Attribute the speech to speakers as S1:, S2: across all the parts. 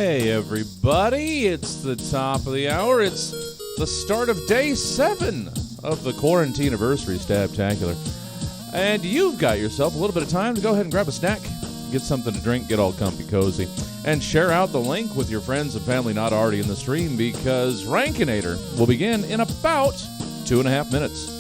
S1: Hey, everybody. It's the top of the hour. It's the start of day 7 of the Quarantine-aversary Tacular. And you've got yourself a little bit of time to go ahead and grab a snack, get something to drink, get all comfy cozy, and share out the link with your friends and family not already in the stream, because Rankinator will begin in about 2.5 minutes.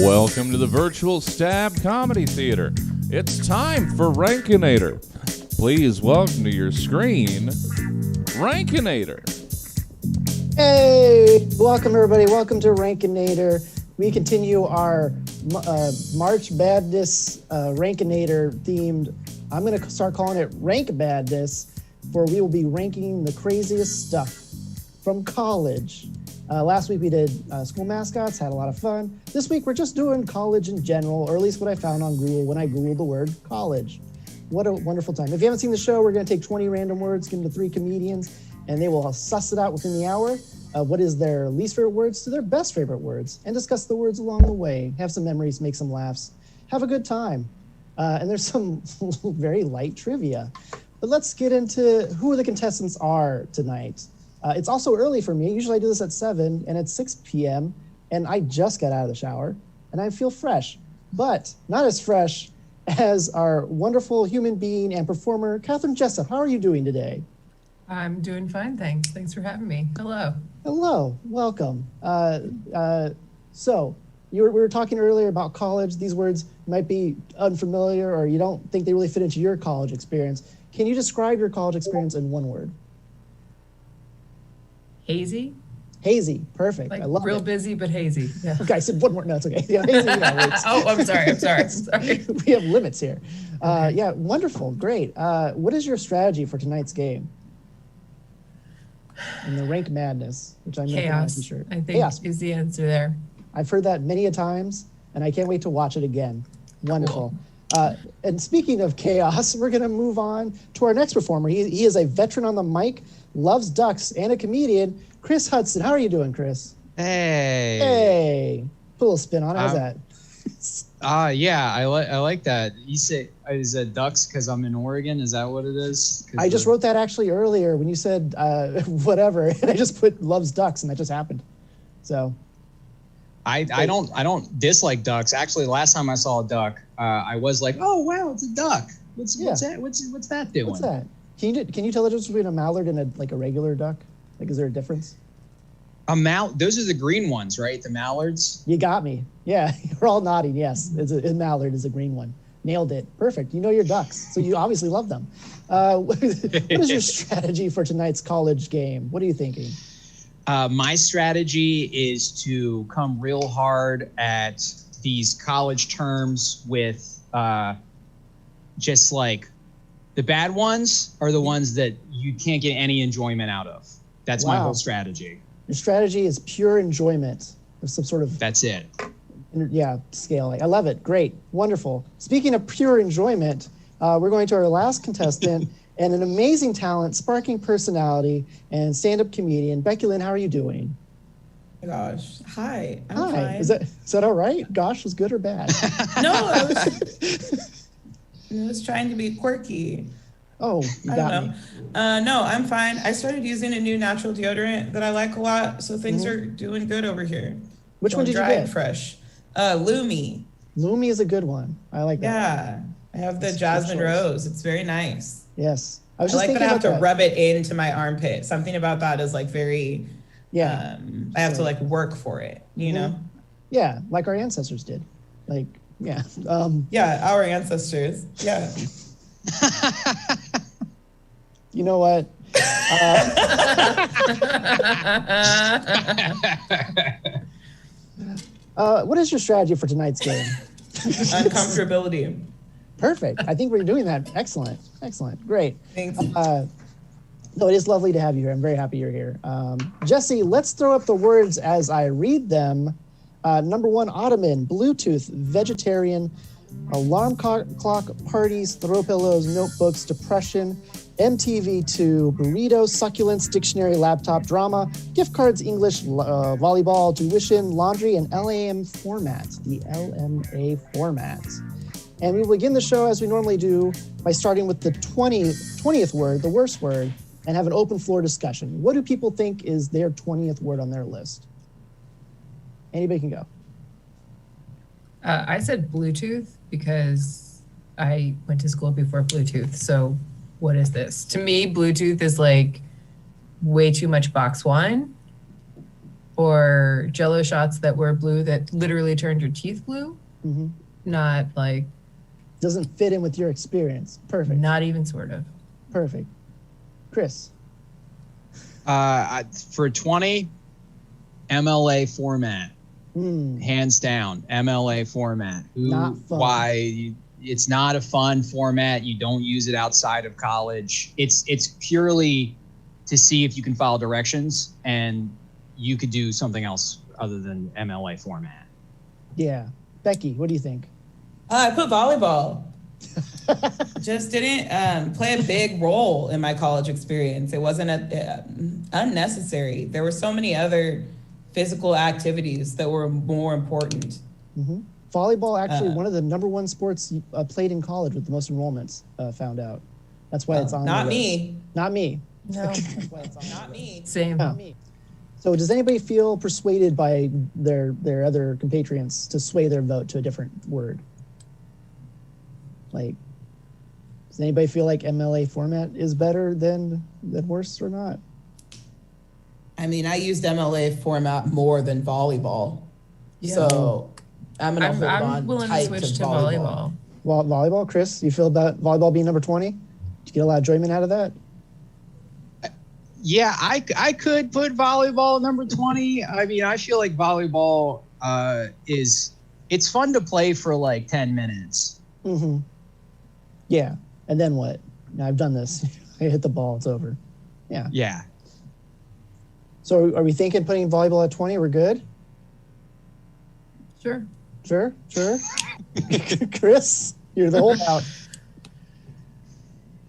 S1: Welcome to the virtual Stab Comedy Theater. It's time for Rankinator. Please welcome to your screen, Rankinator.
S2: Hey, welcome everybody. Welcome to Rankinator. We continue our March Badness Rankinator themed. I'm going to start calling it Rank Badness, for we will be ranking the craziest stuff from college. Last week we did school mascots, had a lot of fun. This week we're just doing college in general, or at least what I found on Google when I Googled the word college. What a wonderful time. If you haven't seen the show, we're going to take 20 random words, give them to 3 comedians, and they will suss it out within the hour. What is their least favorite words to their best favorite words, and discuss the words along the way. Have some memories, make some laughs, have a good time. And there's some very light trivia. But let's get into who the contestants are tonight. It's also early for me. Usually I do this at 7, and it's 6 p.m., and I just got out of the shower, and I feel fresh. But not as fresh as our wonderful human being and performer, Catherine Jessup. How are you doing today?
S3: I'm doing fine, thanks. Thanks for having me. Hello.
S2: Hello, welcome. So we were talking earlier about college. These words might be unfamiliar, or you don't think they really fit into your college experience. Can you describe your college experience in one word?
S3: Hazy.
S2: Hazy. Perfect.
S3: Like
S2: I love
S3: real
S2: it.
S3: busy, but hazy. Yeah.
S2: Okay, I said one more. No, it's okay. Yeah, hazy. Yeah,
S3: Oh, I'm sorry.
S2: we have limits here. Yeah, wonderful. Great. What is your strategy for tonight's game? In the Rank Madness, which I'm going to put on a
S3: Chaos,
S2: t-shirt.
S3: I think,
S2: Chaos.
S3: is the answer there.
S2: I've heard that many a times, and I can't wait to watch it again. Wonderful. And speaking of chaos, we're going to move on to our next performer. He is a veteran on the mic, loves ducks, and a comedian. Chris Hudson. How are you doing, Chris?
S4: Hey.
S2: Hey. Put a little spin on it. How's that?
S4: Yeah, I like that. You say, is it ducks because I'm in Oregon? Is that what it is?
S2: I just wrote that actually earlier when you said whatever, and I just put loves ducks, and that just happened. So.
S4: I don't dislike ducks. Actually, last time I saw a duck, I was like, oh wow, it's a duck. What's that? What's that doing?
S2: What's that? Can you tell the difference between a mallard and a regular duck? Like, is there a difference?
S4: Those are the green ones, right? The mallards.
S2: You got me. Yeah, you're all nodding. Yes, a mallard is a green one. Nailed it. Perfect. You know your ducks, so you obviously love them. What is your strategy for tonight's college game? What are you thinking?
S4: My strategy is to come real hard at these college terms with just like the bad ones are the ones that you can't get any enjoyment out of. That's my whole strategy.
S2: Your strategy is pure enjoyment of some sort of
S4: That's it.
S2: Scale. I love it. Great. Wonderful. Speaking of pure enjoyment, we're going to our last contestant and an amazing talent, sparking personality, and stand-up comedian. Becky Lynn, how are you doing?
S5: Oh my gosh. Hi. I'm
S2: Hi.
S5: fine.
S2: Is that all right? Gosh was good or bad?
S5: No, I was trying to be quirky.
S2: Oh, you got me.
S5: No, I'm fine. I started using a new natural deodorant that I like a lot, so things are doing good over here.
S2: Which one did you
S5: dry and
S2: get?
S5: fresh. Lumi.
S2: Lumi is a good one. I like that.
S5: Yeah. I have the jasmine rose. It's very nice.
S2: Yes.
S5: I like that I have to rub it into my armpit. Something about that is like very, I have to like work for it, you know?
S2: Yeah, like our ancestors did. Like, yeah.
S5: Yeah, our ancestors. Yeah.
S2: You know what? What is your strategy for tonight's game?
S5: Uncomfortability.
S2: Perfect. I think we're doing that. Excellent. Excellent. Great.
S5: Thanks.
S2: No, it is lovely to have you here. I'm very happy you're here. Jesse, let's throw up the words as I read them. Number 1, ottoman, Bluetooth, vegetarian, alarm clock, parties, throw pillows, notebooks, depression, MTV2, burritos, succulents, dictionary, laptop, drama, gift cards, English, volleyball, tuition, laundry, and LAM format, the LMA format. And we will begin the show as we normally do by starting with the 20th word, the worst word, and have an open floor discussion. What do people think is their 20th word on their list? Anybody can go.
S3: I said Bluetooth because I went to school before Bluetooth. So what is this? To me, Bluetooth is like way too much box wine or Jell-O shots that were blue that literally turned your teeth blue.
S2: Mm-hmm.
S3: Not like...
S2: Doesn't fit in with your experience. Perfect.
S3: Not even sort of.
S2: Perfect. Chris?
S4: For 20, MLA format. Hands down, MLA format.
S2: Not fun.
S4: Why? It's not a fun format. You don't use it outside of college. It's purely to see if you can follow directions, and you could do something else other than MLA format.
S2: Yeah. Becky, what do you think?
S5: I put volleyball. Just didn't play a big role in my college experience. It wasn't unnecessary. There were so many other physical activities that were more important.
S2: Mm-hmm. Volleyball, actually, one of the number 1 sports played in college with the most enrollments, found out. That's why it's on
S5: Not
S2: the
S5: me.
S2: list. Not me.
S3: No.
S5: Not me.
S3: Same.
S2: Not me. So does anybody feel persuaded by their other compatriots to sway their vote to a different word? Like, does anybody feel like MLA format is better than worse or not?
S5: I mean, I used MLA format more than volleyball.
S3: Yeah.
S5: So I'm going to hold on
S3: I'm willing to
S5: tight
S3: switch to
S5: volleyball.
S2: Well, volleyball, Chris, you feel about volleyball being number 20? Did you get a lot of enjoyment out of that?
S4: Yeah, I could put volleyball number 20. I mean, I feel like volleyball it's fun to play for like 10 minutes.
S2: Mm-hmm. Yeah. And then what? Now I've done this. I hit the ball. It's over. Yeah.
S4: Yeah.
S2: So are we thinking putting volleyball at 20? We're good?
S3: Sure.
S2: Sure. Chris, you're the holdout.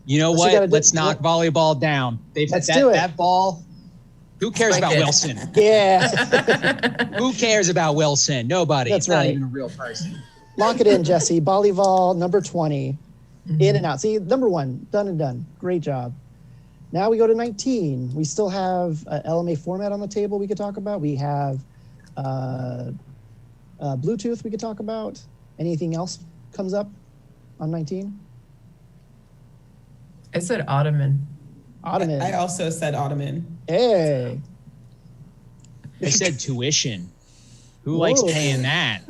S4: You know what? Let's knock volleyball down.
S2: Let's do it.
S4: That ball. Who cares about Wilson?
S2: Yeah.
S4: Who cares about Wilson? Nobody.
S2: That's
S4: it's not
S2: right.
S4: even a real person.
S2: Lock it in, Jesse. Volleyball number 20. In and out. See, number 1, done and done. Great job. Now we go to 19. We still have LMA format on the table we could talk about. We have Bluetooth we could talk about. Anything else comes up on 19?
S3: I said ottoman.
S2: Ottoman.
S5: I also said ottoman.
S2: Hey.
S4: I said tuition. Who likes paying that?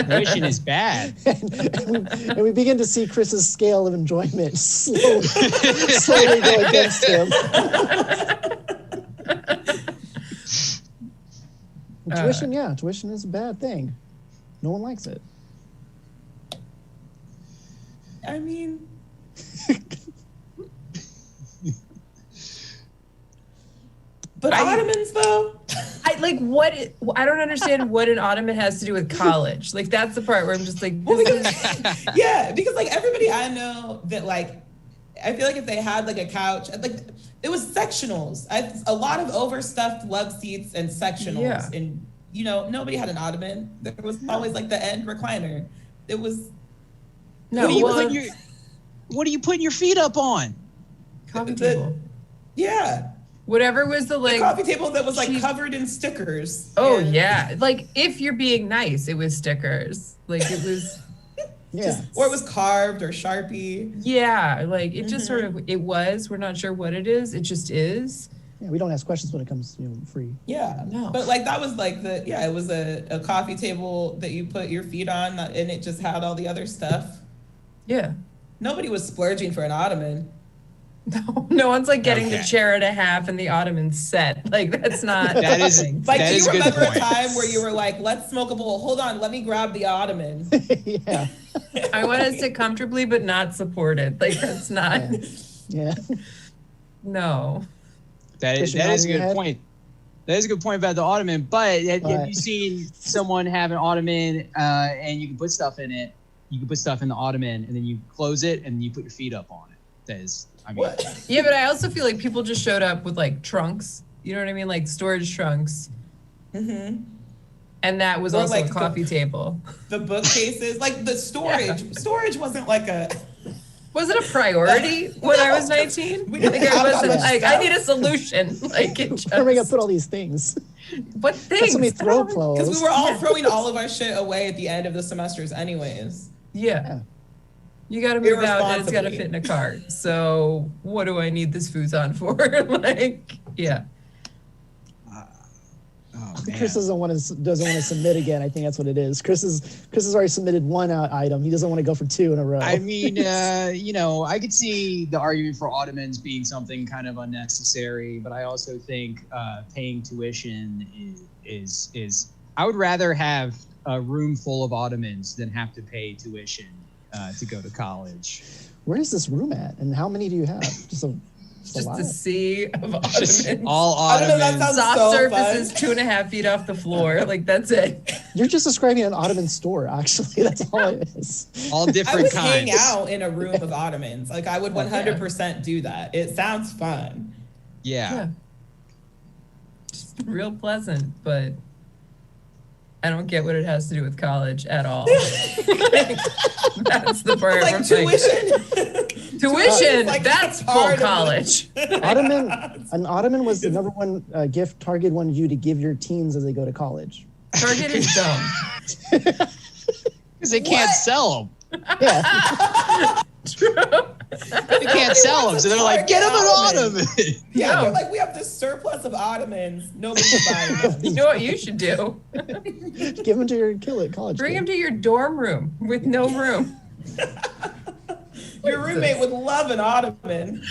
S4: Tuition is bad.
S2: And we begin to see Chris's scale of enjoyment slowly go against him. Tuition is a bad thing. No one likes it.
S5: I mean, but ottomans though.
S3: I don't understand what an ottoman has to do with college. Like that's the part where I'm just like,
S5: Yeah, because like everybody I know that like, I feel like if they had like a couch, like it was sectionals. A lot of overstuffed love seats and sectionals, and you know nobody had an ottoman. There was always like the end recliner. It was.
S3: No,
S4: what are you putting your feet up on?
S3: Coffee table.
S5: Yeah.
S3: Whatever was the like
S5: coffee table that was like covered in stickers.
S3: Oh yeah, like if you're being nice, it was stickers. Like it was,
S5: or it was carved or Sharpie.
S3: Yeah, like it just sort of it was. We're not sure what it is. It just is.
S2: Yeah, we don't ask questions when it comes free.
S5: Yeah,
S3: no.
S5: But like that was like it was a coffee table that you put your feet on, and it just had all the other stuff.
S3: Yeah.
S5: Nobody was splurging for an ottoman.
S3: No one's like getting the chair and a half and the ottoman set. Like that's not.
S4: That is
S5: like.
S4: That
S5: do
S4: is
S5: you remember
S4: a
S5: a time where you were like, "Let's smoke a bowl"? Hold on, let me grab the ottoman.
S2: Yeah.
S3: I want to sit comfortably, but not supported. Like that's not.
S2: Yeah.
S3: No.
S4: That is a good point. That is a good point about the ottoman. But have you seen someone have an ottoman and you can put stuff in it? You can put stuff in the ottoman and then you close it and you put your feet up on it. That is, I mean.
S3: Yeah, but I also feel like people just showed up with like trunks. You know what I mean? Like storage trunks.
S5: Mm-hmm.
S3: And that was also like a coffee table.
S5: The bookcases, like the storage. Yeah. Storage wasn't like a.
S3: Was it a priority when I was 19? I need a solution. Like
S2: where are we gonna put all these things?
S3: What things?
S2: Let me throw clothes.
S5: Because we were all throwing all of our shit away at the end of the semesters, anyways.
S3: Yeah. You got to move out and it's got to fit in a cart. So what do I need this Futon for? Like, yeah.
S2: Chris doesn't want to submit again. I think that's what it is. Chris has already submitted one item. He doesn't want to go for 2 in a row.
S4: I mean, I could see the argument for ottomans being something kind of unnecessary, but I also think paying tuition is. I would rather have a room full of ottomans than have to pay tuition to go to college.
S2: Where is this room at, and how many do you have? Just
S3: a sea of ottomans.
S4: All ottomans.
S3: Soft surfaces 2.5 feet off the floor. Like that's it.
S2: You're just describing an ottoman store. Actually, that's all it is.
S4: All different kinds.
S5: I would hang out in a room of ottomans. Like I would 100% do that. It sounds fun.
S4: Yeah.
S3: Just real pleasant, but I don't get what it has to do with college at all. That's the part.
S5: Like tuition.
S3: Tuition. That's full college.
S2: An ottoman was the number one gift Target wanted you to give your teens as they go to college.
S3: Target is dumb.
S4: Because they can't sell them.
S2: Yeah.
S3: True.
S4: They can't sell them, so they're like, get them an ottoman.
S5: Yeah, they're like, we have this surplus of ottomans. Nobody's buying them.
S3: You know what you should do?
S2: Give them to your college.
S3: Bring them to your dorm room with no room.
S5: Your roommate would love an ottoman.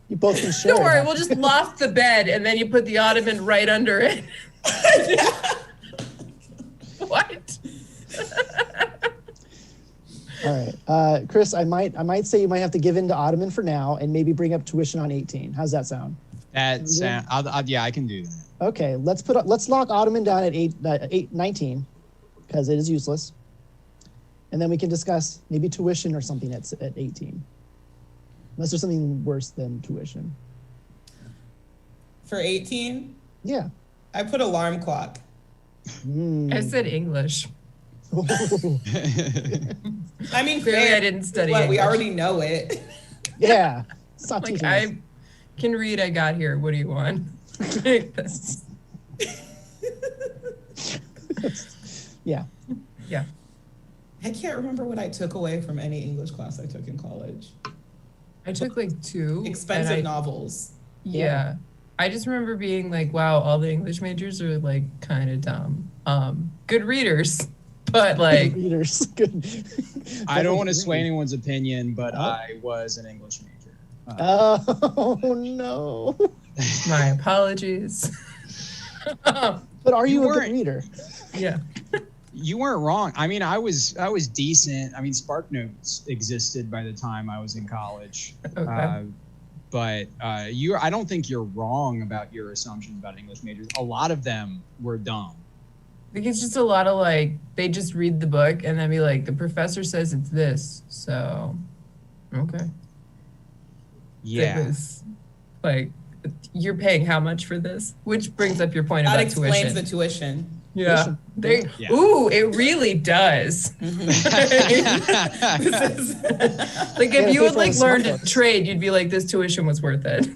S2: You both can share.
S3: Don't worry,
S2: that.
S3: we'll just loft the bed and then you put the ottoman right under it. What?
S2: All right, Chris. I might say you might have to give in to ottoman for now and maybe bring up tuition on 18. How's that sound?
S4: Yeah, I can do that.
S2: Okay, let's lock ottoman down at 19 because it is useless, and then we can discuss maybe tuition or something at 18. Unless there's something worse than tuition.
S5: For 18,
S2: Yeah.
S5: I put alarm clock.
S3: I said English.
S5: I mean,
S3: Clearly
S5: fair.
S3: I didn't study
S5: What, we
S3: English.
S5: already know it.
S2: Yeah. Stop
S3: Like,
S2: teaching us.
S3: I can read, I got here. What do you want?
S2: Yeah.
S3: Yeah.
S5: I can't remember what I took away from any English class I took in college.
S3: I took like 2.
S5: Expensive
S3: and
S5: novels.
S3: Yeah. I just remember being like, wow, all the English majors are like kind of dumb. Good readers, but like,
S2: Readers. Good.
S4: I don't want to sway anyone's opinion, but I was an English major.
S2: Oh no.
S3: my apologies.
S2: But are you a good
S4: weren't-
S2: reader?
S3: Yeah.
S4: You weren't wrong. I mean, I was decent. I mean, SparkNotes existed by the time I was in college.
S3: Okay.
S4: But I don't think you're wrong about your assumptions about English majors. A lot of them were dumb.
S3: I think it's just a lot of like, they just read the book and then be like, the professor says it's this. So, okay.
S4: Yeah.
S3: It was like, you're paying how much for this? Which brings up your point
S5: That
S3: about
S5: explains
S3: tuition.
S5: the tuition.
S3: Yeah.
S4: Yeah.
S3: Ooh, it really does. Like if you
S2: pay
S3: had
S2: for
S3: like
S2: the
S3: learned
S2: smart
S3: a
S2: books.
S3: trade, you'd be like, this tuition was worth it.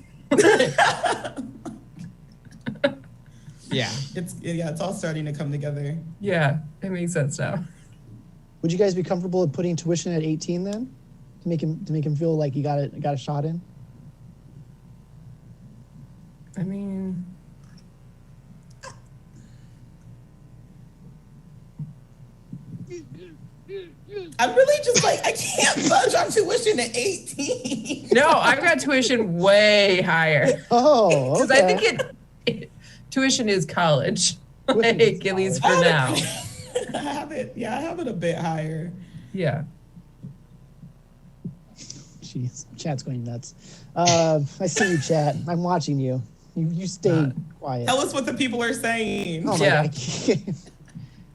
S4: Yeah.
S5: It's all starting to come together.
S3: Yeah, it makes sense now.
S2: Would you guys be comfortable with putting tuition at 18 then? To make him feel like you got a shot in?
S3: I mean,
S5: I'm really just like, I can't budge on tuition at 18.
S3: no, I've got tuition way higher.
S2: Oh,
S3: Because
S2: okay.
S3: I think tuition is college.
S2: Tuition
S3: Like,
S2: is
S3: at least
S2: college.
S3: for now.
S5: I have it a bit higher.
S3: Yeah.
S2: Jeez, chat's going nuts. I see you, chat. I'm watching you. You stay quiet.
S5: Tell us what the people are saying.
S2: Oh my
S3: Yeah.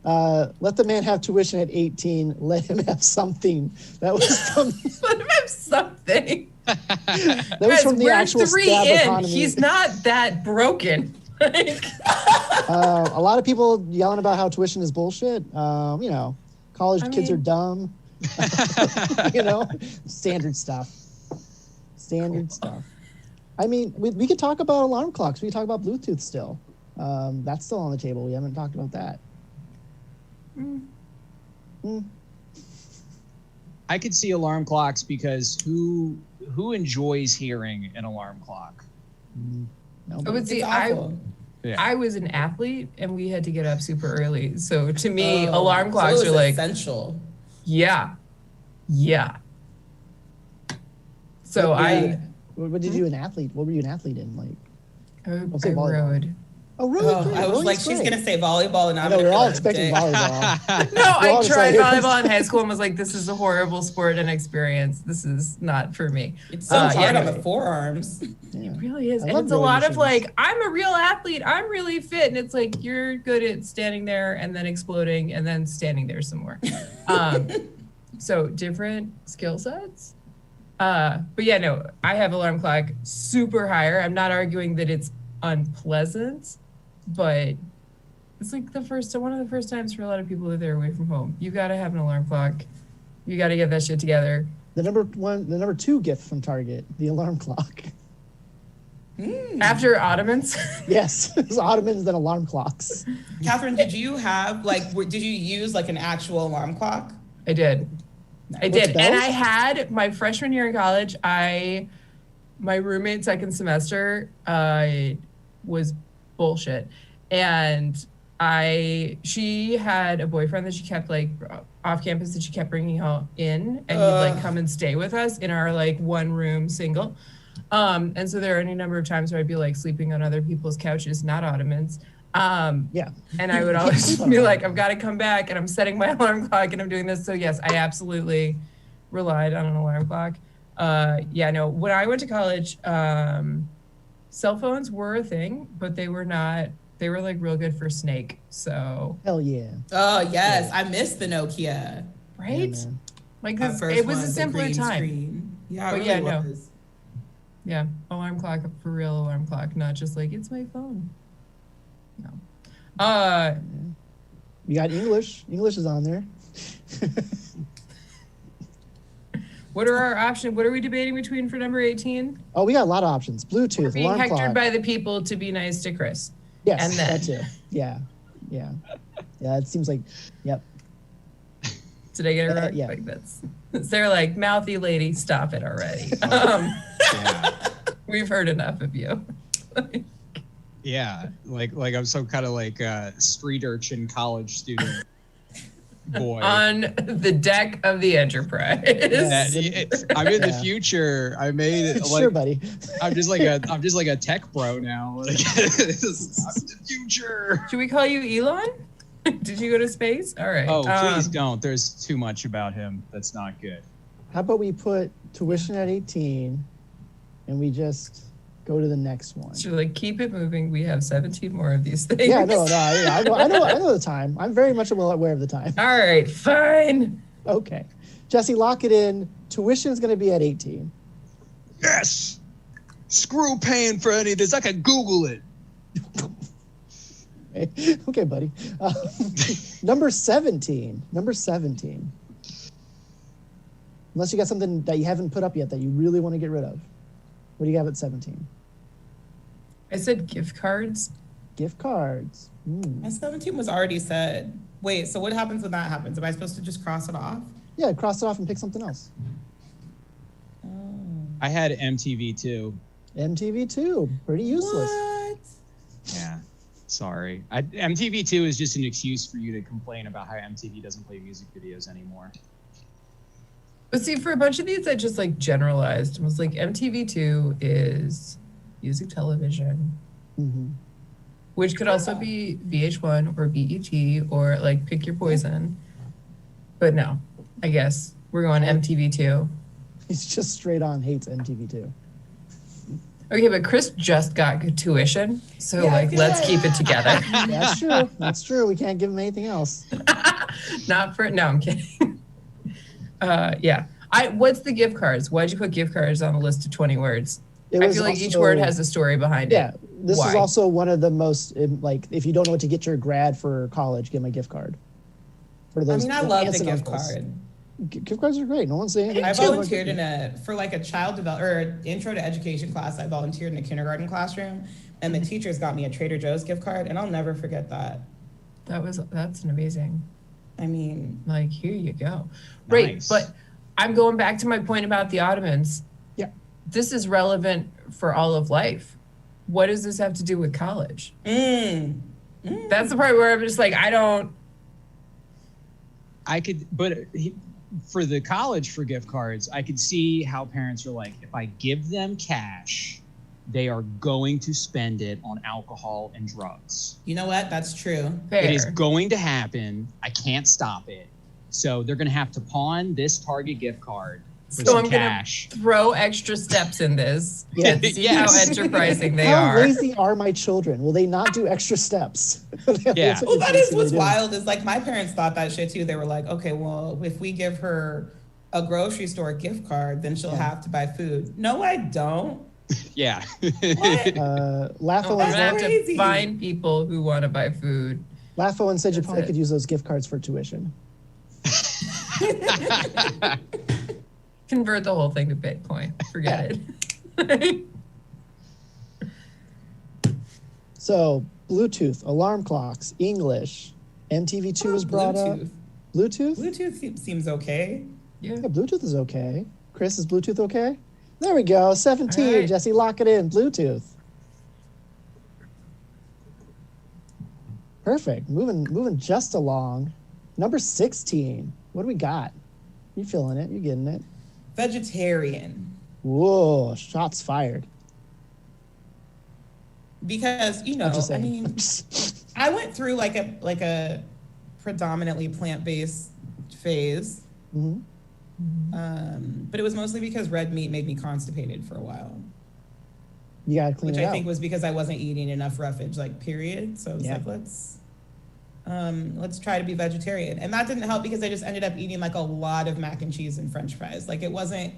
S2: God. Let the man have tuition at 18. Let him have something. That was from
S3: Let him have something.
S2: that was
S3: Guys,
S2: from the
S3: we're
S2: actual
S3: 3
S2: stab
S3: in.
S2: economy.
S3: He's not that broken. Like,
S2: A lot of people yelling about how tuition is bullshit. You know, college kids are dumb. You know, standard stuff. Standard stuff. I mean, we could talk about alarm clocks. We could talk about Bluetooth still. That's still on the table. We haven't talked about that.
S4: I could see alarm clocks because who enjoys hearing an alarm clock?
S2: No,
S3: I would see,
S5: It's awful.
S3: I was an athlete and we had to get up super early. So to me, alarm
S5: So
S3: clocks
S5: it was
S3: are like,
S5: essential.
S3: yeah. So
S2: what did you do an athlete? What were you an athlete in? Like,
S3: I
S2: say volleyball.
S3: rode.
S2: oh, really?
S5: Oh, I was like, she's gonna say volleyball, and
S2: I
S5: I'm
S2: know
S5: gonna
S2: we're all
S5: feel
S2: expecting
S5: like a dick.
S2: volleyball.
S3: No, I
S2: all
S3: tried
S2: excited.
S3: volleyball in high school and was like, this is a horrible sport and experience. This is not for me.
S5: It's so
S3: Yeah,
S5: hard on
S3: no,
S5: the forearms.
S2: Yeah.
S3: It really is.
S2: I
S3: And
S2: love
S3: it's a lot of
S2: rowing
S3: like, I'm a real athlete. I'm really fit. And it's like, you're good at standing there and then exploding and then standing there some more. So different skill sets. But yeah, no, I have alarm clock super higher. I'm not arguing that it's unpleasant, but it's like one of the first times for a lot of people that they're away from home. You got to have an alarm clock. You got to get that shit together.
S2: The number 2 gift from Target, the alarm clock.
S3: After ottomans.
S2: Yes, it was ottomans then alarm clocks.
S5: Catherine, did you have did you use like an actual alarm clock?
S3: I did. I
S2: With
S3: did. And
S2: bells?
S3: I had my freshman year in college, my roommate second semester was bullshit. And she had a boyfriend that she kept like off campus that she kept bringing in and he'd like come and stay with us in our like one room single. And so there are any number of times where I'd be like sleeping on other people's couches, not ottomans.
S2: Yeah.
S3: And I would always be like, I've got to come back, and I'm setting my alarm clock, and I'm doing this. So yes, I absolutely relied on an alarm clock. Yeah, no, when I went to college, cell phones were a thing, but they were like real good for Snake. So
S2: Hell yeah.
S5: Oh yes, I missed the Nokia.
S3: right?
S2: Yeah, man.
S3: Like
S5: That
S3: this,
S5: first
S3: it was
S5: one,
S3: a
S5: the
S3: simpler
S5: green
S3: time.
S5: screen. Yeah,
S3: But
S5: it
S3: yeah,
S5: really
S3: no.
S5: was.
S3: Yeah, alarm clock, for real alarm clock, not just like it's my phone. No.
S2: You got English. English is on there.
S3: What are our options? What are we debating between for number 18?
S2: Oh, we got a lot of options. Bluetooth,
S3: Being
S2: alarm
S3: hectored
S2: clock.
S3: by the people to be nice to Chris.
S2: Yes,
S3: and then-
S2: that too. Yeah. Yeah. Yeah, it seems like, yep.
S3: Did I get it right?
S2: Yeah.
S3: Like that's they're like, mouthy lady, stop it already.
S4: Yeah.
S3: We've heard enough of you.
S4: Yeah, like I'm some kind of like street urchin college student boy.
S3: On the deck of the Enterprise.
S4: I'm in the
S2: Yeah.
S4: future. I made it like
S2: Sure, buddy.
S4: I'm just like a tech bro now. Like, I'm the future.
S3: Should we call you Elon? Did you go to space? All right.
S4: Oh, please don't. There's too much about him that's not good.
S2: How about we put tuition at 18 and we just go to the next one?
S3: So like, keep it moving. We have 17 more of these things.
S2: Yeah, no, I know the time. I'm very much well aware of the time.
S3: All right, fine.
S2: Okay. Jesse, lock it in. Tuition is going to be at 18.
S4: Yes. Screw paying for any of this. I can Google it.
S2: Okay, buddy. Number 17. Number 17. Unless you got something that you haven't put up yet that you really want to get rid of. What do you have at 17?
S3: I said gift cards.
S2: Gift cards.
S5: My 17 was already said. Wait, so what happens when that happens? Am I supposed to just cross it off?
S2: Yeah, cross it off and pick something else.
S5: Oh.
S4: I had MTV too.
S2: MTV2. Pretty useless.
S5: What?
S4: Yeah. Sorry. MTV2 is just an excuse for you to complain about how MTV doesn't play music videos anymore.
S3: But see, for a bunch of these, I just like generalized and was like, MTV2 is music television,
S2: Mm-hmm.
S3: which could also be VH1 or BET or like pick your poison. But no, I guess we're going MTV2.
S2: He's just straight on hates MTV2.
S3: Okay, but Chris just got tuition, so
S5: Yeah,
S3: like, let's keep it together.
S2: That's true. That's true. We can't give him anything else.
S3: Not for, no, I'm kidding. Yeah. What's the gift cards? Why'd you put gift cards on the list of 20 words?
S2: It
S3: I
S2: was
S3: feel like each
S2: also-
S3: word has a story behind
S2: Yeah,
S3: it.
S2: this is
S3: Why?
S2: also one of the most, like, if you don't know what to get your grad for college, get my gift card. For
S5: I
S2: those
S5: mean, I love
S2: aunts
S5: the
S2: and
S5: gift
S2: uncles.
S5: card.
S2: Gift cards are great. No one's saying anything.
S5: I
S2: bad about
S5: volunteered
S2: gift
S5: for like a child develop or intro to education class. I volunteered in a kindergarten classroom, and the teachers got me a Trader Joe's gift card, and I'll never forget that.
S3: That's an amazing,
S5: I mean,
S3: like, here you go. Right,
S4: Nice.
S3: but I'm going back to my point about the Ottomans.
S2: Yeah.
S3: This is relevant for all of life. What does this have to do with college? That's the part where I'm just like,
S4: For the college for gift cards, I could see how parents are like, if I give them cash, they are going to spend it on alcohol and drugs.
S5: you know what? That's true.
S3: fair.
S4: It is going to happen. I can't stop it. So they're going to have to pawn this Target gift card for
S3: So
S4: some
S3: I'm
S4: cash.
S3: gonna throw extra steps in this
S2: Yeah.
S3: and see
S4: Yes.
S3: how enterprising they
S2: How
S3: are.
S2: lazy are my children? Will they not do extra steps?
S4: Yeah.
S2: That's what
S5: Well,
S2: you
S5: that is
S2: basically
S5: what's
S2: do.
S5: wild is like my parents thought that shit too. They were like, okay, well, if we give her a grocery store gift card, then she'll have to buy food. No, I don't.
S4: Yeah.
S5: What?
S2: Laugh
S3: I'm
S2: Owen
S3: gonna have to
S5: crazy.
S3: find people who want to buy food.
S2: Laugh Owen said you
S3: That's
S2: probably
S3: it.
S2: could use those gift cards for tuition.
S3: Convert the whole thing to Bitcoin. Forget it.
S2: So, Bluetooth, alarm clocks, English, MTV2 was brought up.
S5: Bluetooth.
S2: Bluetooth?
S5: Bluetooth seems okay.
S3: Yeah.
S2: Yeah, Bluetooth is okay. Chris, is Bluetooth okay? There we go. 17.
S3: All right.
S2: Jesse, lock it in. Bluetooth. Perfect. Moving just along. Number 16. What do we got? You feeling it? You getting it?
S5: Vegetarian.
S2: Whoa, shots fired.
S5: Because, you know,
S2: I'm just
S5: I
S2: saying.
S5: mean, I went through like a predominantly plant-based phase.
S2: Mhm.
S5: But it was mostly because red meat made me constipated for a while.
S2: You gotta clean
S5: Which
S2: it
S5: I
S2: out.
S5: think was because I wasn't eating enough roughage, like, period. So I was
S2: Yeah.
S5: like, let's try to be vegetarian. And that didn't help because I just ended up eating like a lot of mac and cheese and French fries. Like, it wasn't.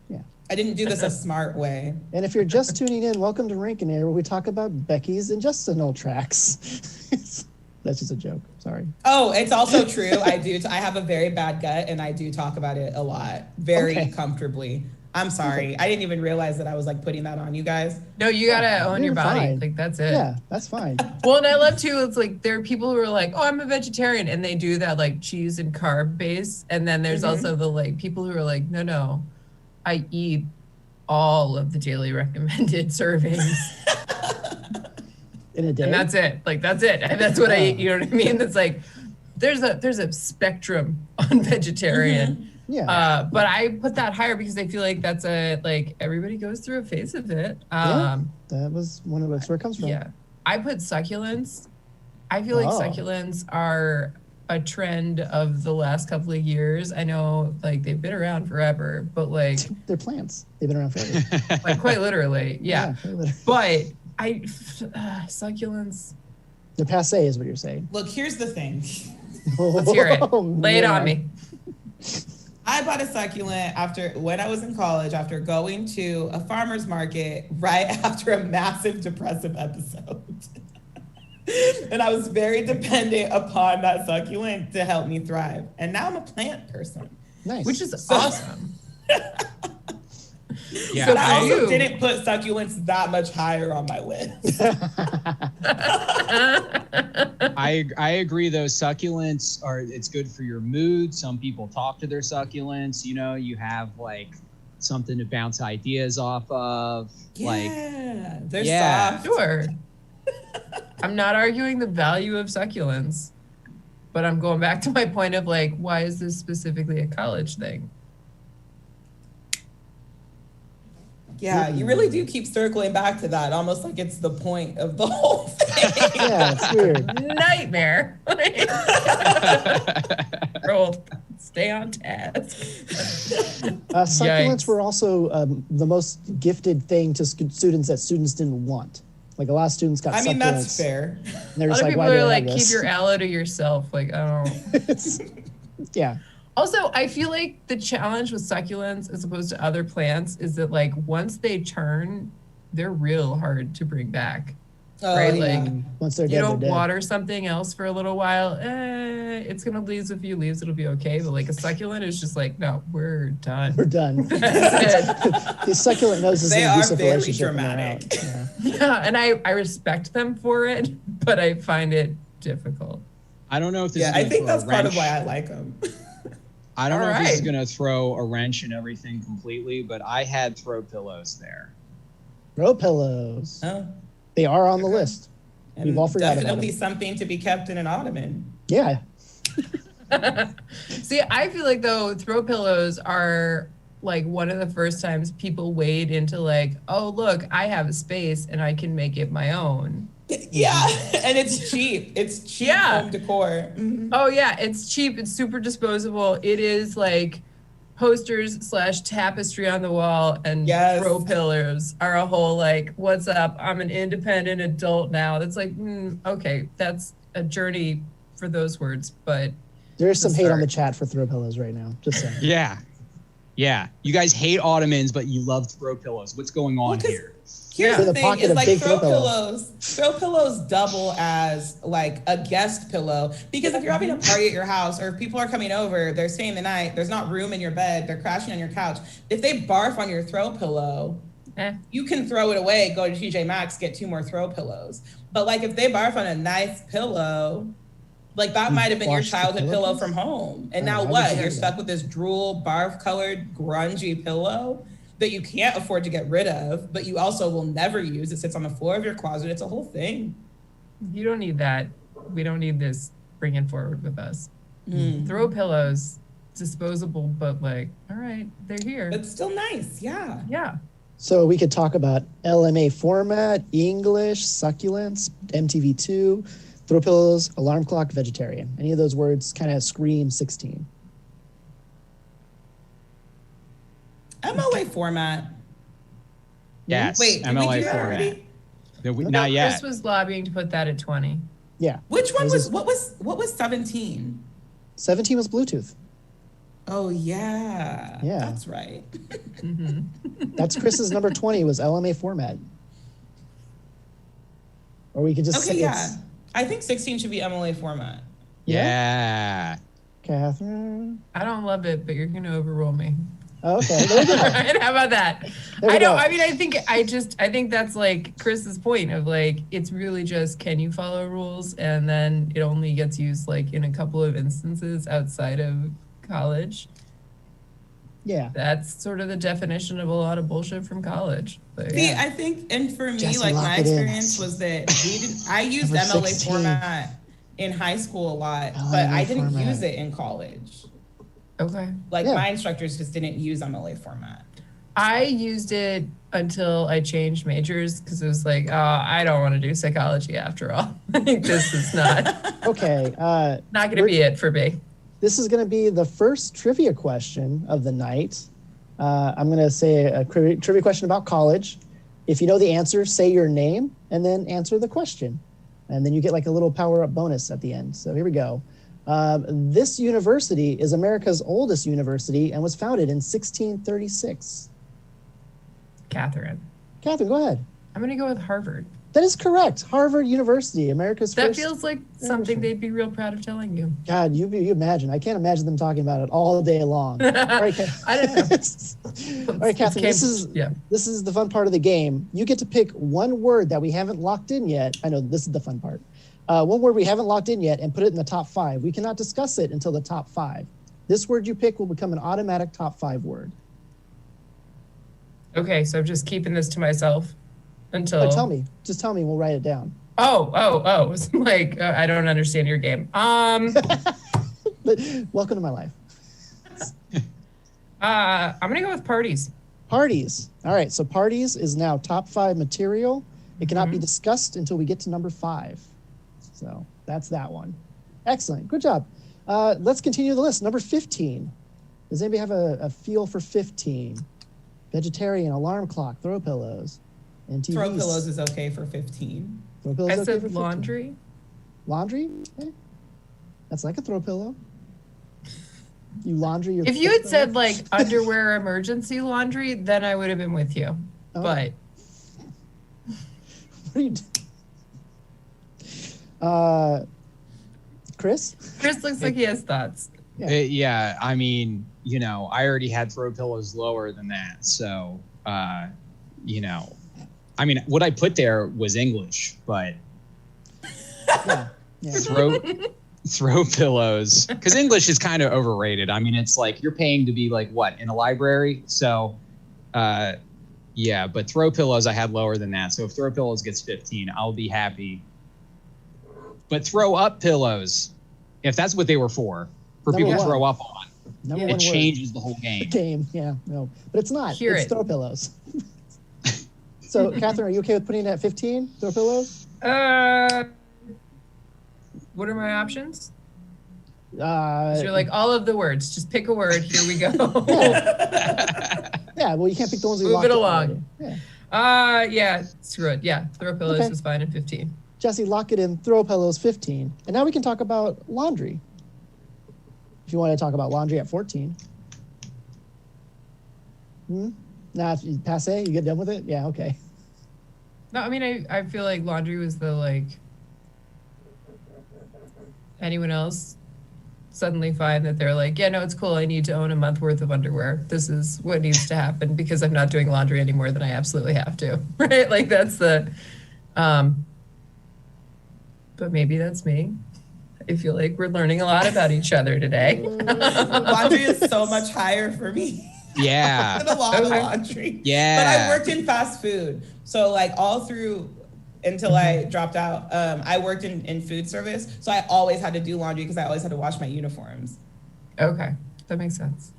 S2: Yeah.
S5: I didn't do this a smart way.
S2: And if you're just tuning in, welcome to Rankinator, where we talk about Becky's intestinal tracts. That's just a joke. Sorry.
S5: Oh, it's also true. I do. I have a very bad gut, and I do talk about it a lot, very
S2: Okay.
S5: comfortably. I'm sorry. I didn't even realize that I was like putting that on you guys.
S3: No, you gotta own your
S2: You're
S3: body.
S2: fine.
S3: Like, that's it.
S2: Yeah, that's fine.
S3: Well, and I love too, it's like there are people who are like, oh, I'm a vegetarian, and they do that like cheese and carb base. And then there's also the like people who are like, no, I eat all of the daily recommended servings.
S2: In a day.
S3: And that's it. Like, that's it. And that's what I eat. You know what I mean? It's like there's a spectrum on vegetarian.
S2: Yeah.
S3: But I put that higher because I feel like that's like everybody goes through a phase of it.
S2: That was that's where it comes from.
S3: Yeah. I put succulents. I feel like
S2: Oh.
S3: succulents are a trend of the last couple of years. I know like they've been around forever, but like
S2: They're plants. They've been around forever.
S3: like quite literally. Yeah.
S2: quite literally.
S3: But succulents.
S2: They're passe is what you're saying.
S5: Look, here's the thing.
S3: Let's hear it.
S2: Oh,
S3: Lay it on
S2: man.
S3: me.
S5: I bought a succulent when I was in college after going to a farmer's market right after a massive depressive episode. And I was very dependent upon that succulent to help me thrive. And now I'm a plant person.
S2: Nice.
S3: Which is awesome.
S4: Yeah,
S5: But I also
S3: you-
S5: didn't put succulents that much higher on my list.
S4: I agree though. Succulents it's good for your mood. Some people talk to their succulents. You know, you have like something to bounce ideas off of.
S5: Yeah, they're
S4: Yeah.
S5: soft.
S3: Sure. I'm not arguing the value of succulents, but I'm going back to my point of like, why is this specifically a college thing?
S5: Yeah, you really do keep circling back to that, almost like it's the point of the whole thing.
S2: Yeah, it's weird.
S3: Nightmare. Roll. Stay on task.
S2: Succulents
S3: Yikes.
S2: were also the most gifted thing to students that students didn't want. Like a lot of students got
S5: I mean,
S2: succulents.
S5: that's fair.
S2: And they're
S3: A
S2: just
S3: lot
S2: like,
S3: of people
S2: why do
S3: are
S2: I
S3: like,
S2: have
S3: keep
S2: this?
S3: your aloe to yourself. Like, I don't.
S2: Yeah.
S3: Also, I feel like the challenge with succulents as opposed to other plants is that like once they turn, they're real hard to bring back.
S5: Oh,
S3: Right,
S5: yeah.
S3: like,
S2: Once they're
S3: You
S2: dead,
S3: don't
S2: they're dead.
S3: water something else for a little while, it's gonna lose a few leaves, it'll be okay. But like a succulent is just like, no, we're done.
S2: We're done.
S3: That's it.
S2: The succulent knows this is
S5: They
S2: an
S5: are
S2: abusive
S5: very
S2: relationship when they're
S5: dramatic.
S2: out. Yeah.
S3: Yeah, and I respect them for it, but I find it difficult.
S4: I don't know if this
S5: Yeah,
S4: is
S5: I
S4: gonna
S5: think
S4: throw a
S5: that's part of
S4: wrench.
S5: why I like them.
S4: I don't know if this is
S3: Alright.
S4: going to throw a wrench in everything completely, but I had throw pillows there.
S2: Throw pillows.
S5: Oh,
S2: They are on the list.
S5: and
S2: We've all forgot about
S5: definitely
S2: them.
S5: something to be kept in an ottoman.
S2: Yeah.
S3: See, I feel like though throw pillows are like one of the first times people wade into like, oh look, I have a space and I can make it my own.
S5: Yeah, and it's cheap. It's cheap
S3: Yeah.
S5: home decor. Mhm.
S3: Oh yeah, it's cheap, it's super disposable. It is like posters / tapestry on the wall, and
S5: Yes.
S3: throw pillows are a whole like, what's up? I'm an independent adult now. That's like, okay, that's a journey for those words, but
S2: There is some
S3: To
S2: hate on the
S3: start.
S2: chat for throw pillows right now. Just saying.
S4: Yeah. Yeah. You guys hate ottomans, but you love throw pillows. What's going on
S5: 'cause-
S4: here?
S5: Here's
S2: For
S5: the
S2: the
S5: thing:
S2: pocket
S5: is
S2: of
S5: like
S2: big
S5: throw
S2: throw pillow.
S5: pillows. Throw pillows double as like a guest pillow, because if you're having a party at your house or if people are coming over, they're staying the night. There's not room in your bed. They're crashing on your couch. If they barf on your throw pillow, you can throw it away. Go to TJ Maxx, get 2 more throw pillows. But like if they barf on a nice pillow, like that might have been your
S2: washed the
S5: childhood
S2: pillow
S5: pillow
S2: case?
S5: from home, and
S2: Oh,
S5: now
S2: I
S5: what?
S2: didn't
S5: You're
S2: know
S5: stuck
S2: that.
S5: with this drool barf colored grungy pillow that you can't afford to get rid of, but you also will never use. It sits on the floor of your closet. It's a whole thing.
S3: you don't need that. We don't need this bringing forward with us.
S5: Mm.
S3: Throw pillows disposable, but like, all right, they're here.
S5: It's still nice. Yeah.
S3: Yeah.
S2: So we could talk about LMA format, English, succulents, MTV2, throw pillows, alarm clock, vegetarian. Any of those words kind of scream 16.
S5: MLA format.
S4: Yes.
S5: Wait, did
S4: MLA
S5: we do that
S4: format.
S5: already?
S4: Not yet.
S3: Chris was lobbying to put that at 20.
S2: Yeah.
S5: Which one was what was 17?
S2: 17 was Bluetooth.
S5: Oh yeah.
S2: Yeah.
S5: That's right.
S2: That's Chris's number 20 was LMA format. Or we could just
S5: Okay,
S2: say
S5: yeah.
S2: it's
S5: I think 16 should be MLA format.
S4: Yeah.
S2: Catherine.
S3: I don't love it, but you're going to overrule me.
S2: Oh, okay. There we go.
S3: And how about that?
S2: There we
S3: I don't.
S2: go.
S3: I mean, I think that's like Chris's point of like, it's really just, can you follow rules? And then it only gets used like in a couple of instances outside of college.
S2: Yeah.
S3: That's sort of the definition of a lot of bullshit from college. Like,
S5: See, I think, and for me,
S2: Jesse,
S5: like
S2: lock
S5: my
S2: it in.
S5: experience was that I used
S2: Number
S5: MLA
S2: 16.
S5: format in high school a lot,
S2: LMA
S5: but I didn't
S2: format.
S5: use it in college.
S3: okay.
S5: Like
S2: Yeah.
S5: my instructors just didn't use MLA format.
S3: I used it until I changed majors because it was like, oh, I don't want to do psychology after all. Like, this is not
S2: Okay.
S3: not going to be it for me.
S2: This is going to be the first trivia question of the night. I'm going to say a trivia question about college. If you know the answer, say your name and then answer the question. And then you get like a little power-up bonus at the end. So here we go. This university is America's oldest university and was founded in 1636.
S3: Catherine,
S2: Catherine, go ahead.
S3: I'm going to go with Harvard.
S2: That is correct. Harvard University, America's
S3: That
S2: first.
S3: feels like something they'd be real proud of telling you.
S2: God, you imagine. I can't imagine them talking about it all day long. All right,
S3: I don't know.
S2: All right, Catherine, this is the fun part of the game. You get to pick one word that we haven't locked in yet. I know this is the fun part. One word we haven't locked in yet and put it in the top 5. We cannot discuss it until the top 5. This word you pick will become an automatic top 5 word.
S3: Okay, so I'm just keeping this to myself until.
S2: Tell me. Just tell me. We'll write it down.
S3: Oh. It's like, I don't understand your game.
S2: But welcome to my life.
S3: I'm going to go with parties.
S2: Parties. All right. So parties is now top 5 material. It cannot be discussed until we get to number 5. So that's that one. Excellent. Good job. Let's continue the list. Number 15. Does anybody have a feel for 15? Vegetarian, alarm clock, throw pillows, and TVs.
S5: Throw pillows is okay for 15.
S2: Throw pillows
S3: I
S2: okay
S3: said
S2: for 15.
S3: laundry.
S2: Laundry? Okay. That's like a throw pillow. You laundry your.
S3: If you had said like underwear emergency laundry, then I would have been with you.
S2: Oh.
S3: But
S2: What are you doing? Chris?
S3: Chris looks like he has thoughts.
S4: Yeah, I mean, I already had throw pillows lower than that. So, I mean, what I put there was English, but
S2: Yeah.
S4: throw pillows, because English is kind of overrated. I mean, it's like you're paying to be like what in a library. So, yeah, but throw pillows I had lower than that. So if throw pillows gets 15, I'll be happy. But throw up pillows, if that's what they were for
S2: Number
S4: people to
S2: one.
S4: throw up on,
S2: Number
S4: it
S2: one word.
S4: changes the whole game.
S2: Game. Yeah. No, but it's not.
S3: Hear
S2: it's
S3: it.
S2: throw pillows. So, Catherine, are you okay with putting it at 15? Throw pillows?
S3: What are my options?
S2: 'Cause
S3: You're like all of the words. Just pick a word. Here we go.
S2: Yeah, well, you can't pick the ones we
S3: Move
S2: locked
S3: it
S2: in
S3: along.
S2: already. Yeah.
S3: Yeah, screw it. Yeah, throw pillows
S2: Okay.
S3: was fine at 15.
S2: Jesse, lock it in. Throw pillows 15. And now we can talk about laundry. If you want to talk about laundry at 14. Nah, passe? You get done with it? Yeah, okay.
S3: No, I mean, I feel like laundry was the like. Anyone else suddenly find that they're like, yeah, no, it's cool. I need to own a month worth of underwear. This is what needs to happen because I'm not doing laundry any more than I absolutely have to. Right? Like that's the. But maybe that's me. I feel like we're learning a lot about each other today.
S5: Laundry is so much higher for me.
S4: Yeah.
S5: A lot of
S3: Okay.
S5: laundry.
S4: Yeah.
S5: But I worked in fast food. So like all through until I dropped out, I worked in food service. So I always had to do laundry because I always had to wash my uniforms.
S3: Okay. That makes sense.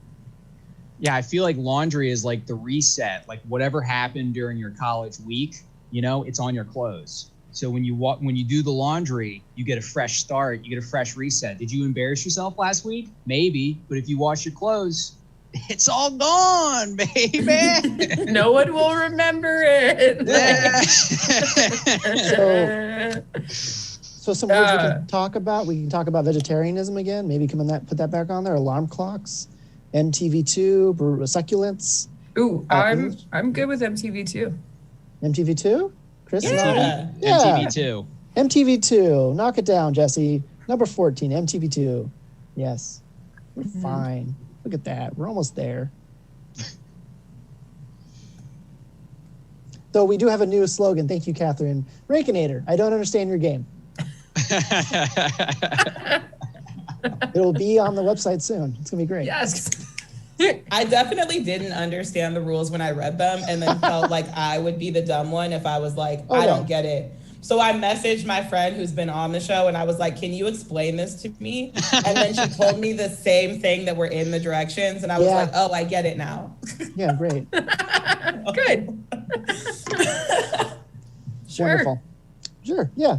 S4: Yeah, I feel like laundry is like the reset. Like whatever happened during your college week, it's on your clothes. So when you do the laundry, you get a fresh start. You get a fresh reset. Did you embarrass yourself last week? Maybe, but if you wash your clothes, it's all gone, baby.
S3: No one will remember it.
S2: So some words we can talk about. We can talk about vegetarianism again. Maybe put that back on there. Alarm clocks, MTV2, succulents.
S3: Ooh, I'm good with MTV2.
S2: MTV2? Chris?
S5: Yeah.
S4: MTV2.
S2: MTV2. Knock it down, Jesse. Number 14, MTV2. Yes. We're fine. Look at that. We're almost there. Though we do have a new slogan. Thank you, Catherine. Rankinator. I don't understand your game. It'll be on the website soon. It's going to be great.
S3: Yes.
S5: I definitely didn't understand the rules when I read them, and then felt like I would be the dumb one if I was like, I don't get it. So I messaged my friend who's been on the show, and I was like, can you explain this to me? And then she told me the same thing that were in the directions, and I was like, oh, I get it now.
S2: Yeah, great.
S3: Good. Sure.
S2: Wonderful. Sure, yeah.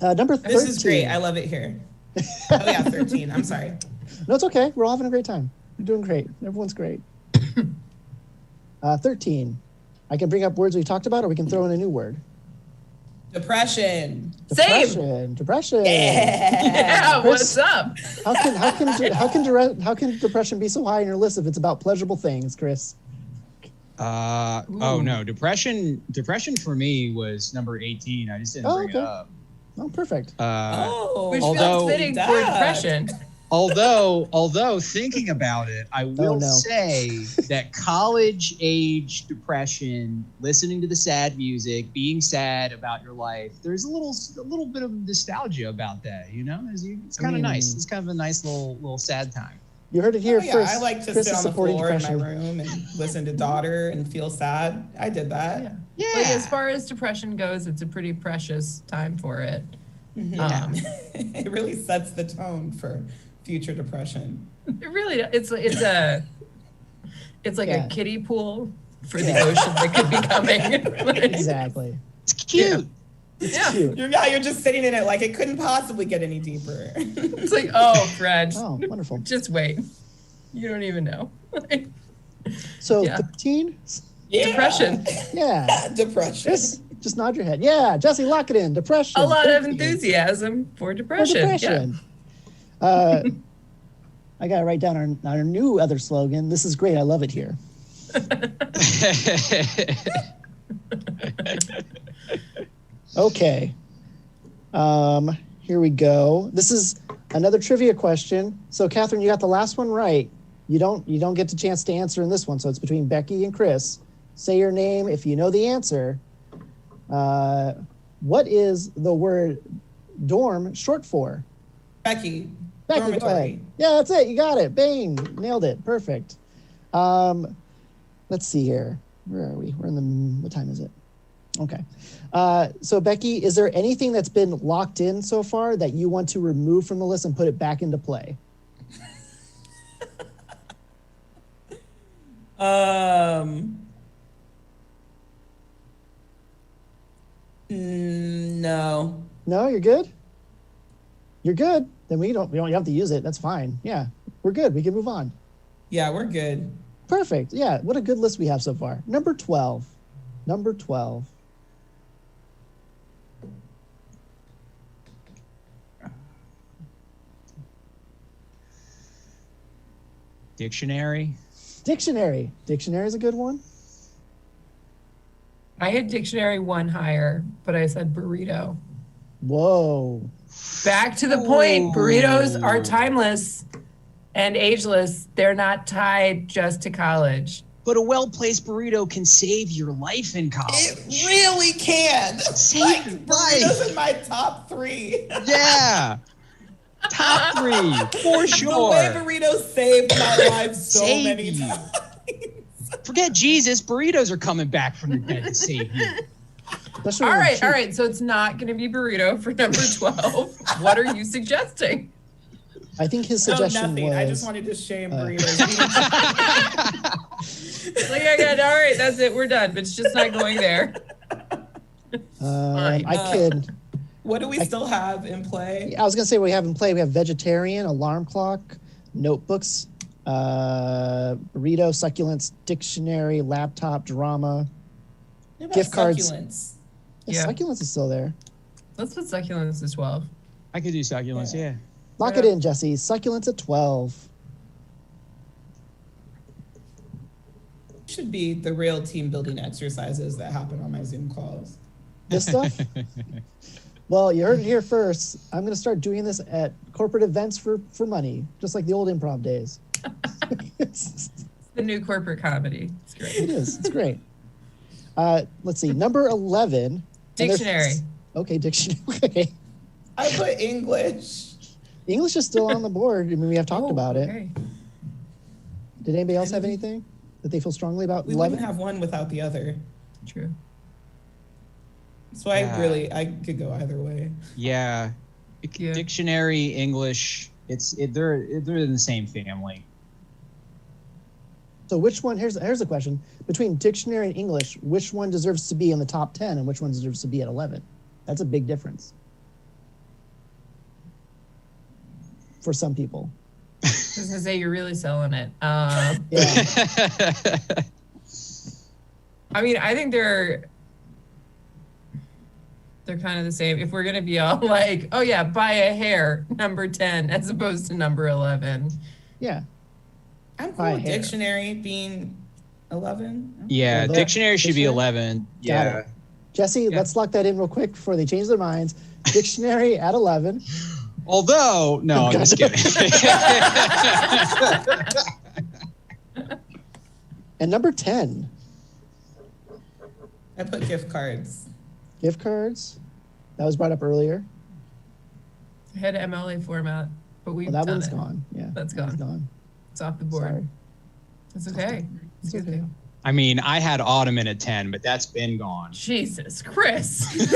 S2: Number 13.
S5: This is great. I love it here. Oh, yeah, 13. I'm sorry.
S2: No, it's okay. We're all having a great time. You're doing great. Everyone's great. 13. I can bring up words we talked about, or we can throw in a new word.
S5: Depression.
S2: Depression.
S5: Yeah.
S3: Chris, what's up?
S2: How can depression be so high on your list if it's about pleasurable things, Chris?
S4: Oh no, depression for me was number 18. I just didn't bring it up.
S2: Oh, perfect.
S3: Which feels fitting for depression.
S4: Although thinking about it, I will say that college age depression, listening to the sad music, being sad about your life, there's a little bit of nostalgia about that, It's kind of nice. It's kind of a nice little sad time.
S2: You heard it here first.
S5: I like to
S2: Chris
S5: sit on the
S2: supporting
S5: floor
S2: depression.
S5: in my room and listen to Daughter and feel sad. I did that.
S3: Yeah. Like, as far as depression goes, it's a pretty precious time for it.
S5: It really sets the tone for future depression.
S3: It really, it's like a kiddie pool for the ocean that could be coming.
S2: Exactly.
S4: It's cute.
S2: It's cute.
S5: You're just sitting in it like it couldn't possibly get any deeper.
S3: It's like, oh, Fred.
S2: Oh, wonderful.
S3: Just wait. You don't even know.
S2: So 13?
S5: Yeah.
S3: Depression.
S2: Yeah.
S5: Depression.
S2: Just nod your head. Yeah, Jesse, lock it in. Depression.
S3: A lot of enthusiasm for depression.
S2: Yeah. I got to write down our new other slogan. This is great. I love it here. Okay. Here we go. This is another trivia question. So, Catherine, you got the last one right. You don't get the chance to answer in this one. So it's between Becky and Chris. Say your name if you know the answer. What is the word dorm short for?
S5: Becky,
S2: go ahead. Yeah, that's it. You got it. Bang. Nailed it. Perfect. Let's see here. Where are we? We're in the, what time is it? Okay. So Becky, is there anything that's been locked in so far that you want to remove from the list and put it back into play?
S5: No.
S2: No, you're good? You're good. Then we don't have to use it. That's fine. Yeah. We're good. We can move on.
S5: Yeah, we're good.
S2: Perfect. Yeah. What a good list we have so far. Number 12.
S4: Dictionary.
S2: Dictionary is a good one.
S3: I had dictionary one higher, but I said burrito.
S2: Whoa.
S3: Back to the point, burritos are timeless and ageless. They're not tied just to college.
S4: But a well-placed burrito can save your life in college.
S5: It really can.
S4: Save your
S5: burritos
S4: life.
S5: in my top 3.
S4: Yeah. Top 3, for sure.
S5: The way burritos saved my life so many times.
S4: Forget Jesus, burritos are coming back from the dead to save you.
S3: All right. So it's not going to be burrito for number 12. What are you suggesting?
S2: I think his
S5: Oh,
S2: suggestion
S5: nothing.
S2: was.
S5: I just wanted to shame burritos.
S3: Like, all right, that's it. We're done. But it's just not going there. Fine.
S2: I kid.
S5: What do we still have in play?
S2: I was gonna say we have in play. We have vegetarian, alarm clock, notebooks, burrito, succulents, dictionary, laptop, drama,
S5: What about
S2: gift cards.
S5: succulents?
S3: Yeah.
S2: Succulents is still there.
S3: Let's put succulents to 12.
S4: I could do succulents, yeah.
S2: Lock it in, Jesse. Succulents at 12.
S5: Should be the real team building exercises that happen on my Zoom calls.
S2: This stuff? Well, you heard it here first. I'm going to start doing this at corporate events for money, just like the old improv days.
S3: It's the new corporate comedy. It's great.
S2: It is. It's great. Let's see. Number 11.
S3: Dictionary.
S2: Okay, dictionary. Okay.
S5: I put English.
S2: English is still on the board. I mean, we have talked about it.
S3: Okay.
S2: Did anybody else have anything that they feel strongly about?
S5: We
S2: 11?
S5: wouldn't have one without the other.
S3: True.
S5: So I could go either way.
S4: Yeah.
S3: Yeah.
S4: Dictionary, English, they're in the same family.
S2: So which one, here's the question. Between dictionary and English, which one deserves to be in the top 10 and which one deserves to be at 11? That's a big difference. For some people.
S3: I was gonna say you're really selling it.
S2: Yeah.
S3: I mean, I think they're kind of the same. If we're gonna be all like, oh yeah, buy a hair, number 10, as opposed to number 11.
S2: Yeah.
S5: I'm cool
S2: By
S5: with
S2: hair.
S5: dictionary being 11.
S4: Yeah,
S2: Well,
S4: dictionary should be
S2: dictionary?
S4: 11.
S2: Got
S4: Yeah.
S2: it. Jesse, let's lock that in real quick before they change their minds. Dictionary at 11.
S4: Although, no, I'm just kidding.
S2: And number 10,
S5: I put gift cards.
S2: gift cards. That was brought up earlier.
S3: I had MLA format, but we've
S2: Well, that
S3: done
S2: one's
S3: it.
S2: gone. Yeah.
S3: That's
S2: that one's
S3: gone.
S2: gone.
S3: It's off the board.
S2: Sorry.
S3: It's okay. It's a good
S2: okay.
S3: thing.
S4: I mean, I had Ottoman at 10, but that's been gone.
S3: Jesus, Chris.
S5: So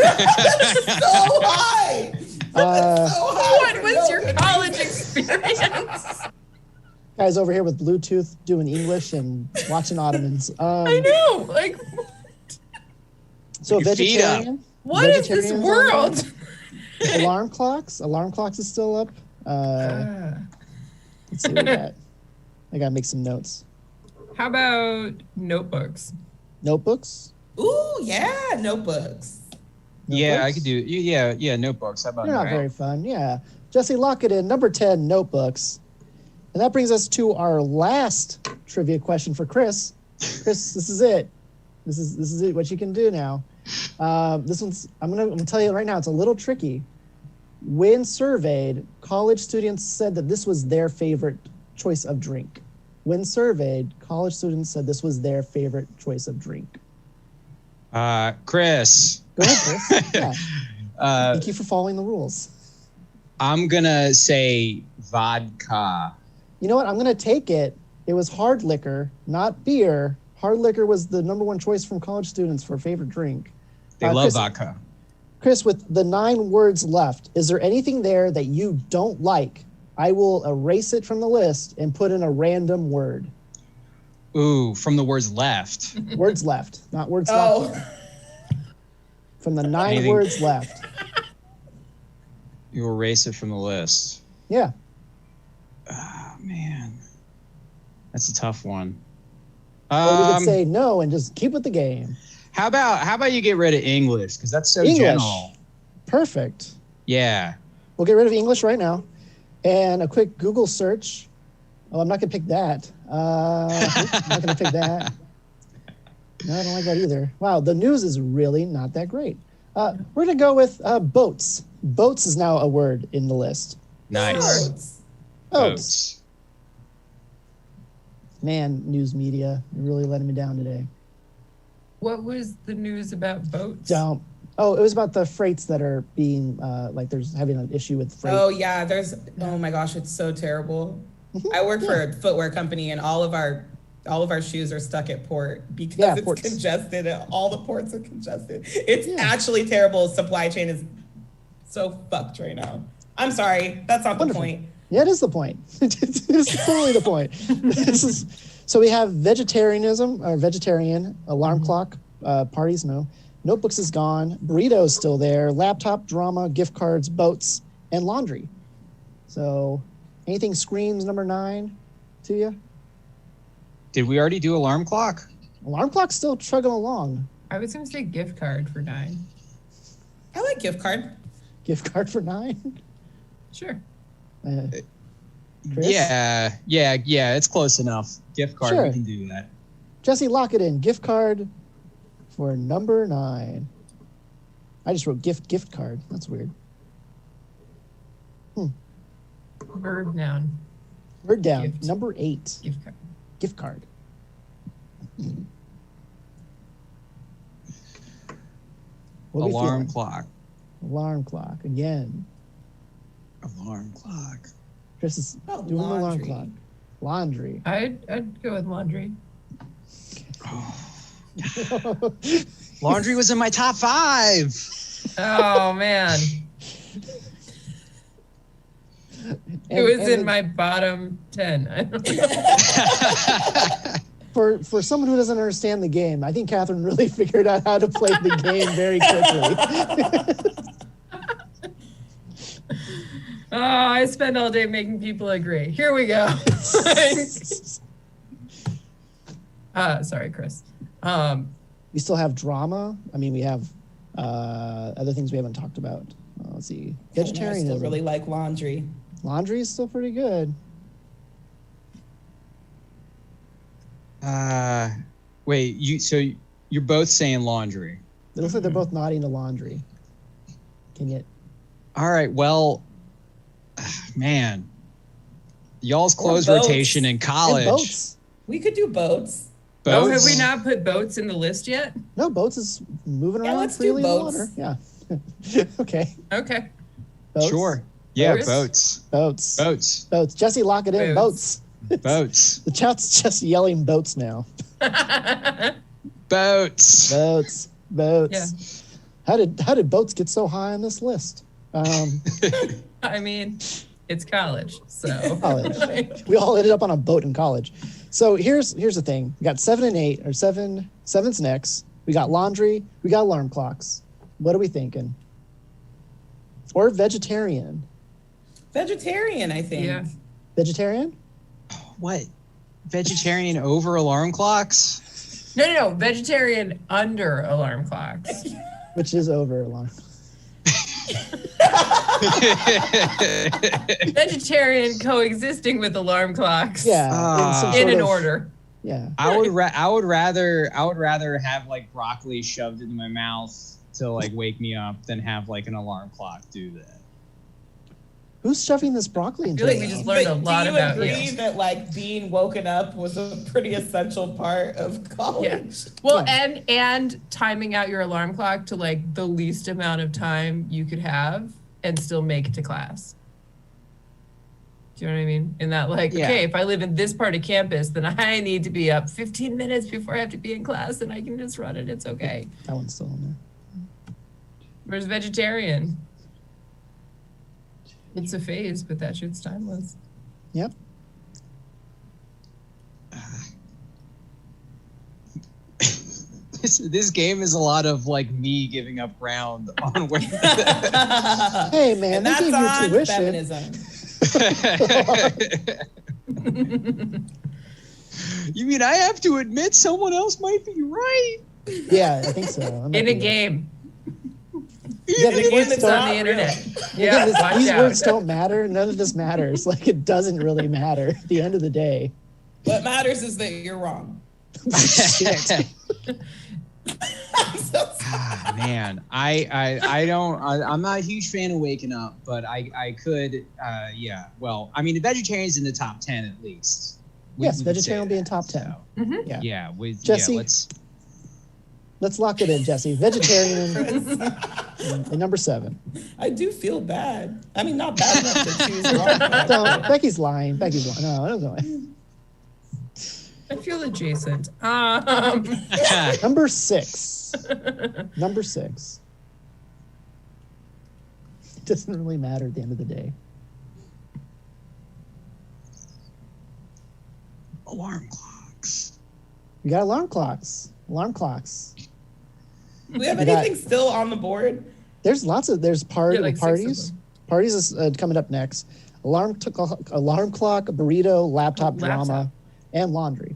S5: high.
S3: What was your college experience?
S2: Guys over here with Bluetooth doing English and watching Ottomans.
S3: I know. Like,
S2: So
S4: Your feet up.
S2: vegetarian.
S3: what is this
S2: Vegetarians
S3: world?
S2: Alarm clocks. Alarm clocks is still up. Let's see what we got. I gotta make some notes.
S3: How about notebooks?
S2: Notebooks.
S5: Ooh, yeah, notebooks.
S4: Yeah, I
S2: Notebooks?
S4: could do. Yeah, notebooks. How about
S2: They're not
S4: that?
S2: very fun. Yeah. Jesse, lock it in. Number 10, notebooks. And that brings us to our last trivia question for Chris. Chris, this is it. This is it. What you can do now. This one's. I'm gonna tell you right now. It's a little tricky. When surveyed, college students said that this was their favorite choice of drink. When surveyed, college students said this was their favorite choice of drink.
S4: Chris.
S2: Go ahead, Chris. Yeah. Thank you for following the rules.
S4: I'm gonna say vodka.
S2: You know what? I'm going to take it. It was hard liquor, not beer. Hard liquor was the number one choice from college students for favorite drink.
S4: They love
S2: Chris,
S4: vodka.
S2: Chris, with the 9 words left, is there anything there that you don't like? I will erase it from the list and put in a random word.
S4: Ooh, from the words left.
S2: Words left, not words
S5: Oh,
S2: left. From the 9
S4: Anything-
S2: words left.
S4: You erase it from the list.
S2: Yeah.
S4: Oh, man. That's a tough one.
S2: Or we could say no and just keep with the game.
S4: How about you get rid of English? Because that's so
S2: English.
S4: general.
S2: Perfect.
S4: Yeah.
S2: We'll get rid of English right now. And a quick Google search. Oh, I'm not going to pick that. I'm not going to pick that. No, I don't like that either. Wow, the news is really not that great. We're going to go with boats. Boats is now a word in the list.
S4: Nice.
S5: boats.
S2: Boats.
S4: Boats.
S2: Man, news media, you're really letting me down today.
S3: What was the news about boats?
S2: Don't. Oh, it was about the freights that are being, like there's having an issue with freight.
S5: Oh yeah, oh my gosh, it's so terrible. I work for a footwear company and all of our shoes are stuck at port because it's
S2: ports.
S5: congested and all the ports are congested. It's actually terrible. Supply chain is so fucked right now. I'm sorry, that's not
S2: Wonderful.
S5: the point.
S2: Yeah, it is the point. It's totally the point. So we have vegetarianism, or vegetarian, alarm clock, parties, no. Notebooks is gone. Burrito's still there. Laptop, drama, gift cards, boats, and laundry. So anything screams number 9 to you?
S4: Did we already do alarm clock?
S2: Alarm clock's still chugging along.
S3: I was going to say gift card for 9.
S5: I like gift card.
S2: Gift card for 9?
S3: Sure.
S2: Chris?
S4: Yeah, it's close enough. Gift card,
S2: Sure.
S4: we can do that.
S2: Jesse, lock it in. Gift card for number 9. I just wrote gift card. That's weird.
S3: Verb, noun,
S2: Word down.
S3: Gift.
S2: Number 8.
S3: gift card.
S2: Gift card. What are we
S4: Alarm
S2: feeling?
S4: clock.
S2: Alarm clock again.
S4: Alarm clock.
S2: Chris is
S5: Oh,
S2: doing the alarm
S5: laundry.
S2: clock. Laundry.
S3: I'd go with laundry.
S4: Laundry was in my top 5.
S3: Oh, man. It was in my bottom 10. I don't know.
S2: For someone who doesn't understand the game, I think Catherine really figured out how to play the game very quickly.
S3: Oh, I spend all day making people agree. Here we go. Sorry, Chris.
S2: We still have drama. I mean, we have other things we haven't talked about. Let's see.
S5: I
S2: Vegetarianism.
S5: still really like laundry.
S2: Laundry is still pretty good.
S4: Wait, you're both saying laundry.
S2: It looks like they're both nodding to laundry. Can you?
S4: All right, well, man, y'all's clothes
S5: boats.
S4: rotation in college.
S2: And boats.
S5: We could do boats.
S3: Oh, have
S4: Boats?
S3: we not put boats in the list yet?
S2: No, boats is moving
S5: Yeah,
S2: around
S5: let's do
S2: freely in the
S5: boats.
S2: water. Yeah. Okay.
S3: Okay.
S2: Boats.
S4: Sure. Yeah,
S3: Boats?
S4: boats.
S2: Boats.
S4: Boats.
S2: Boats. Jesse, lock it in.
S3: Boats.
S2: Boats.
S4: Boats.
S2: The chat's just yelling boats now.
S4: Boats.
S2: Boats. Boats. How did boats get so high on this list?
S3: I mean, it's college, so.
S2: College. We all ended up on a boat in college. So here's the thing. We got 7 and 8, or seven's next. We got laundry. We got alarm clocks. What are we thinking? Or vegetarian?
S5: Vegetarian, I think.
S3: Yeah.
S2: Vegetarian?
S4: What? Vegetarian over alarm clocks?
S3: No. Vegetarian under alarm clocks.
S2: Which is over alarm.
S3: Vegetarian coexisting with alarm clocks.
S2: Yeah.
S3: In an order.
S2: Yeah.
S4: I would rather have like broccoli shoved into my mouth to like wake me up than have like an alarm clock do that.
S2: Who's shoving this broccoli
S3: I
S2: into
S3: feel like
S2: your
S3: we just
S2: mouth?
S3: learned a
S5: But
S3: lot
S5: do you
S3: about
S5: agree
S3: you.
S5: that like being woken up was a pretty essential part of college?
S3: Yeah. Well,
S2: Yeah.
S3: and timing out your alarm clock to like the least amount of time you could have and still make it to class. Do you know what I mean? In that like,
S4: Yeah.
S3: okay, if I live in this part of campus, then I need to be up 15 minutes before I have to be in class and I can just run it. It's okay.
S2: That one's still in there.
S3: Where's vegetarian? It's a phase, but that shit's timeless.
S2: Yep.
S4: This game is a lot of like me giving up ground on where.
S2: Hey man,
S5: And
S2: they
S5: that's
S2: gave you
S5: on
S2: tuition.
S5: feminism.
S4: You mean I have to admit someone else might be right?
S2: Yeah, I think so. I'm
S3: In
S2: not
S3: a
S2: gonna-
S3: game.
S2: Yeah, these
S5: game
S2: words
S5: that's
S3: It's
S2: don't,
S3: on the
S5: not
S3: internet.
S2: yeah,
S3: Yeah, watch
S2: these
S3: out.
S2: words don't matter. None of this matters. Like it doesn't really matter at the end of the day.
S5: What matters is that you're wrong.
S2: Shit.
S5: I'm so sorry.
S4: Ah, man, I'm not a huge fan of waking up, but I could, yeah. Well, I mean, the vegetarian's in the top 10 at least.
S2: Yes,
S4: We could say
S2: vegetarian will be in
S4: that,
S2: top 10.
S4: so,
S3: Mhm.
S2: Yeah.
S4: yeah,
S2: Jesse?
S4: let's.
S2: Let's lock it in, Jesse. Vegetarian and number 7.
S5: I do feel bad. I mean, not bad enough to choose wrong.
S2: Don't. Becky's lying. Becky's lying. No, I don't know.
S3: I feel adjacent.
S2: Number 6. Number 6. It doesn't really matter at the end of the day.
S4: Alarm clocks.
S2: You got alarm clocks. Alarm clocks.
S5: Do we have
S2: You got-
S5: anything still on the board?
S2: There's
S3: like 6 of
S2: parties.
S3: them.
S2: Parties is coming up next. Alarm clock, burrito, laptop, drama, and laundry.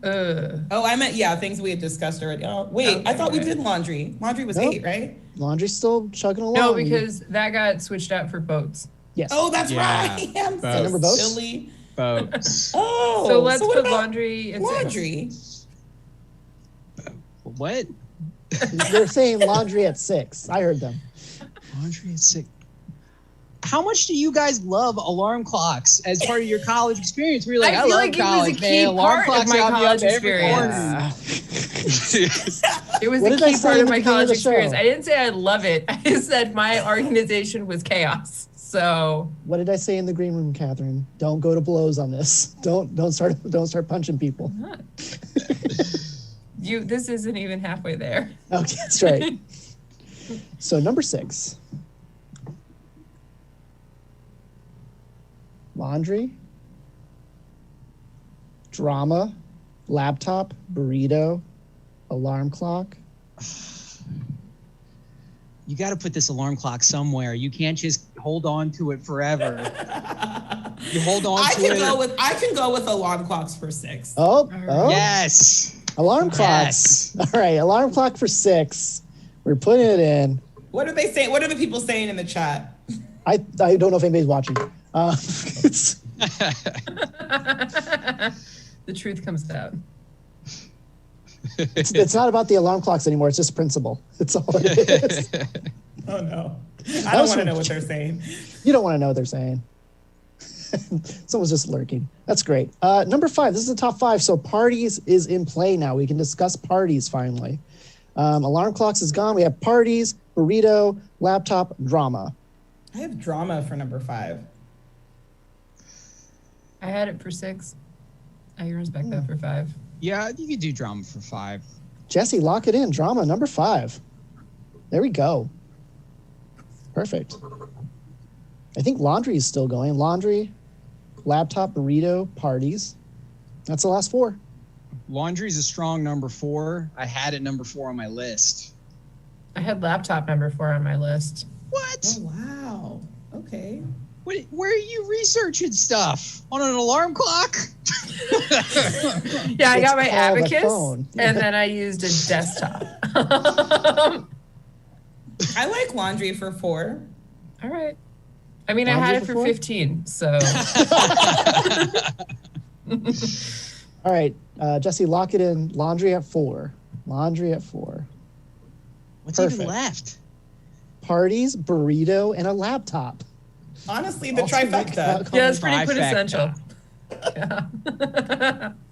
S5: Oh, I meant, things we had discussed already. Oh, wait,
S3: Okay,
S5: I thought we
S3: right.
S5: did laundry. Laundry was
S2: Nope.
S5: 8, right?
S2: Laundry's still chugging along.
S3: No, because that got switched out for boats.
S2: yes.
S5: Oh, that's
S4: Yeah.
S5: right. I'm so
S2: Remember boats?
S5: silly.
S4: Boats.
S5: Oh,
S3: So let's
S5: what
S3: put
S5: about
S3: laundry and
S5: laundry.
S4: What?
S2: They're saying laundry at 6. I heard them.
S4: Laundry at 6. How much do you guys love alarm clocks as part of your college experience? We're like,
S3: I
S4: I,
S3: feel
S4: love
S3: like it was a
S4: college,
S3: key
S4: man. Alarm
S3: part of
S4: clocks
S3: my
S4: got me up
S3: college
S4: every
S3: experience.
S4: morning.
S3: It was
S2: What
S3: the
S2: did I
S3: key
S2: say
S3: part
S2: in
S3: of
S2: the
S3: my
S2: beginning of
S3: college
S2: the show?
S3: experience. I didn't say I love it. I just said my organization was chaos. So
S2: What did I say in the green room, Catherine? Don't go to blows on this. Don't start punching people.
S3: this isn't even halfway there.
S2: Okay, that's right. So number 6. Laundry, drama, laptop, burrito, alarm clock.
S4: You got to put this alarm clock somewhere. You can't just hold on to it forever. You hold on
S5: I
S4: to
S5: can
S4: it.
S5: go with alarm clocks for 6.
S2: Oh,
S4: Yes.
S2: alarm clocks. All right, alarm clock for 6. We're putting it in.
S5: What are they saying? What are the people saying in the chat?
S2: I don't know if anybody's watching. It's,
S3: The truth comes out.
S2: it's not about the alarm clocks anymore. It's just principle. It's all it is.
S5: Oh no. I don't want to know what they're saying.
S2: You don't want to know what they're saying. Someone's just lurking. That's great. Number 5. This is the top 5. So parties is in play now. We can discuss parties finally. Alarm clocks is gone. We have parties, burrito, laptop, drama.
S5: I have drama for number 5.
S3: I had it for 6. I can respect that for 5.
S4: Yeah, you could do drama for 5.
S2: Jesse, lock it in. Drama number 5. There we go. Perfect. I think laundry is still going. Laundry, laptop, burrito, parties. That's the last 4.
S4: Laundry is a strong number 4. I had it number 4 on my list.
S3: I had laptop number 4 on my list.
S4: What?
S5: Oh wow. Okay.
S4: Where are you researching stuff? On an alarm clock?
S3: Yeah, I got my
S2: It's called a
S3: abacus,
S2: phone.
S3: and then I used a desktop.
S5: I like laundry for 4.
S3: All right. I mean, I
S2: Laundry
S3: had it
S2: for
S3: for
S2: 4?
S3: 15, so.
S2: All right, Jesse, lock it in. Laundry at 4. Laundry at 4.
S4: What's
S2: Perfect.
S4: even left?
S2: Parties, burrito, and a laptop.
S5: Honestly, the
S2: Also make
S5: trifecta.
S2: that
S3: Yeah, it's pretty
S4: Trifecta.
S3: quintessential.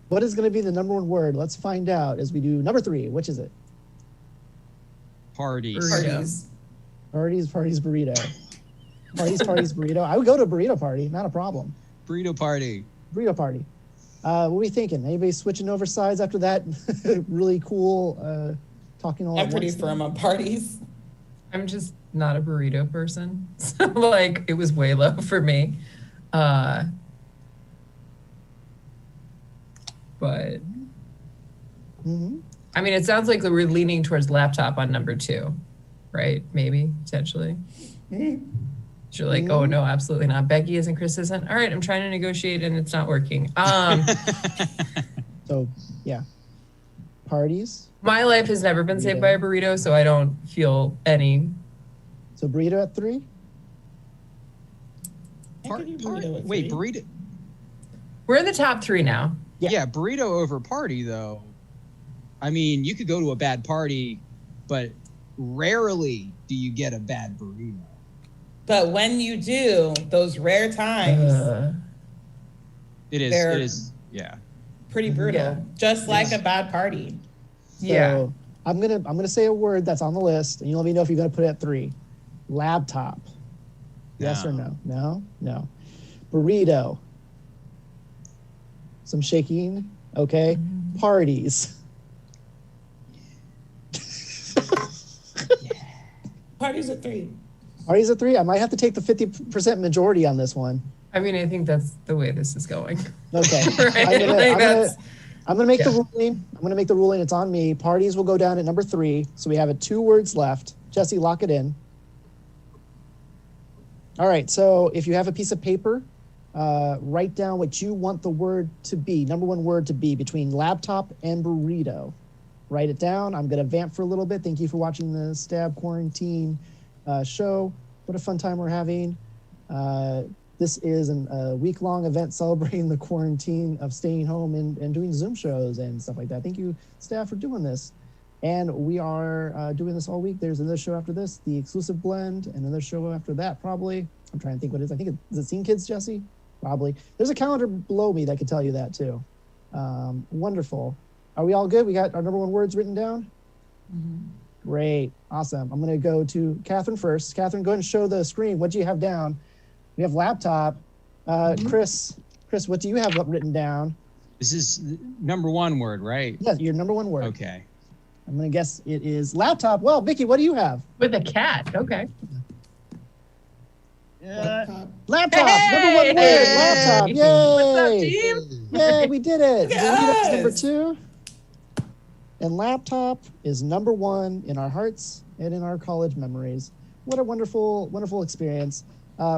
S2: What is going to be the number 1 word? Let's find out as we do number 3. Which is it?
S4: Parties.
S3: Burrito.
S5: Parties.
S2: Parties, burrito. Parties, burrito. I would go to a burrito party. Not a problem.
S4: Burrito party.
S2: Burrito party. What are we thinking? Anybody switching over sides after that? Really cool talking all
S5: I'm
S2: at
S5: pretty
S2: once
S5: firm on parties.
S3: I'm just not a burrito person. So, like, it was way low for me. But
S2: Mhm.
S3: I mean, it sounds like we're leaning towards laptop on number 2, right? Maybe, potentially. You're like, oh no, absolutely not. Becky isn't, Chris isn't. All right, I'm trying to negotiate and it's not working.
S2: So, yeah. Parties.
S3: My life has never been saved by a burrito, so I don't feel any.
S2: So burrito at 3.
S4: Wait, burrito.
S3: We're in the top 3 now.
S2: Yeah.
S4: Yeah, burrito over party, though. I mean, you could go to a bad party, but rarely do you get a bad burrito.
S5: But when you do, those rare times,
S4: It is.
S5: They're-
S4: It is. Yeah.
S5: pretty brutal.
S3: Yeah.
S5: Just like a bad party.
S2: So
S3: Yeah.
S2: I'm gonna say a word that's on the list, and you let me know if you're gonna put it at 3. Laptop. Yes or no? No? No. Burrito. Some shaking. Okay. Parties.
S5: Parties at 3.
S2: Parties at 3. I might have to take the 50% majority on this one.
S3: I mean, I think that's the way this is going.
S2: Okay.
S3: Right?
S2: I'm gonna make the ruling. I'm gonna make the ruling. It's on me. Parties will go down at number 3. So we have 2 words left. Jesse, lock it in. All right. So if you have a piece of paper, write down what you want the word to be. Number 1 word to be between laptop and burrito. Write it down. I'm gonna vamp for a little bit. Thank you for watching the Stab Quarantine show. What a fun time we're having. This is a week-long event celebrating the quarantine of staying home and doing Zoom shows and stuff like that. Thank you, staff, for doing this. And we are doing this all week. There's another show after this, the exclusive blend, and another show after that, probably. I'm trying to think what it is. I think is it Scene Kids, Jesse? Probably. There's a calendar below me that could tell you that, too. Wonderful. Are we all good? We got our number 1 words written down?
S5: Mm-hmm.
S2: Great. Awesome. I'm going to go to Catherine first. Catherine, go ahead and show the screen. What do you have down? We have laptop. Chris, what do you have written down?
S4: This is number 1 word, right?
S2: Yes, your number 1 word.
S4: Okay.
S2: I'm going to guess it is laptop. Well, Vicky, what do you have?
S3: With a cat. Okay.
S2: Laptop.
S3: Hey!
S2: Number 1 word. Laptop. Yay.
S3: What's up, team?
S2: Yay, we did it.
S5: Yes.
S2: Burrito's number 2. And laptop is number 1 in our hearts and in our college memories. What a wonderful, wonderful experience.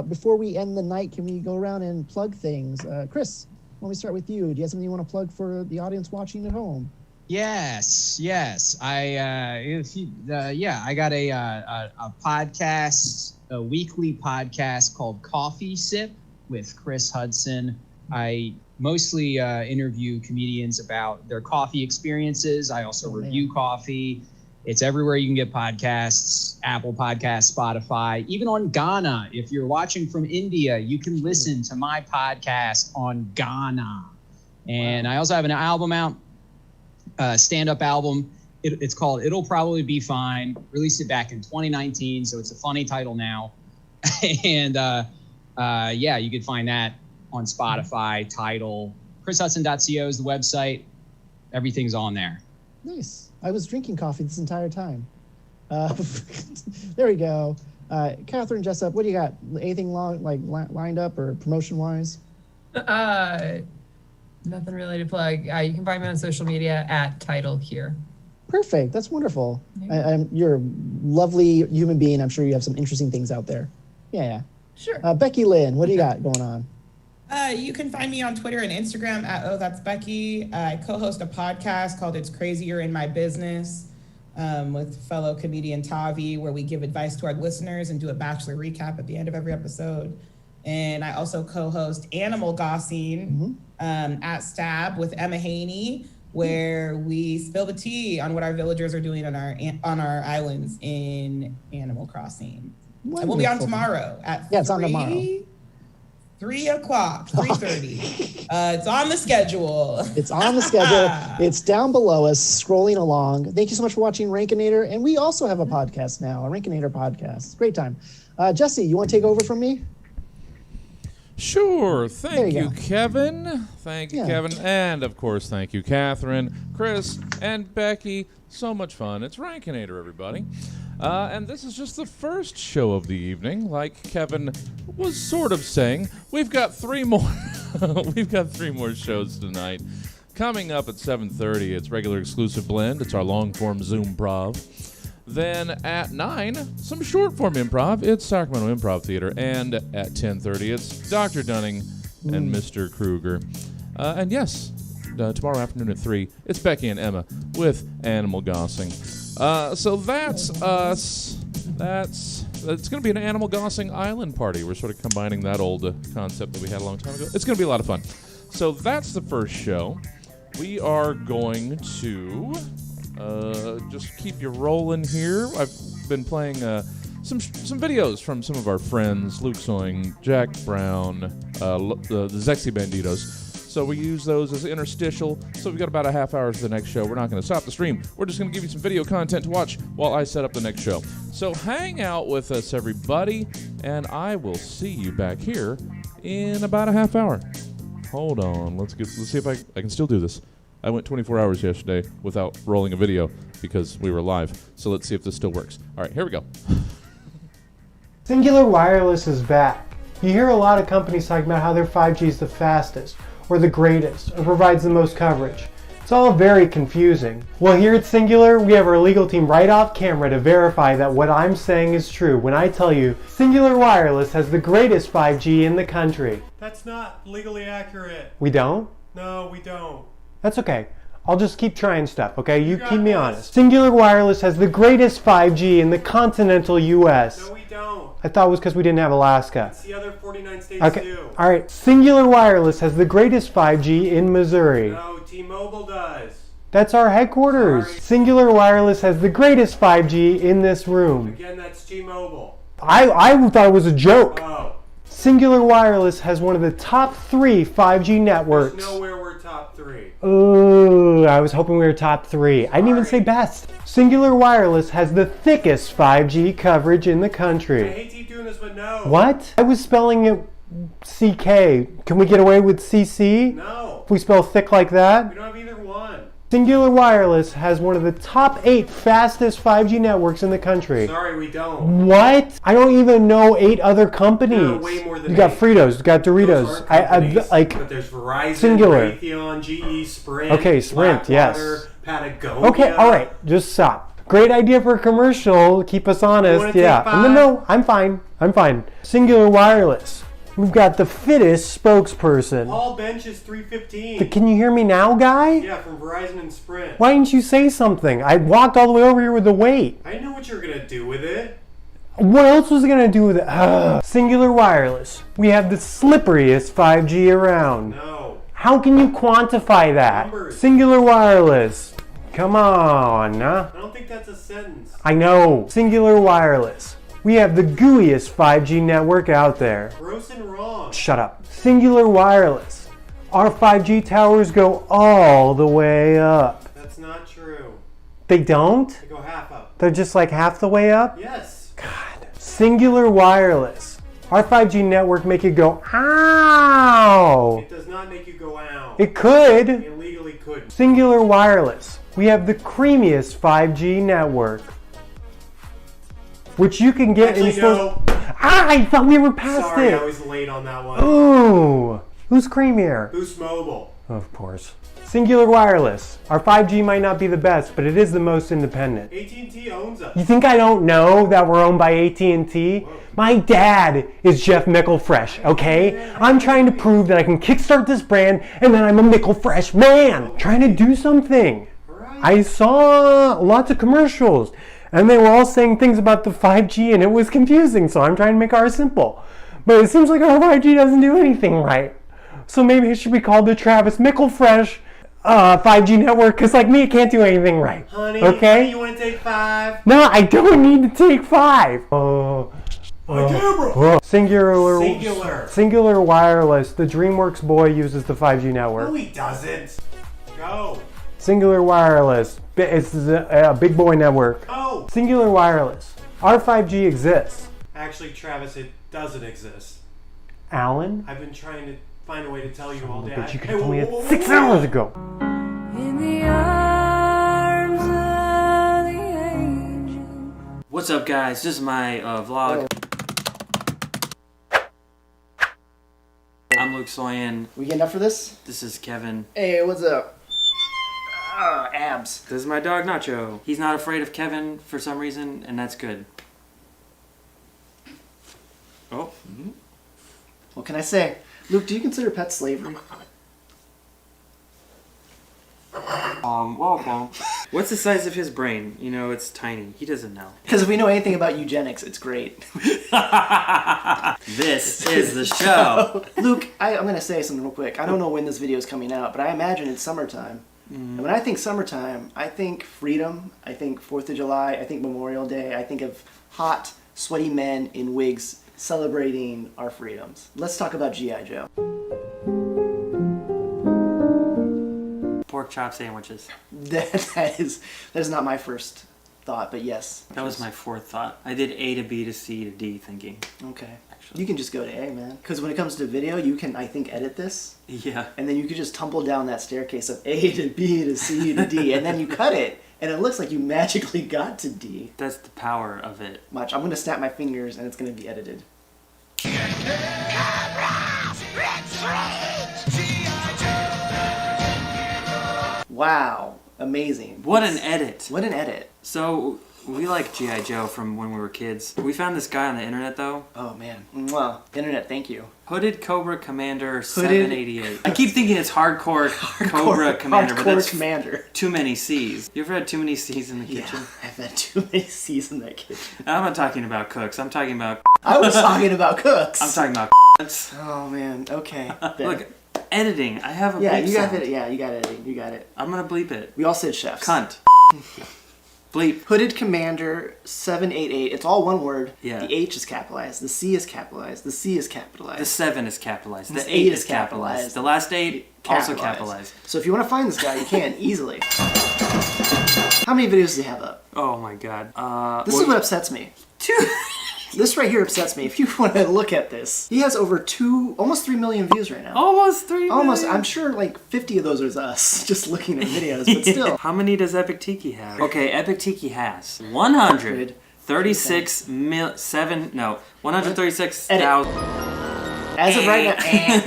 S2: Before we end the night, can we go around and plug things? Chris, why don't we start with you? Do you have something you want to plug for the audience watching at home?
S4: Yes. I got a podcast, a weekly podcast called Coffee Sip with Chris Hudson. I mostly interview comedians about their coffee experiences. I also review coffee. It's everywhere you can get podcasts, Apple Podcasts, Spotify, even on Ghana. If you're watching from India, you can listen to my podcast on Ghana. And I also have an album out, stand-up album. It's called It'll Probably Be Fine. Released it back in 2019, so it's a funny title now. And you could find that on Spotify, Tidal. ChrisHudson.co is the website. Everything's on there.
S2: Nice. I was drinking coffee this entire time. There we go. Catherine Jessup, what do you got? Anything lined up or promotion-wise?
S3: Nothing really to plug. You can find me on social media at Title Here.
S2: Perfect. That's wonderful. You're a lovely human being. I'm sure you have some interesting things out there. Yeah.
S3: Sure.
S2: Becky Lynn, what do you got going on?
S5: You can find me on Twitter and Instagram at That's Becky. I co-host a podcast called It's Crazier in My Business with fellow comedian Tavi, where we give advice to our listeners and do a Bachelor recap at the end of every episode. And I also co-host Animal Gossing at Stab with Emma Haney, where we spill the tea on what our villagers are doing on our islands in Animal Crossing. Wonderful. And we'll be on tomorrow at
S2: it's on tomorrow.
S5: 3:30. It's on the schedule.
S2: It's on the schedule. It's down below us, scrolling along. Thank you so much for watching Rankinator. And we also have a podcast now, a Rankinator podcast. Great time. Jesse, you want to take over from me?
S1: Sure. Thank you,
S2: go.
S1: Kevin. Thank you, Kevin. And, of course, thank you, Catherine, Chris, and Becky. So much fun. It's Rankinator, everybody. And this is just the first show of the evening. Like Kevin was sort of saying, we've got 3 more. We've got 3 more shows tonight. Coming up at 7:30, it's regular exclusive blend. It's our long-form Zoom Improv. Then at 9, some short-form improv. It's Sacramento Improv Theater. And at 10:30, it's Dr. Dunning and Mr. Kruger. And yes, tomorrow afternoon at 3, it's Becky and Emma with Animal Gossing. So that's us. It's going to be an Animal Gossing Island party. We're sort of combining that old concept that we had a long time ago. It's going to be a lot of fun. So that's the first show. We are going to just keep you rolling here. I've been playing some videos from some of our friends, Luke Soing, Jack Brown, the Zexy Banditos. So we use those as interstitial. So we've got about a half hour to the next show. We're not going to stop the stream. We're just going to give you some video content to watch while I set up the next show. So hang out with us, everybody, and I will see you back here in about a half hour. Hold on. Let's see if I can still do this. I went 24 hours yesterday without rolling a video because we were live. So let's see if this still works. All right, here we go.
S6: Singular Wireless is back. You hear a lot of companies talking about how their 5G is the fastest, or the greatest, or provides the most coverage. It's all very confusing. Well, here at Singular, we have our legal team right off camera to verify that what I'm saying is true when I tell you Singular Wireless has the greatest 5G in the country.
S7: That's not legally accurate.
S6: We don't?
S7: No, we don't.
S6: That's okay. I'll just keep trying stuff, okay? You
S7: got
S6: keep me
S7: this.
S6: honest. Singular Wireless has the greatest 5G in the continental US.
S7: No, we don't.
S6: I thought it was because we didn't have Alaska.
S7: It's the other 49 states
S6: Okay,
S7: too.
S6: alright. Singular Wireless has the greatest 5G in Missouri.
S7: No, T-Mobile does.
S6: That's our headquarters.
S7: Sorry.
S6: Singular Wireless has the greatest 5G in this room.
S7: Again, that's T-Mobile.
S6: I thought it was a joke.
S7: Oh.
S6: Singular Wireless has one of the top 3 5G networks.
S7: There's nowhere we're top 3.
S6: Ooh, I was hoping we were top 3. I didn't even say best. Singular Wireless has the thickest 5G coverage in the
S7: I
S6: country.
S7: hate to keep doing this, but no.
S6: What? I was spelling it CK. Can we get away with CC?
S7: No.
S6: If we spell thick like that?
S7: We don't have either one.
S6: Singular Wireless has one of the top 8 fastest 5G networks in the country.
S7: Sorry, we don't.
S6: What? I don't even know 8 other companies.
S7: No, way more than
S6: you got
S7: 8.
S6: Fritos, you got
S7: Those
S6: Doritos.
S7: aren't companies,
S6: like
S7: but there's Verizon,
S6: Singular.
S7: Raytheon, GE, Sprint.
S6: Okay, Sprint, yes.
S7: Blackwater, Patagonia.
S6: Okay, all right, just stop. Great idea for a commercial. Keep us honest.
S7: wanna
S6: Yeah.
S7: take 5?
S6: No, I'm fine. I'm fine. Singular Wireless. We've got the fittest spokesperson.
S7: Paul Bench is 315.
S6: Can you hear me now, guy?
S7: Yeah, from Verizon and Sprint.
S6: Why didn't you say something? I walked all the way over here with the weight.
S7: I know what you're gonna do with it.
S6: What else was I gonna do with it? Singular Wireless. We have the slipperiest 5G around.
S7: No.
S6: How can you quantify that?
S7: Numbers.
S6: Singular Wireless. Come on, huh?
S7: I don't think that's a sentence.
S6: I know. Singular Wireless. We have the gooeyest 5G network out there.
S7: Gross and wrong.
S6: Shut up. Singular Wireless. Our 5G towers go all the way up.
S7: That's not true.
S6: They don't?
S7: They go half up.
S6: They're just like half the way up?
S7: Yes.
S6: God. Singular Wireless. Our 5G network make it go, ow!
S7: It does not make you go ow.
S6: It could.
S7: It legally couldn't.
S6: Singular Wireless. We have the creamiest 5G network. Which you can get
S7: Actually,
S6: in
S7: no.
S6: I thought we were past
S7: Sorry,
S6: it.
S7: I was late on that one.
S6: Ooh. Who's creamier?
S7: Boost Mobile.
S6: Of course. Singular Wireless. Our 5G might not be the best, but it is the most independent.
S7: AT&T owns us.
S6: You think I don't know that we're owned by AT&T? My dad is Jeff Micklefresh, okay? I'm trying to prove that I can kickstart this brand and that I'm a Micklefresh man. Trying to do something.
S7: Right.
S6: I saw lots of commercials and they were all saying things about the 5G and it was confusing, so I'm trying to make ours simple. But it seems like our 5G doesn't do anything right. So maybe it should be called the Travis Micklefresh 5G network, because like me, it can't do anything right.
S7: Honey,
S6: okay?
S7: you want to take 5?
S6: No, I don't need to take 5. Singular Wireless. The DreamWorks boy uses the 5G network.
S7: No, he doesn't. Go.
S6: Singular Wireless. It's a big boy network.
S7: Oh.
S6: Singular Wireless. Our 5G exists.
S7: Actually, Travis, it doesn't exist.
S6: Alan?
S7: I've been trying to find a way to tell you all day.
S6: But you could
S7: Hey,
S6: have told me
S7: whoa,
S6: it
S7: whoa, whoa,
S6: 6
S7: whoa.
S6: hours ago.
S8: In the arms of the angel.
S9: What's up, guys? This is my vlog. I'm Luke Soyan.
S2: We get enough for this?
S9: This is Kevin.
S2: Hey, what's up? Abs.
S9: This is my dog, Nacho. He's not afraid of Kevin for some reason, and that's good. Oh.
S2: What can I say? Luke, do you consider pets slavery?
S9: Welcome. What's the size of his brain? You know, it's tiny. He doesn't know.
S2: Because if we know anything about eugenics, it's great.
S9: This is the show.
S2: Luke, I'm going to say something real quick. I don't know when this video is coming out, but I imagine it's summertime. And when I think summertime, I think freedom, I think 4th of July, I think Memorial Day, I think of hot, sweaty men in wigs celebrating our freedoms. Let's talk about G.I. Joe.
S9: Pork chop sandwiches.
S2: That is not my first thought, but yes.
S9: That was my fourth thought. I did A to B to C to D thinking.
S2: Okay.
S9: Actually.
S2: You can just go to A, man. Because when it comes to video, you can, I think, edit this.
S9: Yeah.
S2: And then you could just tumble down that staircase of A to B to C to D, and then you cut it, and it looks like you magically got to D.
S9: That's the power of it.
S2: Watch, I'm going to snap my fingers, and it's going to be edited.
S10: Wow, amazing.
S9: What an edit.
S10: What an edit.
S9: So, we like G.I. Joe from when we were kids. We found this guy on the internet, though.
S10: Oh, man. Mwah. Internet, thank you.
S9: Hooded Cobra Commander 788. I keep thinking it's hardcore Cobra Commander, but
S10: Hardcore
S9: that's
S10: Commander.
S9: too many C's. You ever had too many C's in the kitchen?
S10: Yeah, I've had too many C's in that kitchen.
S9: I'm not talking about cooks. I'm talking about...
S10: I was talking about cooks.
S9: I'm talking about...
S10: Oh, man. Okay.
S9: Look, editing. I have a
S10: Yeah,
S9: bleep
S10: you got
S9: sound.
S10: it. Yeah, you got editing. You got it.
S9: I'm gonna bleep it.
S10: We all said chefs.
S9: Cunt. Bleep.
S10: Hooded Commander 788. It's all one word.
S9: Yeah.
S10: The H is capitalized. The C is capitalized. The C is capitalized.
S9: The 7 is capitalized.
S10: This
S9: The 8
S10: 8
S9: is capitalized.
S10: capitalized.
S9: The last 8 also capitalized.
S10: So if you want to find this guy, you can easily. How many videos does he have up?
S9: Oh my god.
S10: This is what upsets me. This right here upsets me. If you want to look at this, he has over almost 3 million views right now.
S9: Almost 3 million.
S10: Almost. I'm sure like 50 of those are us just looking at videos, but still.
S9: How many does Epic Tiki have? Okay, Epic Tiki has 136,000.
S10: As of right now, okay,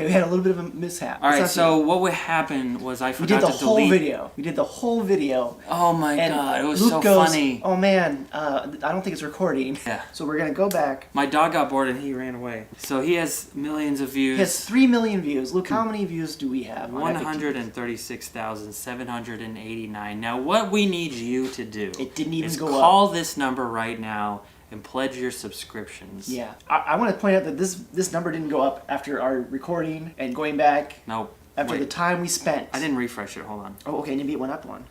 S10: we had a little bit of a mishap.
S9: All right, so what would happen was I
S10: we
S9: forgot
S10: did the
S9: to
S10: whole
S9: delete.
S10: video. We did the whole video.
S9: Oh my
S10: And
S9: god, it was
S10: Luke
S9: so
S10: goes,
S9: funny.
S10: Oh man, I don't think it's recording.
S9: Yeah.
S10: So we're gonna go back.
S9: My dog got bored and he ran away. So he has millions of views.
S10: He has 3 million views. Luke, how many views do we have? on Epic TV?
S9: 136,789. Now, what we need you to do
S10: It didn't even
S9: is
S10: go
S9: call this number right now and pledge your subscriptions.
S10: Yeah, I want to point out that this number didn't go up after our recording and going back.
S9: Nope.
S10: After the time we spent.
S9: I didn't refresh it. Hold on.
S10: Oh, okay. Maybe it went up one.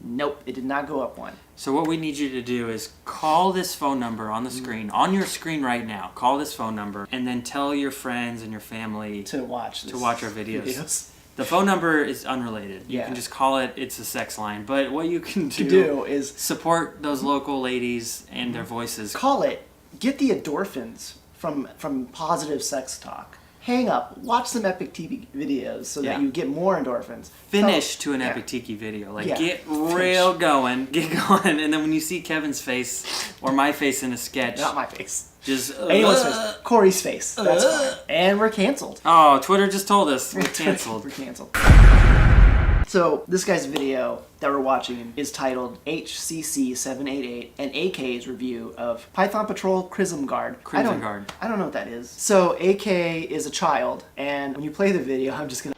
S10: Nope, it did not go up one.
S9: So what we need you to do is call this phone number on the screen, on your screen right now. Call this phone number and then tell your friends and your family
S10: to watch
S9: our videos. The phone number is unrelated. You
S10: Yeah.
S9: can just call it. It's a sex line. But what you can
S10: do is
S9: support those local ladies and their voices.
S10: Call it. Get the endorphins from positive sex talk. Hang up. Watch some Epic TV videos so that you get more endorphins.
S9: Finish to an Epic Tiki video. Like,
S10: Yeah.
S9: get real going. Get going. And then when you see Kevin's face or my face in a sketch.
S10: Not my face.
S9: Just
S10: anyone's face. Corey's face. That's fine. And we're canceled.
S9: Oh, Twitter just told us we're canceled.
S10: We're canceled. So this guy's video that we're watching is titled HCC788 and AK's review of Python Patrol Crimson Guard. I don't know what that is. So AK is a child, and when you play the video, I'm just gonna.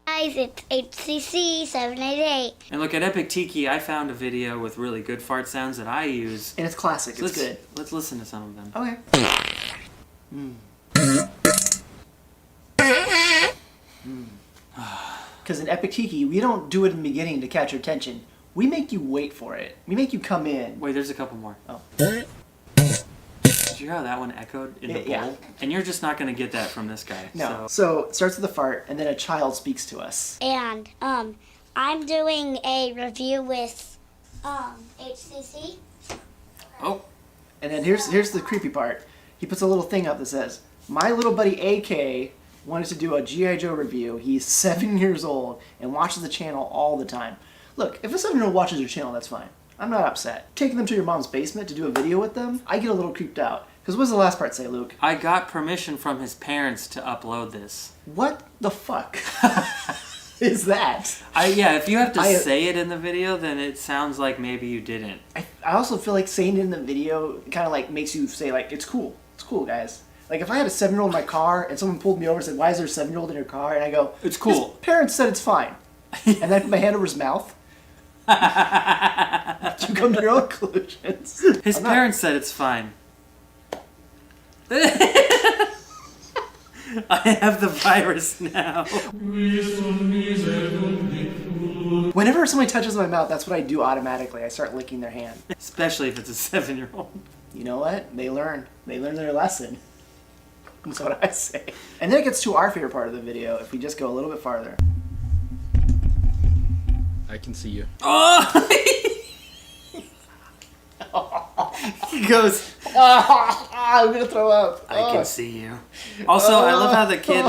S11: Guys, it's HCC788.
S9: And look, at Epic Tiki, I found a video with really good fart sounds that I use.
S10: And it's classic.
S9: So
S10: it's good.
S9: Let's listen to some of them.
S10: Okay. Because in Epic Tiki, we don't do it in the beginning to catch your attention. We make you wait for it. We make you come in.
S9: Wait, there's a couple more.
S10: Oh.
S9: Did you hear how that one echoed in the bowl?
S10: Yeah.
S9: And you're just not going to get that from this guy.
S10: No. So it starts with a fart, and then a child speaks to us.
S11: And I'm doing a review with HCC.
S9: Oh.
S10: And then here's the creepy part. He puts a little thing up that says, "My little buddy AK wanted to do a G.I. Joe review. He's 7 years old and watches the channel all the time." Look, if a 7-year-old watches your channel, that's fine. I'm not upset. Taking them to your mom's basement to do a video with them, I get a little creeped out. Because what does the last part say, Luke?
S9: I got permission from his parents to upload this.
S10: What the fuck is that?
S9: Yeah, if you have to say it in the video, then it sounds like maybe you didn't.
S10: I also feel like saying it in the video kind of like makes you say like, it's cool. It's cool, guys. Like if I had a 7-year-old in my car and someone pulled me over and said, "Why is there a 7-year-old in your car?" And I go,
S9: "It's cool.
S10: His parents said it's fine." And then I put my hand over his mouth. You come to your own conclusions.
S9: His parents said it's fine. I have the virus now.
S10: Whenever somebody touches my mouth, that's what I do automatically. I start licking their hand.
S9: Especially if it's a 7-year-old.
S10: You know what? They learn. They learn their lesson. That's what I say. And then it gets to our favorite part of the video if we just go a little bit farther.
S12: I can see you.
S9: Oh! He goes,
S10: I'm gonna throw up.
S9: I can see you. Also, I love how the kid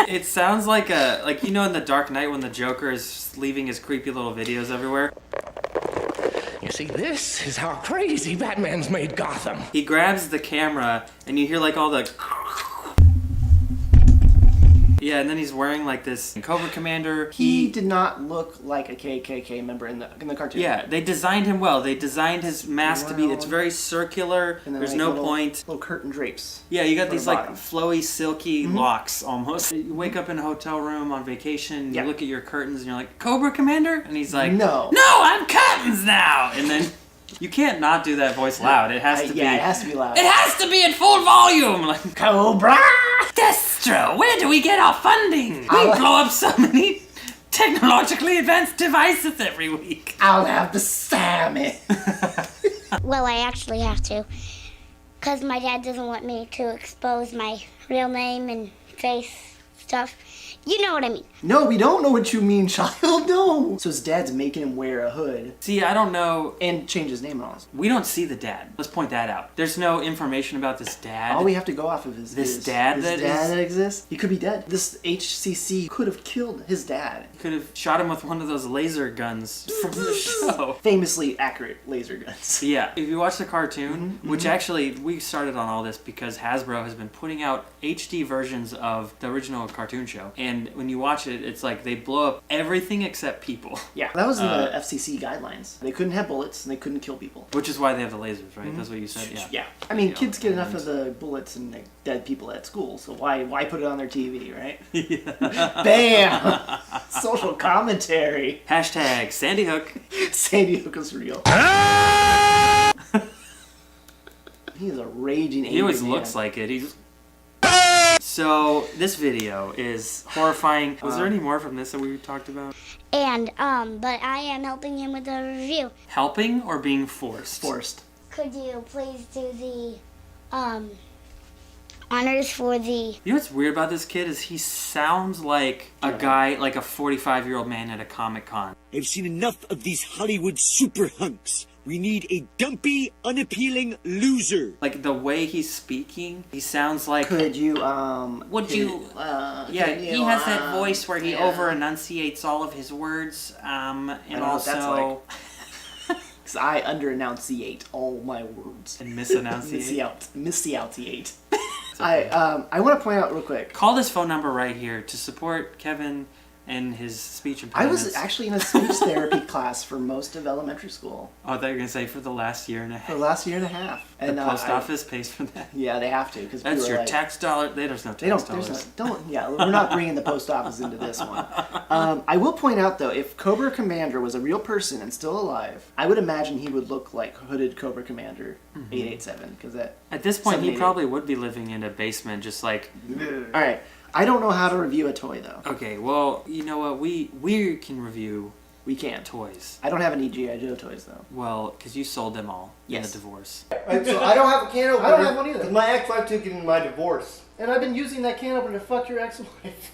S9: it sounds like in the Dark Knight when the Joker is leaving his creepy little videos everywhere.
S12: You see, this is how crazy Batman's made Gotham.
S9: He grabs the camera, and you hear like all the... Yeah, and then he's wearing like this Cobra Commander.
S10: He did not look like a KKK member in the cartoon.
S9: Yeah, they designed him well. They designed his mask to be, it's very circular.
S10: And then,
S9: there's
S10: like,
S9: no
S10: little,
S9: point.
S10: Little curtain drapes.
S9: Yeah, you got
S10: for
S9: these
S10: the
S9: like
S10: bottom.
S9: flowy, silky locks almost. You wake up in a hotel room on vacation, you look at your curtains and you're like, Cobra Commander? And he's like,
S10: No,
S9: I'm curtains now! And then you can't not do that voice loud. It has to be.
S10: Yeah, it has to be loud.
S9: It has to be at full volume! Like,
S10: Cobra!
S9: Destro, where do we get our funding? We blow up so many technologically advanced devices every week.
S10: I'll have to Sam it.
S11: Well, I actually have to, because my dad doesn't want me to expose my real name and face stuff. You know what I mean.
S10: No, we don't know what you mean, child. No. So his dad's making him wear a hood.
S9: See, I don't know.
S10: And change his name and all.
S9: We don't see the dad. Let's point that out. There's no information about this dad.
S10: All we have to go off of is
S9: this dad
S10: that exists. He could be dead. This HCC could have killed his dad.
S9: Could have shot him with one of those laser guns from the show.
S10: Famously accurate laser guns.
S9: Yeah. If you watch the cartoon, which actually we started on all this because Hasbro has been putting out HD versions of the original cartoon show. And when you watch it, it's like they blow up everything except people.
S10: Yeah, that was in the FCC guidelines. They couldn't have bullets and they couldn't kill people.
S9: Which is why they have the lasers, right? That's what you said. Yeah.
S10: Yeah. I mean, kids get enough of the bullets and like, dead people at school, so why put it on their TV, right? Yeah. Bam! Social commentary.
S9: Hashtag Sandy Hook.
S10: Sandy Hook is real. He is a raging.
S9: He always looks like it. He's. So this video is horrifying. Was there any more from this that we talked about?
S11: And, but I am helping him with the review.
S9: Helping or being forced?
S10: Forced.
S11: Could you please do the, honors for the...
S9: You know what's weird about this kid is he sounds like a guy, like a 45-year-old man at a Comic-Con.
S13: I've seen enough of these Hollywood super hunks. We need a dumpy, unappealing loser.
S9: Like the way he's speaking, he sounds like...
S10: Could you,
S9: Yeah, he has that voice where he over-enunciates all of his words, and also...
S10: Because I under-enunciate all my words.
S9: And misenunciate.
S10: Misenunciate. I want to point out real quick.
S9: Call this phone number right here to support Kevin and his speech
S10: I
S9: impediments.
S10: was actually in a speech therapy class for most of elementary school.
S9: Oh, I thought you were going to say for the last year and a half.
S10: For the last year and a half.
S9: The post office pays for that.
S10: Yeah, they have to. Cause
S9: that's your tax dollar. There's no tax dollars.
S10: Yeah, we're not bringing the post office into this one. I will point out, though, if Cobra Commander was a real person and still alive, I would imagine he would look like hooded Cobra Commander 887. Because
S9: at this point, he probably would be living in a basement, just like...
S10: All right. I don't know how to review a toy, though.
S9: Okay, well, you know what? We can review...
S10: We can.
S9: Toys.
S10: I don't have any G.I. Joe toys, though.
S9: Well, because you sold them all in a divorce.
S14: Right, so I don't have a can opener.
S10: I don't have one either.
S14: 'Cause my ex-wife took it in my divorce.
S10: And I've been using that can opener to fuck your ex-wife.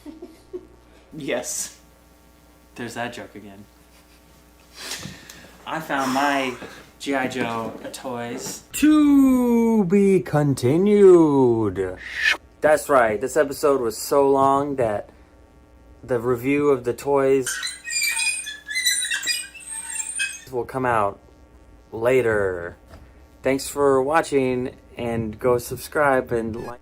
S10: Yes.
S9: There's that joke again. I found my G.I. Joe toys. To be continued. That's right. This episode was so long that the review of the toys will come out later. Thanks for watching, and go subscribe and like.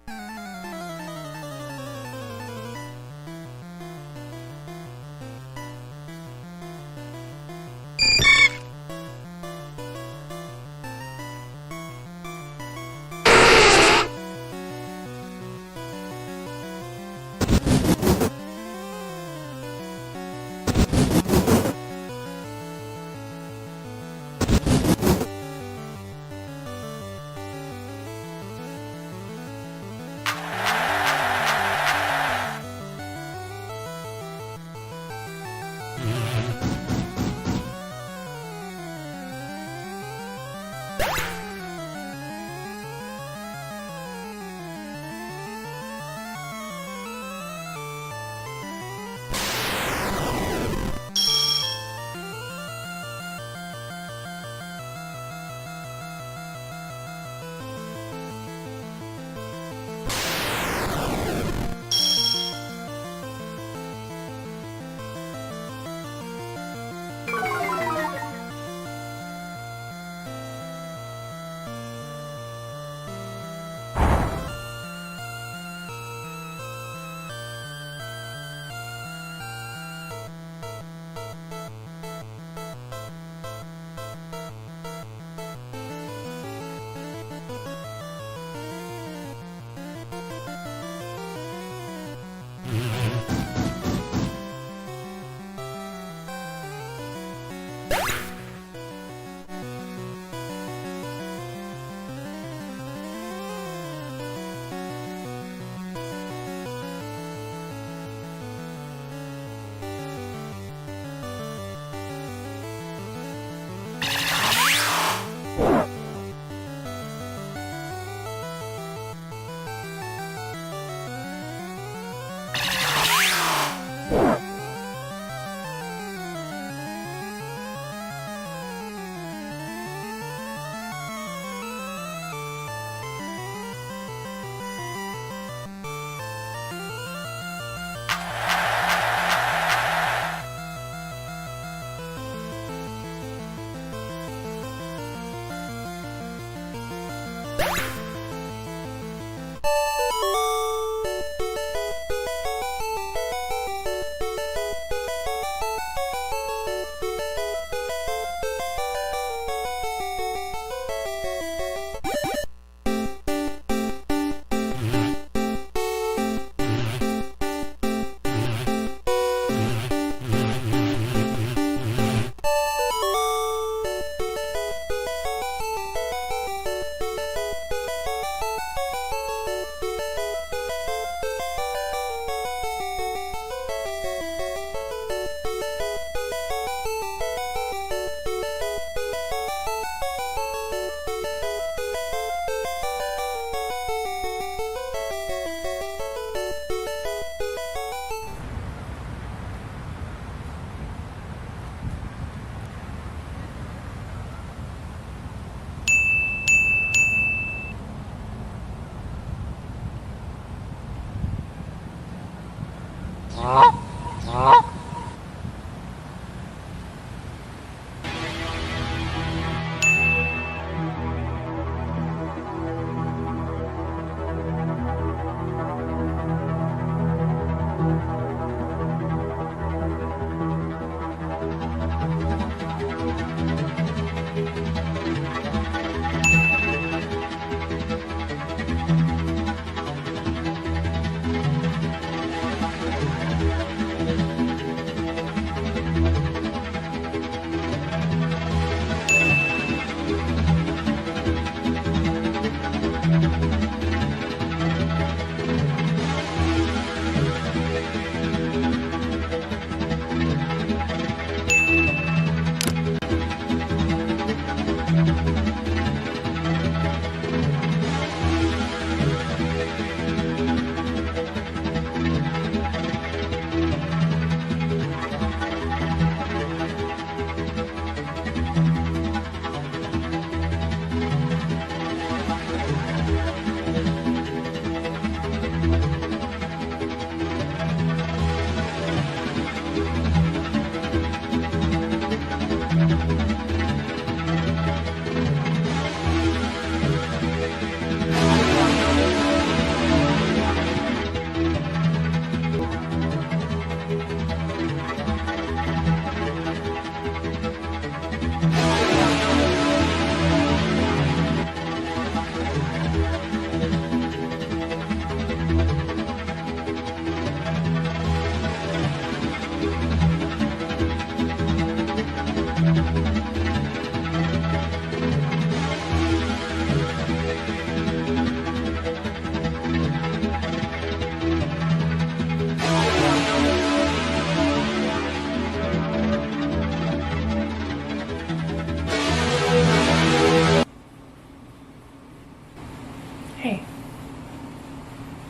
S15: Hey,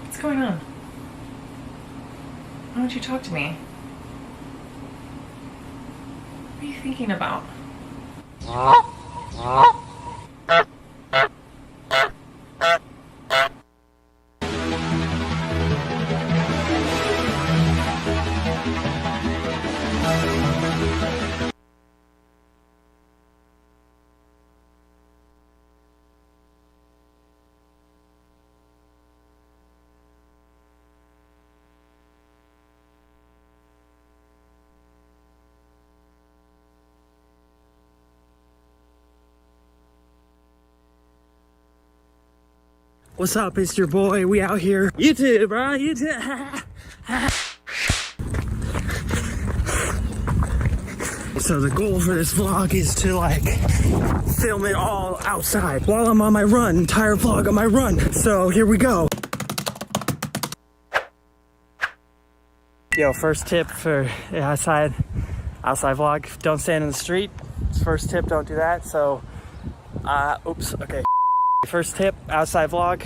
S15: what's going on? Why don't you talk to me? What are you thinking about?
S9: What's up? It's your boy. We out here. YouTube, bro. YouTube. So the goal for this vlog is to like film it all outside while I'm on my run. Entire vlog on my run. So here we go. Yo, first tip for outside vlog. Don't stand in the street. First tip, don't do that. So, oops, okay. First tip, outside vlog.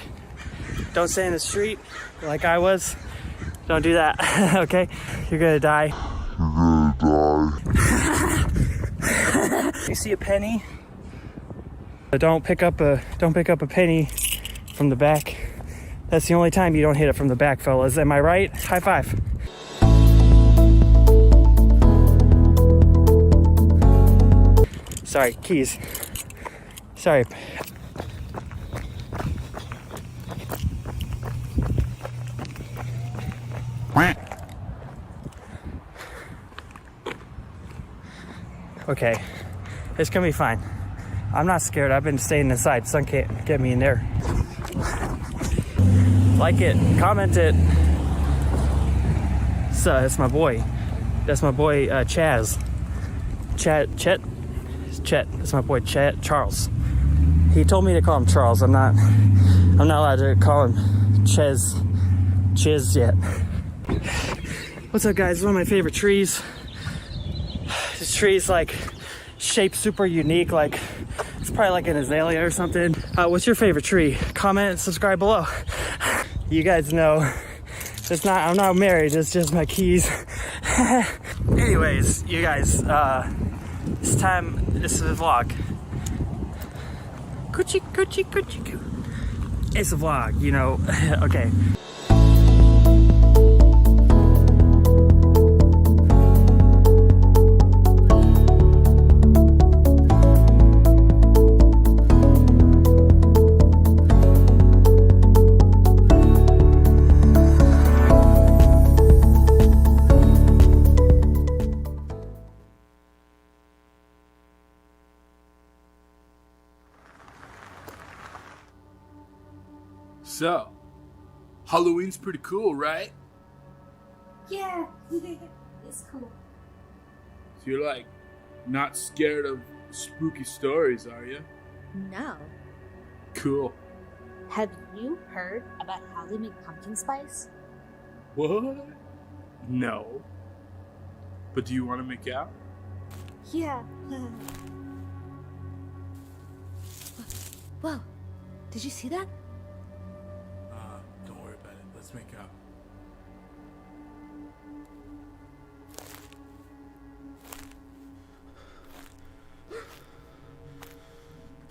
S9: Don't stay in the street like I was. Don't do that, okay? You're gonna die. You see a penny? Don't pick up a penny from the back. That's the only time you don't hit it from the back, fellas. Am I right? High five. Sorry, keys. Sorry. Okay, it's gonna be fine. I'm not scared. I've been staying inside. Sun can't get me in there. Like it, comment it. So that's my boy. That's my boy Chaz. Chet. That's my boy Charles. He told me to call him Charles. I'm not allowed to call him Chiz yet. What's up, guys? One of my favorite trees. This tree's like shaped super unique, like it's probably like an azalea or something. What's your favorite tree? Comment and subscribe below. You guys know I'm not married, it's just my keys. Anyways, you guys, this is a vlog. Coochie. It's a vlog, you know. Okay.
S16: So, Halloween's pretty cool, right?
S17: Yeah, it's cool.
S16: So you're like, not scared of spooky stories, are you?
S17: No.
S16: Cool.
S17: Have you heard about how they make pumpkin spice?
S16: What? No. But do you want to make out?
S17: Yeah. Whoa. Did you see that?
S16: Don't worry about it. Let's make out.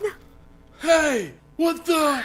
S17: No.
S16: Hey! What the?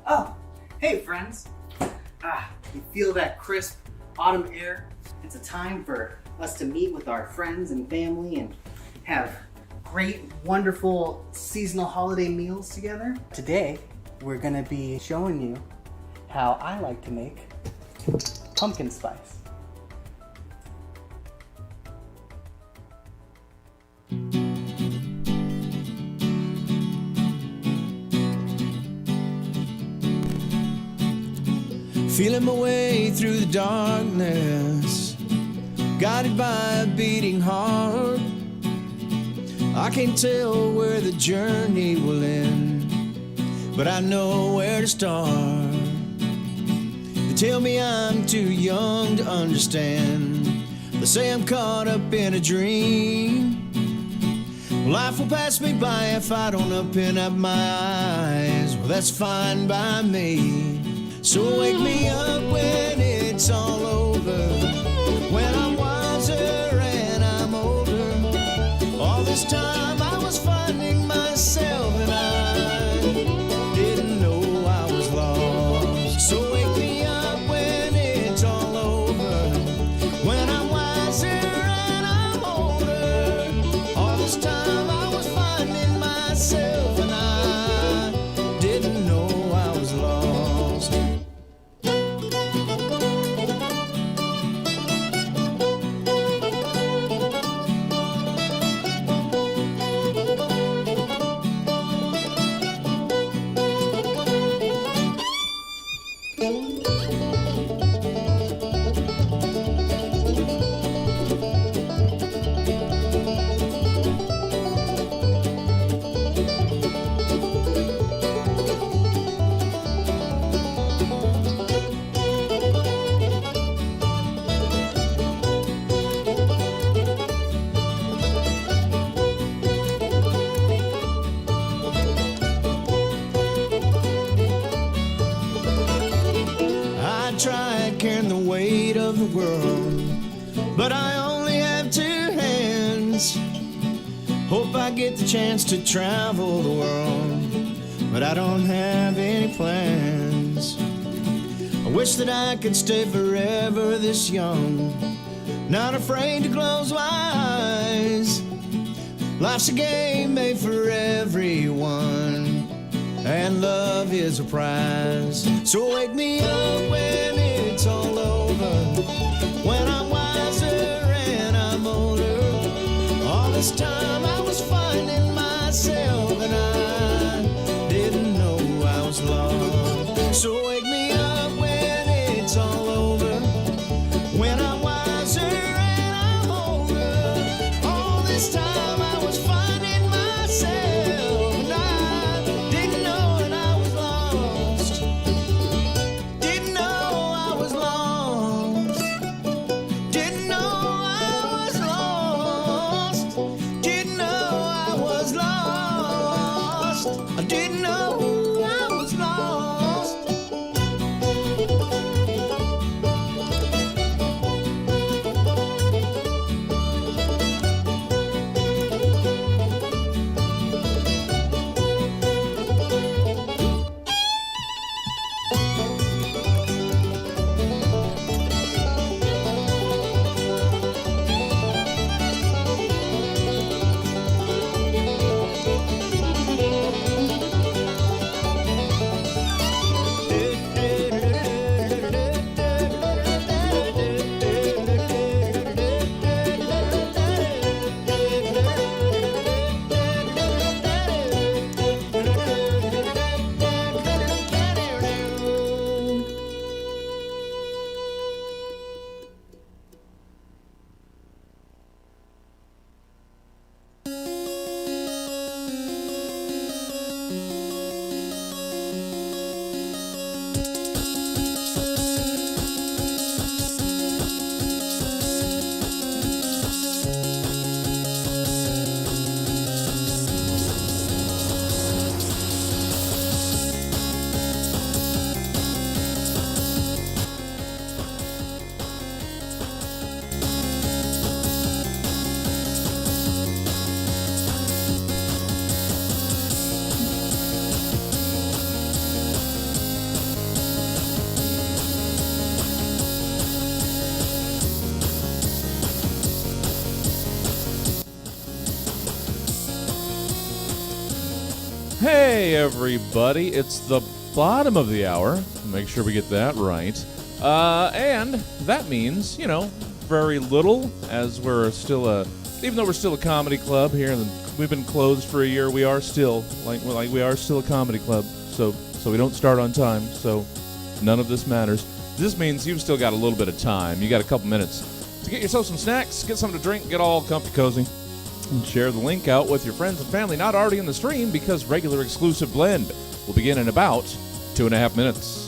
S10: Oh, hey friends. You feel that crisp autumn air? It's a time for us to meet with our friends and family and have great, wonderful seasonal holiday meals together. Today, we're gonna be showing you how I like to make pumpkin spice.
S18: Feeling my way through the darkness, guided by a beating heart. I can't tell where the journey will end, but I know where to start. They tell me I'm too young to understand. They say I'm caught up in a dream. Life will pass me by if I don't open up my eyes. Well, that's fine by me. So wake me up when it's all over, when I'm wiser and I'm older. All this time I was finding myself and I didn't know I was lost. So wake me up when it's all over, when I'm wiser and I'm older. All this time I was finding myself and I didn't know I was lost. Tried carrying the weight of the world, but I only have 2 hands. Hope I get the chance to travel the world, but I don't have any plans. I wish that I could stay forever this young, not afraid to close my eyes. Life's a game made for everyone, and love is a prize. So wake me up when it's all over, when I'm wiser and I'm older. All this time I was finding myself, and I didn't know I was lost. So wake me up when it's all over, when I'm wiser and I'm older. All this time I was finding myself, and I didn't know that I was lost. Didn't know I was lost. Didn't know I was lost. Didn't know I was lost. I didn't know I was lost.
S1: Hey, everybody. It's the bottom of the hour. Make sure we get that right. And that means, very little, as we're still even though we're still a comedy club here, and we've been closed for a year, we are still, we are still a comedy club. So we don't start on time, so none of this matters. This means you've still got a little bit of time. You got a couple minutes to get yourself some snacks, get something to drink, get all comfy cozy. And share the link out with your friends and family not already in the stream, because regular exclusive blend will begin in about 2.5 minutes.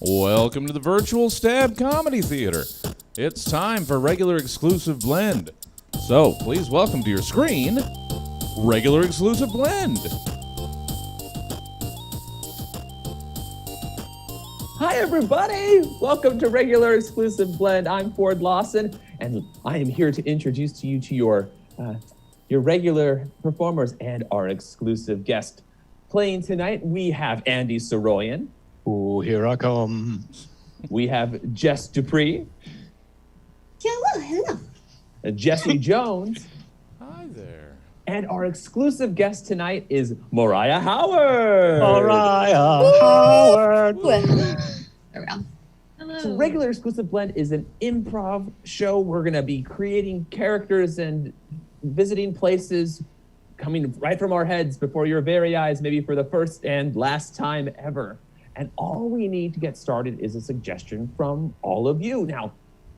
S1: Welcome to the Virtual Stab Comedy Theater. It's time for Regular Exclusive Blend. So, please welcome to your screen, Regular Exclusive Blend.
S19: Hi, everybody. Welcome to Regular Exclusive Blend. I'm Ford Lawson, and I am here to introduce to you to your regular performers and our exclusive guest. Playing tonight, we have Andy Soroyan.
S20: Oh, here I come.
S19: We have Jess Dupree.
S21: Hello.
S19: Jesse Jones.
S1: Hi there.
S19: And our exclusive guest tonight is Mariah Howard.
S20: Mariah Howard.
S21: There we go. Hello.
S19: So Regular Exclusive Blend is an improv show. We're going to be creating characters and visiting places coming right from our heads before your very eyes, maybe for the first and last time ever. And all we need to get started is a suggestion from all of you. Now,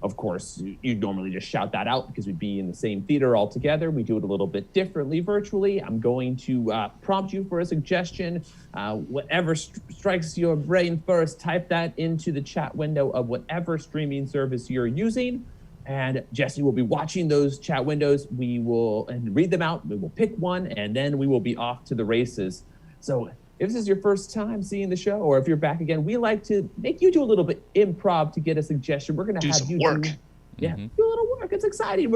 S19: of course, you'd normally just shout that out because we'd be in the same theater all together. We do it a little bit differently virtually. I'm going to prompt you for a suggestion. Whatever strikes your brain first, type that into the chat window of whatever streaming service you're using. And Jesse will be watching those chat windows. We will read them out. We will pick one, and then we will be off to the races. So if this is your first time seeing the show, or if you're back again, we like to make you do a little bit improv to get a suggestion. We're going to have you do a little work. It's exciting.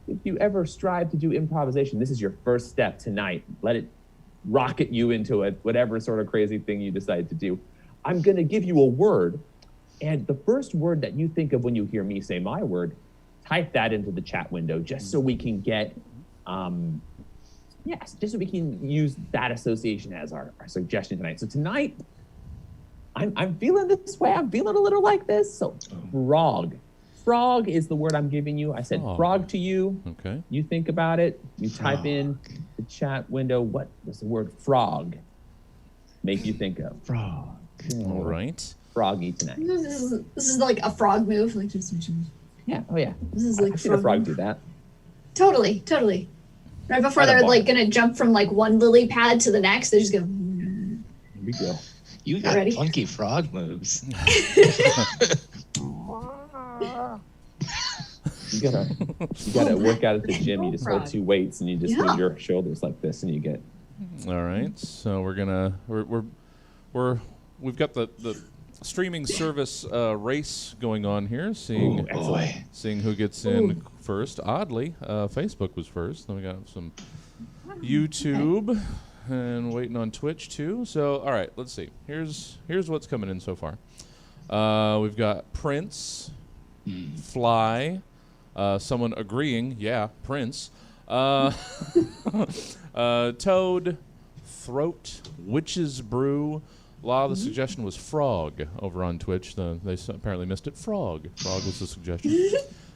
S19: If you ever strive to do improvisation, this is your first step tonight. Let it rocket you into it, whatever sort of crazy thing you decide to do. I'm going to give you a word. And the first word that you think of when you hear me say my word, type that into the chat window just so we can get, just so we can use that association as our suggestion tonight. So tonight, I'm feeling this way. I'm feeling a little like this. So frog. Frog is the word I'm giving you. I said frog to you.
S1: Okay.
S19: You think about it. You type in the chat window, what does the word frog make you think of?
S20: Frog.
S1: All right.
S19: Froggy tonight.
S21: This is like a frog move. Like just
S19: yeah. Oh yeah.
S21: This is like
S19: I've seen a frog do that.
S21: Totally. Right before they're like gonna jump from like one lily pad to the next, they just go.
S19: Here we go.
S20: You got funky frog moves.
S19: You gotta work out at the gym. You just hold two weights and you just move your shoulders like this, and you get.
S1: All right. So we've got the streaming service race going on here, seeing who gets in first. Oddly, Facebook was first. Then we got some YouTube and waiting on Twitch too. So all right, let's see. Here's what's coming in so far. We've got Prince, Fly, someone agreeing, yeah, Prince, Toad, Throat, Witch's Brew. A lot of the suggestion was frog over on Twitch. They apparently missed it. Frog was the suggestion.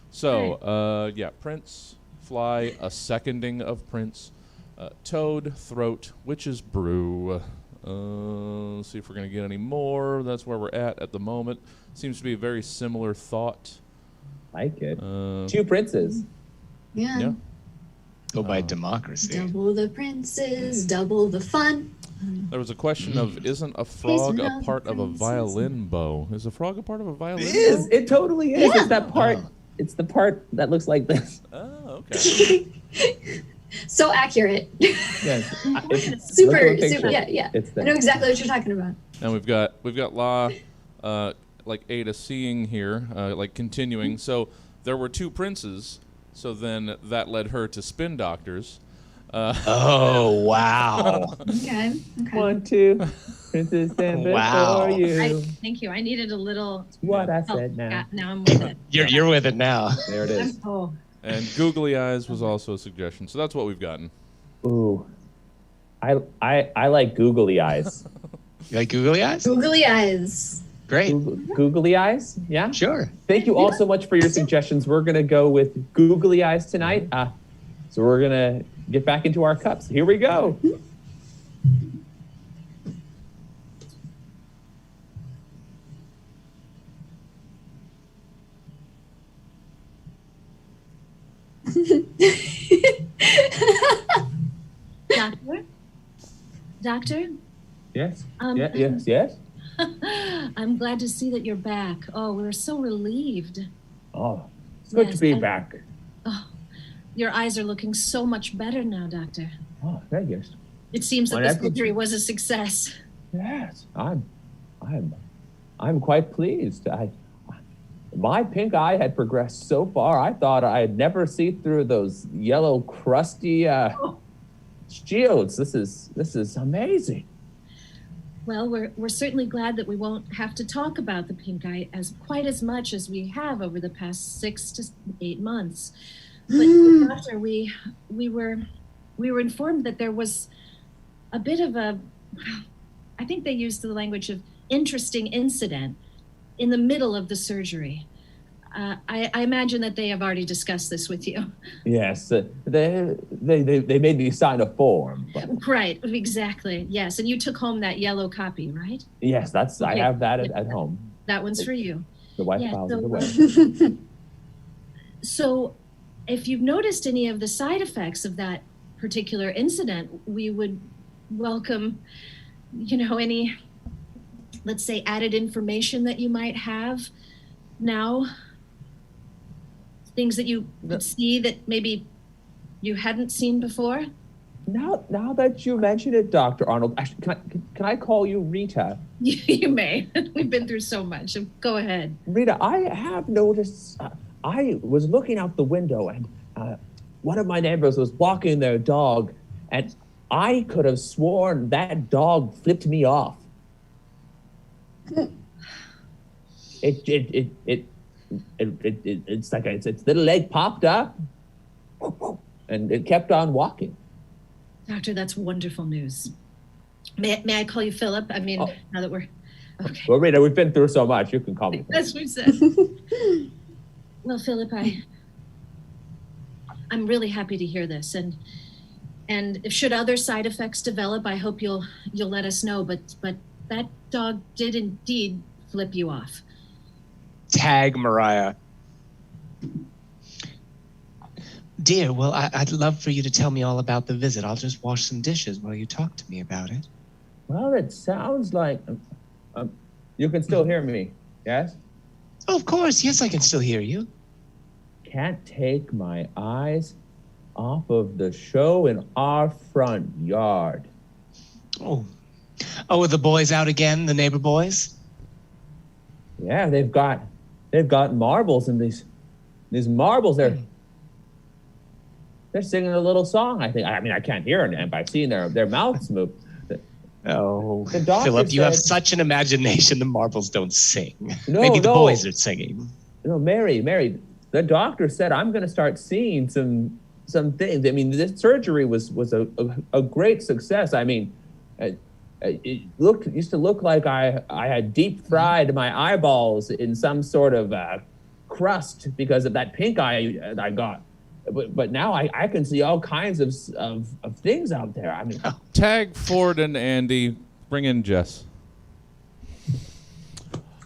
S1: So, Prince, Fly, a seconding of Prince, Toad, Throat, Witch's Brew. Let's see if we're going to get any more. That's where we're at the moment. Seems to be a very similar thought.
S19: Like it. Two princes.
S21: Yeah.
S20: Go by democracy.
S21: Double the princes, double the fun.
S1: There was a question of, isn't a frog a part of a violin bow? Is a frog a part of a violin bow?
S19: It is. It totally is. Yeah. It's that part. It's the part that looks like this.
S1: Oh, okay.
S21: So accurate.
S19: Yes.
S21: Super. Yeah.
S19: It's
S21: I know exactly what you're talking about.
S1: And we've got La, like Ada seeing here, like continuing. So there were two princes. So then that led her to spin doctors.
S20: Oh, wow.
S21: Okay.
S19: 1, 2. Princess stand before you.
S22: Thank you. I needed a little.
S19: What I said now.
S22: Now I'm with it.
S20: You're with it now.
S19: There it is.
S22: Oh.
S1: And Googly eyes was also a suggestion. So that's what we've gotten.
S19: Ooh. I like googly eyes.
S20: You like googly eyes?
S21: Googly eyes.
S20: Great.
S19: Googly eyes? Yeah?
S20: Sure.
S19: Thank you all so much for your suggestions. We're going to go with googly eyes tonight. So we're going to get back into our cups. Here we go.
S22: Doctor?
S19: Yes.
S22: Yes.
S19: Yes.
S3: I'm glad to see that you're back. Oh, we're so relieved.
S19: Oh, it's good to be back.
S3: Oh, your eyes are looking so much better now, Doctor.
S19: Oh, thank you.
S3: It seems that
S19: Well,
S3: the
S19: that's good.
S3: surgery was a success.
S19: Yes, I'm quite pleased. My pink eye had progressed so far. I thought I'd never see through those yellow, crusty shields. This is amazing.
S3: Well, we're certainly glad that we won't have to talk about the pink eye quite as much as we have over the past 6 to 8 months. But Doctor, we were informed that there was a bit of a, I think they used the language of interesting incident in the middle of the surgery. I imagine that they have already discussed this with you.
S19: Yes, they made me sign a form. But
S3: Right, exactly. Yes, and you took home that yellow copy, right?
S19: yes, I have that at home.
S3: That one's for you.
S19: The wife
S3: Yeah,
S19: files
S3: so-
S19: it away.
S3: So, if you've noticed any of the side effects of that particular incident, we would welcome, any, let's say, added information that you might have now. Things that you could see that maybe you hadn't seen before.
S19: Now that you mention it, Dr. Arnold, actually, can I call you Rita?
S3: You may. We've been through so much. Go ahead.
S19: Rita, I have noticed, I was looking out the window and one of my neighbors was walking their dog and I could have sworn that dog flipped me off. It's like its little leg popped up and it kept on walking.
S3: Doctor, that's wonderful news. May I call you Philip? I mean, now that we're... Okay.
S19: Well, Rita, we've been through so much. You can call me.
S3: That's what we said. Well, Philip, I'm really happy to hear this. And if should other side effects develop, I hope you'll let us know. But that dog did indeed flip you off.
S20: Tag Mariah. Dear, well, I'd love for you to tell me all about the visit. I'll just wash some dishes while you talk to me about it.
S19: Well, it sounds like you can still hear me, yes?
S20: Oh, of course. Yes, I can still hear you.
S19: Can't take my eyes off of the show in our front yard.
S20: Oh, are the boys out again, the neighbor boys?
S19: Yeah, they've got marbles, and these marbles, they're singing a little song, I think. I mean, I can't hear them by seeing their mouths move.
S20: Oh,
S19: The doctor
S20: Philip, you have
S19: said-
S20: such an imagination. The marbles don't sing.
S19: No,
S20: Maybe the
S19: no.
S20: boys are singing.
S19: No, Mary, the doctor said I'm going to start seeing some things. I mean, this surgery was a great success. I mean, it used to look like I had deep fried my eyeballs in some sort of crust because of that pink eye I got. But now I can see all kinds of things out there. I mean,
S1: Tag Ford and Andy. Bring in Jess.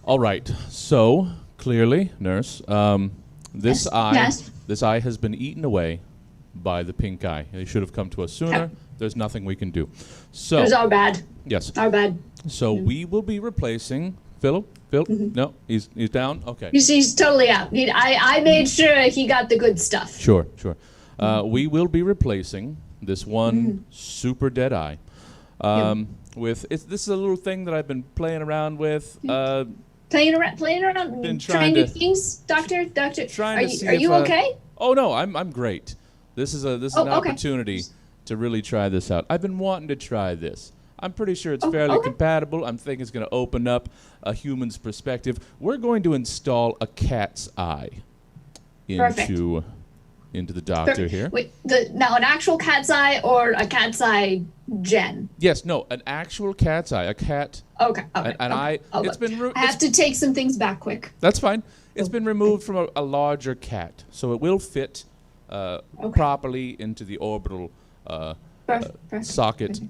S1: All right. So clearly, nurse, this eye has been eaten away by the pink eye. They should have come to us sooner.
S21: Yeah.
S1: There's nothing we can do. So
S21: It was our bad.
S1: yes.
S21: Our bad.
S1: So we will be replacing Philip. No, he's down. Okay.
S21: He's totally out. I made sure he got the good stuff.
S1: Sure. We will be replacing this one super dead eye with this is a little thing that I've been playing around with.
S21: Playing around,
S1: Been
S21: trying
S1: trying
S21: new
S1: to-
S21: things, doctor.
S1: Trying to see
S21: Are you
S1: if,
S21: okay?
S1: Oh no, I'm great. This is an
S21: okay.
S1: opportunity to really try this out. I've been wanting to try this. I'm pretty sure it's fairly compatible. I'm thinking it's going to open up a human's perspective. We're going to install a cat's eye into the doctor here.
S21: Wait, now an actual cat's eye or a cat's eye gen?
S1: Yes, no, an actual cat's eye, a cat.
S21: Okay.
S1: An eye. It's been.
S21: I have to take some things back quick.
S1: That's fine. It's been removed from a larger cat, so it will fit properly into the orbital socket.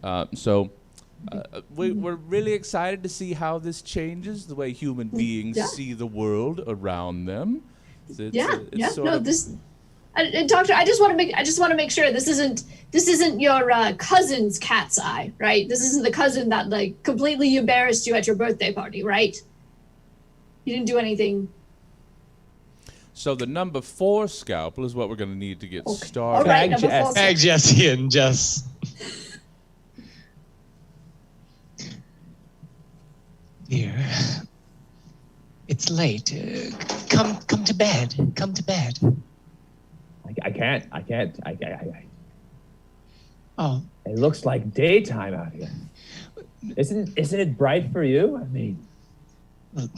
S1: We're really excited to see how this changes the way human beings see the world around them.
S21: Doctor, I just want to make sure this isn't your cousin's cat's eye, right? This isn't the cousin that like completely embarrassed you at your birthday party, right? You didn't do anything.
S1: So the number 4 scalpel is what we're going to need to get started.
S21: All right, number 4.
S20: Tag Jesse and Jess. Dear, it's late. Come to bed. Come to bed.
S19: I can't.
S20: Oh.
S19: It looks like daytime out here. Isn't it bright for you? I mean,
S20: well,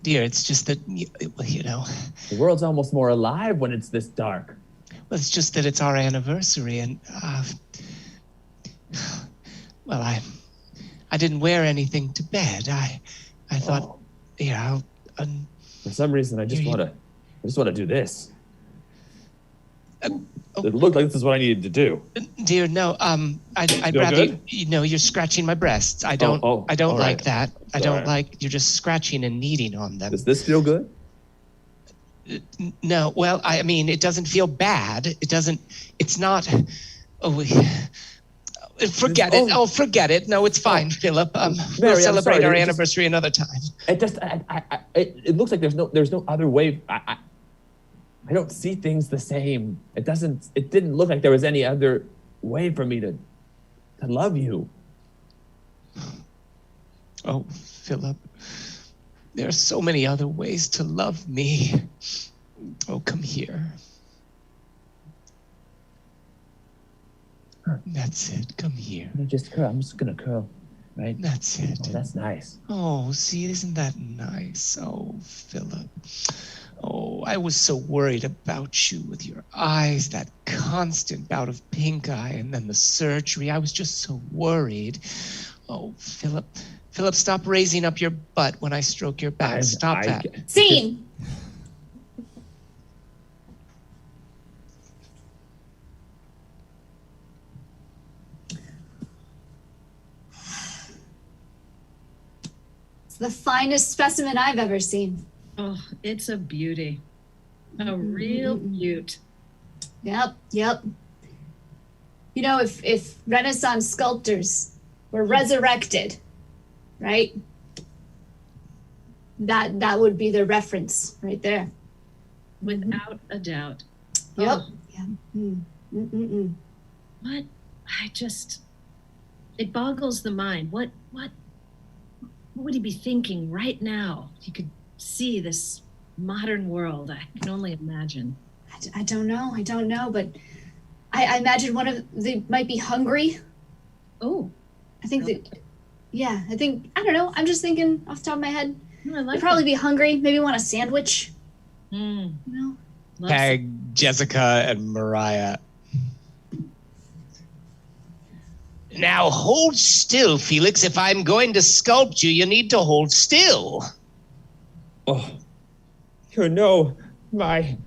S20: dear, it's just that, you know.
S19: The world's almost more alive when it's this dark.
S20: Well, it's just that it's our anniversary, and, well, I didn't wear anything to bed. I thought,
S19: for some reason, I just want to do this. It looked like this is what I needed to do.
S20: Dear, no. I'd rather you're scratching my breasts. I don't like that. I don't like you're just scratching and kneading on them.
S19: Does this feel good?
S20: No. Well, I mean, it doesn't feel bad. It doesn't. It's not. Forget it. Oh, forget it. No, it's fine, Philip. We'll celebrate our anniversary another time.
S19: It just. It looks like there's no other way. I don't see things the same. It didn't look like there was any other way for me to love you.
S20: Oh, Philip, there are so many other ways to love me. Oh, come here. That's it. Come here.
S19: Just curl. I'm just gonna curl. Right?
S20: That's it.
S19: Oh, that's nice.
S20: Oh, see, isn't that nice? Oh, Philip. Oh, I was so worried about you with your eyes, that constant bout of pink eye, and then the surgery. I was just so worried. Oh, Philip, stop raising up your butt when I stroke your back. Stop that.
S21: Scene. It's the finest specimen I've ever seen.
S3: Oh, it's a beauty. A real beaut.
S21: Yep. You know, if Renaissance sculptors were resurrected, right? That would be the reference right there.
S3: Without a doubt.
S21: Yep.
S3: Oh.
S21: Yeah.
S3: What? It boggles the mind. What would he be thinking right now? He could see this modern world. I can only imagine.
S21: I don't know, but I imagine they might be hungry.
S3: Oh.
S21: I think I don't know. I'm just thinking off the top of my head. They'd probably be hungry, maybe want a sandwich. You know?
S20: Tag Jessica and Mariah. Now hold still, Felix. If I'm going to sculpt you, you need to hold still.
S19: Oh, you know, my...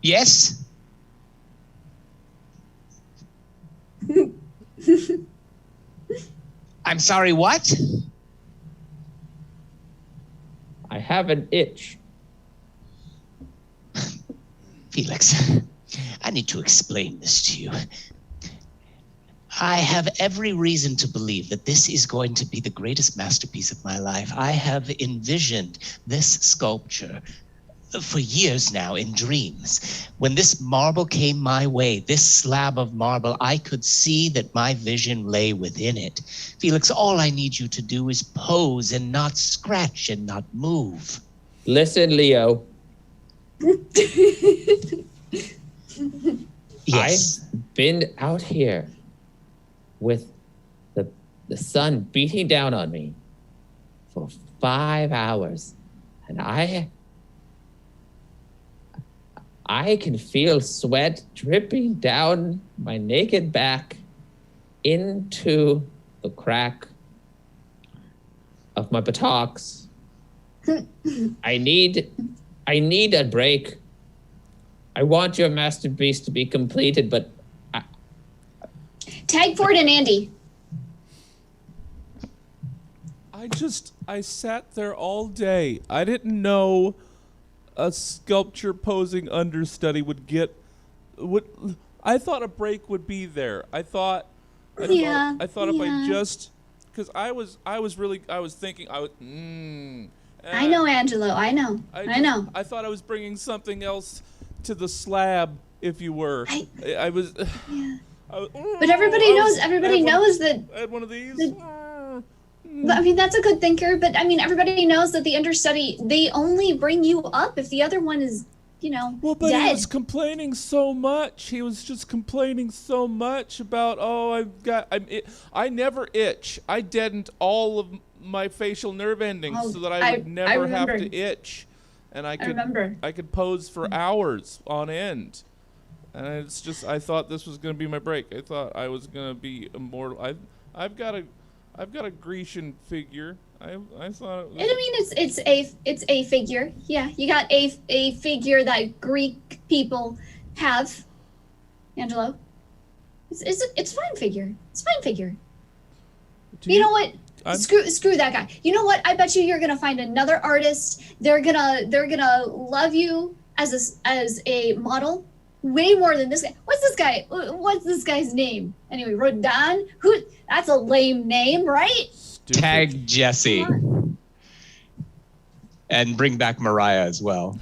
S20: Yes? I'm sorry, what?
S19: I have an itch.
S20: Felix, I need to explain this to you. I have every reason to believe that this is going to be the greatest masterpiece of my life. I have envisioned this sculpture for years now in dreams. When this marble came my way, this slab of marble, I could see that my vision lay within it. Felix, all I need you to do is pose and not scratch and not move.
S19: Listen, Leo.
S20: Yes.
S19: I've been out here with the sun beating down on me for 5 hours, and I can feel sweat dripping down my naked back into the crack of my buttocks. I need a break. I want your masterpiece to be completed, but
S21: Tag Ford and Andy.
S1: I sat there all day. I didn't know a sculpture posing understudy I thought a break would be there. I thought if I just because I was thinking
S21: I know, Angelo. I know. I know.
S1: I thought I was bringing something else to the slab, if you were. I was.
S21: Yeah. But everybody knows. Everybody knows that.
S1: I had one of these.
S21: I mean, that's a good thinker. But I mean, everybody knows that the understudy, they only bring you up if the other one is,
S1: well, but
S21: dead.
S1: he was complaining so much. He was just complaining so much about, I never itch. I deadened all of my facial nerve endings so that I would never have to itch, and I could pose for hours on end. And it's just, I thought this was going to be my break. I thought I was going to be immortal. I've got a Grecian figure. I thought it was.
S21: I mean, it's a figure. Yeah, you got a figure that Greek people have, Angelo. It's fine figure. It's fine figure. You know what? Screw that guy. You know what? I bet you're gonna find another artist. They're gonna love you as a model way more than this guy. What's this guy's name? Anyway, Rodin. That's a lame name, right?
S20: Tag Jesse. And bring back Mariah as well.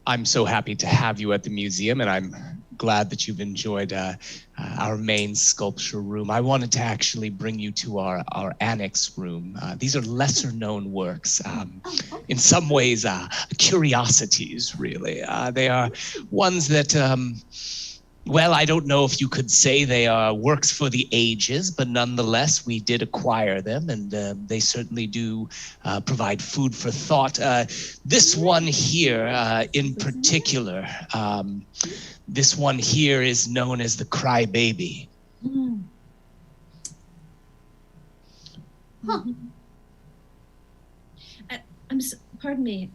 S20: I'm so happy to have you at the museum, and I'm glad that you've enjoyed our main sculpture room. I wanted to actually bring you to our annex room. These are lesser known works. In some ways, curiosities, really. They are ones that, well, I don't know if you could say they are works for the ages, but nonetheless, we did acquire them, and they certainly do provide food for thought. This one here in particular, this one here is known as the Crybaby.
S3: Huh. Pardon me.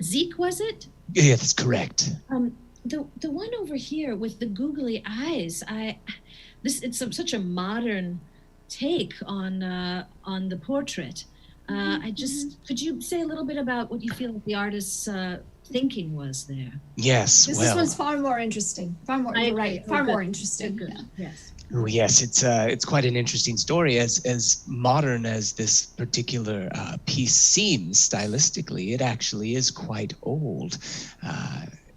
S3: Zeke, was it?
S20: Yeah, that's correct.
S3: The one over here with the googly eyes. It's such a modern take on the portrait. Could you say a little bit about what you feel like the artist's thinking was there?
S20: Yes.
S21: This
S20: well,
S21: one's far more interesting. Far more interesting.
S3: Good.
S21: Yeah.
S3: Yes.
S20: Oh, yes, it's quite an interesting story. As modern as this particular piece seems stylistically, it actually is quite old.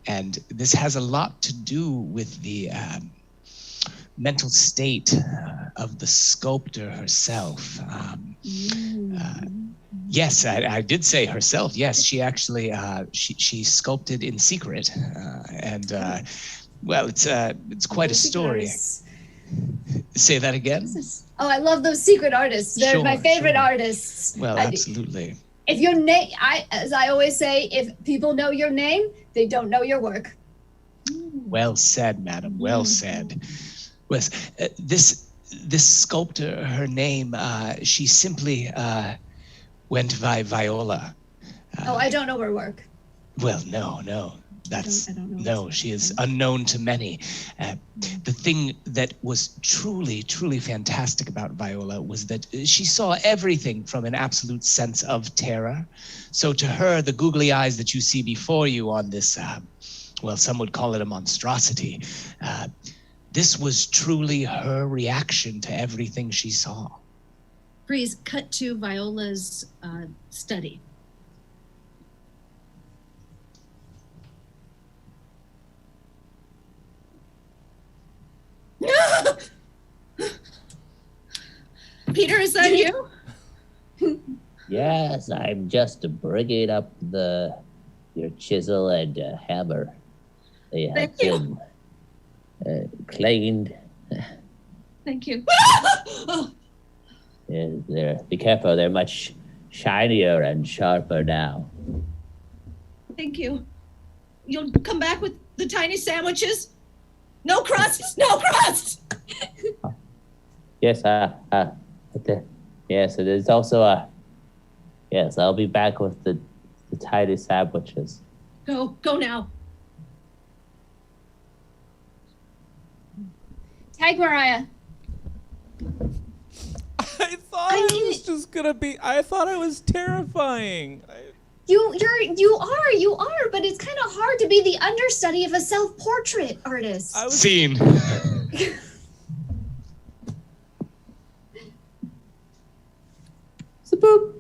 S20: And this has a lot to do with the mental state of the sculptor herself. Yes, I did say herself. Yes, she actually she sculpted in secret, and well, it's quite a story. Say that again.
S21: Oh, I love those secret artists. They're my favorite artists.
S20: Well, absolutely.
S21: If your name, as I always say, if people know your name, they don't know your work.
S20: Well said, madam. Well said. Well, this sculptor, her name, she simply went by Viola.
S21: I don't know her work.
S20: Well, no. No, she is unknown to many. The thing that was truly, truly fantastic about Viola was that she saw everything from an absolute sense of terror. So to her, the googly eyes that you see before you on this, well, some would call it a monstrosity, this was truly her reaction to everything she saw.
S3: Please cut to Viola's study. Peter, is that you?
S4: Yes, I'm just bringing up your chisel and hammer. They have been cleaned.
S3: Thank you.
S4: Be careful, they're much shinier and sharper now.
S3: Thank you. You'll come back with the tiny sandwiches? No crust! No crust!
S4: Yes, yes, it is also yes, I'll be back with the tiny sandwiches.
S3: Go now.
S21: Tag Mariah.
S1: I thought it was just gonna be. I thought it was terrifying.
S21: You are, but it's kind of hard to be the understudy of a self-portrait artist.
S20: Scene.
S19: Boop.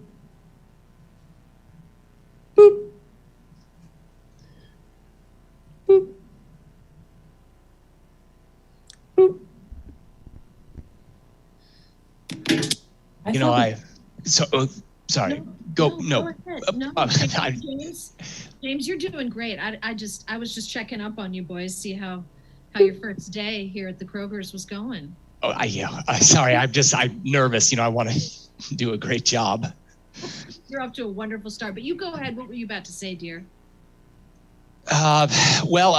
S19: Boop. Boop. Boop.
S20: You know, sorry. Go. No.
S3: Go ahead. No, James, you're doing great. I was just checking up on you boys, see how your first day here at the Krugers was going.
S20: Oh, sorry. I'm nervous. You know, I want to do a great job.
S3: You're off to a wonderful start, but you go ahead. What were you about to say, dear?
S20: Well,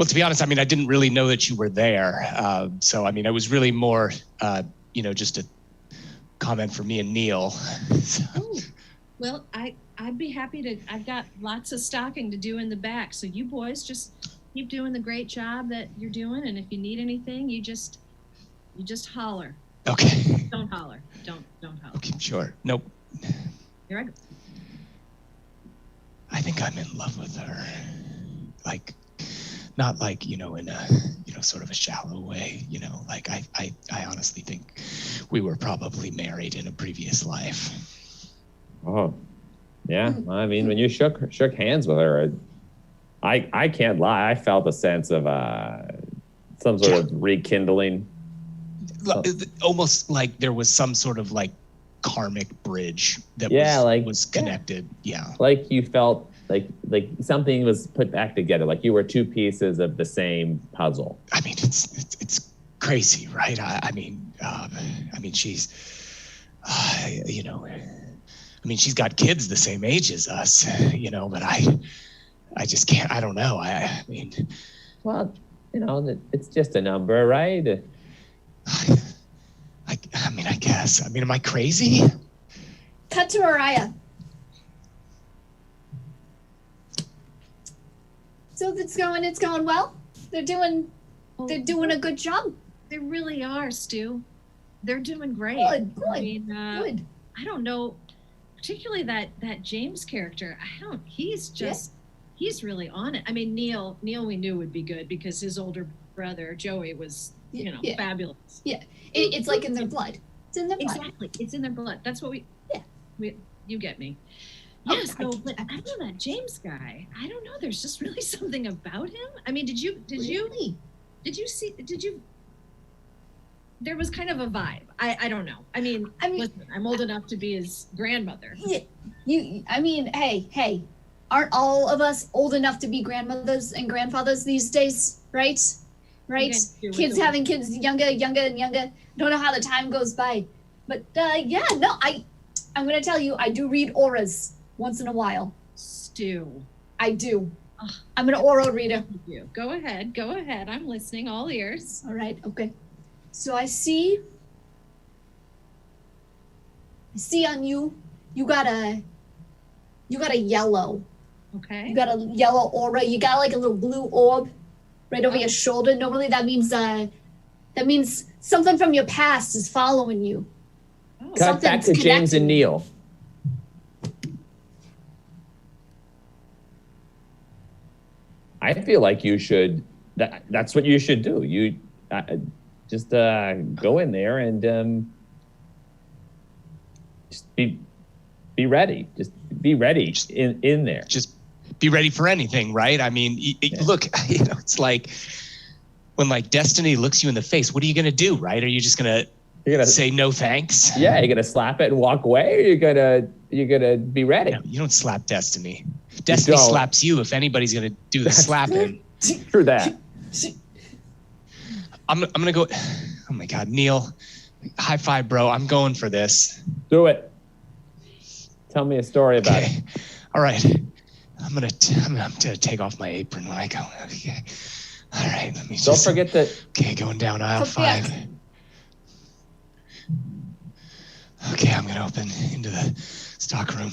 S20: to be honest, I mean, I didn't really know that you were there. So, I mean, it was really more, just a comment for me and Neil.
S3: Oh, well, I'd be happy to. I've got lots of stocking to do in the back. So you boys just keep doing the great job that you're doing. And if you need anything, you just holler.
S20: Okay.
S3: Don't holler. Don't holler.
S20: Okay, sure. Nope.
S3: Here I go.
S20: I think I'm in love with her. Like, not like, in a, sort of a shallow way, like I honestly think we were probably married in a previous life.
S19: Oh, yeah. I mean, when you shook hands with her, I can't lie. I felt a sense of some sort of rekindling.
S20: Almost like there was some sort of like karmic bridge that was connected. Yeah.
S19: Like you felt like something was put back together, like you were two pieces of the same puzzle.
S20: I mean, it's crazy, right? I mean, she's, she's got kids the same age as us, but I just can't. I don't know. I mean,
S19: well, it's just a number, right?
S20: I guess. I mean, am I crazy?
S21: Cut to Mariah. So it's going well. They're doing a good job.
S3: They really are, Stu. They're doing great.
S21: Good.
S3: I mean, good. I don't know, particularly that James character. He's really on it. I mean, Neil we knew would be good because his older brother Joey was fabulous.
S21: Yeah, it's like in their blood. It's in their blood.
S3: Exactly, it's in their blood. That's what you get me.
S21: Oh,
S3: Yeah, so but I don't know that James guy. I don't know. There's just really something about him. I mean, did you there was kind of a vibe. I don't know. I mean, listen, I'm old enough to be his grandmother.
S21: Yeah, hey, aren't all of us old enough to be grandmothers and grandfathers these days, right? Right? Kids having kids younger and younger. Don't know how the time goes by. But I'm gonna tell you, I do read auras once in a while.
S3: Stu.
S21: I do. I'm an aura reader.
S3: Go ahead. I'm listening, all ears.
S21: All right, okay. So I see on you got a yellow.
S3: Okay.
S21: You got a yellow aura. You got like a little blue orb right over your shoulder. Normally that means something from your past is following you.
S19: Cut back to James and Neil. I feel like you should. That's what you should do. You just go in there and just be ready. Just be ready in there.
S20: Just be ready for anything, right? I mean, look, it's like when like destiny looks you in the face. What are you gonna do, right? Are you just gonna say no thanks?
S19: Yeah, you're gonna slap it and walk away, or you're gonna be ready.
S20: No, you don't slap destiny. Destiny slaps you if anybody's gonna do the slapping.
S19: True that.
S20: I'm gonna go. Oh my God, Neil, high five, bro. I'm going for this.
S19: Do it. Tell me a story about it.
S20: All right. I'm gonna take off my apron when I go. Okay. All right. Let me.
S19: Don't forget that.
S20: Okay, going down aisle 5. Okay, I'm gonna open into the stock room.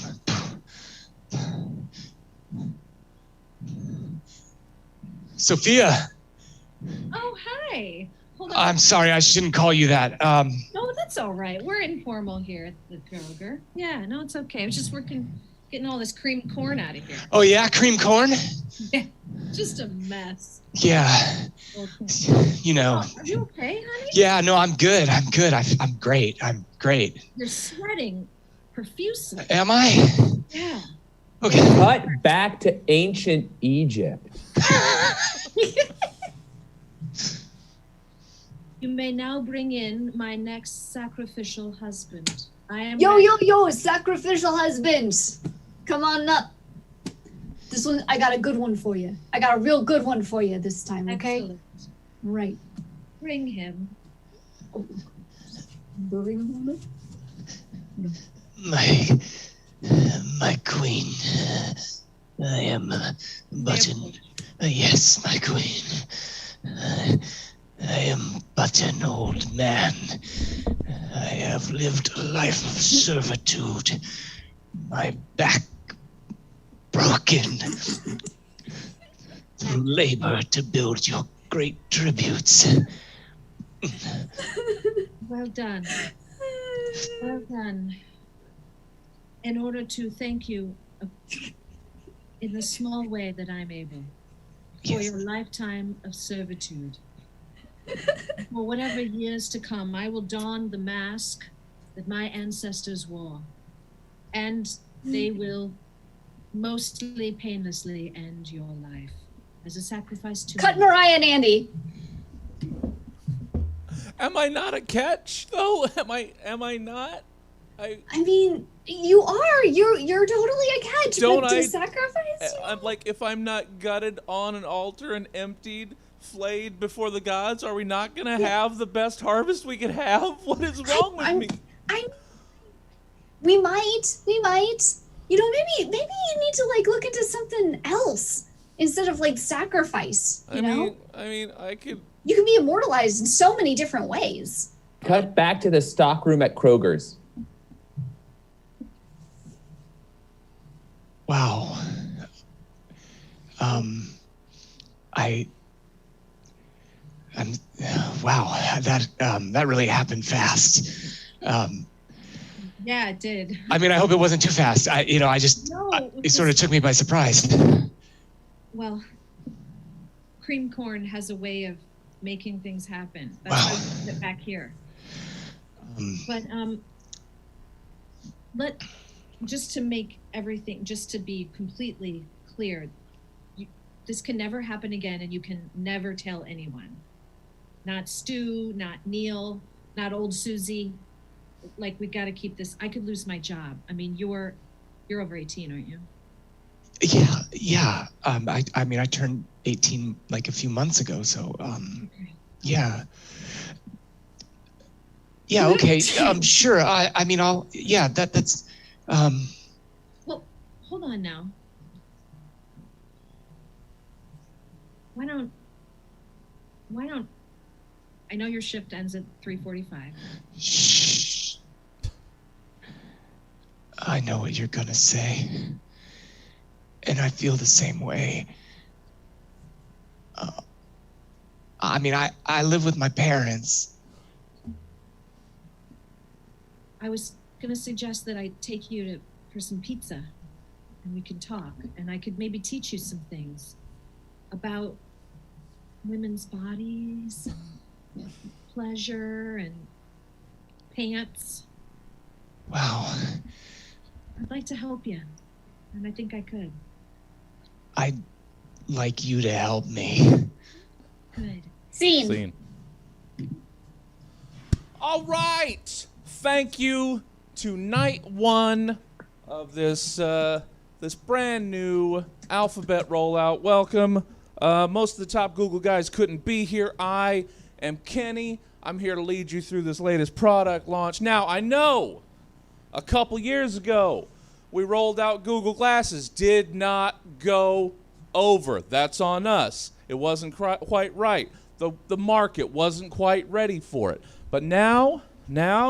S20: Sophia.
S3: Oh, hi. Hold on.
S20: I'm sorry, I shouldn't call you that.
S3: No, that's all right. We're informal here at the Kruger. Yeah, no, it's okay. I was just working Getting all this cream corn out of here.
S20: Oh yeah, cream corn?
S3: Just a mess.
S20: Yeah. You know.
S3: Oh, are you okay, honey?
S20: Yeah, no, I'm good. I'm good. I'm great. I'm great.
S3: You're sweating profusely.
S20: Am I?
S3: Yeah.
S20: Okay.
S19: Cut back to ancient Egypt.
S3: You may now bring in my next sacrificial husband. I am
S21: Yo, sacrificial husband. Come on up. This one, I got a good one for you. I got a real good one for you this time, okay?
S3: Excellent.
S21: Right.
S3: Bring him.
S21: Bring him.
S20: My queen. I am Button. Yes, my queen. I am but an old man. I have lived a life of servitude. My back broken through labor to build your great tributes.
S3: Well done. Well done. In order to thank you in the small way that I'm able for your lifetime of servitude, for whatever years to come, I will don the mask that my ancestors wore, and they will mostly painlessly end your life as a sacrifice to
S21: Cut
S3: me.
S21: Mariah and Andy.
S1: Am I not a catch though? Am I not?
S21: I mean, you are. You're totally a catch.
S1: Don't
S21: but to
S1: I-
S21: sacrifice?
S1: I'm like, if I'm not gutted on an altar and emptied, flayed before the gods, are we not gonna have the best harvest we could have? What is wrong with me?
S21: We might. You know, maybe you need to like look into something else instead of like sacrifice. You know,
S1: I mean, I could.
S21: you can be immortalized in so many different ways.
S19: Cut back to the stockroom at Kruger's.
S20: Wow. Wow, that really happened fast.
S3: Yeah, it did.
S20: I mean, I hope it wasn't too fast. It sort of took me by surprise.
S3: Well, cream corn has a way of making things happen. That's why we put it back here. Just to make everything, just to be completely clear, this can never happen again, and you can never tell anyone. Not Stu, not Neil, not old Susie. Like, we got to keep this. I could lose my job. I mean, you're over 18, aren't you?
S20: Yeah. I mean, I turned 18 like a few months ago, so yeah. Yeah, okay. Sure. I mean, that's
S3: Well, hold on now. Why don't I know your shift ends at 3:45.
S20: Shh. I know what you're gonna say. And I feel the same way. I mean, I live with my parents.
S3: I was gonna suggest that I take you for some pizza, and we can talk, and I could maybe teach you some things about women's bodies, and pleasure, and pants.
S20: Wow.
S3: I'd like to help you, and I think I could.
S20: I'd like you to help me.
S3: Good.
S21: Scene.
S1: All right. Thank you to night one of this brand new alphabet rollout. Welcome. Most of the top Google guys couldn't be here. I am Kenny. I'm here to lead you through this latest product launch. Now, I know a couple years ago we rolled out Google Glasses. Did not go over. That's on us. It wasn't quite right. The market wasn't quite ready for it. But now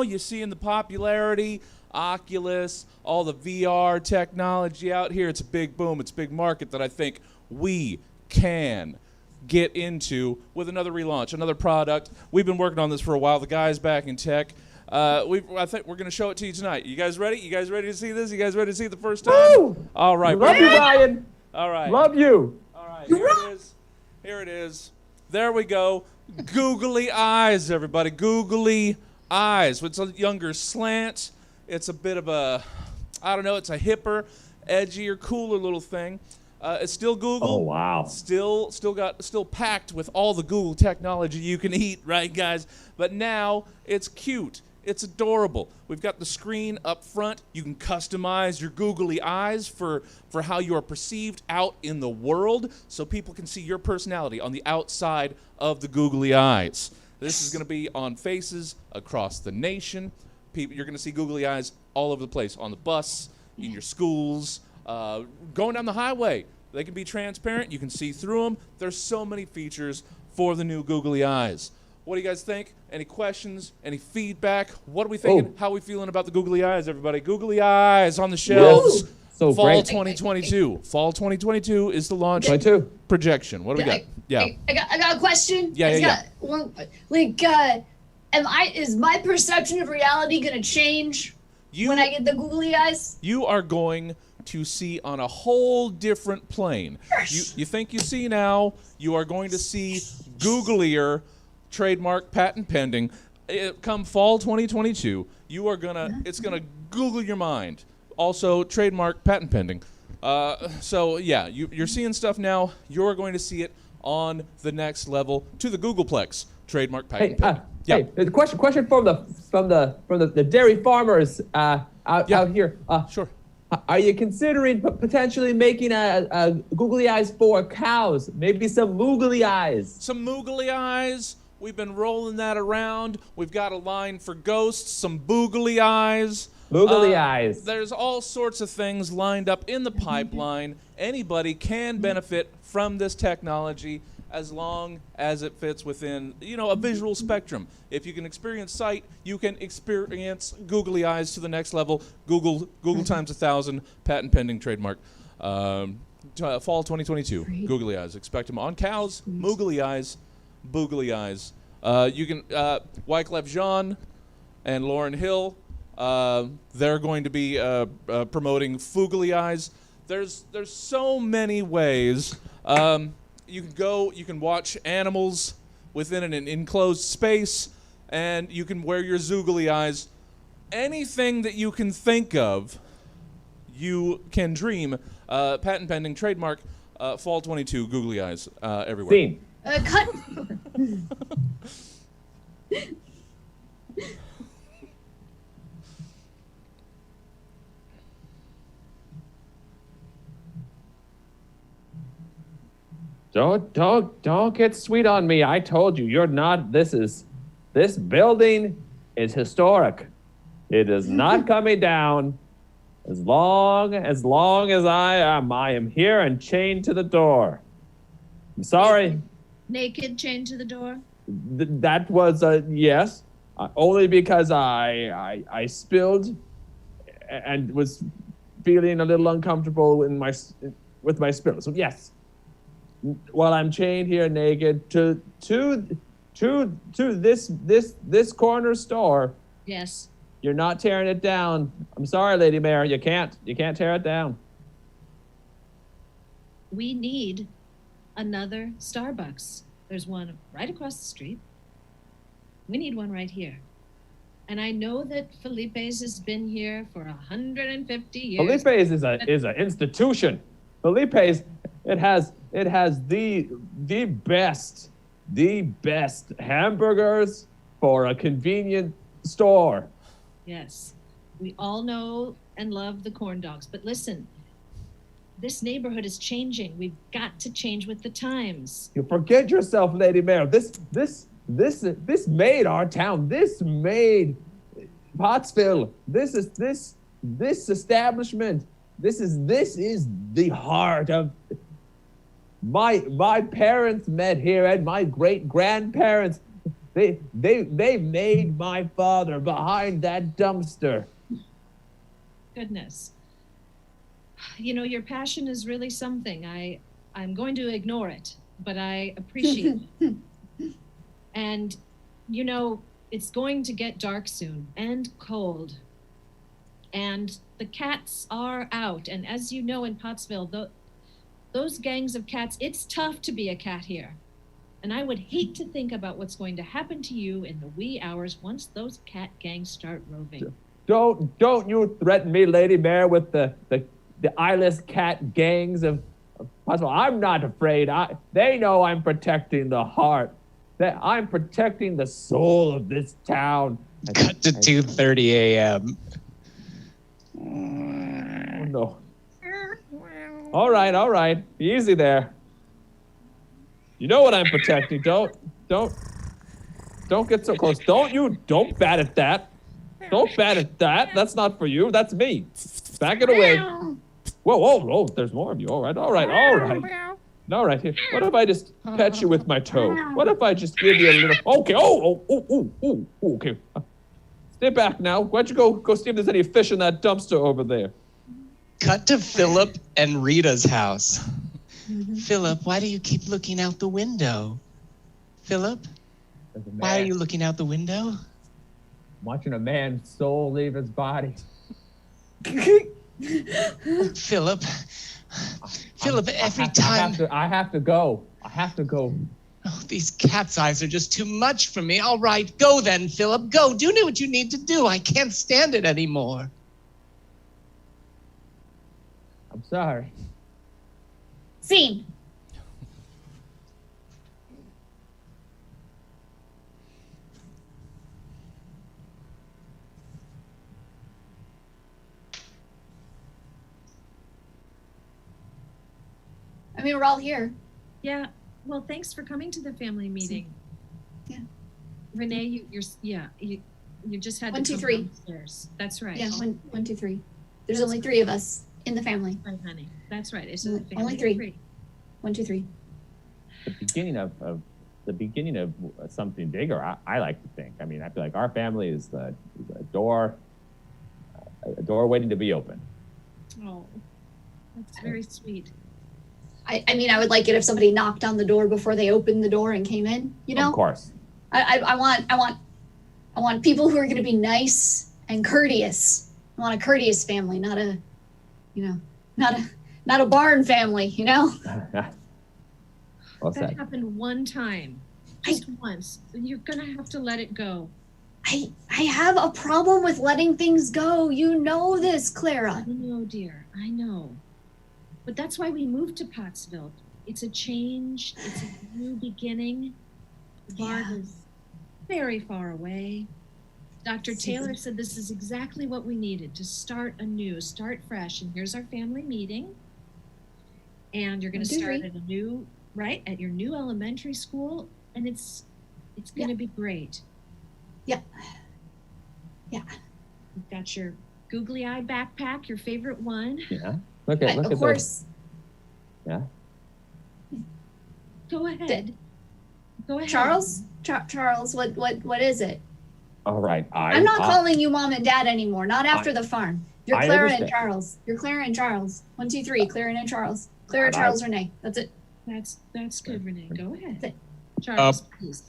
S1: you're seeing the popularity, Oculus, all the VR technology out here. It's a big boom. It's a big market that I think we can get into with another relaunch, another product. We've been working on this for a while. The guys back in tech, I think we're going to show it to you tonight. You guys ready? You guys ready to see this? You guys ready to see it the first time?
S19: Woo!
S1: All right.
S19: Love you, Ryan.
S1: All right.
S19: Love you.
S1: All right. Here it is. Here it is. There we go. Googly eyes, everybody. Googly eyes. It's a younger slant. It's a bit of a, I don't know, it's a hipper, edgier, cooler little thing. It's still Google.
S19: Oh, wow.
S1: Still packed with all the Google technology you can eat, right, guys? But now it's cute. It's adorable. We've got the screen up front. You can customize your googly eyes for how you are perceived out in the world, so people can see your personality on the outside of the googly eyes. This is going to be on faces across the nation. You're going to see googly eyes all over the place, on the bus, in your schools, going down the highway. They can be transparent. You can see through them. There's so many features for the new googly eyes. What do you guys think? Any questions? Any feedback? What are we thinking? How are we feeling about the googly eyes, everybody? Googly eyes on the shelves.
S19: Yes. So
S1: Fall
S19: great.
S1: 2022. Fall 2022 is the launch projection. What do we got? Yeah.
S21: I got a question.
S1: Yeah.
S21: Is my perception of reality gonna change when I get the googly eyes?
S1: You are going to see on a whole different plane. You think you see now, you are going to see googlier, trademark, patent pending. Come fall 2022, it's gonna Google your mind. Also, trademark, patent pending. So yeah, you're seeing stuff now. You're going to see it on the next level to the Googleplex, trademark, patent pending.
S19: Hey, the question from the dairy farmers out here.
S1: Sure.
S19: Are you considering potentially making a googly eyes for cows? Maybe some moogly eyes.
S1: Some moogly eyes. We've been rolling that around. We've got a line for ghosts, some boogly eyes.
S19: Boogly eyes.
S1: There's all sorts of things lined up in the pipeline. Anybody can benefit from this technology as long as it fits within, a visual spectrum. If you can experience sight, you can experience googly eyes to the next level. Google times 1,000, patent pending, trademark. Fall 2022, googly eyes. Expect them on cows, moogly eyes, boogly eyes. You can, Wyclef Jean and Lauryn Hill, they're going to be promoting foogly eyes. There's so many ways. You can watch animals within an enclosed space, and you can wear your zoogly eyes. Anything that you can think of, you can dream. Patent pending, trademark, fall 22, googly eyes everywhere.
S19: Scene.
S21: Cut.
S19: Don't get sweet on me. I told you, you're not. This building is historic. It is not coming down. As long as I am here and chained to the door. I'm sorry.
S3: Naked, chained to the door?
S19: That was yes. Only because I spilled and was feeling a little uncomfortable with my spill. So yes. While I'm chained here naked to this corner store.
S3: Yes.
S19: You're not tearing it down. I'm sorry, Lady Mayor. You can't tear it down.
S3: We need another Starbucks. There's one right across the street. We need one right here. And I know that Felipe's has been here for 150 years.
S19: Felipe's is an institution. Felipe's it has the best hamburgers for a convenient store.
S3: Yes. We all know and love the corn dogs. But listen, this neighborhood is changing. We've got to change with the times.
S19: You forget yourself, Lady Mayor. This made our town. This made Pottsville. This establishment. This is the heart of my parents met here and my great grandparents. They made my father behind that dumpster.
S3: Goodness. Your passion is really something. I'm going to ignore it, but I appreciate it. And, it's going to get dark soon and cold. And the cats are out. And as you know, in Pottsville, those gangs of cats, it's tough to be a cat here. And I would hate to think about what's going to happen to you in the wee hours once those cat gangs start roving.
S19: Don't you threaten me, Lady Mayor, with the eyeless cat gangs of Pottsville. I'm not afraid. They know I'm protecting the heart. That I'm protecting the soul of this town.
S20: Cut to 2:30 a.m.
S19: Oh, no. All right. Easy there. You know what I'm protecting. Don't get so close. Don't bat at that. Don't bat at that. That's not for you. That's me. Back it away. Whoa. There's more of you. All right. All right, here. What if I just pet you with my toe? What if I just give you a little... Okay, okay. Stay back now. Why don't you go see if there's any fish in that dumpster over there.
S20: Cut to Philip and Rita's house. Philip, why do you keep looking out the window? Philip, why are you looking out the window?
S19: I'm watching a man's soul leave his body.
S20: Philip, every time...
S19: I have to go.
S20: Oh, these cat's eyes are just too much for me. All right, go then, Philip. Go. Do what you need to do. I can't stand it anymore.
S19: I'm sorry.
S21: Scene. I mean, we're all here.
S3: Yeah. Well, thanks for coming to the family meeting.
S21: Yeah.
S3: Renee, you just had
S21: 1,
S3: to
S21: 2,
S3: come
S21: 3.
S3: downstairs. That's right.
S21: Yeah, 1, 2, 3. There's only 3 of us in the family.
S3: Right, honey. That's right. It's
S21: Only
S3: a family
S21: only 3. 1, 2, 3.
S19: The beginning of something bigger. I like to think. I mean, I feel like our family is a door waiting to be opened.
S3: Oh, that's very sweet.
S21: I mean, I would like it if somebody knocked on the door before they opened the door and came in. You know.
S19: Of course.
S21: I want people who are going to be nice and courteous. I want a courteous family, not a barn family. You know.
S19: What's
S3: that happened one time, just once. You're gonna have to let it go.
S21: I have a problem with letting things go. You know this, Clara.
S3: I know, dear. I know. But that's why we moved to Pottsville. It's a change. It's a new beginning. The barn is very far away. Dr. Taylor said this is exactly what we needed to start anew, start fresh. And here's our family meeting. And you're going to start at your new elementary school. And it's going to be great.
S21: Yeah.
S3: You've got your googly eye backpack, your favorite one.
S19: Yeah. Look at
S21: of course.
S19: Yeah.
S3: Go ahead.
S21: Charles, what is it?
S19: All right.
S21: I'm not calling you mom and dad anymore. Not after the farm. You're
S19: I
S21: Clara
S19: understand.
S21: and Charles. You're Clara and Charles. 1, 2, 3. Clara and Charles. Clara, Charles, Renee. That's it.
S3: That's good, Renee. Go ahead. Charles, please.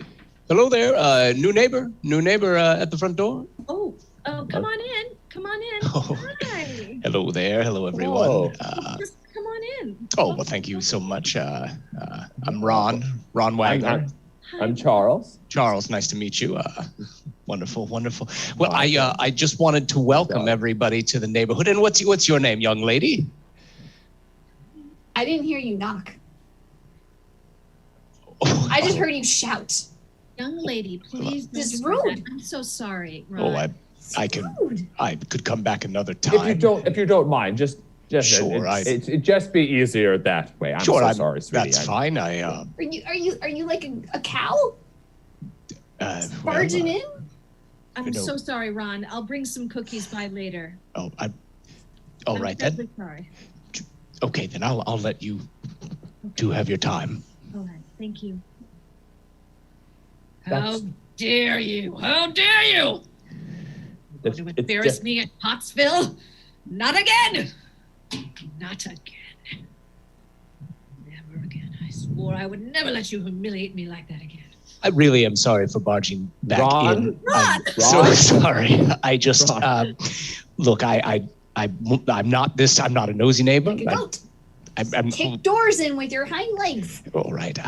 S12: Hello there, new neighbor at the front door.
S3: Oh, come on in. Hi.
S12: Hello there, hello everyone.
S3: Just come on in.
S12: Oh, well, thank you so much. I'm Ron Wagner.
S19: I'm Charles.
S12: Charles, nice to meet you. Wonderful. Well, I just wanted to welcome everybody to the neighborhood. And what's your name, young lady?
S21: I didn't hear you knock. I just heard you shout.
S3: Young lady, please.
S21: This is rude.
S3: I'm so sorry, Ron.
S12: Oh, I could come back another time.
S19: If you don't mind, just
S12: sure.
S19: It'd just be easier that way. I'm so sorry, sweetie.
S12: That's fine.
S21: Are you like a cow? Barging in?
S3: I'm so sorry, Ron. I'll bring some cookies by later.
S12: Oh, all right then.
S3: Sorry.
S12: Okay, then I'll let you two have your time.
S3: All right, thank you.
S12: That's-
S3: How dare you? How dare you? Want to embarrass me at Pottsville? Not again! Not again. Never again. I swore I would never let you humiliate me like that again.
S12: I really am sorry for barging back
S19: Ron?
S12: in. I'm so sorry. I just look. I'm not this. I'm not a nosy neighbor.
S21: Like a goat.
S12: I'm
S21: Kick doors in with your hind legs.
S12: all right.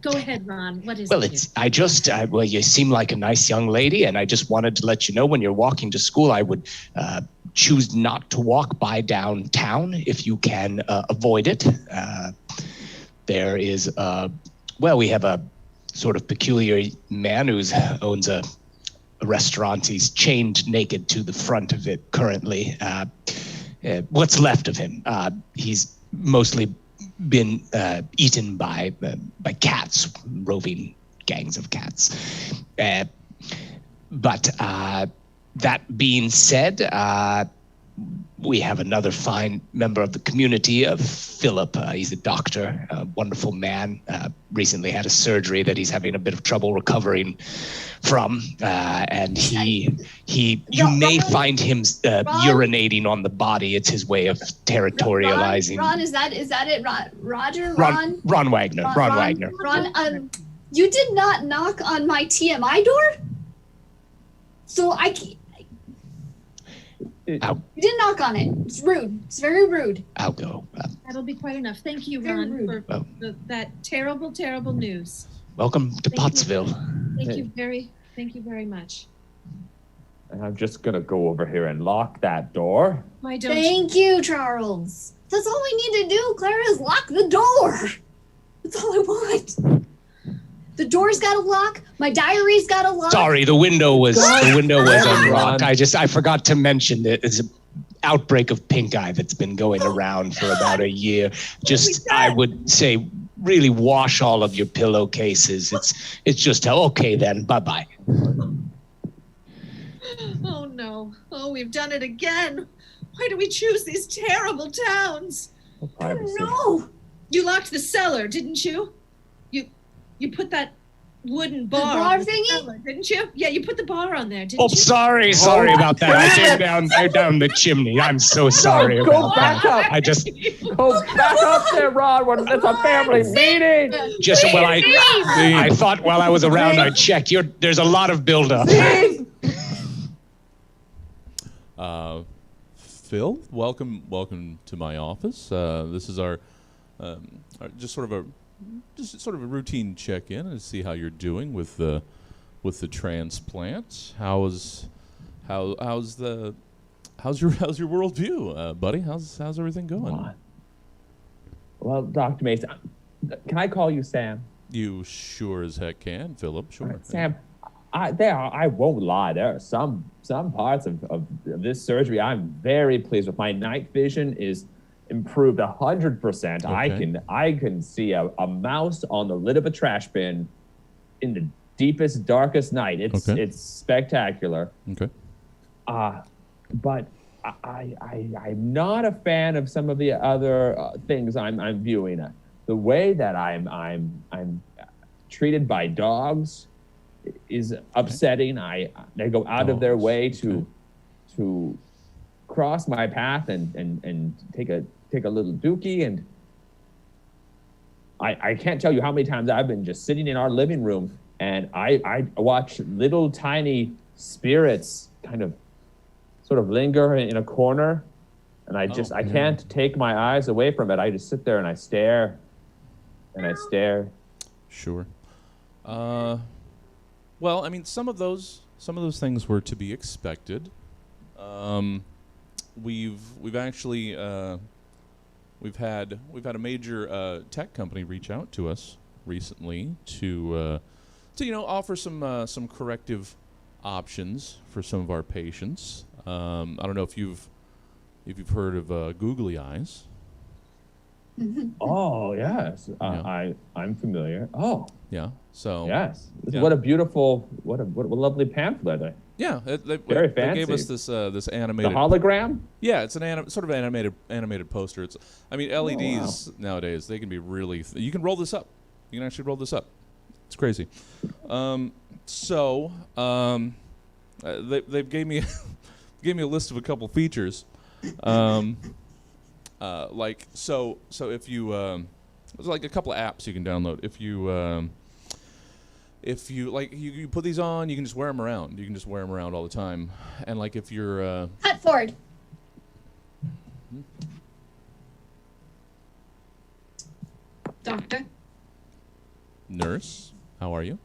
S3: Go ahead, Ron. What is
S12: Well,
S3: it?
S12: well, you seem like a nice young lady, and I just wanted to let you know when you're walking to school, I would choose not to walk by downtown if you can avoid it. There is, we have a sort of peculiar man who owns a restaurant. He's chained naked to the front of it currently. What's left of him? He's mostly been eaten by cats, roving gangs of cats. But that being said, we have another fine member of the community, Philip. He's a doctor, a wonderful man. Recently had a surgery that he's having a bit of trouble recovering from, and you may find him urinating on the body. It's his way of territorializing.
S21: Ron, is that it? Roger?
S12: Ron Wagner. Ron Wagner.
S21: Ron, you did not knock on my TMI door? So you didn't knock on it. It's rude. It's very rude.
S12: I'll go.
S3: That'll be quite enough. Thank you, Ron, for that terrible, terrible news.
S12: Welcome to Pottsville.
S3: Thank you very much.
S19: And I'm just gonna go over here and lock that door.
S3: Why don't
S21: Thank you, Charles. That's all we need to do, Clara, is lock the door. That's all I want. The door's got a lock. My diary's got a lock.
S12: Sorry, the window was unlocked. I forgot to mention that it's an outbreak of pink eye that's been going around for about a year. I would say, really wash all of your pillowcases. It's just okay then. Bye-bye.
S3: Oh no. Oh, we've done it again. Why do we choose these terrible towns?
S21: I don't know.
S3: You locked the cellar, didn't you? You put that wooden bar
S21: bar
S3: on the
S21: thingy?
S3: cellar, didn't you? Yeah, you put the bar on there, didn't
S12: Oh,
S3: you?
S12: sorry about that. I came down the chimney. I'm so sorry about that.
S19: Up.
S12: I just
S19: Go back up there, Ron. It's a family meeting.
S12: I thought while I was around I'd check. There's a lot of buildup.
S1: Phil, welcome to my office. This is our just sort of a routine check-in and see how you're doing with the transplant. How's your worldview, buddy? How's everything going?
S19: Well, Dr. Mason, can I call you Sam?
S1: You sure as heck can, Philip. Sure.
S19: Right, Sam, I won't lie. There are some parts of this surgery I'm very pleased with. My night vision is improved 100%.
S1: Okay.
S19: I can see a mouse on the lid of a trash bin in the deepest, darkest night. It's spectacular.
S1: Okay.
S19: But I'm not a fan of some of the other things I'm viewing. The way that I'm treated by dogs is upsetting. They go out of their way to cross my path and take a little dookie, and I can't tell you how many times I've been just sitting in our living room and I watch little tiny spirits kind of sort of linger in a corner, and I can't take my eyes away from it. I just sit there and I stare and I stare.
S1: Sure. Well, I mean, some of those things were to be expected. We've actually we've had a major tech company reach out to us recently to offer some corrective options for some of our patients. I don't know if you've heard of Googly eyes.
S19: Oh yes, I'm familiar. Oh
S1: yeah, so
S19: yes,
S1: yeah.
S19: What a lovely pamphlet.
S1: Yeah,
S19: Very fancy.
S1: They gave us this animated.
S19: The hologram?
S1: Yeah, it's an sort of animated poster. LEDs nowadays. They can be really. You can roll this up. You can actually roll this up. It's crazy. They gave me a list of a couple features. So if you there's like a couple of apps you can download. If you if you like, you put these on, you can just wear them around. You can just wear them around all the time. And like if you're
S21: Cut forward. Doctor,
S1: nurse, how are you?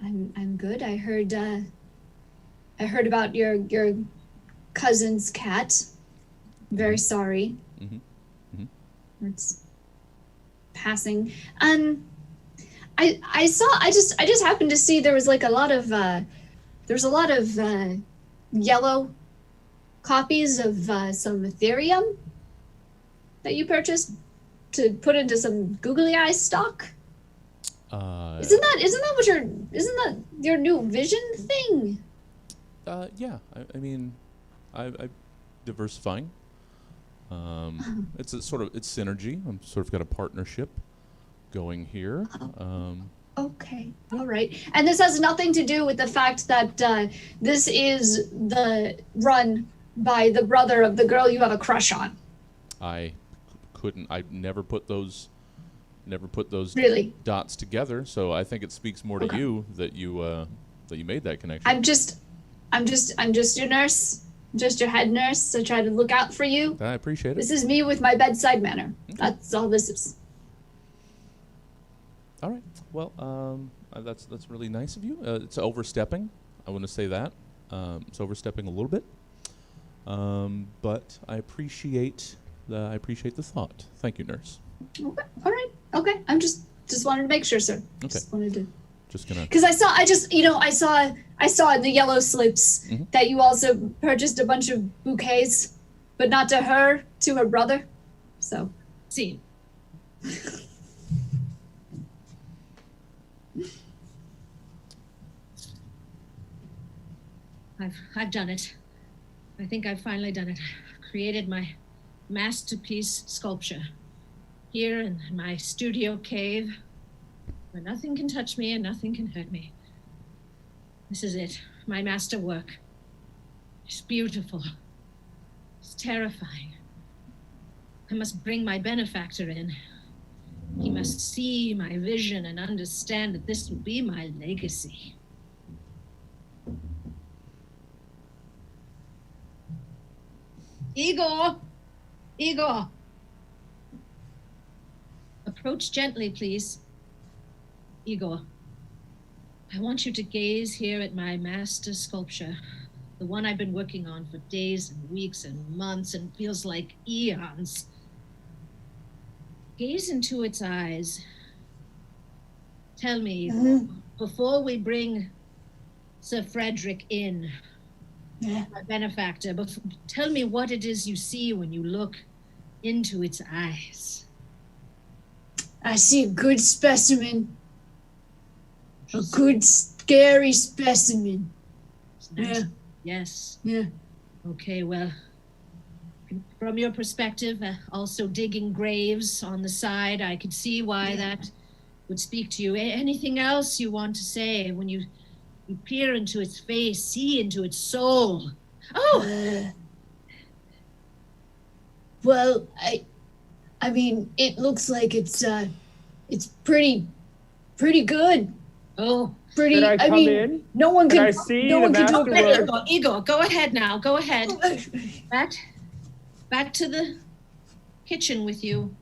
S21: I'm good. I heard about your cousin's cat. Very sorry. It's passing. I just happened to see there was like a lot of yellow copies of some Ethereum that you purchased to put into some Googly Eyes stock. Isn't that your new vision thing?
S1: Yeah. I mean, I diversifying. It's synergy. I'm sort of got a partnership going here.
S21: Okay, all right. And this has nothing to do with the fact that this is run by the brother of the girl you have a crush on.
S1: I never put those
S21: Really?
S1: dots together. So I think it speaks more to you that you made that connection.
S21: I'm just your nurse. Just your head nurse. I try to look out for you.
S1: I appreciate it.
S21: This is me with my bedside manner. That's all this is.
S1: All right. Well, that's really nice of you. It's overstepping. I want to say that. It's overstepping a little bit. But I appreciate the thought. Thank you, nurse.
S21: Okay. All right. Okay. I'm just wanted to make sure, sir.
S1: Okay.
S21: Just wanted to.
S1: Just gonna.
S21: Because I saw in the yellow slips that you also purchased a bunch of bouquets, but not to her, to her brother. So.
S3: See. I've done it. I think I've finally done it. I've created my masterpiece sculpture here in my studio cave, where nothing can touch me and nothing can hurt me. This is it, my masterwork. It's beautiful. It's terrifying. I must bring my benefactor in. He must see my vision and understand that this will be my legacy. Igor! Approach gently, please. Igor, I want you to gaze here at my master sculpture, the one I've been working on for days and weeks and months and feels like eons. Gaze into its eyes. Tell me, before we bring Sir Frederick in, my benefactor, tell me what it is you see when you look into its eyes.
S21: I see a good specimen. A good, scary specimen.
S3: Nice.
S21: Yeah.
S3: Yes.
S21: Yeah.
S3: Okay, well, from your perspective, also digging graves on the side, I could see why that would speak to you. Anything else you want to say when you peer into its face, see into its soul? Oh!
S21: Well, I mean, it looks like it's pretty good.
S3: Oh,
S21: pretty.
S19: Can I come
S21: mean,
S19: in?
S21: no one
S19: Can
S21: can.
S19: I see
S21: no
S19: the
S21: one can do
S19: masterwork?
S21: it.
S3: Igor, go ahead now. Go ahead. Back to the kitchen with you.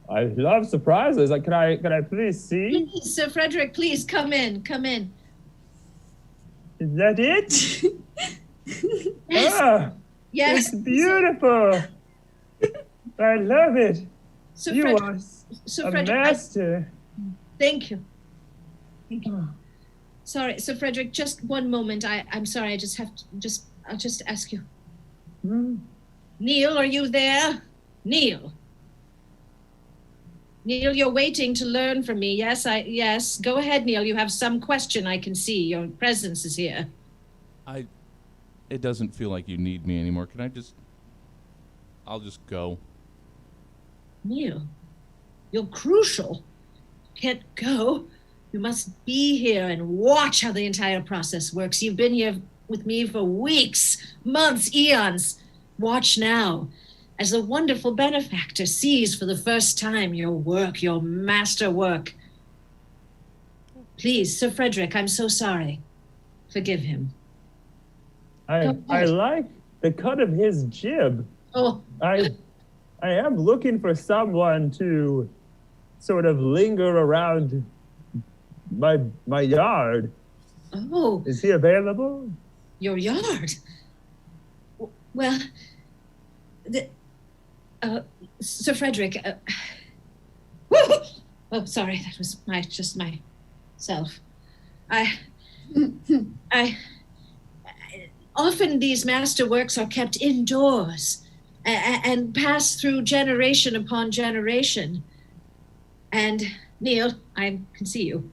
S19: I love surprises. Can I please see?
S3: Please, Sir Frederick, please come in. Come in.
S19: Is that it?
S3: Yes.
S19: Ah,
S3: Yes.
S19: it's beautiful. I love it.
S3: Sir
S19: You
S3: Frederick,
S19: are
S3: Sir
S19: a
S3: Frederick,
S19: master.
S3: thank you. Thank you. Sorry, Sir Frederick, just one moment. I'm sorry, I just have to I'll just ask you. Neil, are you there? Neil, you're waiting to learn from me. Yes. Go ahead, Neil. You have some question I can see. Your presence is here.
S1: It doesn't feel like you need me anymore. I'll just go.
S3: Neil, you're crucial. You can't go. You must be here and watch how the entire process works. You've been here with me for weeks, months, eons. Watch now as the wonderful benefactor sees for the first time your work, your masterwork. Please, Sir Frederick, I'm so sorry. Forgive him.
S5: I like the cut of his jib.
S3: Oh.
S5: I am looking for someone to sort of linger around my yard.
S3: Oh.
S5: Is he available?
S3: Your yard? Well, Sir Frederick, oh, sorry, that was myself. Often these masterworks are kept indoors and pass through generation upon generation. And Neil, I can see you.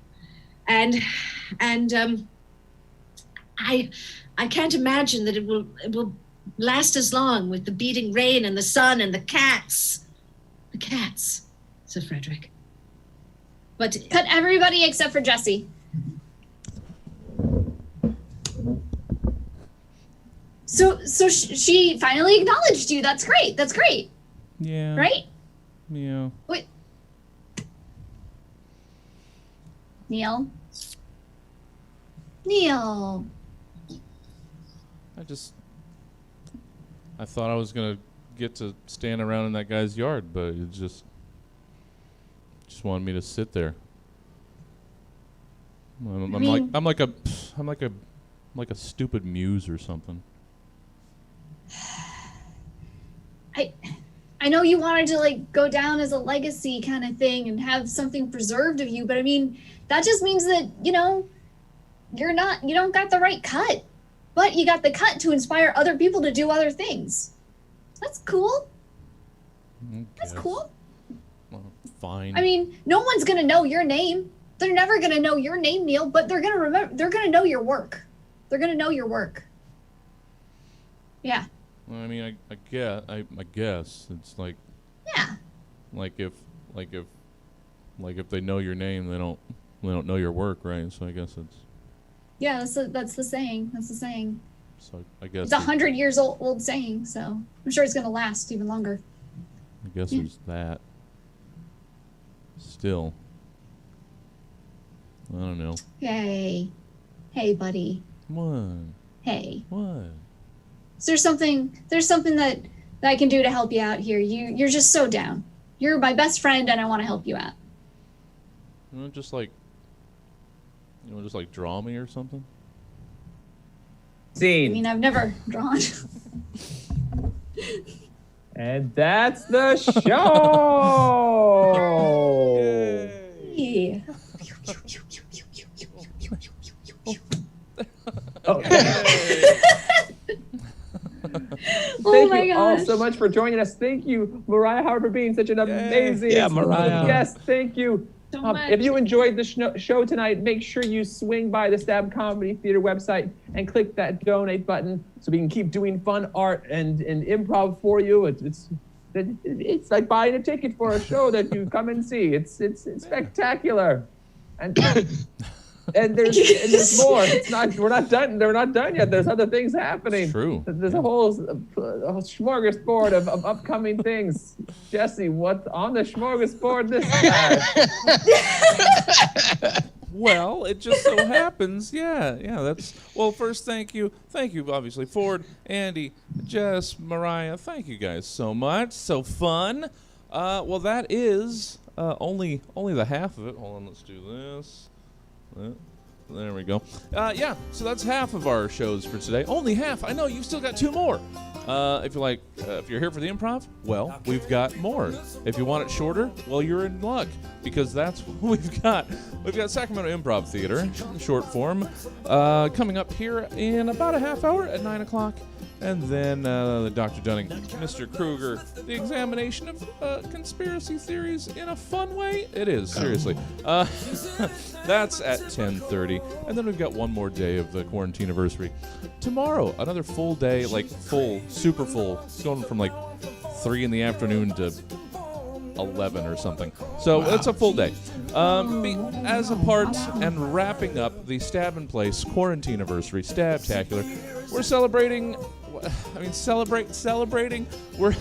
S3: And I can't imagine that it will last as long with the beating rain and the sun and the cats. The cats, Sir Frederick. But
S21: cut everybody except for Jesse. So she finally acknowledged you. That's great. That's great.
S1: Yeah.
S21: Right?
S1: Yeah.
S21: Wait. Neil.
S1: I thought I was gonna get to stand around in that guy's yard, but it just wanted me to sit there. I'm like a stupid muse or something.
S21: I know you wanted to like go down as a legacy kind of thing and have something preserved of you, but I mean that just means that you don't got the right cut, but you got the cut to inspire other people to do other things. That's cool. That's cool.
S1: Well, fine.
S21: I mean, no one's gonna know your name. They're never gonna know your name, Neil, but they're gonna remember. They're gonna know your work. They're gonna know your work. Yeah.
S1: Well, I mean, I guess it's like.
S21: Yeah.
S1: Like if they know your name, they don't know your work, right? So I guess it's.
S21: Yeah, that's the saying. That's the saying.
S1: So I guess
S21: It's 100 years old saying, so I'm sure it's gonna last even longer.
S1: I guess there's that. Still. I don't know.
S21: Hey, buddy.
S1: What?
S21: Hey.
S1: What?
S21: Is there's something that I can do to help you out here. You're just so down. You're my best friend and I want to help you out.
S1: Just like draw me or something?
S21: I mean, I've never drawn.
S19: And that's the show!
S21: Yay.
S19: Oh.
S21: Oh
S19: Thank
S21: my
S19: you all
S21: gosh.
S19: so much for joining us. Thank you, Mariah Howard, for being such an amazing
S12: Mariah.
S19: guest. Thank you. If you enjoyed the show tonight, make sure you swing by the Stab Comedy Theater website and click that donate button so we can keep doing fun art and improv for you. It's like buying a ticket for a show that you come and see. It's spectacular. And there's more. We're not done. They're not done yet. There's other things happening.
S1: True.
S19: There's a whole smorgasbord of upcoming things. Jesse, what's on the smorgasbord this time?
S1: Well, it just so happens, well, first, thank you, obviously, Ford, Andy, Jess, Mariah, thank you guys so much, so fun. Well, that is only the half of it. Hold on, let's do this. There we go. So that's half of our shows for today. Only half. I know, you've still got 2 more. If you're here for the improv, well, we've got more. If you want it shorter, well, you're in luck, because that's what we've got. We've got Sacramento Improv Theater, short form, coming up here in about a half hour at 9 o'clock. And then the Dr. Dunning, Mr. Kruger, the examination of conspiracy theories in a fun way. It is, seriously. That's at 10:30. And then we've got one more day of the Quarantine-aversary. Tomorrow, another full day, like full, super full. It's going from like 3 in the afternoon to 11 or something. So it's a full day. As a part and wrapping up the Stab in Place Quarantine-aversary Stab-tacular, we're celebrating I mean, celebrating. We're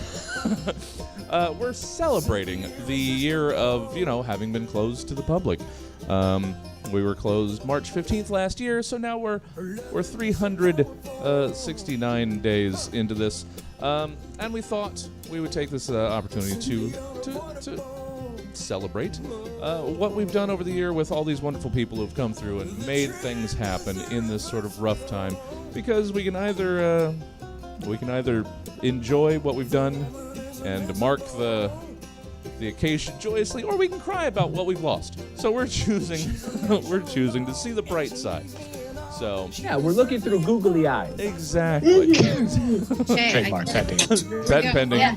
S1: we're celebrating the year of, having been closed to the public. We were closed March 15th last year, so now we're 369 days into this, and we thought we would take this opportunity to celebrate what we've done over the year with all these wonderful people who've come through and made things happen in this sort of rough time, because we can either enjoy what we've done and mark the occasion joyously, or we can cry about what we've lost. So we're choosing to see the bright side. So
S19: yeah, we're looking through googly eyes.
S1: Exactly.
S12: Trademark pending.
S1: Bet pending.
S21: Yeah.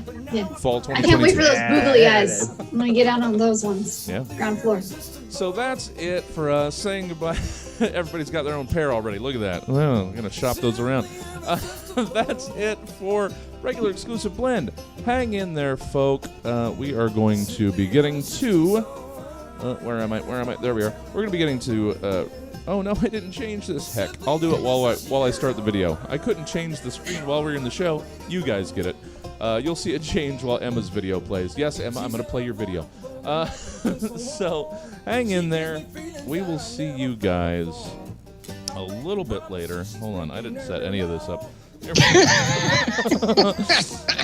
S1: Fall 2022.
S21: I can't wait for those googly eyes. I'm gonna get out on those ones.
S1: Yeah.
S21: Ground floor.
S1: So that's it for us. Saying goodbye. Everybody's got their own pair already. Look at that. Well, I'm gonna shop those around. That's it for regular exclusive blend. Hang in there, folk. We are going to be getting to. Where am I? There we are. We're gonna be getting to. Oh no, I didn't change this. Heck, I'll do it while I start the video. I couldn't change the screen while we were in the show. You guys get it. You'll see it change while Emma's video plays. Yes, Emma, I'm going to play your video. So hang in there. We will see you guys a little bit later. Hold on, I didn't set any of this up.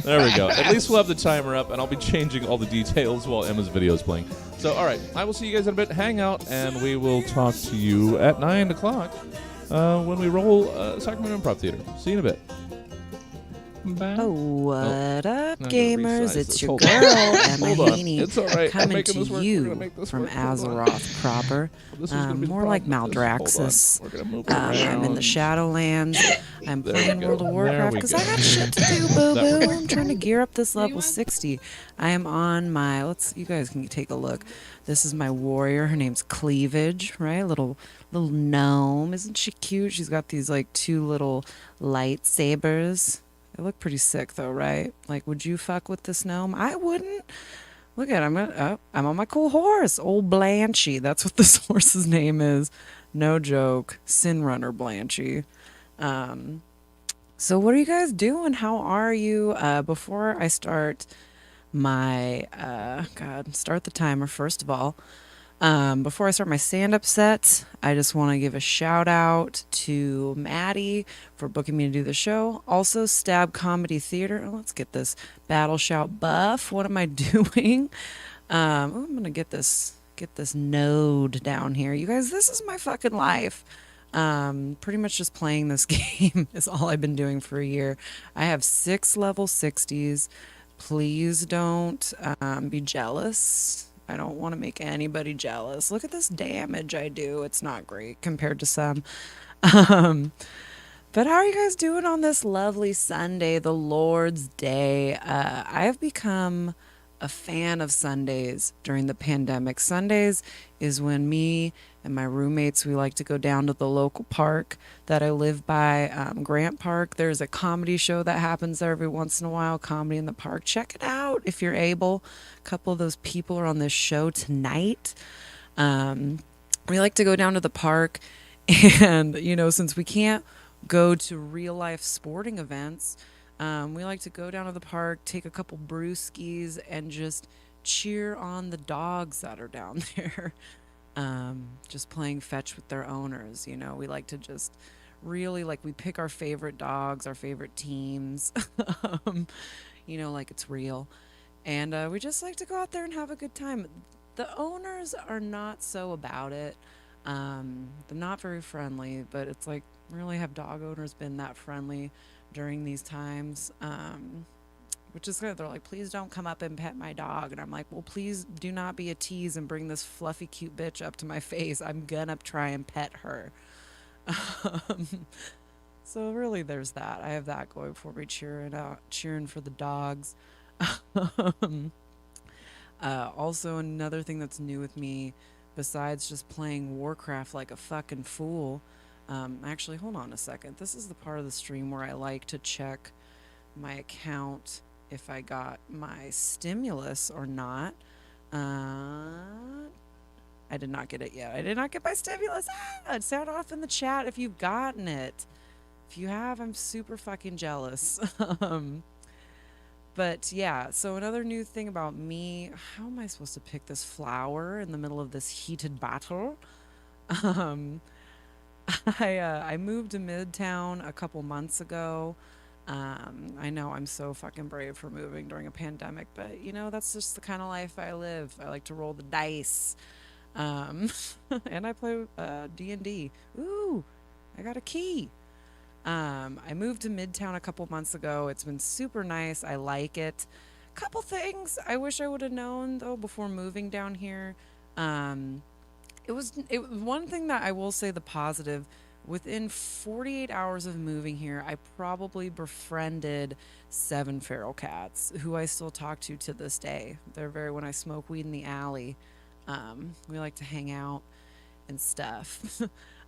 S1: There we go. At least we'll have the timer up, and I'll be changing all the details while Emma's video is playing. So, all right, I will see you guys in a bit. Hang out, and we will talk to you at 9 o'clock when we roll Sacramento Improv Theater. See you in a bit.
S6: Oh, what up,
S1: I'm gonna
S6: gamers?
S1: resize
S6: It's
S1: this.
S6: your
S1: Hold
S6: girl,
S1: on.
S6: Emma
S1: Hold on.
S6: Haney,
S1: It's all right. I'm
S6: coming
S1: making
S6: to
S1: this work. We're
S6: you
S1: gonna make this
S6: from
S1: work. Hold on.
S6: Azeroth proper.
S1: This is gonna be the
S6: More
S1: problem
S6: like
S1: with this. Hold on.
S6: Maldraxxus.
S1: We're gonna move
S6: I'm in the
S1: around.
S6: Shadowlands. I'm
S1: There we
S6: playing
S1: go.
S6: World of
S1: There
S6: Warcraft
S1: we
S6: because I
S1: go.
S6: got shit to do, boo-boo. I'm trying to gear up this level 60. I am on my, you guys can take a look. This is my warrior. Her name's Cleavage, right? Little gnome. Isn't she cute? She's got these like 2 little lightsabers. They look pretty sick though, right? Like, would you fuck with this gnome? I wouldn't. Look at I'm on my cool horse, old Blanchy. That's what this horse's name is. No joke. Sin Runner Blanchy. So what are you guys doing? How are you? Before I start my start the timer first of all. Before I start my stand-up set, I just want to give a shout out to Maddie for booking me to do the show. Also, Stab Comedy Theater. Oh, let's get this Battle Shout buff. What am I doing? I'm gonna get this node down here. You guys, this is my fucking life. Pretty much just playing this game is all I've been doing for a year. I have 6 level 60s. Please don't be jealous. I don't want to make anybody jealous. Look at this damage I do. It's not great compared to some. But how are you guys doing on this lovely Sunday, the Lord's Day? I have become a fan of Sundays during the pandemic. Sundays is when me and my roommates, we like to go down to the local park that I live by, Grant Park. There's a comedy show that happens there every once in a while, Comedy in the Park. Check it out if you're able. A couple of those people are on this show tonight. We like to go down to the park, and, since we can't go to real life sporting events, we like to go down to the park, take a couple brewskis, and just cheer on the dogs that are down there. Just playing fetch with their owners. We like to just really we pick our favorite dogs, our favorite teams, like it's real. And we just like to go out there and have a good time. The owners are not so about it. They're not very friendly, but it's like, really have dog owners been that friendly during these times? Which is good. They're like, please don't come up and pet my dog. And I'm like, well, please do not be a tease and bring this fluffy, cute bitch up to my face. I'm gonna try and pet her. So really, there's that. I have that going for me, cheering for the dogs. Also, another thing that's new with me, besides just playing Warcraft like a fucking fool, actually, hold on a second. This is the part of the stream where I like to check my account if I got my stimulus or not. I did not get it yet. I did not get my stimulus. Sound off in the chat if you've gotten it. If you have, I'm super fucking jealous. But yeah, so another new thing about me, how am I supposed to pick this flower in the middle of this heated battle? Um, I moved to Midtown a couple months ago. I know I'm so fucking brave for moving during a pandemic, but you know, that's just the kind of life I live. I like to roll the dice. Um, and I play D&D. Ooh, I got a key. I moved to Midtown a couple months ago. It's been super nice. I like it. Couple things I wish I would have known though before moving down here. It was one thing that I will say the positive. Within 48 hours of moving here, I probably befriended 7 feral cats who I still talk to this day. When I smoke weed in the alley, we like to hang out and stuff.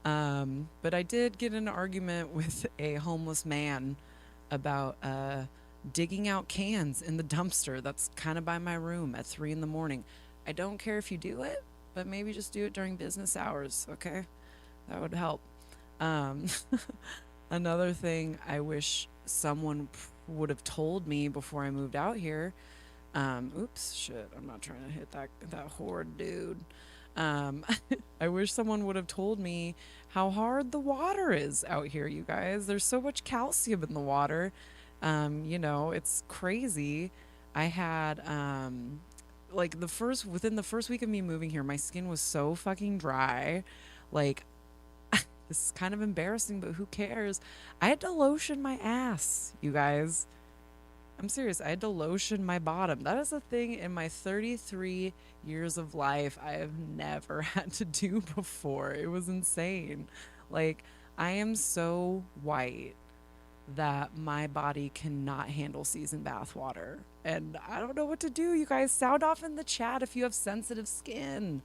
S6: But I did get in an argument with a homeless man about digging out cans in the dumpster that's kind of by my room at 3 in the morning. I don't care if you do it, but maybe just do it during business hours, okay? That would help. Another thing I wish someone would have told me before I moved out here. Oops, shit, I'm not trying to hit that horrid dude. I wish someone would have told me how hard the water is out here, you guys. There's so much calcium in the water. You know, it's crazy. I had, within the first week of me moving here, my skin was so fucking dry. Like, this is kind of embarrassing, but who cares? I had to lotion my ass, you guys. I'm serious. I had to lotion my bottom. That is a thing in my 33 years of life I have never had to do before. It was insane. Like, I am so white that my body cannot handle seasoned bath water. And I don't know what to do. You guys, sound off in the chat if you have sensitive skin.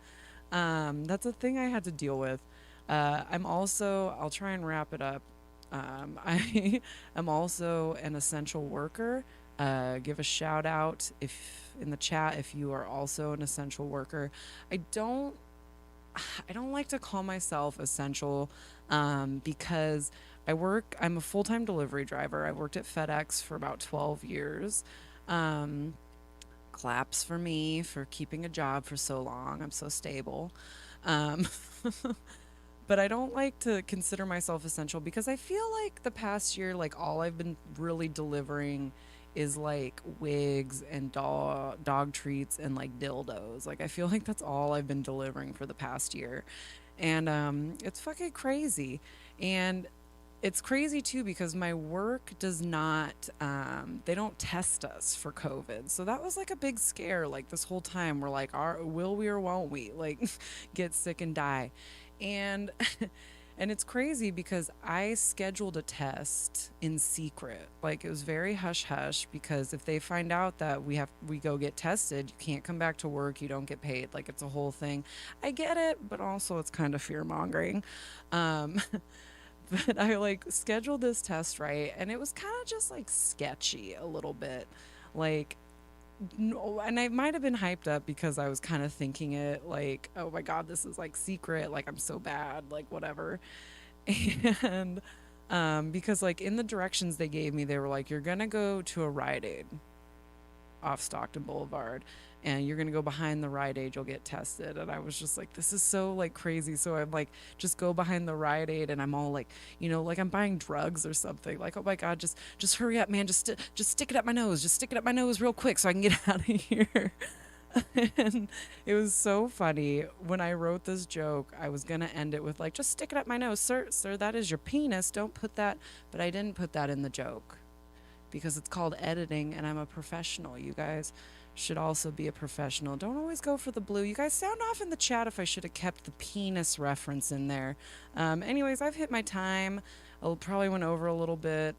S6: That's a thing I had to deal with. I'll try and wrap it up. I am also an essential worker. Give a shout out in the chat if you are also an essential worker. I don't like to call myself essential because I'm a full-time delivery driver. I worked at FedEx for about 12 years. Claps for me for keeping a job for so long. I'm so stable. But I don't like to consider myself essential because I feel like the past year, like all I've been really delivering is like wigs and dog treats and like dildos. Like I feel like that's all I've been delivering for the past year. And it's fucking crazy. And it's crazy too because my work does not, they don't test us for COVID. So that was like a big scare. Like this whole time we're like, will we or won't we like get sick and die? And it's crazy because I scheduled a test in secret. Like it was very hush hush because if they find out that we go get tested, you can't come back to work, you don't get paid. Like it's a whole thing. I get it, but also it's kind of fear mongering. But I like scheduled this test, right? And it was kind of just like sketchy a little bit. Like, no, and I might have been hyped up because I was kind of thinking it like, oh my God, this is like secret. Like I'm so bad, like whatever. And because like in the directions they gave me, they were like, you're going to go to a Rite Aid off Stockton Boulevard and you're going to go behind the Rite Aid, you'll get tested. And I was just like, this is so like crazy. So I'm like, just go behind the Rite Aid and I'm all like, you know, like I'm buying drugs or something. Like, oh my God, just hurry up, man. Just stick it up my nose. Just stick it up my nose real quick so I can get out of here. And it was so funny. When I wrote this joke, I was going to end it with like, just stick it up my nose. Sir, that is your penis. Don't put that. But I didn't put that in the joke because it's called editing and I'm a professional. You guys should also be a professional. Don't always go for the blue. You guys sound off in the chat if I should have kept the penis reference in there. Anyways, I've hit my time. I probably went over a little bit.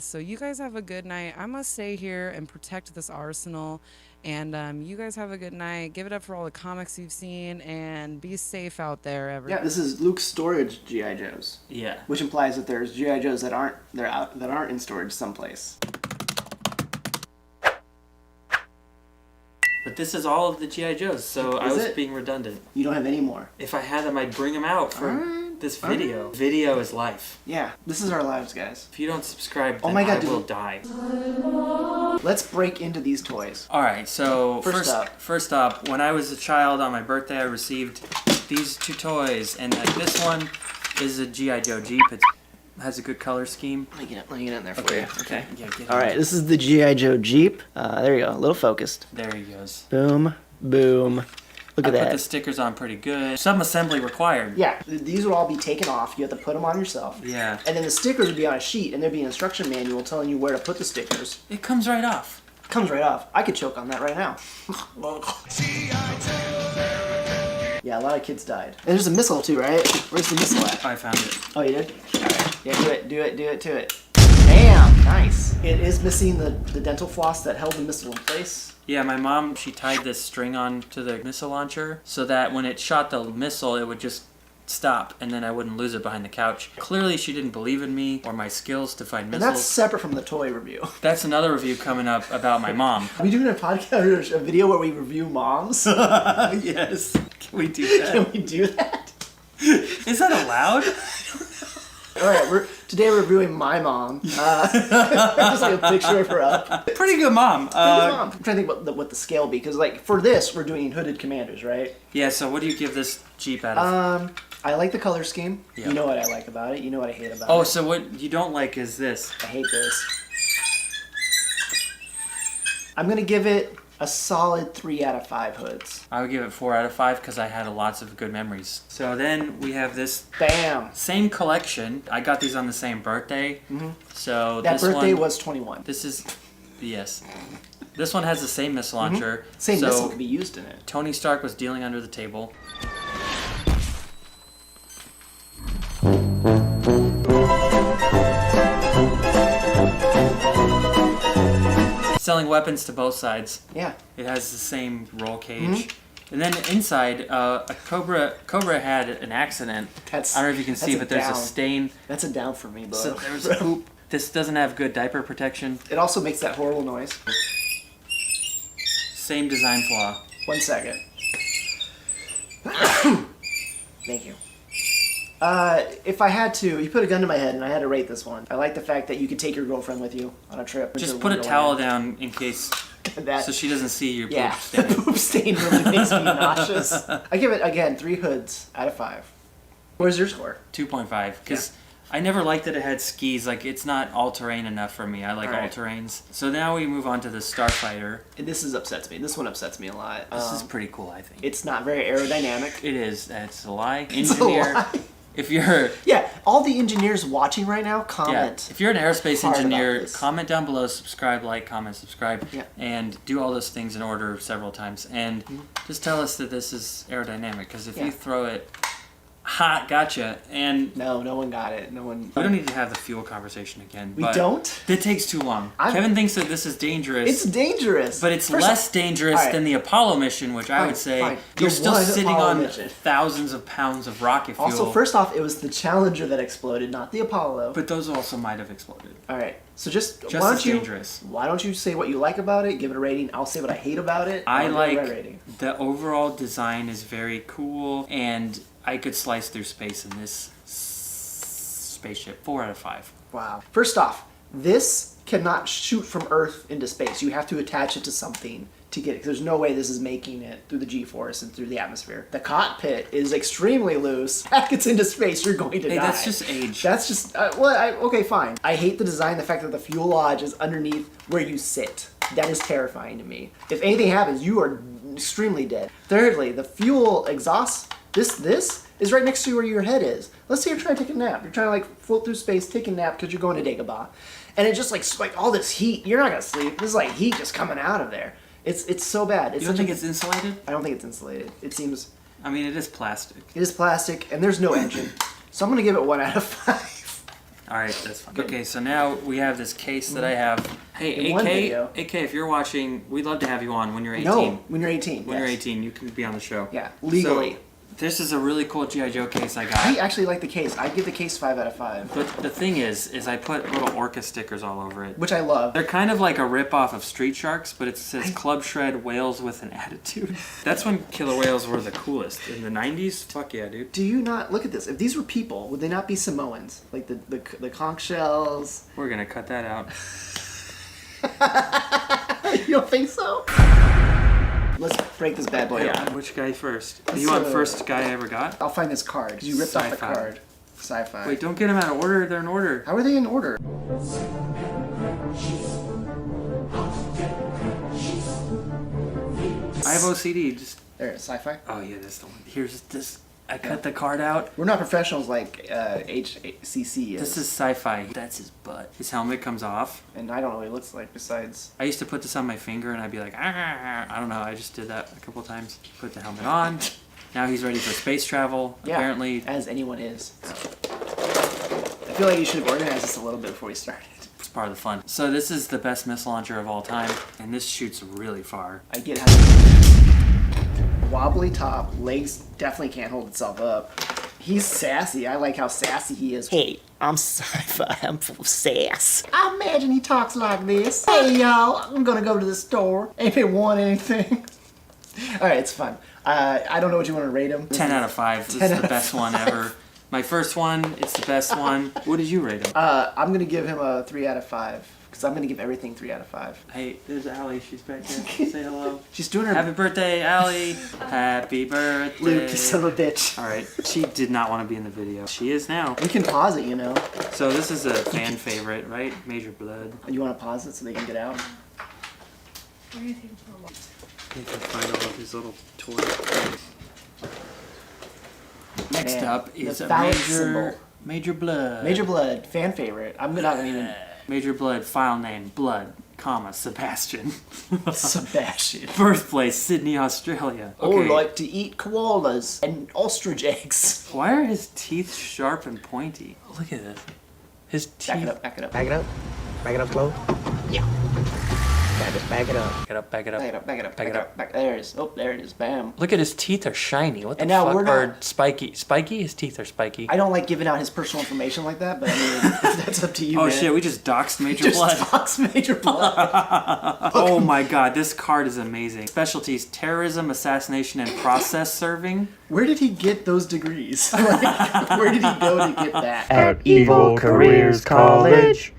S6: So you guys have a good night. I'm going to stay here and protect this arsenal. And you guys have a good night. Give it up for all the comics you've seen and be safe out there, everyone.
S10: Yeah, this is Luke's storage G.I. Joes.
S7: Yeah.
S10: Which implies that there's G.I. Joes that aren't in storage someplace.
S7: But this is all of the G.I. Joes, so I was being redundant.
S10: You don't have any more.
S7: If I had them, I'd bring them out for...
S10: Alright.
S7: this video. Video is life.
S10: Yeah, this is our lives, guys.
S7: If you don't subscribe,
S10: Oh
S7: then
S10: my God,
S7: I
S10: dude.
S7: will die.
S10: Let's break into these toys.
S7: All right, so
S10: First
S7: up, when I was a child on my birthday, I received these 2 toys, and this one is a G.I. Joe Jeep. It has a good color scheme.
S10: Let me get it in there for
S7: Okay,
S10: you.
S7: okay. Yeah, get it
S10: All
S7: in.
S10: right, this is the G.I. Joe Jeep. There you go, a little focused.
S7: There he goes.
S10: Boom, boom. Look at
S7: I put
S10: that.
S7: the stickers on pretty good. Some assembly required.
S10: Yeah, these would all be taken off. You have to put them on yourself.
S7: Yeah.
S10: And then the stickers would be on a sheet, and there'd be an instruction manual telling you where to put the stickers.
S7: It comes right off.
S10: Comes right off. I could choke on that right now. Yeah, a lot of kids died. And there's a missile too, right? Where's the missile at?
S7: I found it.
S10: Oh, you did? Alright. Yeah, do it to it. Bam! Nice. It is missing the dental floss that held the missile in place.
S7: Yeah, my mom, she tied this string on to the missile launcher so that when it shot the missile, it would just stop and then I wouldn't lose it behind the couch. Clearly, she didn't believe in me or my skills to find
S10: And
S7: missiles.
S10: that's separate from the toy review.
S7: That's another review coming up about my mom.
S10: Are we doing a podcast, a video where we review moms?
S7: Yes. Can we do that?
S10: Can we do that?
S7: Is that allowed?
S10: All right, today we're reviewing my mom. Just like a picture of her up.
S7: Pretty good mom.
S10: I'm trying to think what the scale be, because like for this we're doing Hooded Commanders, right?
S7: Yeah. So what do you give this Jeep out of?
S10: I like the color scheme.
S7: Yeah.
S10: You know what I like about it. You know what I hate about it.
S7: Oh, so what you don't like is this?
S10: I hate this. I'm gonna give it a solid 3 out of 5 hoods.
S7: I would give it 4 out of 5 because I had lots of good memories. So then we have this.
S10: Bam.
S7: Same collection. I got these on the same birthday.
S10: Mm-hmm.
S7: So
S10: that
S7: this
S10: birthday
S7: one,
S10: was 21.
S7: This is, yes. This one has the same missile launcher.
S10: Same
S7: so
S10: missile could be used in it.
S7: Tony Stark was dealing under the table. Selling weapons to both sides.
S10: Yeah.
S7: It has the same roll cage. And then inside, a Cobra had an accident. I don't know if you can see, but there's a stain.
S10: That's a down for me, bro.
S7: So there's a poop. This doesn't have good diaper protection.
S10: It also makes that horrible noise.
S7: Same design flaw.
S10: 1 second. Thank you. If I had to, you put a gun to my head and I had to rate this one. I like the fact that you could take your girlfriend with you on a trip.
S7: Just put a towel down in case, so she doesn't see your poop stain.
S10: The poop stain really makes me nauseous. I give it, again, 3 hoods out of 5. Where's your score?
S7: 2.5, because I never liked that it had skis. Like, it's not all-terrain enough for me. I like
S10: All right.
S7: all-terrains. So now we move on to the Starfighter.
S10: And this upsets me. This one upsets me a lot.
S7: This is pretty cool, I think.
S10: It's not very aerodynamic.
S7: It is. That's a lie.
S10: It's a
S7: Engineer.
S10: lie.
S7: If you're...
S10: Yeah, all the engineers watching right now, comment.
S7: If you're an aerospace
S10: hard about
S7: engineer,
S10: this.
S7: comment down below, subscribe, like, comment, subscribe,
S10: Yeah.
S7: and do all those things in order several times. And just tell us that this is aerodynamic, because if you throw it... Ha, gotcha. And
S10: no one got it. No one.
S7: We don't need to have the fuel conversation again.
S10: We
S7: but
S10: don't?
S7: It takes too long. Kevin thinks that this is dangerous.
S10: It's dangerous.
S7: But it's
S10: First
S7: less
S10: off-
S7: dangerous
S10: Alright.
S7: than the Apollo mission, which I would say
S10: fine.
S7: you're
S10: The
S7: still
S10: one
S7: sitting
S10: Apollo
S7: on
S10: mission.
S7: thousands of pounds of rocket fuel.
S10: Also, first off, it was the Challenger that exploded, not the Apollo.
S7: But those also might have exploded.
S10: All right. So just why
S7: as
S10: don't you
S7: dangerous.
S10: why don't you say what you like about it? Give it a rating. I'll say what I hate about it.
S7: I
S10: I'll give it a rating.
S7: like the overall design is very cool, and I could slice through space in this spaceship. 4 out of 5.
S10: Wow. First off, this cannot shoot from Earth into space. You have to attach it to something to get it. There's no way this is making it through the G-force and through the atmosphere. The cockpit is extremely loose. That gets into space, you're going to die.
S7: That's just age.
S10: That's just, okay, fine. I hate the design, the fact that the fuel lodge is underneath where you sit. That is terrifying to me. If anything happens, you are extremely dead. Thirdly, the fuel exhaust, this is right next to where your head is. Let's say you're trying to take a nap. You're trying to like float through space, take a nap because you're going to Dagobah. And it just like all this heat, you're not gonna sleep. This is like heat just coming out of there. It's so bad.
S7: You don't think it's insulated?
S10: I don't think it's insulated. It seems...
S7: I mean, it is plastic.
S10: It is plastic, and there's no engine. So I'm gonna give it 1 out of 5.
S7: Alright, that's fine. Okay, so now we have this case that I have. Hey,
S10: In one
S7: AK,
S10: video.
S7: if you're watching, we'd love to have you on when you're 18.
S10: No, when you're 18.
S7: When you're 18, you can be on the show.
S10: Yeah, legally.
S7: So, This is a really cool G.I. Joe case I got.
S10: I actually like the case. I give the case 5 out of 5.
S7: But the thing is I put little orca stickers all over it.
S10: Which I love.
S7: They're kind of like a rip-off of Street Sharks, but it says Club Shred Whales with an Attitude. That's when killer whales were the coolest. In the 90s? Fuck yeah, dude.
S10: Do you not... Look at this. If these were people, would they not be Samoans? Like the conch shells?
S7: We're gonna cut that out.
S10: You don't think so? Let's break this bad boy
S7: Yeah,
S10: open.
S7: which guy first? Do you want first guy I ever got?
S10: I'll find this card, because you ripped off the
S7: Sci-fi.
S10: card. Sci-fi.
S7: Wait, don't get them out of order. They're in order.
S10: How are they in order?
S7: I have OCD. Just
S10: There, sci-fi.
S7: Oh yeah, that's the one. Here's this. I cut the card out.
S10: We're not professionals like HCC is.
S7: This is sci-fi. That's his butt. His helmet comes off.
S10: And I don't know what he looks like besides...
S7: I used to put this on my finger and I'd be like, ah. I don't know. I just did that a couple times. Put the helmet on. Now he's ready for space travel.
S10: Yeah,
S7: apparently.
S10: as anyone is. I feel like you should have organized this a little bit before we started.
S7: It's part of the fun. So this is the best missile launcher of all time. And this shoots really far.
S10: I get how... Wobbly top, legs definitely can't hold itself up. He's sassy. I like how sassy he is. Hey, I'm sci-fi. I'm full of sass. I imagine he talks like this. Hey, y'all, I'm gonna go to the store. Ain't been want anything. Alright, it's fun. I don't know what you want to rate him.
S7: 10 out of 5. This is the best one ever. My first one, it's the best one. What did you rate him?
S10: I'm gonna give him a 3 out of 5. Because I'm going to give everything 3 out of 5.
S7: Hey, there's Allie. She's back here. Say hello.
S10: She's doing her...
S7: Happy birthday, Allie. Happy birthday.
S10: Luke, you son of a bitch.
S7: Alright, she did not want to be in the video. She is now.
S10: We can pause it, you know.
S7: So this is a fan favorite, right? Major Blood.
S10: You want to pause it so they can get out?
S7: You can find all of his little toys. Next
S10: Man,
S7: up is
S10: the
S7: a
S10: phallic
S7: Major
S10: symbol.
S7: Major Blood.
S10: Major Blood, fan favorite. I'm not going to even...
S7: Major Blood, file name, Blood, comma, Sebastian.
S10: Sebastian.
S7: Birthplace, Sydney, Australia.
S10: Or like to eat koalas and ostrich eggs.
S7: Why are his teeth sharp and pointy? Look at this. His teeth...
S10: Back it up, back it up.
S2: Back it up. Back it up slow. Yeah. Back it up.
S7: Back it up, back it up.
S10: Back it up, back it up, back it up. There it is. Oh, there it is. Bam.
S7: Look at his teeth are shiny. What the
S10: And now
S7: fuck?
S10: we're not-
S7: Or spiky. Spiky? His teeth are spiky.
S10: I don't like giving out his personal information like that, but I mean, that's up to you,
S7: Oh
S10: man.
S7: shit, we just doxed Major Blood.
S10: Doxed Major Blood.
S7: Oh my god, this card is amazing. Specialties, terrorism, assassination, and process serving.
S10: Where did he get those degrees? Like, where did he go to get that?
S2: At Evil Careers College,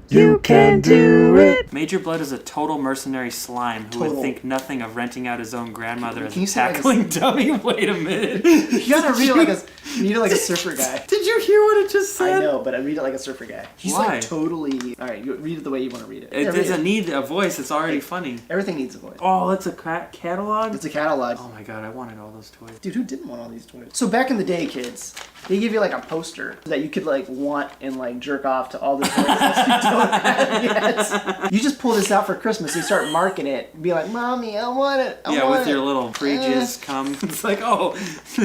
S2: you can do it.
S7: Major Blood is a total mercenary slime who would
S10: Total.
S7: think nothing of renting out his own grandmother as
S10: Can you
S7: a
S10: say it like a-
S7: tackling dummy. Wait a minute.
S10: You gotta read it like a... You need it like a surfer guy.
S7: Did you hear what it just said?
S10: I know, but I read it like a surfer guy. He's
S7: Why?
S10: like totally... Alright, you read it the way you want to read it.
S7: It
S10: Yeah, read
S7: doesn't need a voice. It's already funny.
S10: Everything needs a voice.
S7: Oh, it's a catalog?
S10: It's a catalog.
S7: Oh my god, I wanted all those toys.
S10: Dude, who didn't want all these toys? So back in the day, kids, they give you like a poster that you could like want and like jerk off to all the toys that you don't have yet. You just pull this out for Christmas, you start marking it, and be like, Mommy, I want it. I
S7: Yeah,
S10: want
S7: with
S10: it.
S7: your little pre-jizz cum. It's like, oh,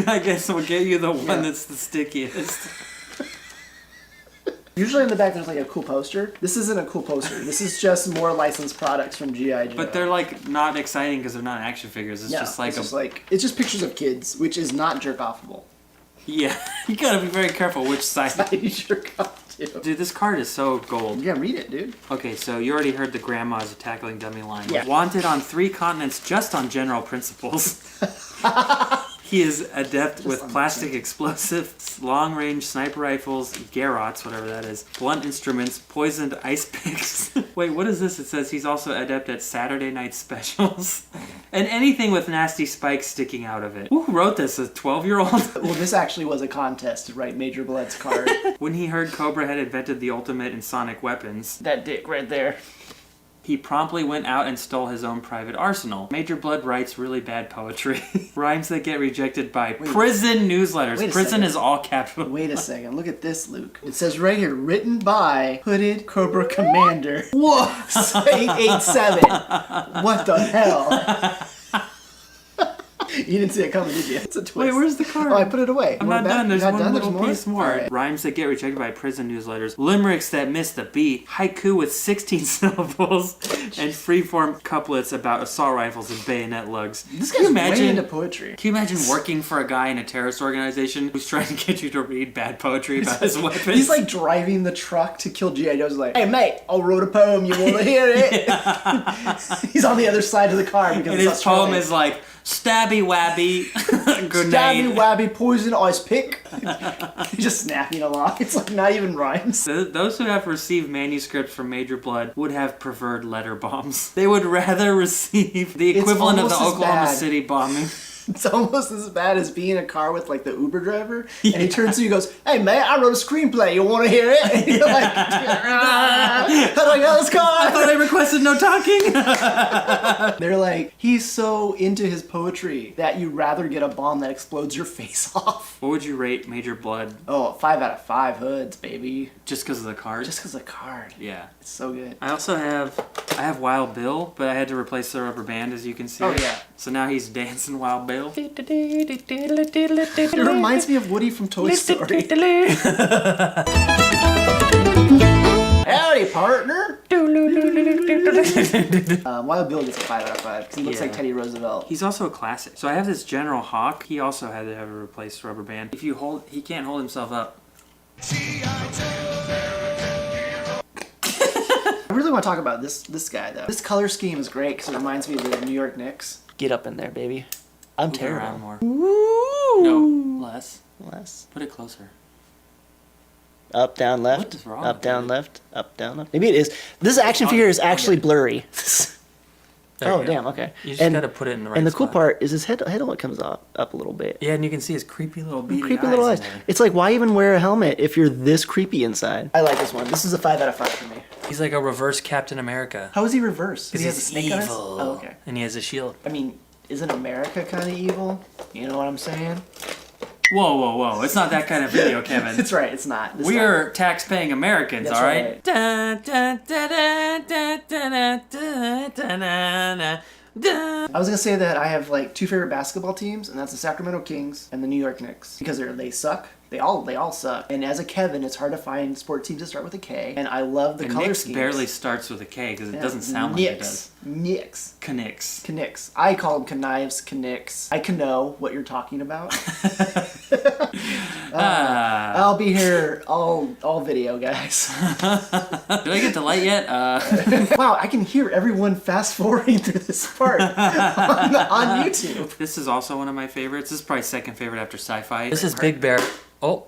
S7: I guess we'll get you the one
S10: Yeah.
S7: that's the stickiest.
S10: Usually in the back there's like a cool poster. This isn't a cool poster. This is just more licensed products from G.I. Joe.
S7: But they're like not exciting because they're not action figures. It's
S10: Yeah,
S7: just like
S10: it's just pictures of kids, which is not jerk offable.
S7: yeah. You gotta be very careful which side
S10: you jerk off to.
S7: Dude, this card is so gold.
S10: Yeah, read it, dude.
S7: Okay, so you already heard the grandma's tackling dummy line.
S10: Yeah.
S7: Wanted on 3 continents just on general principles. He is adept with plastic explosives, long-range sniper rifles, garrots, whatever that is, blunt instruments, poisoned ice picks. Wait, what is this? It says he's also adept at Saturday night specials. And anything with nasty spikes sticking out of it. Who wrote this? A 12-year-old?
S10: Well, this actually was a contest to write Major Blood's card.
S7: When he heard Cobra had invented the ultimate in sonic weapons,
S10: That dick right there.
S7: he promptly went out and stole his own private arsenal. Major Blood writes really bad poetry. Rhymes that get rejected by prison newsletters.
S10: Wait a
S7: Prison
S10: second.
S7: is all capital.
S10: Wait a second. Look at this, Luke. It says right here, written by Hooded Cobra Commander.
S7: Whoa!
S10: 887. What the hell? You didn't see it coming, did you? It's a twist.
S7: Wait, where's the card?
S10: Oh, I put it away.
S7: I'm
S10: We're
S7: not
S10: back?
S7: done. There's
S10: You're not
S7: one
S10: done?
S7: little
S10: There's more?
S7: piece more.
S10: All right.
S7: Rhymes that get rejected by prison newsletters. Limericks that miss the beat. Haiku with 16 syllables. And freeform couplets about assault rifles and bayonet lugs.
S10: This
S7: Can you
S10: guy's way
S7: imagine?
S10: into poetry.
S7: Can you imagine working for a guy in a terrorist organization who's trying to get you to read bad poetry about his weapons?
S10: He's like driving the truck to kill G.I. Joe's like, hey mate, I wrote a poem, you want to hear it? He's on the other side of the car because
S7: and
S10: it's
S7: his poem
S10: Australian.
S7: is like, stabby wabby, grenade.
S10: Stabby wabby poison ice pick. He's just snapping along. It's like not even rhymes.
S7: Those who have received manuscripts from Major Blood would have preferred letter bombs. They would rather receive the equivalent of the
S10: almost as
S7: Oklahoma
S10: bad.
S7: City bombing.
S10: It's almost as bad as being in a car with like the Uber driver, and he turns to you and goes, hey man, I wrote a screenplay, you want to hear it? And you're like, how do I get out of this car?
S7: I thought I requested no talking.
S10: They're like, he's so into his poetry that you'd rather get a bomb that explodes your face off.
S7: What would you rate Major Blood?
S10: Oh, 5 out of 5 hoods, baby.
S7: Just because of the card?
S10: Just because of the card.
S7: Yeah.
S10: It's so good.
S7: I also have Wild Bill, but I had to replace the rubber band, as you can see.
S10: Oh, yeah.
S7: So now he's dancing Wild Bill.
S10: It reminds me of Woody from Toy Story. Howdy, partner. Wild Bill gets a 5 out of 5 because he looks like Teddy Roosevelt.
S7: He's also a classic. So I have this General Hawk. He also had to have a replaced rubber band. If you hold, he can't hold himself up.
S10: I really want to talk about this guy though. This color scheme is great because it reminds me of the New York Knicks. Get up in there, baby. I'm
S7: Move it
S10: terrible.
S7: around more.
S10: Woo!
S7: No, less.
S10: Less.
S7: Put it closer.
S10: Up, down, left.
S7: What is wrong
S10: Up,
S7: with
S10: down, left. Up, down, left. Maybe it is. This action figure is actually blurry.
S7: There
S10: Oh,
S7: you go.
S10: damn, okay.
S7: You just gotta put it in the right
S10: And the cool
S7: spot.
S10: part is his head only comes up a little bit.
S7: Yeah, and you can see his creepy little beady
S10: Creepy little eyes.
S7: in there.
S10: It's like, why even wear a helmet if you're this creepy inside? I like this one. This is a 5 out of 5 for me.
S7: He's like a reverse Captain America.
S10: How is he reverse? Because he has a
S7: he's
S10: snake on his...
S7: evil.
S10: Oh, okay.
S7: And he has a shield.
S10: I mean, isn't America kind of evil? You know what I'm saying?
S7: Whoa, whoa, whoa. It's not that kind of video, Kevin.
S10: That's right, it's not. This
S7: We're tax-paying Americans,
S10: That's
S7: all right?
S10: I was gonna say that I have like 2 favorite basketball teams, and that's the Sacramento Kings and the New York Knicks because they suck. They all suck. And as a Kevin, it's hard to find sport teams that start with a K. And I love the
S7: And
S10: color
S7: Knicks
S10: schemes.
S7: barely starts with a K because it
S10: Yeah,
S7: doesn't sound like it does.
S10: Knicks.
S7: Knicks.
S10: I call them connives, knicks. I can know what you're talking about. I'll be here all video, guys.
S7: Did I get the light yet?
S10: Wow, I can hear everyone fast forwarding through this part on YouTube.
S7: This is also one of my favorites. This is probably second favorite after Sci-Fi. This is Big Bear. Oh.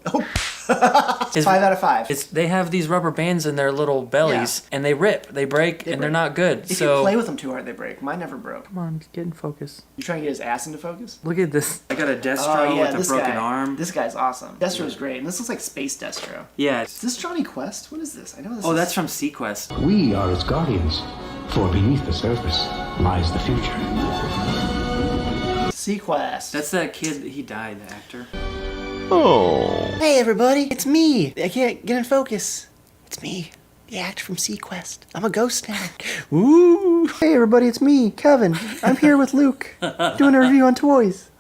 S10: It's 5 out of 5.
S7: They have these rubber bands in their little bellies, and they rip, they break, and they're not good.
S10: If
S7: so
S10: you play with them too hard, they break. Mine never broke.
S7: Come on, get in focus.
S10: You trying to get his ass into focus?
S7: Look at this. I got a Destro with a
S10: this
S7: broken
S10: guy.
S7: arm.
S10: This guy's awesome. Destro's great, and this looks like Space Destro.
S7: Yeah.
S10: Is this Johnny Quest? What is this? I know this.
S7: Oh,
S10: is...
S7: that's from Sequest.
S8: We are its guardians, for beneath the surface lies the future.
S10: Sequest.
S7: That's that kid. He died, the actor.
S10: Oh. Hey everybody, it's me. I can't get in focus. It's me, the actor from Sequest. I'm a ghost now. Ooh. Hey everybody, it's me, Kevin. I'm here with Luke, doing a review on toys.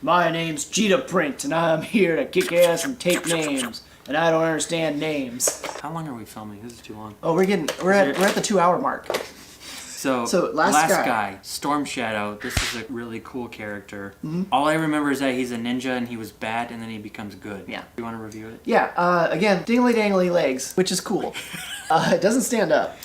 S10: My name's Cheetah Print, and I'm here to kick ass and take names. And I don't understand names.
S7: How long are we filming? This is too long.
S10: Oh, we're at the 2-hour mark.
S7: So
S10: last
S7: guy, Storm Shadow. This is a really cool character.
S10: Mhm.
S7: All I remember is that he's a ninja and he was bad and then he becomes good.
S10: Yeah.
S7: You want to review it?
S10: Yeah, again, dingly dangly legs, which is cool. It doesn't stand up,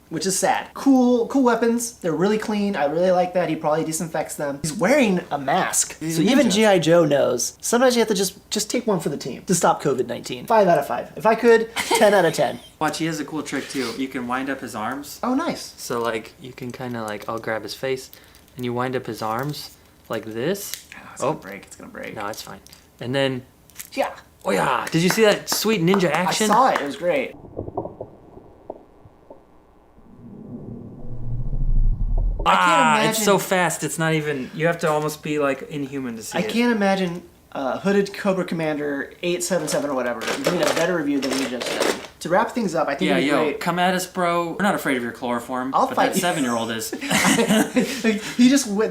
S10: which is sad. Cool weapons. They're really clean. I really like that. He probably disinfects them. He's wearing a mask.
S7: He's
S10: So
S7: a
S10: even
S7: ninja.
S10: G.I. Joe knows. Sometimes you have to just take one for the team to stop COVID-19. 5 out of 5. If I could, 10 out of 10.
S7: Watch, he has a cool trick too. You can wind up his arms.
S10: Oh, nice.
S7: So like, you can kind of like, I'll grab his face and you wind up his arms like this.
S10: It's gonna break. It's gonna break.
S7: No, it's fine. And then,
S10: Yeah.
S7: oh yeah, did you see that sweet ninja action?
S10: I saw it. It was great. I can't imagine.
S7: It's so fast. It's not even. You have to almost be like inhuman to see
S10: I
S7: it.
S10: can't imagine Hooded Cobra Commander 877 or whatever doing a better review than we just did. To wrap things up, I think it'd be great.
S7: Come at us, bro. We're not afraid of your chloroform.
S10: I'll
S7: but
S10: fight
S7: that
S10: you.
S7: 7-year-old is.
S10: The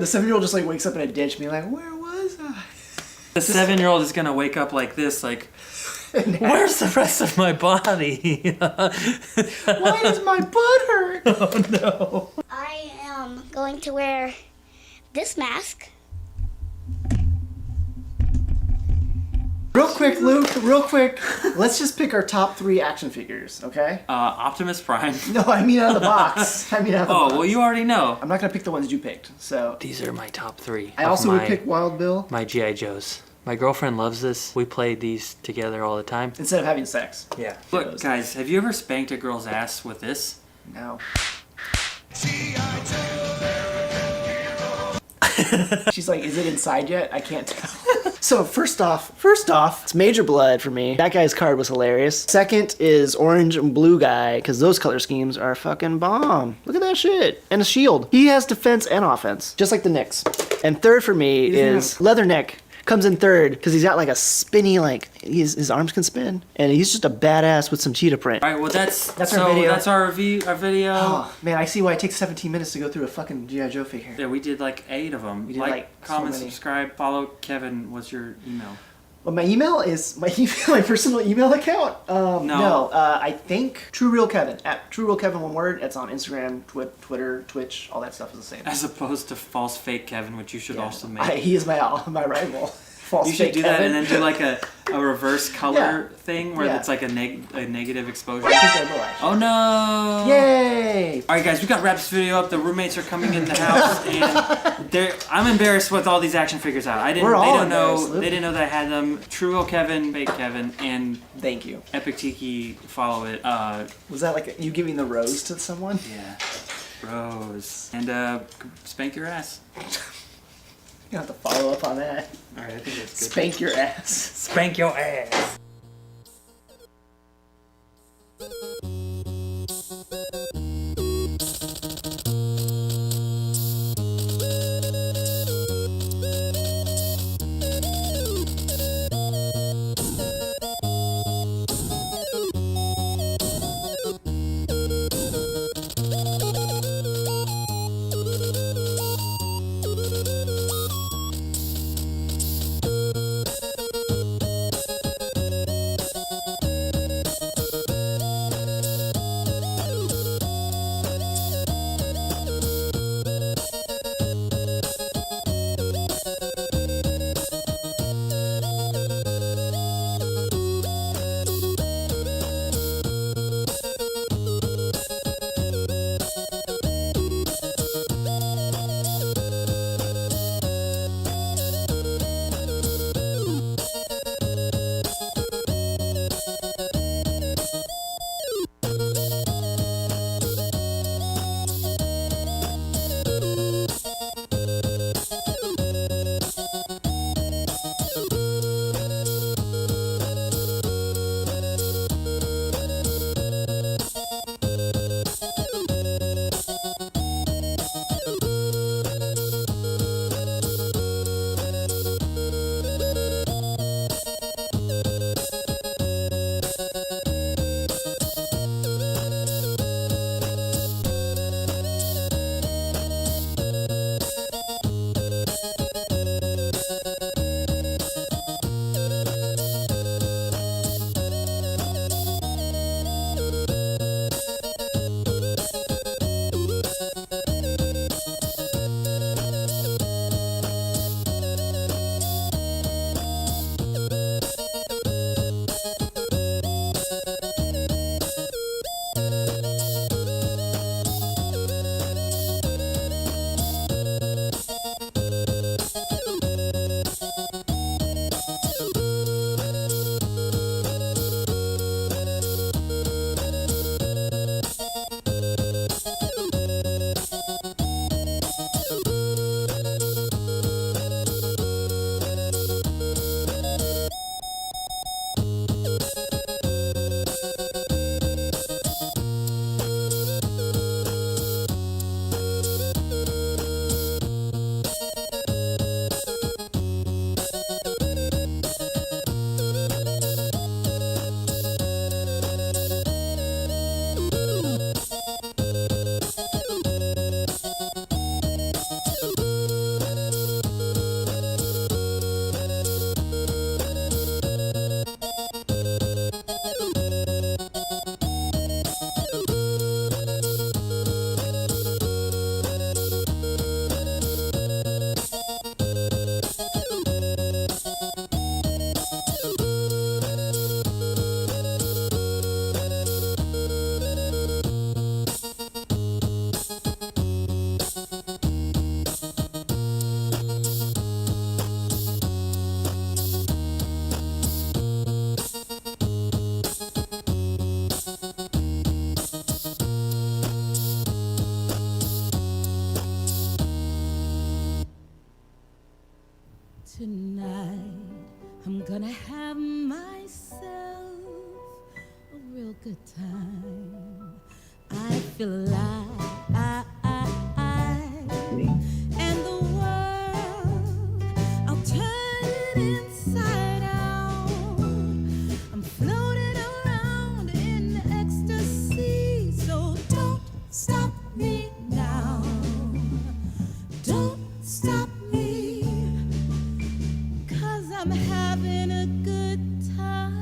S10: 7-year-old just like wakes up in a ditch, being like, "Where was I?"
S7: The 7-year-old is gonna wake up like this, like, where's the rest of my body?
S10: Why does my butt hurt?
S7: Oh no.
S11: I am going to wear this mask.
S10: Real quick, Luke, real quick. Let's just pick our top 3 action figures, okay?
S7: Optimus Prime.
S10: No, I mean out of the box.
S7: Well, you already know.
S10: I'm not going to pick the ones you picked, so.
S9: These are my top 3.
S10: I also would pick Wild Bill.
S9: My G.I. Joes. My girlfriend loves this. We play these together all the time.
S10: Instead of having sex.
S9: Yeah.
S7: Look, guys, have you ever spanked a girl's ass with this?
S10: No. She's like, is it inside yet? I can't tell. So first off, it's Major Blood for me. That guy's card was hilarious. Second is Orange and Blue Guy, because those color schemes are fucking bomb. Look at that shit. And a shield. He has defense and offense, just like the Knicks. And third for me is Leatherneck. Comes in third because he's got like a spinny, like his arms can spin, and he's just a badass with some cheetah print.
S7: All right, well that's
S10: our video.
S7: That's our review, our video.
S10: Oh man, I see why it takes 17 minutes to go through a fucking G.I. Joe figure.
S7: Yeah, we did like 8 of them.
S10: We did
S7: like,
S10: so
S7: comment,
S10: many.
S7: subscribe, follow Kevin. What's your email?
S10: Well, my email is my personal email account. I think True Real Kevin at True Real Kevin, one word. It's on Instagram, Twitter, Twitch. All that stuff is the same.
S7: As opposed to false fake Kevin, which you should also make.
S10: He is my rival. False
S7: you should
S10: fake
S7: do
S10: Kevin.
S7: that and then do like a reverse color thing where it's like a negative exposure.
S10: I think I will, actually.
S7: Oh no!
S10: Yay!
S7: All right, guys, we got to wrap this video up. The roommates are coming in the house, and I'm embarrassed with all these action figures out. They didn't know that I had them. True Real Kevin, Bait Kevin, and
S10: thank you.
S7: Epic Tiki, follow it.
S10: Was that like you giving the rose to someone?
S7: Yeah, rose. And spank your ass.
S10: You have to follow up on that.
S7: All right, I think that's good.
S10: Spank your ass.
S7: Spank your ass.
S13: Tonight, I'm gonna have myself a real good time. I feel alive, and the world, I'll turn it inside out. I'm floating around in ecstasy, so don't stop me now. Don't stop me, 'cause I'm having a good time.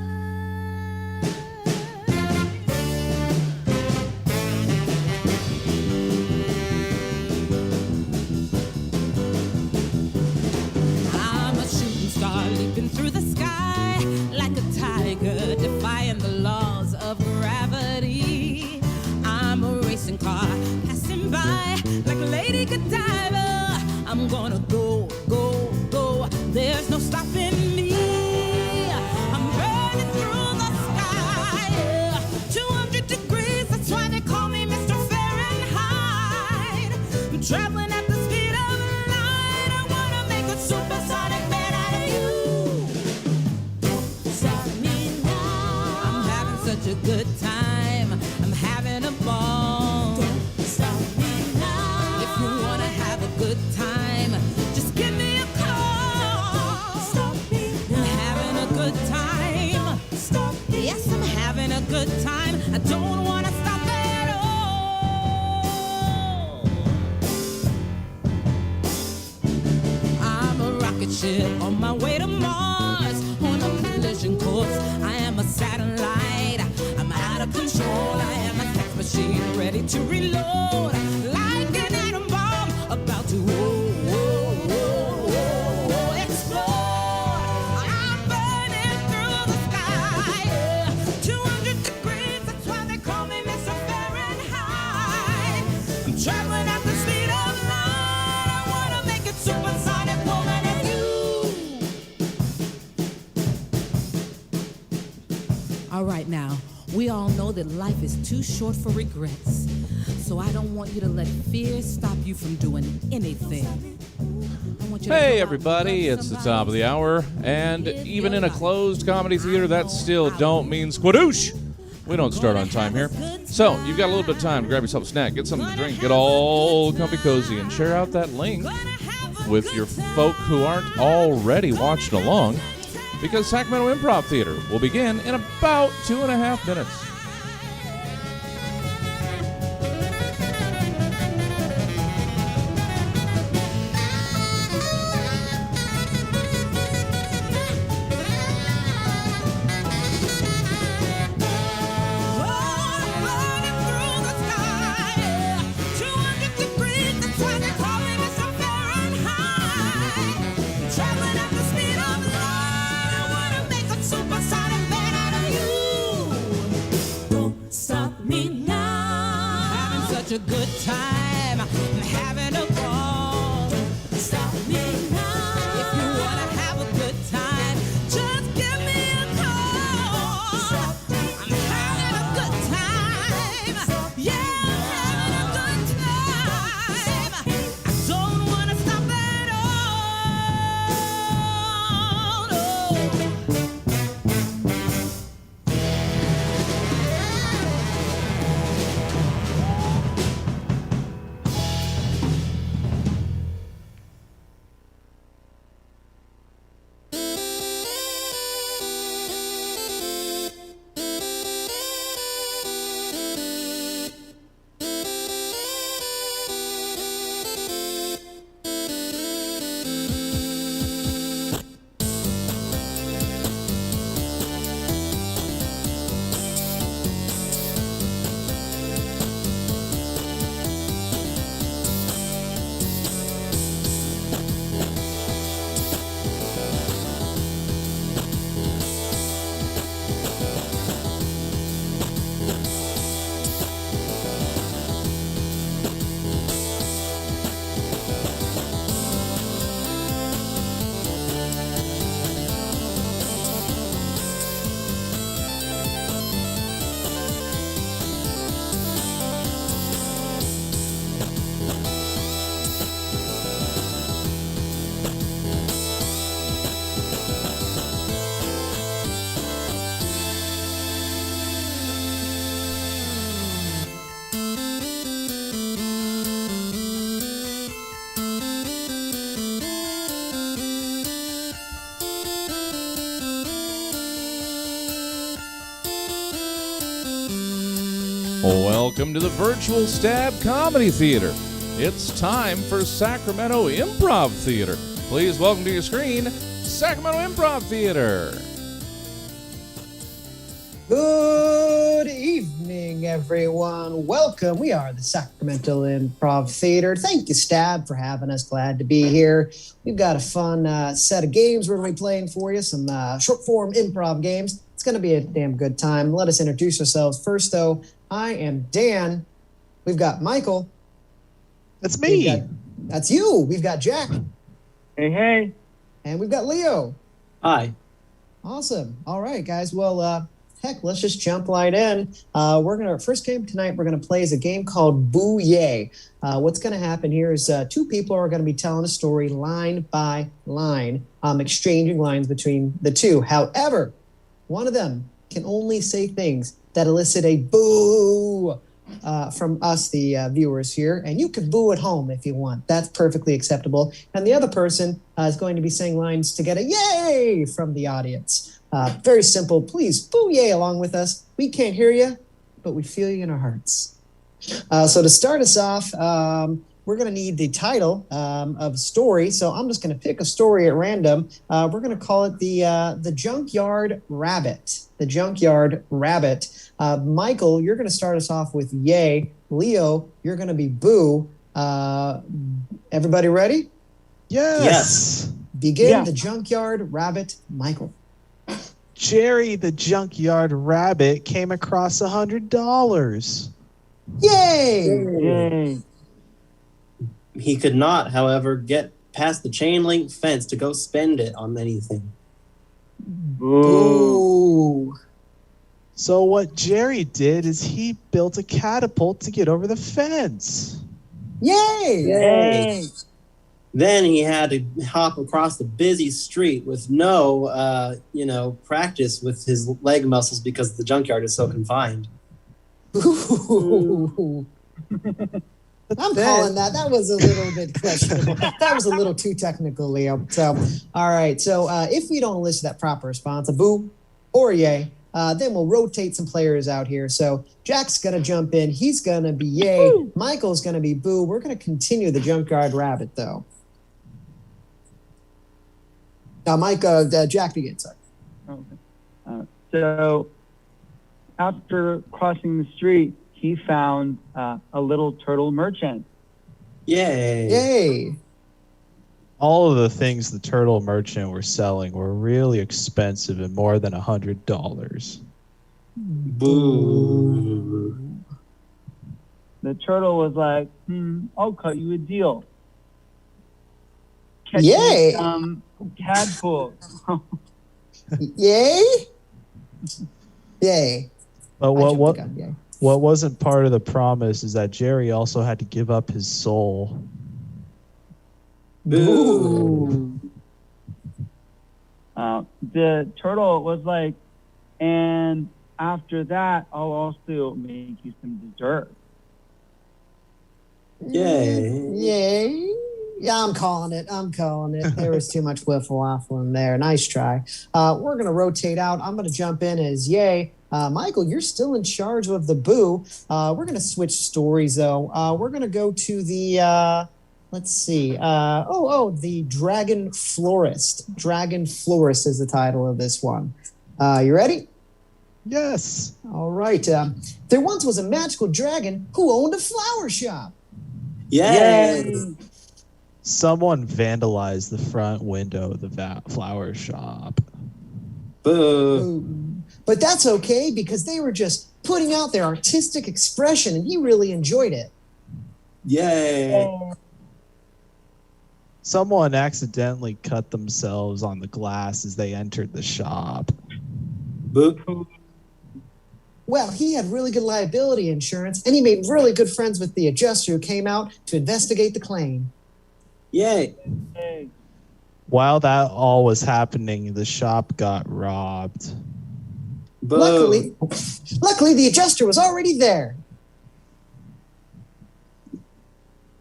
S13: I'm a shooting star leaping through the sky like a tiger, defying the laws of gravity. I'm a racing car passing by like Lady Godiva. I'm gonna go, go, go. There's no stopping me. I'm burning through the sky. 200 degrees, that's why they call me Mr. Fahrenheit. I'm traveling at the speed of light. I wanna make a supersonic man out of you. Don't stop me now. I'm having such a good time. I'm having a ball. Don't stop me now. If you wanna have a good time, just give me a call. Stop me now. I'm having a good time. Stop me. Yes, I'm having a good time. I don't wanna stop at all. I'm a rocket ship on my way to Mars, on a collision course. I am a satellite. I'm out of control. I am a sex machine ready to reload, like an atom bomb about to explode. I'm burning through the sky. 200 degrees, that's why they call me Mr. Fahrenheit. I'm traveling at the speed of light. I wanna make it supersonic, woman, and you. All right, now, we all know that life is too short for regrets. So I don't want you to let fear stop you from doing anything. I want you to
S1: Hey,
S13: go out
S1: everybody, it's the top of the hour, and even in a closed comedy theater, that still don't mean squadoosh. We don't start on time here. So, you've got a little bit of time to grab yourself a snack, get something to drink, get all comfy cozy, and share out that link with your folk who aren't already watching along, because Sacramento Improv Theater will begin in about 2.5 minutes.
S13: Traveling at the speed of light. I wanna make a supersonic man out of you.
S1: Welcome to the Virtual Stab Comedy Theater. It's time for Sacramento Improv Theater. Please welcome to your screen, Sacramento Improv Theater.
S14: Good evening, everyone. Welcome. We are the Sacramento Improv Theater. Thank you, Stab, for having us. Glad to be here. We've got a fun set of games we're going to be playing for you, some short-form improv games. It's going to be a damn good time. Let us introduce ourselves. First, though, I am Dan. We've got Michael.
S15: That's me.
S14: That's you. We've got Jack.
S5: Hey, hey.
S14: And we've got Leo.
S15: Hi.
S14: Awesome. All right, guys. Well, heck, let's just jump right in. Our first game tonight we're gonna play is a game called Boo Yay. What's gonna happen here is two people are gonna be telling a story line by line, exchanging lines between the two. However, one of them can only say things that elicit a boo from us, the viewers here, and you can boo at home if you want. That's perfectly acceptable. And the other person is going to be saying lines to get a yay from the audience. Very simple. Please boo yay along with us. We can't hear you, but we feel you in our hearts. So to start us off, we're going to need the title of a story. So I'm just going to pick a story at random. We're going to call it the Junkyard Rabbit. The Junkyard Rabbit. Michael, you're going to start us off with yay. Leo, you're going to be boo. Everybody ready?
S15: Yes.
S14: Begin the Junkyard Rabbit, Michael.
S15: Jerry the Junkyard Rabbit came across $100.
S14: Yay!
S23: He could not, however, get past the chain link fence to go spend it on anything.
S14: Ooh.
S15: So what Jerry did is he built a catapult to get over the fence.
S14: Yay!
S23: Then he had to hop across the busy street with no, practice with his leg muscles because the junkyard is so confined.
S14: Ooh. I'm calling that. That was a little bit questionable. That was a little too technical, Leo. So, all right. So if we don't elicit that proper response, a boo or a yay, then we'll rotate some players out here. So Jack's going to jump in. He's going to be yay. Woo! Michael's going to be boo. We're going to continue the Junkyard Rabbit, though. Now, Jack begins. Sorry.
S5: Okay. So after crossing the street, he found a little turtle merchant.
S23: Yay.
S14: Yay.
S15: All of the things the turtle merchant were selling were really expensive and more than $100.
S23: Boo.
S5: The turtle was like, I'll cut you a deal. Catch
S14: Yay.
S5: tadpole.
S14: Yay. Yay.
S15: But what wasn't part of the promise is that Jerry also had to give up his soul.
S23: Boo.
S5: The turtle was like, and after that, I'll also make you some dessert.
S23: Yay.
S14: Yay. Yeah, I'm calling it. There was too much wiffle waffle in there. Nice try. We're going to rotate out. I'm going to jump in as yay. Michael, you're still in charge of the boo. We're going to switch stories, though. We're going to go to the, let's see. The Dragon Florist. Dragon Florist is the title of this one. You ready?
S15: Yes.
S14: All right. There once was a magical dragon who owned a flower shop.
S23: Yay.
S15: Someone vandalized the front window of the flower shop.
S23: Boo.
S14: But that's okay because they were just putting out their artistic expression and he really enjoyed it.
S23: Yay.
S15: Someone accidentally cut themselves on the glass as they entered the shop.
S23: Boo.
S14: Well, he had really good liability insurance and he made really good friends with the adjuster who came out to investigate the claim.
S23: Yay.
S15: While that all was happening, the shop got robbed.
S23: Boo.
S14: Luckily, the adjuster was already there.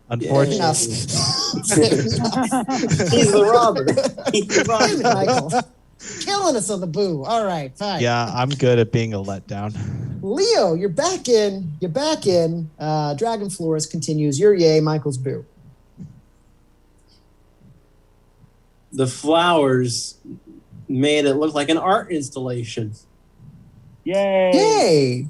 S15: Unfortunately,
S23: He's the robber.
S14: Michael. Killing us on the boo. All right, fine.
S15: Yeah, I'm good at being a letdown.
S14: Leo, you're back in. Dragon Flores continues. You're yay, Michael's boo.
S23: The flowers made it look like an art installation.
S5: Yay!
S14: Yay!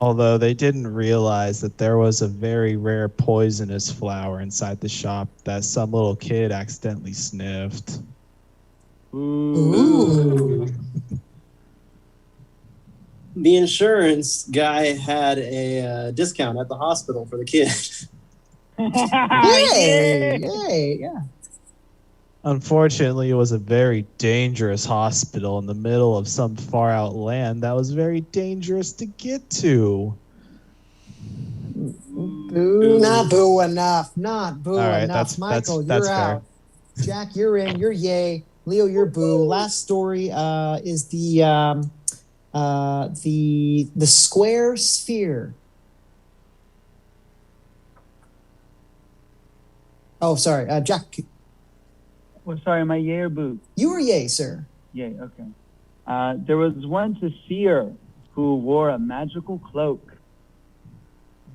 S15: Although they didn't realize that there was a very rare poisonous flower inside the shop that some little kid accidentally sniffed.
S14: Ooh.
S23: The insurance guy had a discount at the hospital for the kid.
S14: Yay! Yeah.
S15: Unfortunately, it was a very dangerous hospital in the middle of some far out land that was very dangerous to get to.
S14: Boo, not boo enough. Not boo
S15: All right,
S14: enough. Michael,
S15: that's
S14: you're
S15: fair.
S14: out. Jack, you're in. You're yay. Leo, you're boo. Last story is the square sphere. Oh, sorry, Jack.
S5: Well, sorry, am I yay or boo?
S14: You were yay, sir.
S5: Yay, okay. There was once a seer who wore a magical cloak.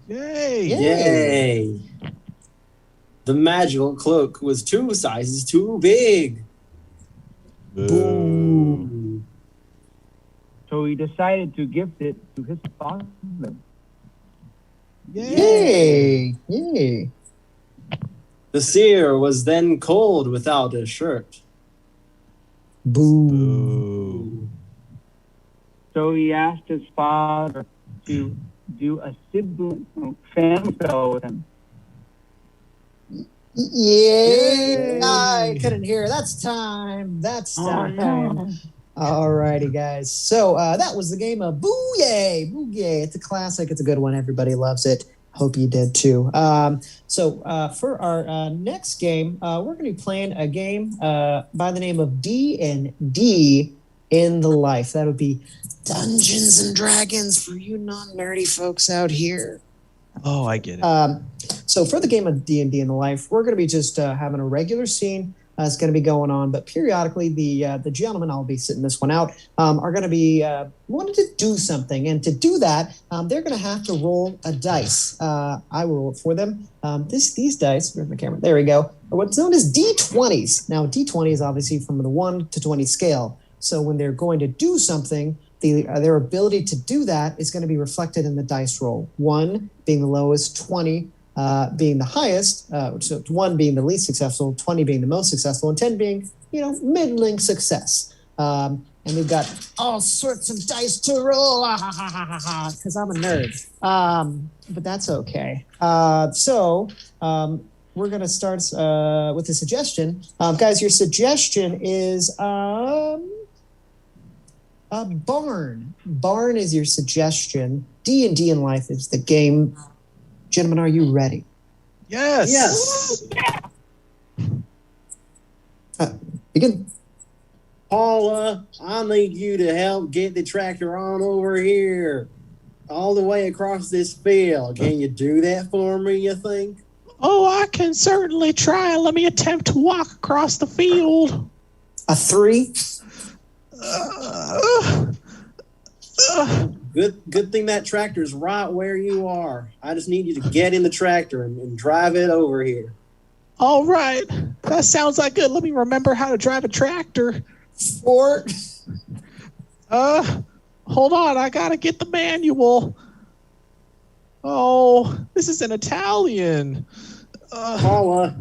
S15: Yay!
S23: Yay! The magical cloak was 2 sizes too big.
S15: Boo.
S5: So he decided to gift it to his father.
S14: Yay! Yay!
S23: The seer was then cold without a shirt.
S14: Boo.
S5: So he asked his father to do a sibling fan spell with him.
S14: Yay! I couldn't hear. That's time. That's time.
S5: no.
S14: All righty, guys. So that was the game of Boo-yay! Boo-yay. It's a classic. It's a good one. Everybody loves it. Hope you did too. So for our next game, we're going to be playing a game by the name of D&D in the Life. That would be Dungeons and Dragons for you non-nerdy folks out here.
S15: Oh, I get it.
S14: So for the game of D&D in the Life, we're going to be just having a regular scene. It's going to be going on, but periodically the gentlemen, I'll be sitting this one out, are going to be wanting to do something, and to do that, they're going to have to roll a dice. I will roll it for them. These dice, where's my camera? There we go. Are what's known as D20s. Now, D20 is obviously from the 1 to 20 scale. So when they're going to do something, their ability to do that is going to be reflected in the dice roll. 1 being the lowest, 20 being the highest, so 1 being the least successful, 20 being the most successful, and 10 being, middling success. And we've got all sorts of dice to roll, because I'm a nerd. But that's okay. So we're going to start with a suggestion. Guys, your suggestion is a barn. Barn is your suggestion. D&D in Life is the game. Gentlemen, are you ready?
S15: Yes.
S23: Yes.
S14: Begin.
S23: Paula, I need you to help get the tractor on over here, all the way across this field. Can you do that for me, you think?
S12: Oh, I can certainly try. Let me attempt to walk across the field.
S14: A 3.
S23: Good thing that tractor's right where you are. I just need you to get in the tractor and drive it over here.
S12: All right. That sounds like good. Let me remember how to drive a tractor.
S14: 4.
S12: Hold on. I got to get the manual. Oh, this is in Italian.
S23: Paula.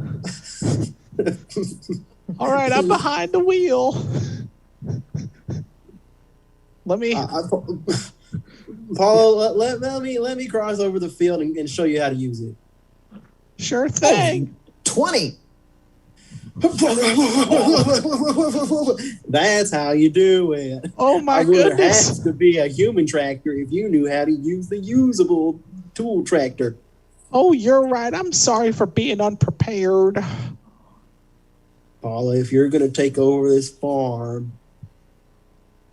S12: All right. I'm behind the wheel. Let me...
S23: Paula, let me cross over the field and show you how to use it.
S12: Sure thing.
S14: 20.
S23: That's how you do it.
S12: Oh my
S23: goodness!
S12: goodness!
S23: Have to be a human tractor if you knew how to use the usable tool tractor.
S12: Oh, you're right. I'm sorry for being unprepared.
S23: Paula, if you're going to take over this farm,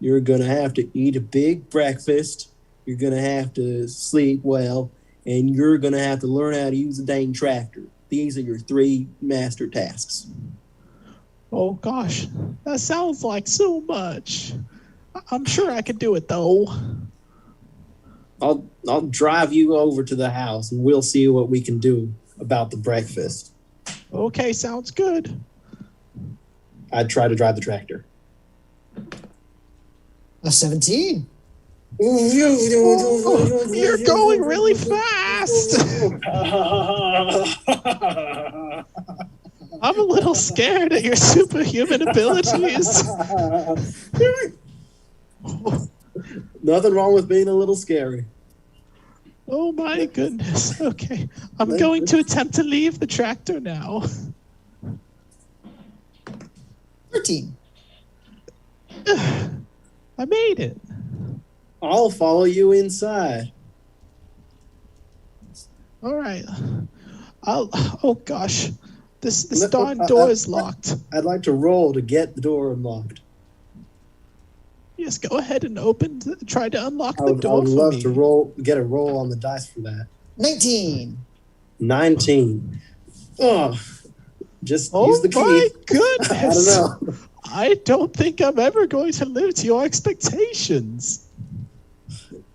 S23: you're going to have to eat a big breakfast. You're going to have to sleep well, and you're going to have to learn how to use a dang tractor. These are your 3 master tasks.
S12: Oh, gosh. That sounds like so much. I'm sure I could do it, though.
S23: I'll drive you over to the house and we'll see what we can do about the breakfast.
S15: Okay, sounds good.
S23: I'd try to drive the tractor.
S14: A 17.
S15: Oh, you're going really fast. I'm a little scared at your superhuman abilities.
S23: Nothing wrong with being a little scary.
S15: Oh my goodness. Okay. I'm going to attempt to leave the tractor now.
S14: 13.
S15: I made it.
S23: I'll follow you inside.
S15: All right. Oh gosh. This darn door is locked.
S23: I'd like to roll to get the door unlocked.
S15: Yes, go ahead and try to unlock
S23: I
S15: the
S23: would
S15: door for
S23: love
S15: me.
S23: to get a roll on the dice for that.
S14: 19.
S23: 19. Oh, just use the key.
S15: Oh my goodness.
S23: I don't know.
S15: I don't think I'm ever going to live to your expectations.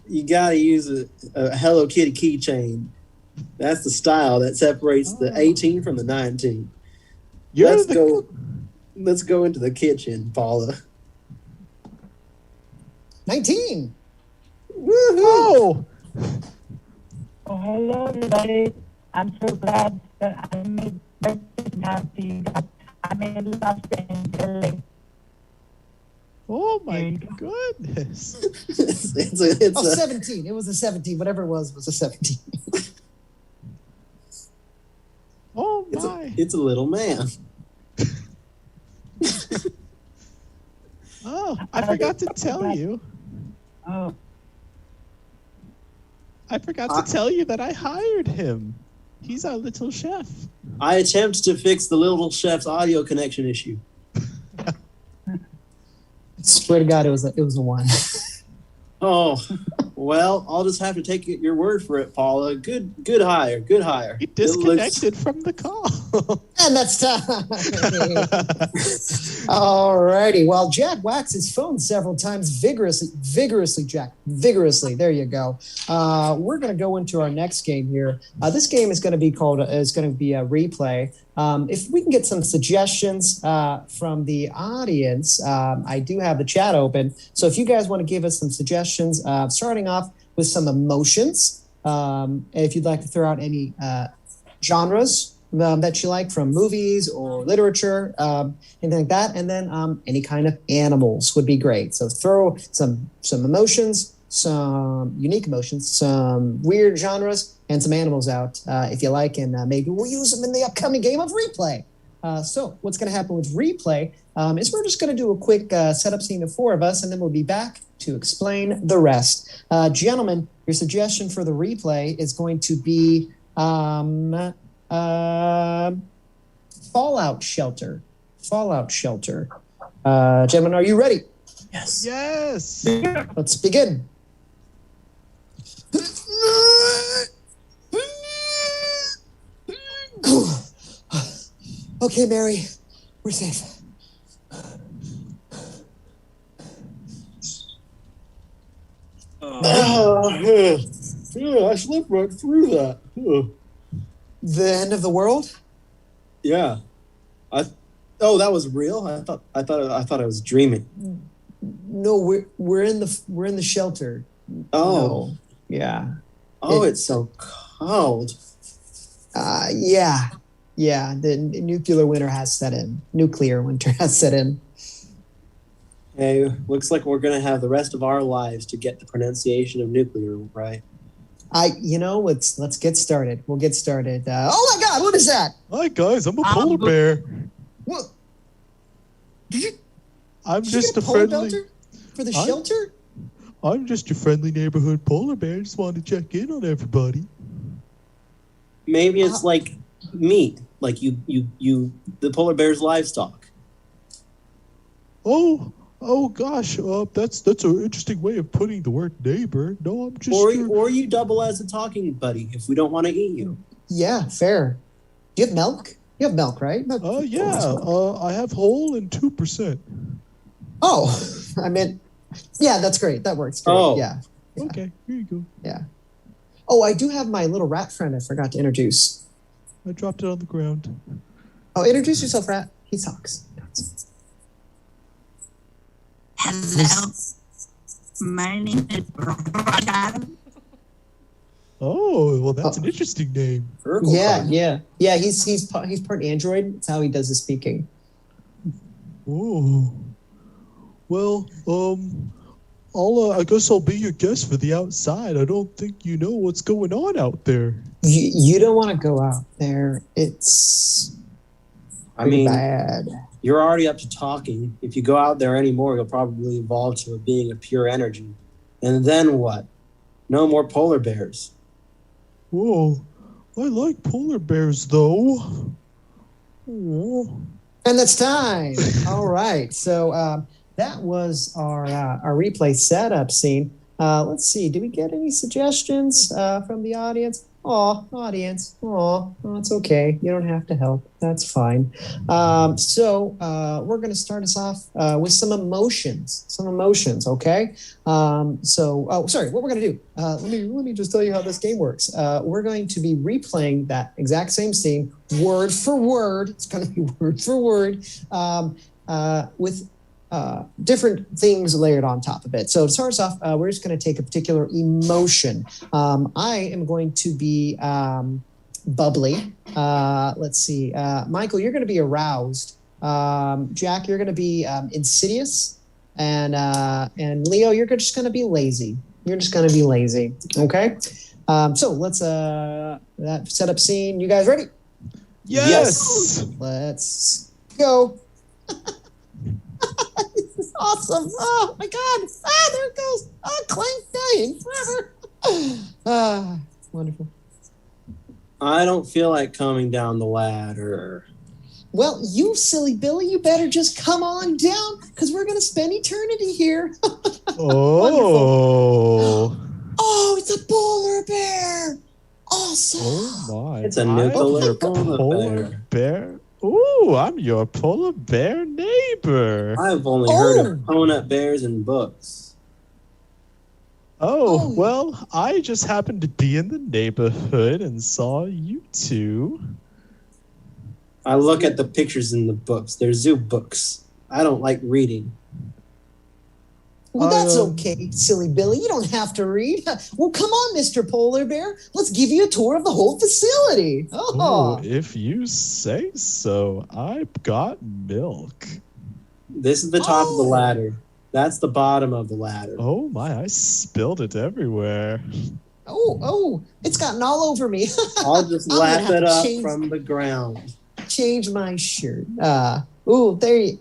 S23: You gotta use a Hello Kitty keychain. That's the style that separates the 18 from the 19. Let's go into the kitchen, Paula.
S14: 19.
S15: Woohoo!
S16: Oh, hello, everybody. I'm so glad that I made breakfast now for you guys. I made lobster and jelly.
S15: Oh my goodness.
S23: it's
S14: 17. It was a 17. Whatever it was a 17.
S15: Oh my.
S23: It's a little man.
S15: Oh, I forgot to tell you.
S16: Oh.
S15: I forgot to tell you that I hired him. He's our little chef.
S23: I attempt to fix the little chef's audio connection issue.
S14: Swear to God, it was a 1.
S23: Oh, well, I'll just have to take your word for it, Paula. Good hire. Good hire.
S15: He disconnected from the call.
S14: And that's time. All righty. Well, Jack whacks his phone several times vigorously, Jack. Vigorously. There you go. We're going to go into our next game here. This game is going to be a replay. If we can get some suggestions from the audience, I do have the chat open. So if you guys want to give us some suggestions, starting off with some emotions, if you'd like to throw out any genres that you like from movies or literature, anything like that, and then any kind of animals would be great. So throw some emotions, some unique emotions, some weird genres, and some animals out if you like, and maybe we'll use them in the upcoming game of replay. So what's going to happen with replay is we're just going to do a quick setup scene of 4 of us, and then we'll be back to explain the rest. Gentlemen, your suggestion for the replay is going to be Fallout Shelter. Fallout Shelter. Gentlemen, are you ready?
S23: Yes.
S15: Yes.
S14: Let's begin. Okay, Mary, we're safe.
S23: I slipped right through that.
S14: The end of the world?
S23: Yeah. That was real. I thought I was dreaming.
S14: No, we're in the shelter.
S23: Oh.
S14: No. Yeah.
S23: Oh, it's so cold.
S14: Yeah. Yeah, the nuclear winter has set in. Nuclear winter has set in.
S23: Hey, looks like we're going to have the rest of our lives to get the pronunciation of nuclear right.
S14: Let's get started. We'll get started. Oh my God, what is that?
S15: Hi guys, I'm a polar bear.
S14: What?
S15: I'm just a
S14: polar
S15: friendly
S14: belter for the shelter?
S15: I'm just your friendly neighborhood polar bear. Just wanted to check in on everybody.
S23: Maybe it's like meat, like you the polar bear's livestock.
S15: Oh gosh, that's an interesting way of putting the word neighbor. No, I'm just
S23: or you double as a talking buddy if we don't want to eat you.
S14: Yeah, fair. Do you have milk? You have milk, right?
S15: Yeah. I have whole and 2%.
S14: Oh, I meant, yeah, that's great. That works. Great.
S23: Oh,
S14: yeah.
S15: Okay, here you go.
S14: Yeah. Oh, I do have my little rat friend I forgot to introduce.
S15: I dropped it on the ground.
S14: Oh, introduce yourself, rat. He talks.
S17: Hello. My name is Kruger.
S15: Oh, well, that's an interesting name.
S14: Yeah. He's part android. That's how he does his speaking.
S15: Oh. Well, I guess I'll be your guest for the outside. I don't think you know what's going on out there.
S14: You don't want to go out there. It's pretty bad.
S23: You're already up to talking. If you go out there anymore, you'll probably evolve to being a pure energy. And then what? No more polar bears.
S15: Whoa, I like polar bears, though. Oh.
S14: And that's time. All right. So that was our replay setup scene. Let's see. Did we get any suggestions from the audience? Audience. It's okay. You don't have to help. That's fine. So we're going to start us off with some emotions. Okay? Sorry. What we're going to do, let me just tell you how this game works. We're going to be replaying that exact same scene, word for word. It's going to be word for word with different things layered on top of it. So to start us off, we're just going to take a particular emotion. I am going to be bubbly. Let's see. Michael, you're going to be aroused. Jack, you're going to be insidious. And Leo, you're just going to be lazy. Okay? So let's that setup scene. You guys ready?
S15: Yes.
S14: Let's go. This is awesome. Oh my God. There it goes. Clank dying forever. Wonderful.
S23: I don't feel like coming down the ladder.
S14: Well, you silly Billy, you better just come on down because we're going to spend eternity here.
S15: Oh.
S14: Oh, it's a polar bear. Awesome.
S15: Oh, my.
S23: It's a nuclear
S15: polar bear. Ooh, I'm your polar bear neighbor.
S23: I've only heard of grown-up bears in books.
S15: Oh, well, I just happened to be in the neighborhood and saw you two.
S23: I look at the pictures in the books. They're zoo books. I don't like reading.
S14: Well, that's okay, silly Billy. You don't have to read. Well, come on, Mr. Polar Bear. Let's give you a tour of the whole facility.
S15: Oh, if you say so. I've got milk.
S23: This is the top of the ladder. That's the bottom of the ladder.
S15: Oh, my. I spilled it everywhere.
S14: Oh, it's gotten all over me.
S23: I'll just lap it up from the ground.
S14: Change my shirt. There you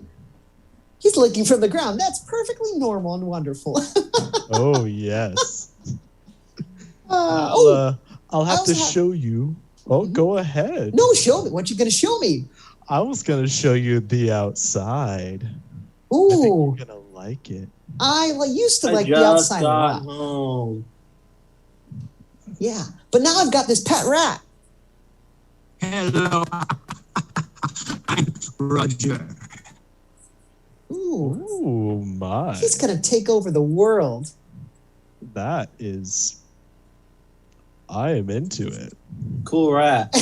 S14: He's licking from the ground. That's perfectly normal and wonderful.
S15: Oh, yes. I'll have to show you. Oh, go ahead.
S14: No, show me. What you going to show me?
S15: I was going to show you the outside.
S14: Ooh.
S15: I think you're going to like it.
S14: I used to like the outside a lot.
S23: Home.
S14: Yeah, but now I've got this pet rat.
S17: Hello. I'm Roger.
S14: Ooh,
S15: my.
S14: He's going to take over the world.
S15: That is... I am into it.
S23: Cool rat.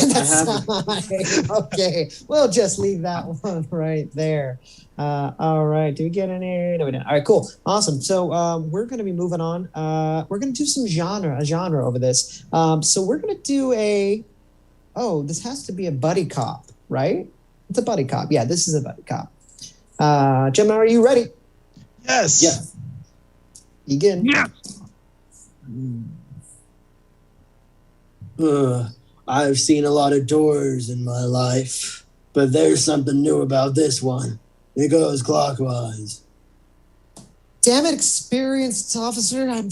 S14: Okay, we'll just leave that one right there. All right, do we get any? No, we don't. All right, cool. Awesome. So we're going to be moving on. We're going to do some genre over this. So we're going to do this has to be a buddy cop, right? It's a buddy cop. Yeah, this is a buddy cop. Gemma, are you ready?
S15: Yes.
S23: Yeah.
S14: Begin.
S17: Yeah.
S23: I've seen a lot of doors in my life, but there's something new about this one. It goes clockwise.
S14: Damn it, experienced officer. I'm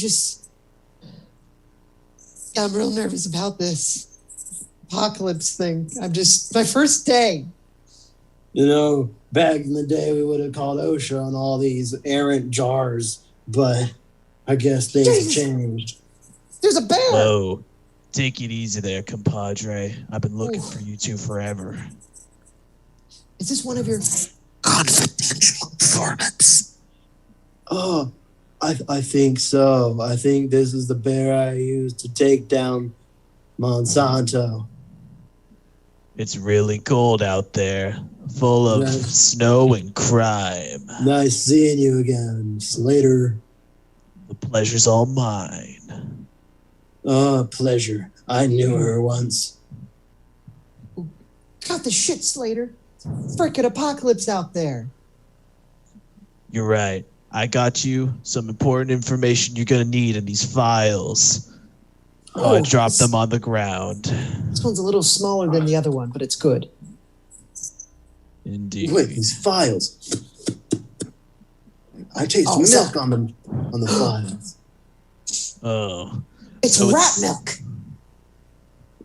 S14: real nervous about this apocalypse thing. My first day.
S23: You know, back in the day, we would have called OSHA on all these errant jars, but I guess things have changed.
S14: There's a bear.
S18: Whoa. Take it easy there, compadre. I've been looking for you two forever.
S14: Is this one of your
S17: confidential informants?
S23: Oh, I think so. I think this is the bear I used to take down Monsanto.
S18: It's really cold out there, full of snow and crime.
S23: Nice seeing you again, Slater.
S18: The pleasure's all mine.
S23: Oh, pleasure. I knew her once.
S14: Got the shit, Slater. Frickin' apocalypse out there.
S18: You're right. I got you some important information you're gonna need in these files. I dropped them on the ground.
S14: This one's a little smaller than the other one, but it's good.
S18: Indeed.
S23: Wait, these files. I taste milk on the files.
S18: Oh.
S14: It's
S18: so
S14: rat milk.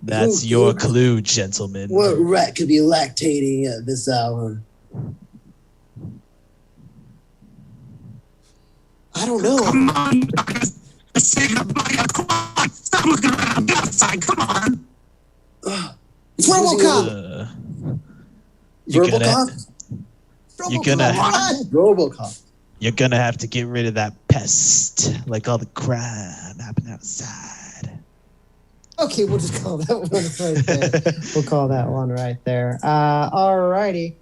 S18: That's your clue, gentlemen.
S23: What rat could be lactating at this hour?
S14: I don't know.
S17: Come on, let's say goodbye. Stop looking around. Get outside. Come on.
S14: It's RoboCop.
S23: RoboCop.
S18: You're gonna have to get rid of that pest, like all the crime happening outside.
S14: Okay, we'll just call that one right there. We'll call that one right there. Alrighty.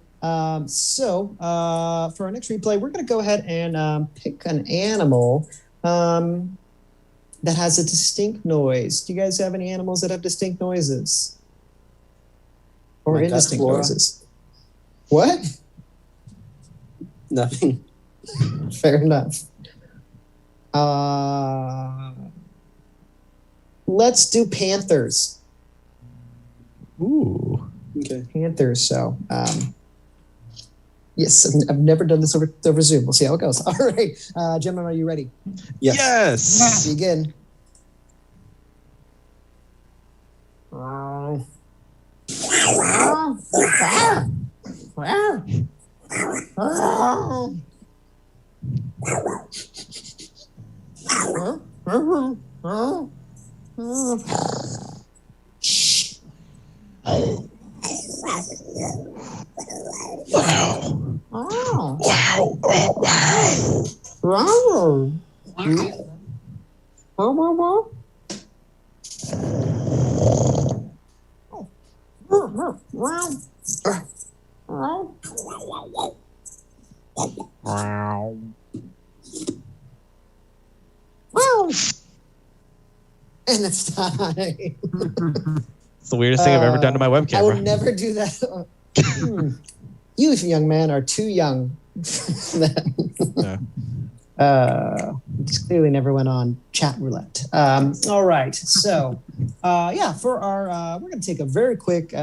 S14: So for our next replay, we're going to go ahead and pick an animal that has a distinct noise. Do you guys have any animals that have distinct noises? Or indistinct noises? What?
S23: Nothing.
S14: Fair enough. Let's do panthers.
S18: Ooh.
S23: Okay.
S14: Panthers. So, yes, I've never done this over Zoom. We'll see how it goes. All right. Gentlemen, are you ready?
S23: Yes.
S14: Begin. And it's time.
S18: It's the weirdest thing I've ever done to my webcam.
S14: I will never do that. You, young man, are too young. Just clearly never went on chat roulette. All right. So, for our, we're going to take a very quick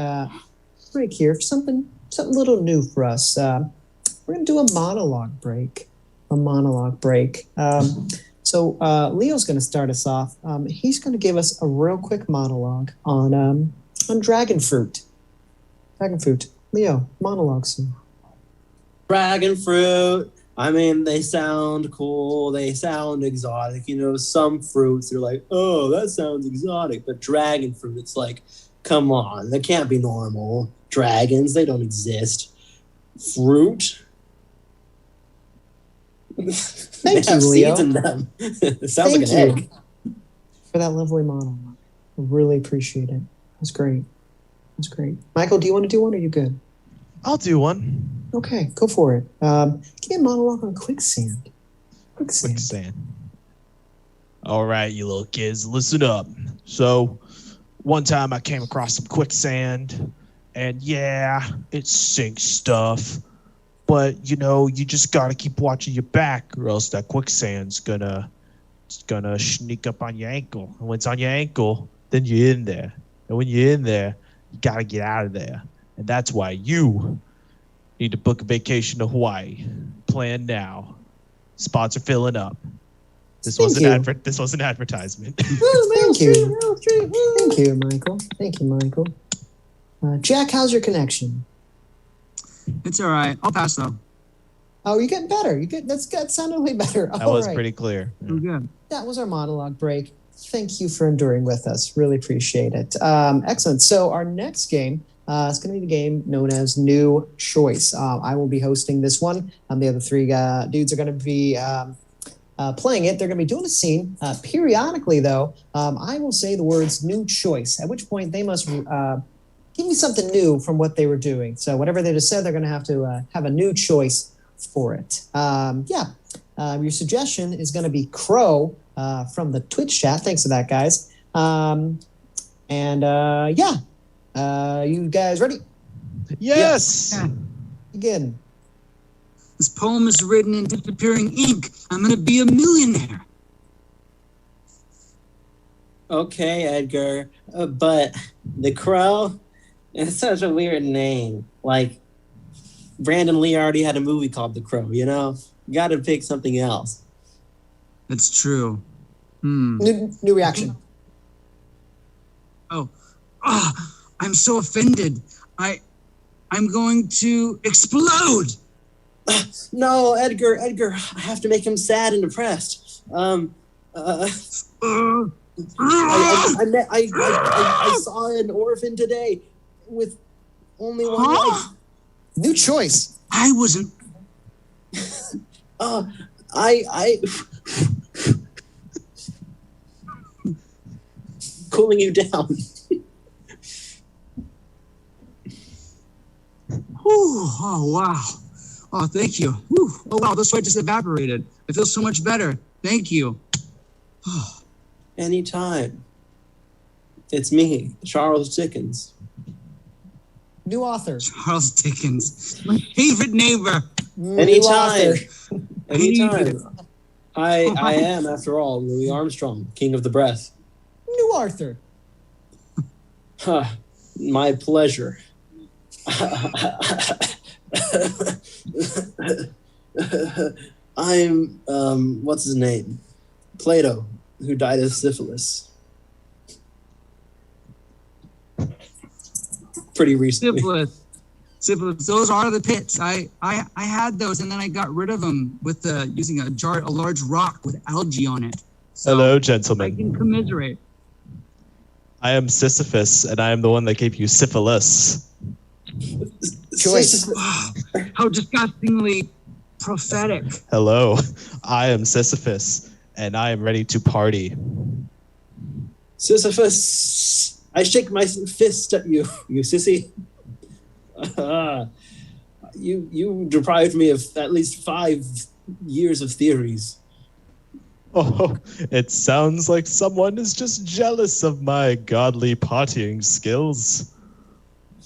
S14: break here for something a little new for us. We're going to do a monologue break. So Leo's going to start us off. He's going to give us a real quick monologue on dragon fruit. Dragon fruit. Leo, monologue soon.
S23: Dragon fruit. I mean, they sound cool. They sound exotic. You know, some fruits are like, oh, that sounds exotic. But dragon fruit, it's like, come on, that can't be normal. Dragons, they don't exist. Fruit?
S14: Thank you, Leo.
S23: Seeds in them. It sounds like an egg.
S14: For that lovely monologue. I really appreciate it. That's great. Michael, do you want to do one or are you good?
S18: I'll do one.
S14: Okay, go for it. Give me a monologue on quicksand.
S18: Quicksand. All right, you little kids, listen up. So, one time I came across some quicksand, and yeah, it sinks stuff. But, you know, you just got to keep watching your back or else that quicksand's gonna sneak up on your ankle. And when it's on your ankle, then you're in there. And when you're in there, you got to get out of there. And that's why you need to book a vacation to Hawaii. Plan now. Spots are filling up. This was an advertisement.
S14: Thank you. Thank you, Michael. Jack, how's your connection?
S4: It's all right. I'll pass though.
S14: Oh, you're getting better. That sounded way better.
S18: That was pretty clear.
S4: We're good.
S14: That was our monologue break. Thank you for enduring with us. Really appreciate it. Excellent. So our next game is going to be the game known as New Choice. I will be hosting this one. The other three dudes are going to be playing it. They're going to be doing a scene. Periodically, though, I will say the words "new choice," at which point they must give me something new from what they were doing. So whatever they just said, they're going to have a new choice for it. Your suggestion is going to be Crow from the Twitch chat. Thanks for that, guys. You guys ready?
S18: Yes.
S4: Yeah.
S14: Begin.
S4: This poem is written in disappearing ink. I'm gonna be a millionaire.
S23: Okay, Edgar, but the Crow, it's such a weird name. Like, Brandon Lee already had a movie called The Crow, you know? You gotta pick something else.
S4: That's true.
S14: New reaction.
S4: I'm so offended. I'm going to explode.
S23: No, Edgar, I have to make him sad and depressed. I saw an orphan today with only one leg.
S14: New choice.
S4: I wasn't.
S23: Cooling you down.
S4: Oh, wow. Oh, thank you. Whew. Oh, wow, the sweat just evaporated. I feel so much better. Thank you.
S23: Anytime. It's me, Charles Dickens.
S14: New author.
S4: Charles Dickens. My favorite neighbor.
S23: Anytime. Anytime. I am, after all, Louis Armstrong, king of the breath.
S14: New Arthur.
S23: My pleasure. I'm what's his name? Plato, who died of syphilis. Pretty recently.
S4: Syphilis. Those are the pits. I had those, and then I got rid of them with using a large rock with algae on it. So
S15: hello, gentlemen.
S4: I can commiserate.
S15: I am Sisyphus, and I am the one that gave you syphilis.
S14: Choice.
S4: How disgustingly prophetic.
S15: Hello, I am Sisyphus, and I am ready to party.
S23: Sisyphus, I shake my fist at you, you sissy. You deprived me of at least 5 years of theories.
S15: Oh, it sounds like someone is just jealous of my godly partying skills.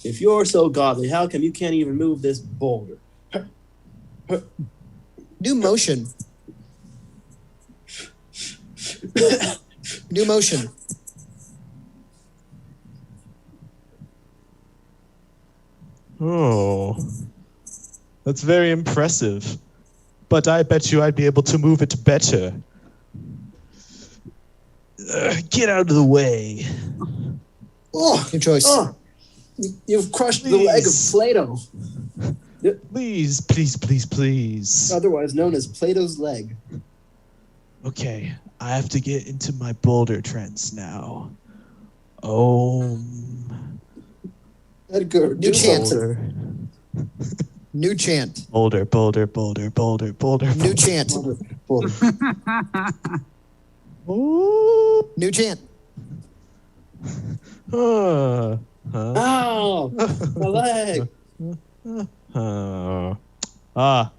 S23: If you're so godly, how come you can't even move this boulder?
S14: New motion. New motion.
S15: Oh, that's very impressive. But I bet you I'd be able to move it better. Get out of the way.
S23: Oh,
S14: your choice.
S23: Oh, you've crushed the leg of Plato.
S15: Please, please, please, please.
S23: Otherwise known as Plato's leg.
S15: Okay, I have to get into my boulder trance now. Oh.
S23: Edgar,
S14: new chant.
S15: Boulder.
S14: New chant.
S15: Boulder, boulder, boulder, boulder, boulder.
S14: New chant.
S23: Boulder.
S15: Ooh.
S14: New chant.
S23: Ow! My leg.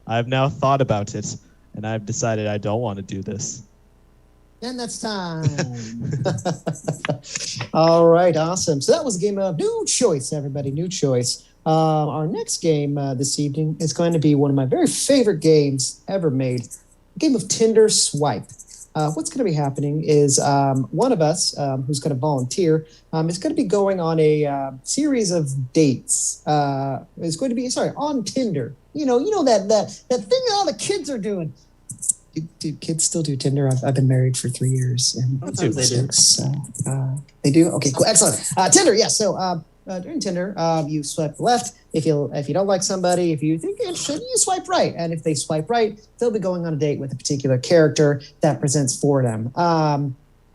S15: I've now thought about it, and I've decided I don't want to do this.
S14: And that's time. All right, awesome. So that was a game of New Choice, everybody. New Choice. Our next game this evening is going to be one of my very favorite games ever made, a game of Tinder Swipe. What's going to be happening is one of us who's going to volunteer is going to be going on a series of dates. It's going to be, on Tinder. You know that thing all the kids are doing. Do kids still do Tinder? I've been married for 3 years. And
S23: Sometimes they do.
S14: They do? Okay, cool. Excellent. Tinder, yes. So during Tinder, you swipe left. If you don't like somebody, if you think you're interested, you swipe right. And if they swipe right, they'll be going on a date with a particular character that presents for them.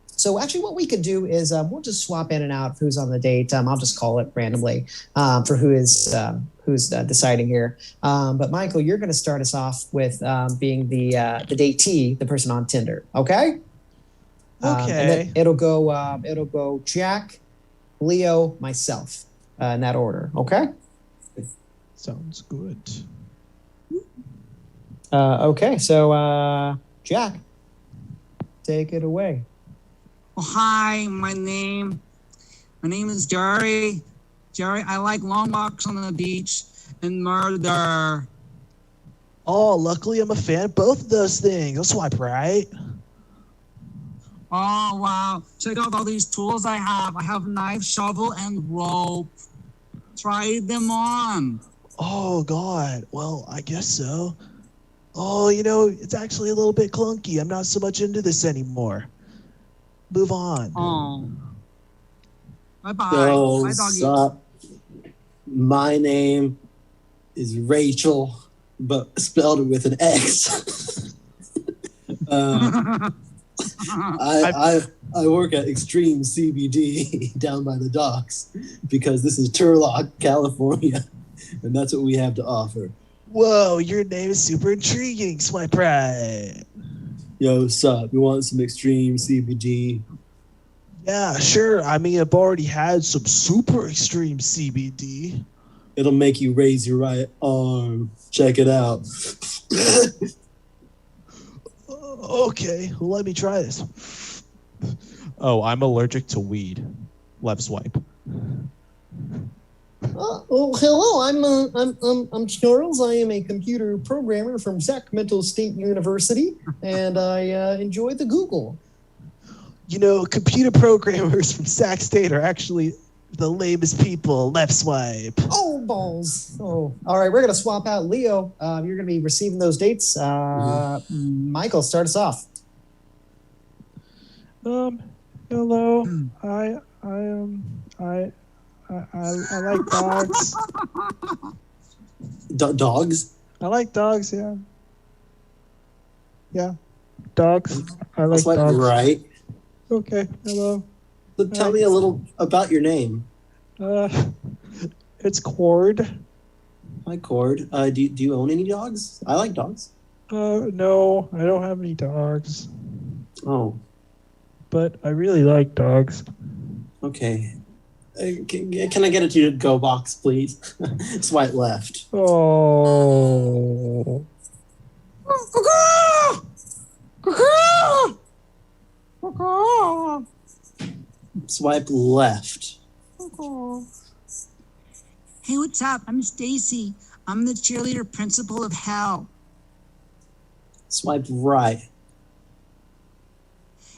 S14: So actually what we could do is we'll just swap in and out of who's on the date. I'll just call it randomly for who is who's deciding here. But Michael, you're going to start us off with being the datee, the person on Tinder. Okay.
S18: Okay.
S14: And then it'll go Jack, Leo, myself, in that order. Okay.
S18: Sounds good.
S14: Okay. So Jack, take it away.
S4: Oh, hi, my name is Jerry. Jerry, I like long walks on the beach and murder.
S18: Oh, luckily I'm a fan of both of those things. I'll swipe right.
S4: Oh, wow. Check out all these tools I have. I have knife, shovel, and rope. Try them on.
S18: Oh, God. Well, I guess so. Oh, it's actually a little bit clunky. I'm not so much into this anymore. Move on.
S4: Oh. Bye-bye.
S23: So,
S4: Bye, doggy.
S23: sup? My name is Rachel, but spelled with an X. I work at Extreme CBD down by the docks because this is Turlock, California, and that's what we have to offer.
S18: Whoa, your name is super intriguing. Swipe right.
S23: Yo, sup? You want some Extreme CBD?
S18: Yeah, sure. I mean, I've already had some super extreme CBD.
S23: It'll make you raise your right arm. Check it out.
S18: Okay, well, let me try this. Oh, I'm allergic to weed. Left swipe.
S14: Hello. I'm Charles. I am a computer programmer from Sacramento State University, and I enjoy the Google.
S18: Computer programmers from Sac State are actually the lamest people. Left swipe.
S14: Oh, balls. Oh, all right. We're going to swap out Leo. You're going to be receiving those dates. Michael, start us off.
S18: Hello. I like dogs.
S23: Dogs?
S18: I like dogs, yeah. Yeah. Dogs. I like
S23: That's like
S18: dogs.
S23: right.
S18: Okay, hello.
S23: So tell me a little about your name.
S18: It's Cord.
S23: Hi, Cord. Do you own any dogs? I like dogs.
S18: No, I don't have any dogs.
S23: Oh.
S18: But I really like dogs.
S23: Okay. Can I get a to-go box, please? Swipe left.
S18: Oh.
S23: Swipe left.
S4: Hey, what's up? I'm Stacy. I'm the cheerleader principal of hell.
S23: Swipe right.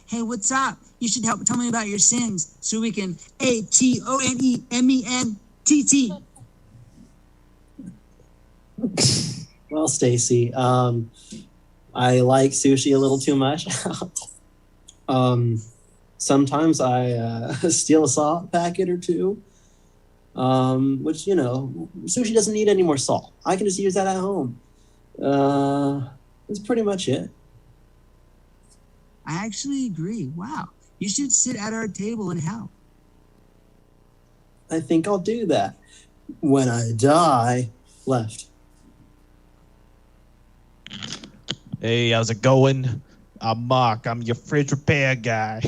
S4: Hey, what's up? You should help tell me about your sins so we can ATONEMENTT.
S23: Well, Stacy, I like sushi a little too much. Sometimes I steal a salt packet or two, which, sushi doesn't need any more salt. I can just use that at home. That's pretty much it.
S4: I actually agree. Wow. You should sit at our table and help.
S23: I think I'll do that. When I die, left.
S18: Hey, how's it going? I'm Mark. I'm your fridge repair guy.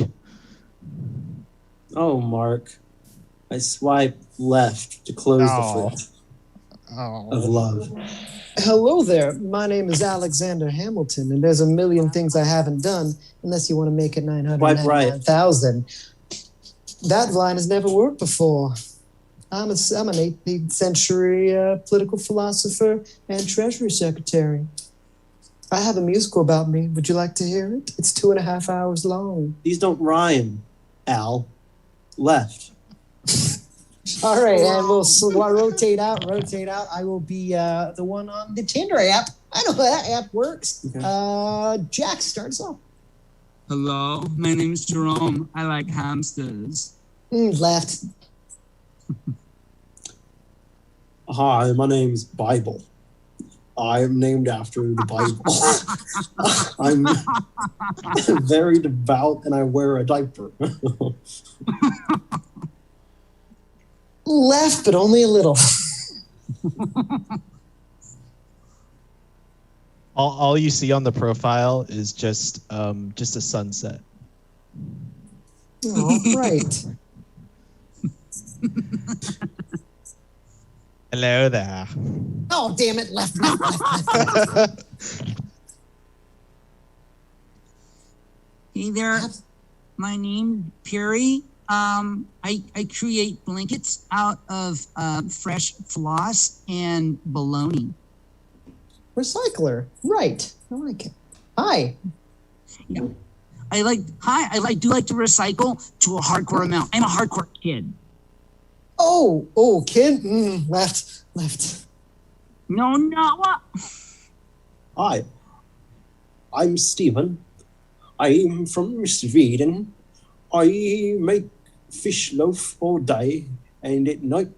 S23: Oh, Mark. I swipe left to close the fridge of love.
S14: Hello there. My name is Alexander Hamilton, and there's a million things I haven't done, unless you want to make it 999,000. That line has never worked before. I'm an 18th century political philosopher and treasury secretary. I have a musical about me. Would you like to hear it? It's 2.5 hours long.
S23: These don't rhyme, Al. Left.
S14: All right, and we'll rotate out. I will be the one on the Tinder app. I know how that app works. Okay. Jack, start us off.
S4: Hello, my name is Jerome. I like hamsters.
S14: Left.
S23: Hi, my name's Bible. I am named after the Bible. I'm very devout and I wear a diaper.
S14: Left, but only a little.
S15: All you see on the profile is just a sunset.
S14: All right.
S15: Hello there.
S14: Oh, damn it. Left.
S4: Hey there, my name Perry. I create blankets out of fresh floss and bologna.
S14: Recycler. Right. I like it. Hi.
S4: Yeah. I do like to recycle to a hardcore amount. I'm a hardcore kid.
S14: Oh, kid. Left.
S4: No, not what?
S23: Hi, I'm Stephen. I'm from Sweden. I make fish loaf all day, and at night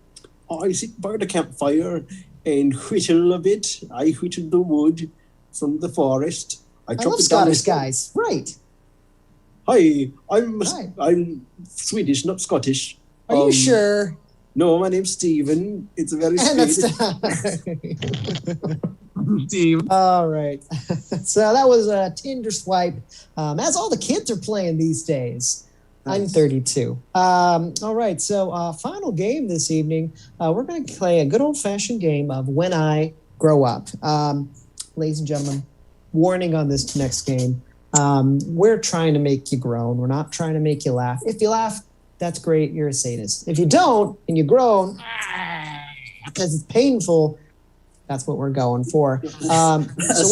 S23: I sit by the campfire and whittle a bit. I whittle the wood from the forest. I
S14: love Scottish guys. Right.
S23: Hi, I'm Swedish, not Scottish.
S14: Are you sure?
S23: No, my name's Stephen. It's a very
S14: Steve. All right. So that was a Tinder swipe. That's all the kids are playing these days. Nice. I'm 32. All right. So final game this evening. We're going to play a good old-fashioned game of When I Grow Up. Ladies and gentlemen, warning on this next game. We're trying to make you groan. We're not trying to make you laugh. If you laugh, that's great. You're a sadist. If you don't and you groan because it's painful, that's what we're going for. So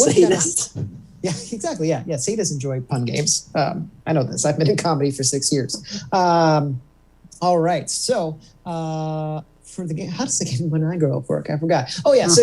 S14: sadist. Yeah, exactly. Yeah. Sadists enjoy pun games. I know this. I've been in comedy for 6 years. All right. So for the game, how does the game When I Grow Up work? I forgot. Oh, yeah. So,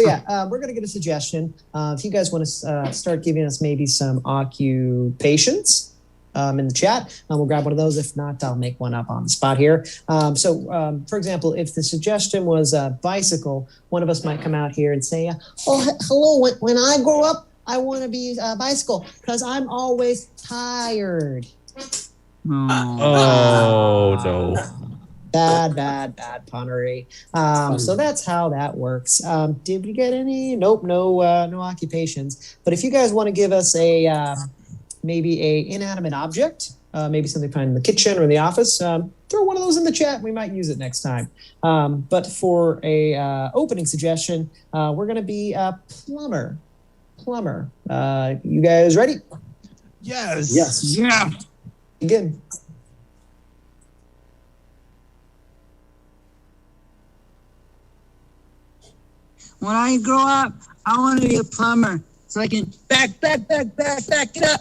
S14: we're going to get a suggestion. If you guys want to start giving us maybe some occupations in the chat, we'll grab one of those. If not, I'll make one up on the spot here. For example, if the suggestion was a bicycle, one of us might come out here and say, hello, when I grow up, I want to be a bicycle because I'm always tired.
S15: Oh, no.
S14: Bad punnery. So that's how that works. Did we get any? Nope, no occupations. But if you guys want to give us maybe a inanimate object, maybe something found in the kitchen or in the office, throw one of those in the chat. We might use it next time. But for a opening suggestion, we're going to be a plumber. You guys ready?
S15: Yes.
S4: Yeah.
S14: Begin.
S4: When I grow up, I want to be a plumber so I can back it up.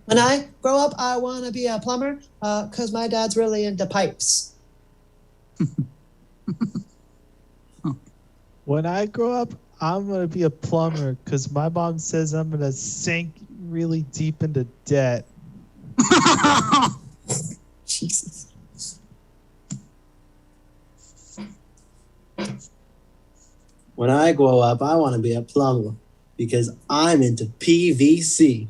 S14: When I grow up, I want to be a plumber because my dad's really into pipes.
S15: When I grow up, I'm going to be a plumber because my mom says I'm going to sink really deep into debt.
S14: Jesus.
S23: When I grow up, I want to be a plumber because I'm into PVC.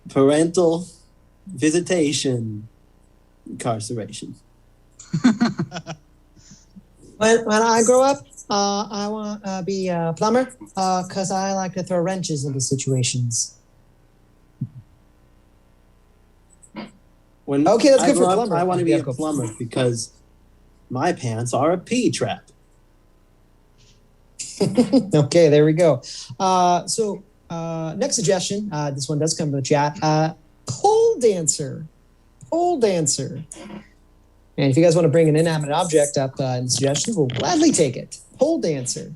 S23: Parental visitation incarceration.
S14: When I grow up, I want to be a plumber because I like to throw wrenches into situations. Okay, that's good for plumber.
S23: I want to be a plumber because my pants are a pee trap.
S14: Okay, there we go. So next suggestion, this one does come from the chat. Pole dancer. And if you guys want to bring an inanimate object up in the suggestions, we'll gladly take it. Pole dancer.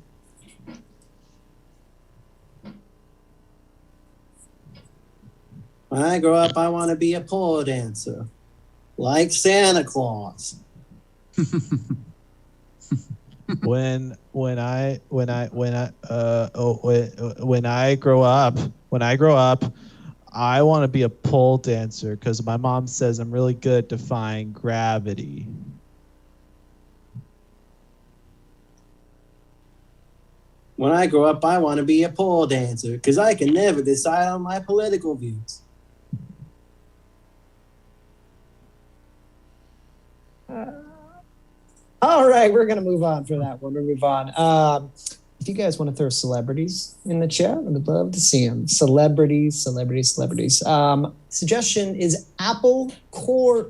S23: When I grow up, I want to be a pole dancer, like Santa Claus.
S15: When I grow up, I want to be a pole dancer because my mom says I'm really good at defying gravity.
S23: When I grow up, I want to be a pole dancer because I can never decide on my political views.
S14: All right, we're going to move on for that one. We'll move on. If you guys want to throw celebrities in the chat, I would love to see them. Celebrities. Suggestion is apple core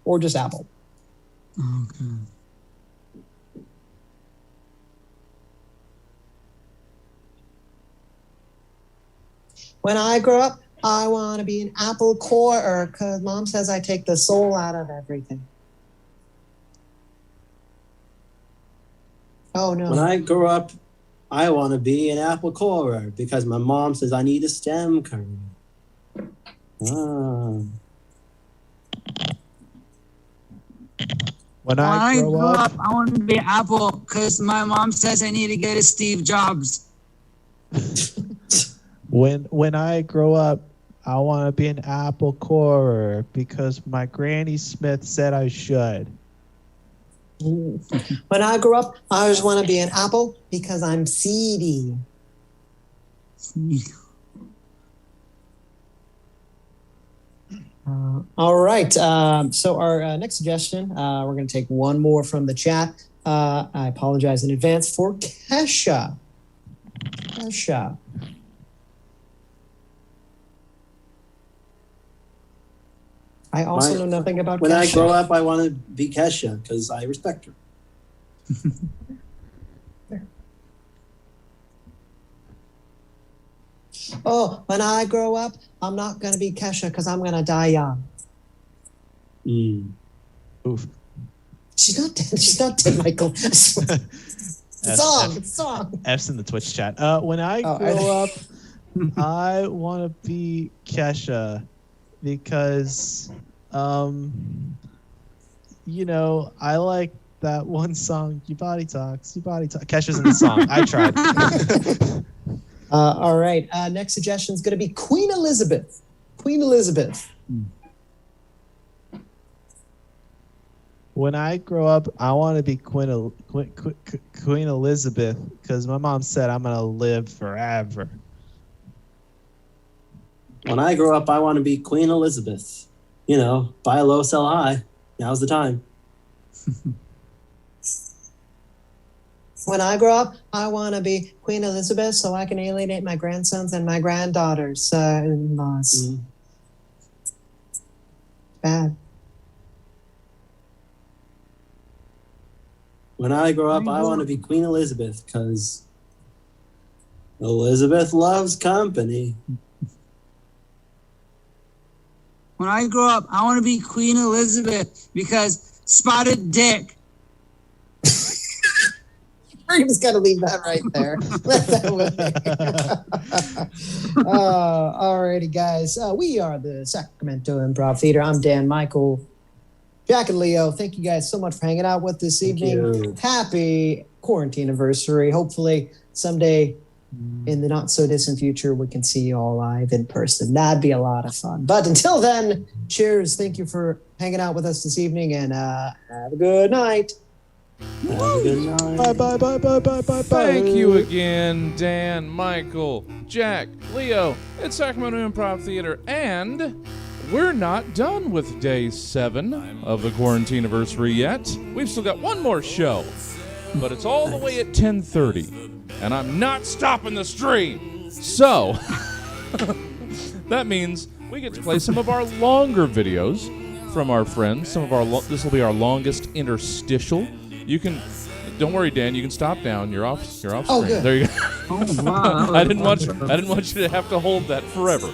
S14: or just apple.
S4: Okay.
S14: When I grow up, I want to be an apple core because mom says I take the soul out of everything. Oh, no.
S23: When I grow up, I want to be an apple corer because my mom says I need a stem career.
S18: When I grow up,
S4: I want to be an apple because my mom says I need to get a Steve Jobs.
S18: when I grow up, I want to be an apple corer because my Granny Smith said I should.
S14: When I grow up, I just want to be an apple because I'm seedy. All right. So our next suggestion, we're going to take one more from the chat. I apologize in advance for Kesha. I also know nothing about
S23: when
S14: Kesha.
S23: I grow up, I want to be Kesha because I respect her.
S14: Oh, when I grow up, I'm not going to be Kesha because I'm going to die young.
S18: Oof.
S14: She's not dead. She's not dead, Michael. It's song.
S18: F's in the Twitch chat. When I grow up, I want to be Kesha because, I like that one song, Your Body Talks, Your Body Talks. Kesha's in the song. I tried.
S14: All right. Next suggestion is going to be Queen Elizabeth.
S18: When I grow up, I want to be Queen Elizabeth because my mom said I'm going to live forever.
S23: When I grow up, I want to be Queen Elizabeth. Buy low, sell high. Now's the time.
S14: When I grow up, I want to be Queen Elizabeth so I can alienate my grandsons and my granddaughters. In-laws. Bad.
S23: When I grow up, I want to be Queen Elizabeth because Elizabeth loves company.
S4: When I grow up, I want to be Queen Elizabeth because spotted dick.
S14: We're just going to leave that right there. Let that way. All righty, guys. We are the Sacramento Improv Theater. I'm Dan, Michael, Jack, and Leo. Thank you guys so much for hanging out with us this evening. Happy Quarantine-aversary. Hopefully someday in the not-so-distant future, we can see you all live in person. That'd be a lot of fun. But until then, cheers. Thank you for hanging out with us this evening, and have a good night.
S18: Bye.
S1: Thank you again, Dan, Michael, Jack, Leo. It's Sacramento Improv Theater, and we're not done with day 7 of the Quarantine-aversary yet. We've still got one more show, but it's all the way at 10:30, and I'm not stopping the stream. So that means we get to play some of our longer videos from our friends. This will be our longest interstitial. You can, don't worry, Dan. You can stop down. You're off screen.
S14: Oh, good.
S1: There you go.
S4: Oh, wow.
S1: I didn't want you to have to hold that forever.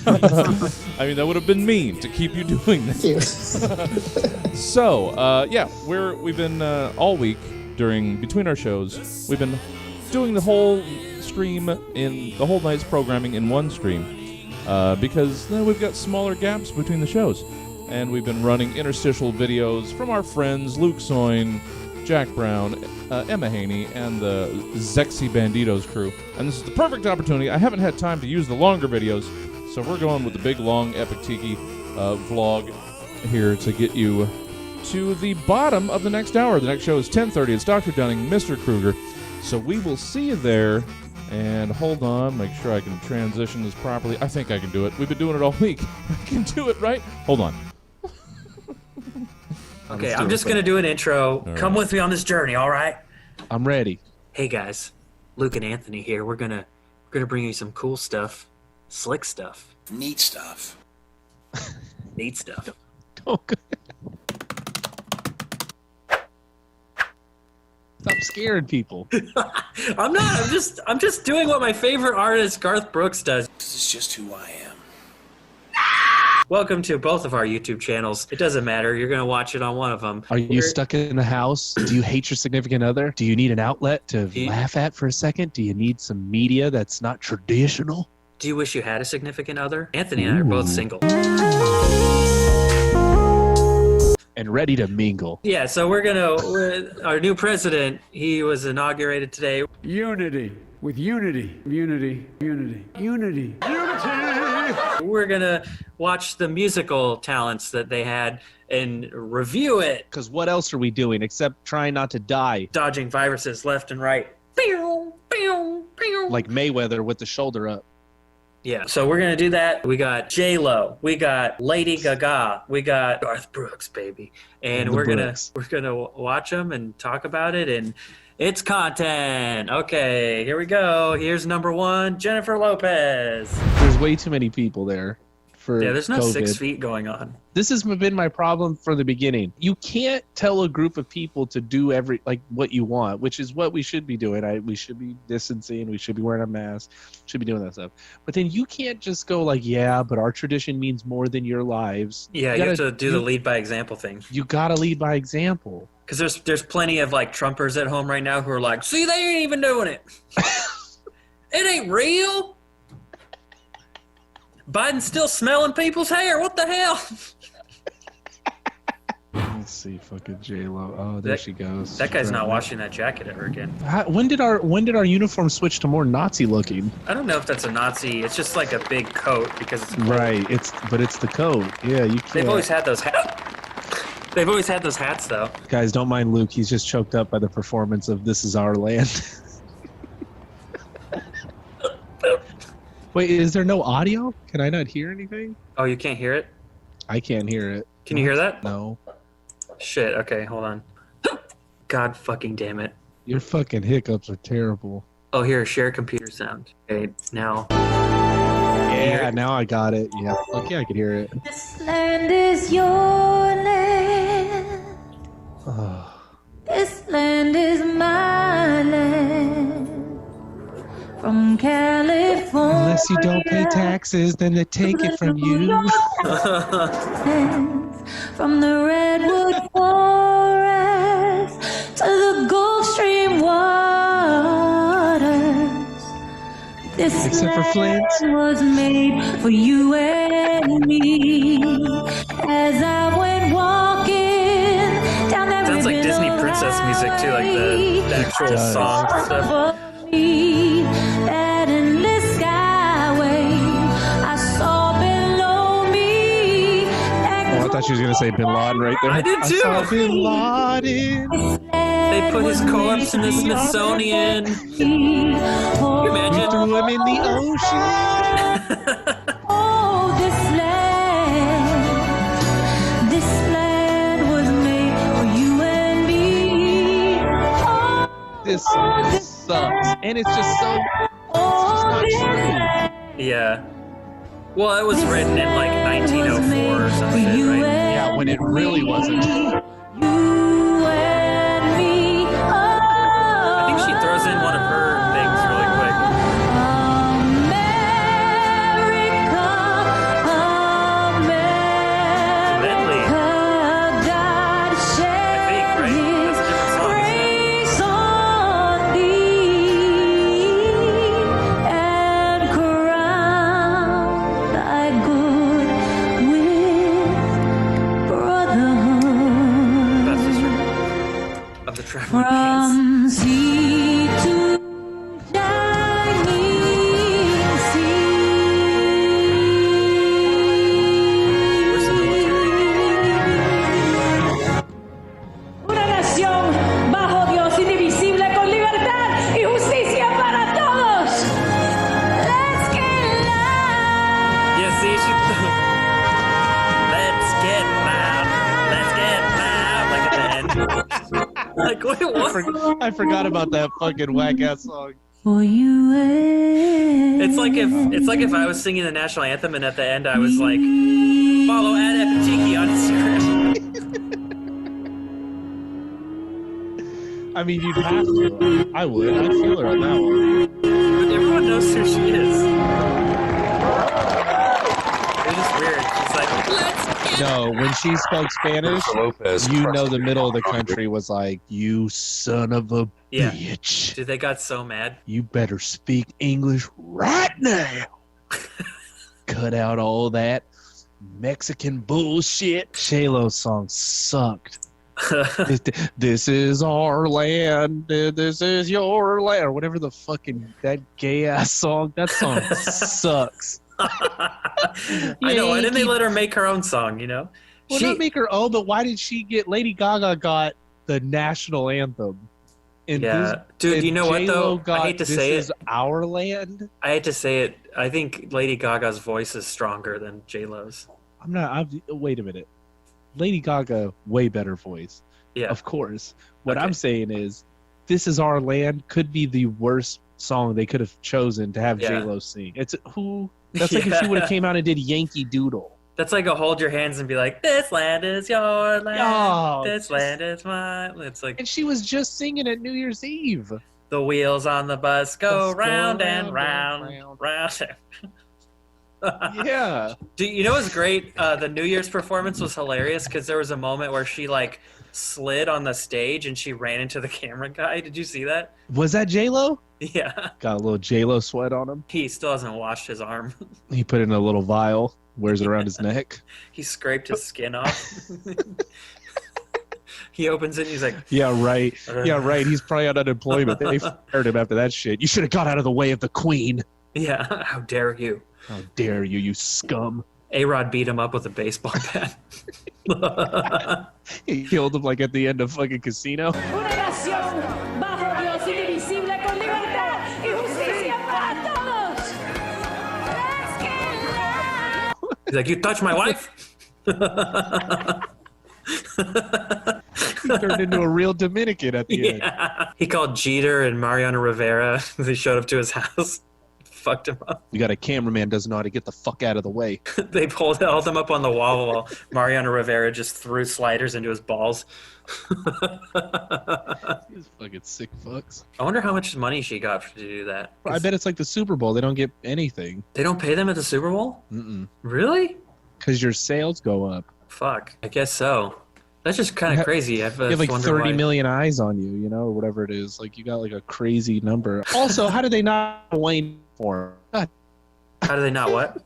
S1: I mean, that would have been mean to keep you doing that. So, we've been all week between our shows. We've been doing the whole stream the whole night's programming in one stream because we've got smaller gaps between the shows. And we've been running interstitial videos from our friends Luke Soin, Jack Brown, Emma Haney, and the Zexy Banditos crew. And this is the perfect opportunity. I haven't had time to use the longer videos, so we're going with the big, long, epic tiki vlog here to get you to the bottom of the next hour. The next show is 10:30. It's Dr. Dunning, Mr. Kruger. So we will see you there. And hold on, make sure I can transition this properly. I think I can do it. We've been doing it all week. I can do it, right? Hold on.
S3: Okay, I'm just going to do an intro. Come with me on this journey, all right?
S1: I'm ready.
S3: Hey guys, Luke and Anthony here. We're gonna bring you some cool stuff, slick stuff,
S17: Neat stuff.
S3: neat stuff.
S1: Stop scaring people.
S3: I'm not. I'm just doing what my favorite artist Garth Brooks does.
S17: This is just who I am.
S3: Welcome to both of our YouTube channels. It doesn't matter. You're gonna watch it on one of them.
S1: Are you stuck in the house? Do you hate your significant other? Do you need an outlet to laugh at for a second? Do you need some media that's not traditional?
S3: Do you wish you had a significant other? Anthony and I are both single.
S1: And ready to mingle.
S3: Yeah, so our new president, he was inaugurated today.
S20: Unity. With unity. Unity. Unity. Unity.
S3: We're gonna watch the musical talents that they had and review it.
S1: Because what else are we doing except trying not to die?
S3: Dodging viruses left and right.
S1: Like Mayweather with the shoulder up.
S3: Yeah, so we're gonna do that. We got J-Lo, we got Lady Gaga, we got Garth Brooks, baby, and we're gonna watch them and talk about it, and it's content. Okay, here we go. Here's number one, Jennifer Lopez.
S1: There's way too many people there for
S3: there's no
S1: COVID.
S3: 6 feet going on.
S1: This has been my problem from the beginning. You can't tell a group of people to do what you want, which is what we should be doing. We should be distancing. We should be wearing a mask. Should be doing that stuff. But then you can't just go but our tradition means more than your lives.
S3: Yeah, you have to do the lead by example thing.
S1: You gotta lead by example.
S3: Because there's plenty of Trumpers at home right now who are like, see, they ain't even doing it. It ain't real. Biden's still smelling people's hair. What the hell?
S1: Let's see, fucking J-Lo. Oh, there she goes.
S3: That guy's not washing that jacket ever again.
S1: When did our uniform switch to more Nazi looking?
S3: I don't know if that's a Nazi. It's just like a big coat because it's cold.
S1: Right. It's the coat. Yeah, you can't.
S3: They've always had those hats. They've always had those hats, though.
S1: Guys, don't mind Luke. He's just choked up by the performance of "This Is Our Land." Wait, is there no audio? Can I not hear anything?
S3: Oh, you can't hear it?
S1: I can't hear it.
S3: Can you hear that?
S1: No.
S3: Shit, okay, hold on. God fucking damn it.
S1: Your fucking hiccups are terrible.
S3: Oh, here, share computer sound. Okay, now.
S1: Yeah, now I got it. Yeah. Okay, I can hear it.
S13: This land is your land. This land is my land. From California.
S1: Unless you don't pay taxes, then they take it from you.
S13: From the redwood forest to the Gulf Stream waters. This
S1: Except for Flint.
S13: was made for you and me. As I went walking down that
S3: Sounds like Disney princess music too, like the actual song stuff.
S13: That endless skyway I saw below me.
S1: Oh, I thought she was gonna say Bin Laden right there.
S3: I did too.
S1: I saw Bin Laden.
S3: They put his corpse in the Smithsonian. Can you imagine?
S1: Threw him in the ocean.
S13: Oh, this land was made for you and me.
S1: This sucks, and it's just so. It's just not true.
S3: Yeah. Well, it was written in like 1904 or some shit, right?
S1: Yeah, when it really wasn't.
S13: You and me.
S3: I think she throws in one of her things really quick. Medley. I think, right? That's a different song, isn't it? Of the traveling
S13: From sea to shining sea. Una nación bajo Dios indivisible con libertad y justicia para todos. Let's get loud.
S3: Yeah, see, she... Let's get loud. Let's get loud. Like, wait, what?
S15: I forgot about that fucking whack ass song.
S13: For you.
S3: It's like if I was singing the national anthem and at the end I was like, follow @Epitiki on Instagram.
S15: I mean, you'd have to. I would. I'd feel her on that one.
S3: But everyone knows who she is. It's just weird. She's like, let's get
S15: No, when she spoke Spanish,
S19: Lopez
S15: you know the middle of the country was like, "You son of a bitch!
S3: Dude, they got so mad.
S15: You better speak English right now. Cut out all that Mexican bullshit." J-Lo's song sucked. This is our land. This is your land, or whatever the fucking that gay ass song. That song sucks.
S3: I know. Why didn't they let her make her own song? You know.
S15: Well, not make her own, but why did she get? Lady Gaga got the national anthem. And
S3: dude. You know what though?
S15: Got,
S3: I hate to
S15: this
S3: say
S15: is
S3: it.
S15: Our land.
S3: I hate to say it. I think Lady Gaga's voice is stronger than J-Lo's.
S15: Wait a minute. Lady Gaga, way better voice.
S3: Yeah.
S15: Of course. What I'm saying is, "This Is Our Land" could be the worst song they could have chosen to have J-Lo sing. It's who? That's like if she would have came out and did Yankee Doodle.
S3: That's like a hold your hands and be like, "This land is your land.
S15: Oh,
S3: this land is mine." It's like,
S15: and she was just singing at New Year's Eve.
S3: The wheels on the bus go round and round.
S15: Yeah.
S3: Do you know what's great? The New Year's performance was hilarious because there was a moment where she like slid on the stage and she ran into the camera guy. Did you see that?
S15: Was that J-Lo?
S3: Yeah.
S15: Got a little J-Lo sweat on him.
S3: He still hasn't washed his arm.
S15: He put it in a little vial, wears it around his neck.
S3: He scraped his skin off. He opens it and he's like,
S15: Yeah, right. Yeah, right. He's probably on unemployment. They fired him after that shit. You should have got out of the way of the queen.
S3: Yeah, how dare you?
S15: How dare you, you scum.
S3: A-Rod beat him up with a baseball bat.
S15: He killed him like at the end of fucking Casino.
S13: Una nación bajo Dios indivisible con libertad y justicia para todos.
S3: He's like, "You touch my wife?"
S15: He turned into a real Dominican at the end.
S3: He called Jeter and Mariano Rivera. They showed up to his house. Fucked him up.
S15: You got a cameraman doesn't know how to get the fuck out of the way.
S3: They held him up on the wall while Mariano Rivera just threw sliders into his balls.
S15: These fucking sick fucks.
S3: I wonder how much money she got to do that.
S15: I bet it's like the Super Bowl. They don't get anything.
S3: They don't pay them at the Super Bowl?
S15: Mm-mm.
S3: Really?
S15: Because your sales go up.
S3: Fuck. I guess so. That's just kind of crazy.
S15: You have like 30 million eyes on you, you know, or whatever it is. Like, you got like a crazy number. Also, how did they not Wayne for? God.
S3: How do they not what?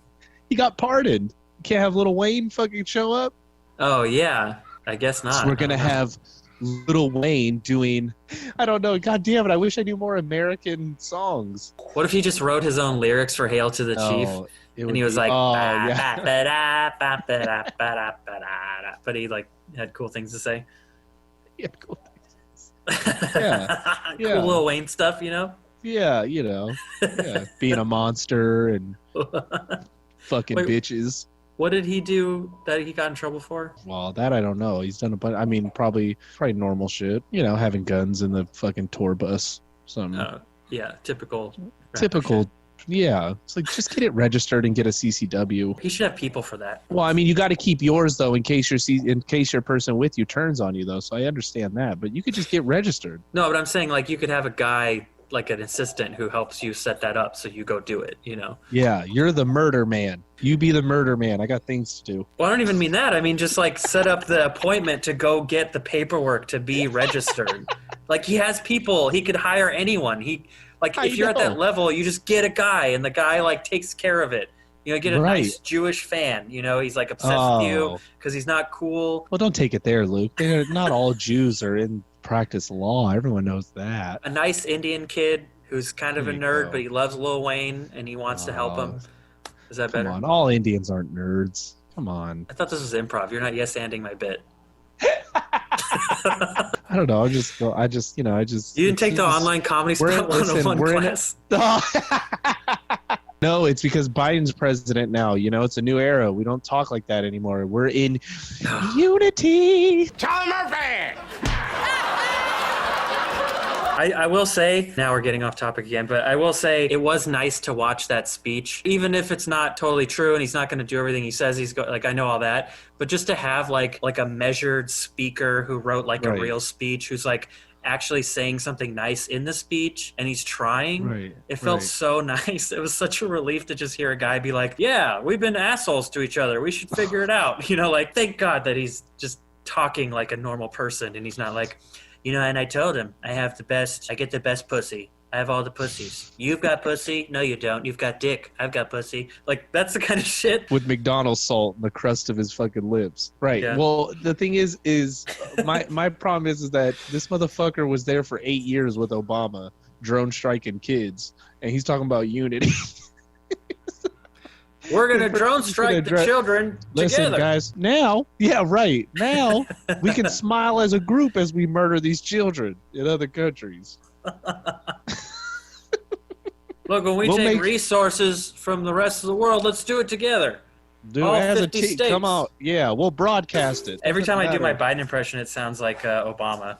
S15: He got pardoned. You can't have Lil Wayne fucking show up?
S3: Oh, yeah. I guess not.
S15: So we're going to have Lil Wayne doing, I don't know, God damn it, I wish I knew more American songs.
S3: What if he just wrote his own lyrics for Hail to the Chief? And he was like, but he like had cool things to say.
S15: He had cool things to say.
S3: Cool Lil Wayne stuff, you know?
S15: Yeah, you know. Yeah, being a monster and fucking bitches.
S3: What did he do that he got in trouble for?
S15: Well, that I don't know. He's done a bunch. I mean, probably normal shit. You know, having guns in the fucking tour bus. Something.
S3: Yeah, typical.
S15: Typical. Yeah, it's like just get it registered and get a CCW.
S3: He should have people for that.
S15: Well, I mean, you got to keep yours though, in case your person with you turns on you though. So I understand that, but you could just get registered.
S3: No, but I'm saying like you could have a guy like an assistant who helps you set that up, so you go do it. You know?
S15: Yeah, you're the murder man. You be the murder man. I got things to do.
S3: Well, I don't even mean that. I mean just like set up the appointment to go get the paperwork to be registered. Like he has people. He could hire anyone. If you're at that level, you just get a guy, and the guy like takes care of it. You know, get a nice Jewish fan. You know, he's like obsessed with you because he's not cool.
S15: Well, don't take it there, Luke. Not all Jews are in practice law. Everyone knows that.
S3: A nice Indian kid who's kind of a nerd, but he loves Lil Wayne and he wants to help him. Is that better?
S15: Come on, all Indians aren't nerds. Come on.
S3: I thought this was improv. You're not yes-anding my bit.
S15: I don't know. I just. You
S3: didn't take the online comedy spot 101 class.
S15: No, it's because Biden's president now. You know, it's a new era. We don't talk like that anymore. We're in unity.
S17: Charlie Murphy!
S3: I will say, now we're getting off topic again, but I will say it was nice to watch that speech, even if it's not totally true and he's not going to do everything he says he's going. Like, I know all that, but just to have like a measured speaker who wrote like a real speech, who's like actually saying something nice in the speech, and he's trying. It felt so nice. It was such a relief to just hear a guy be like, "Yeah, we've been assholes to each other. We should figure it out." You know, like, thank God that he's just talking like a normal person, and he's not like, you know, and I told him I get the best pussy. I have all the pussies. You've got pussy? No, you don't. You've got dick. I've got pussy. Like, that's the kind of shit.
S15: With McDonald's salt in the crust of his fucking lips. Right.
S3: Yeah.
S15: Well, the thing is my problem is that this motherfucker was there for 8 years with Obama, drone striking kids, and he's talking about unity.
S3: We're going to drone strike the children
S15: Listen,
S3: together.
S15: guys, now we can smile as a group as we murder these children in other countries.
S3: Look, when we'll take resources from the rest of the world, let's do it together.
S15: Dude,
S3: all
S15: as
S3: 50
S15: a team,
S3: states.
S15: come out. Yeah, we'll broadcast it.
S3: Every time I do my
S15: Doesn't
S3: Biden impression, it sounds like Obama.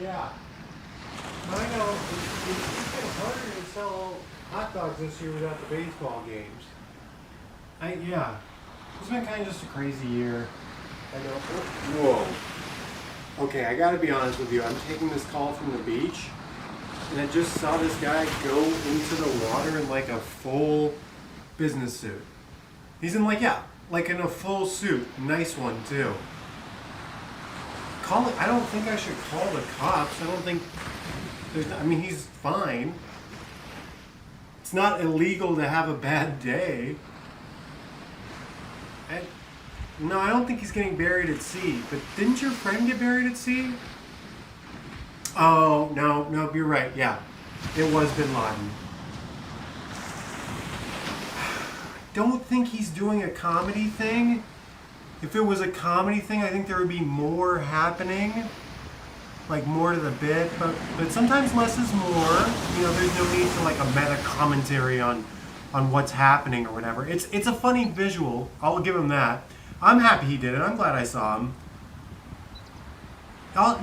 S19: Yeah. I know. It's getting harder to sell hot dogs this year without the baseball games. Yeah. It's been kind of just a crazy year. I know. Whoa. Okay, I gotta be honest with you. I'm taking this call from the beach, and I just saw this guy go into the water in like a full business suit. He's in like in a full suit. Nice one too. I don't think I should call the cops. I don't think he's fine. It's not illegal to have a bad day. No, I don't think he's getting buried at sea. But didn't your friend get buried at sea? Oh, no, you're right. Yeah, it was Bin Laden. Don't think he's doing a comedy thing. If it was a comedy thing, I think there would be more happening, like more to the bit. But sometimes less is more. You know, there's no need for like a meta commentary on what's happening or whatever. It's a funny visual. I'll give him that. I'm happy he did it. I'm glad I saw him.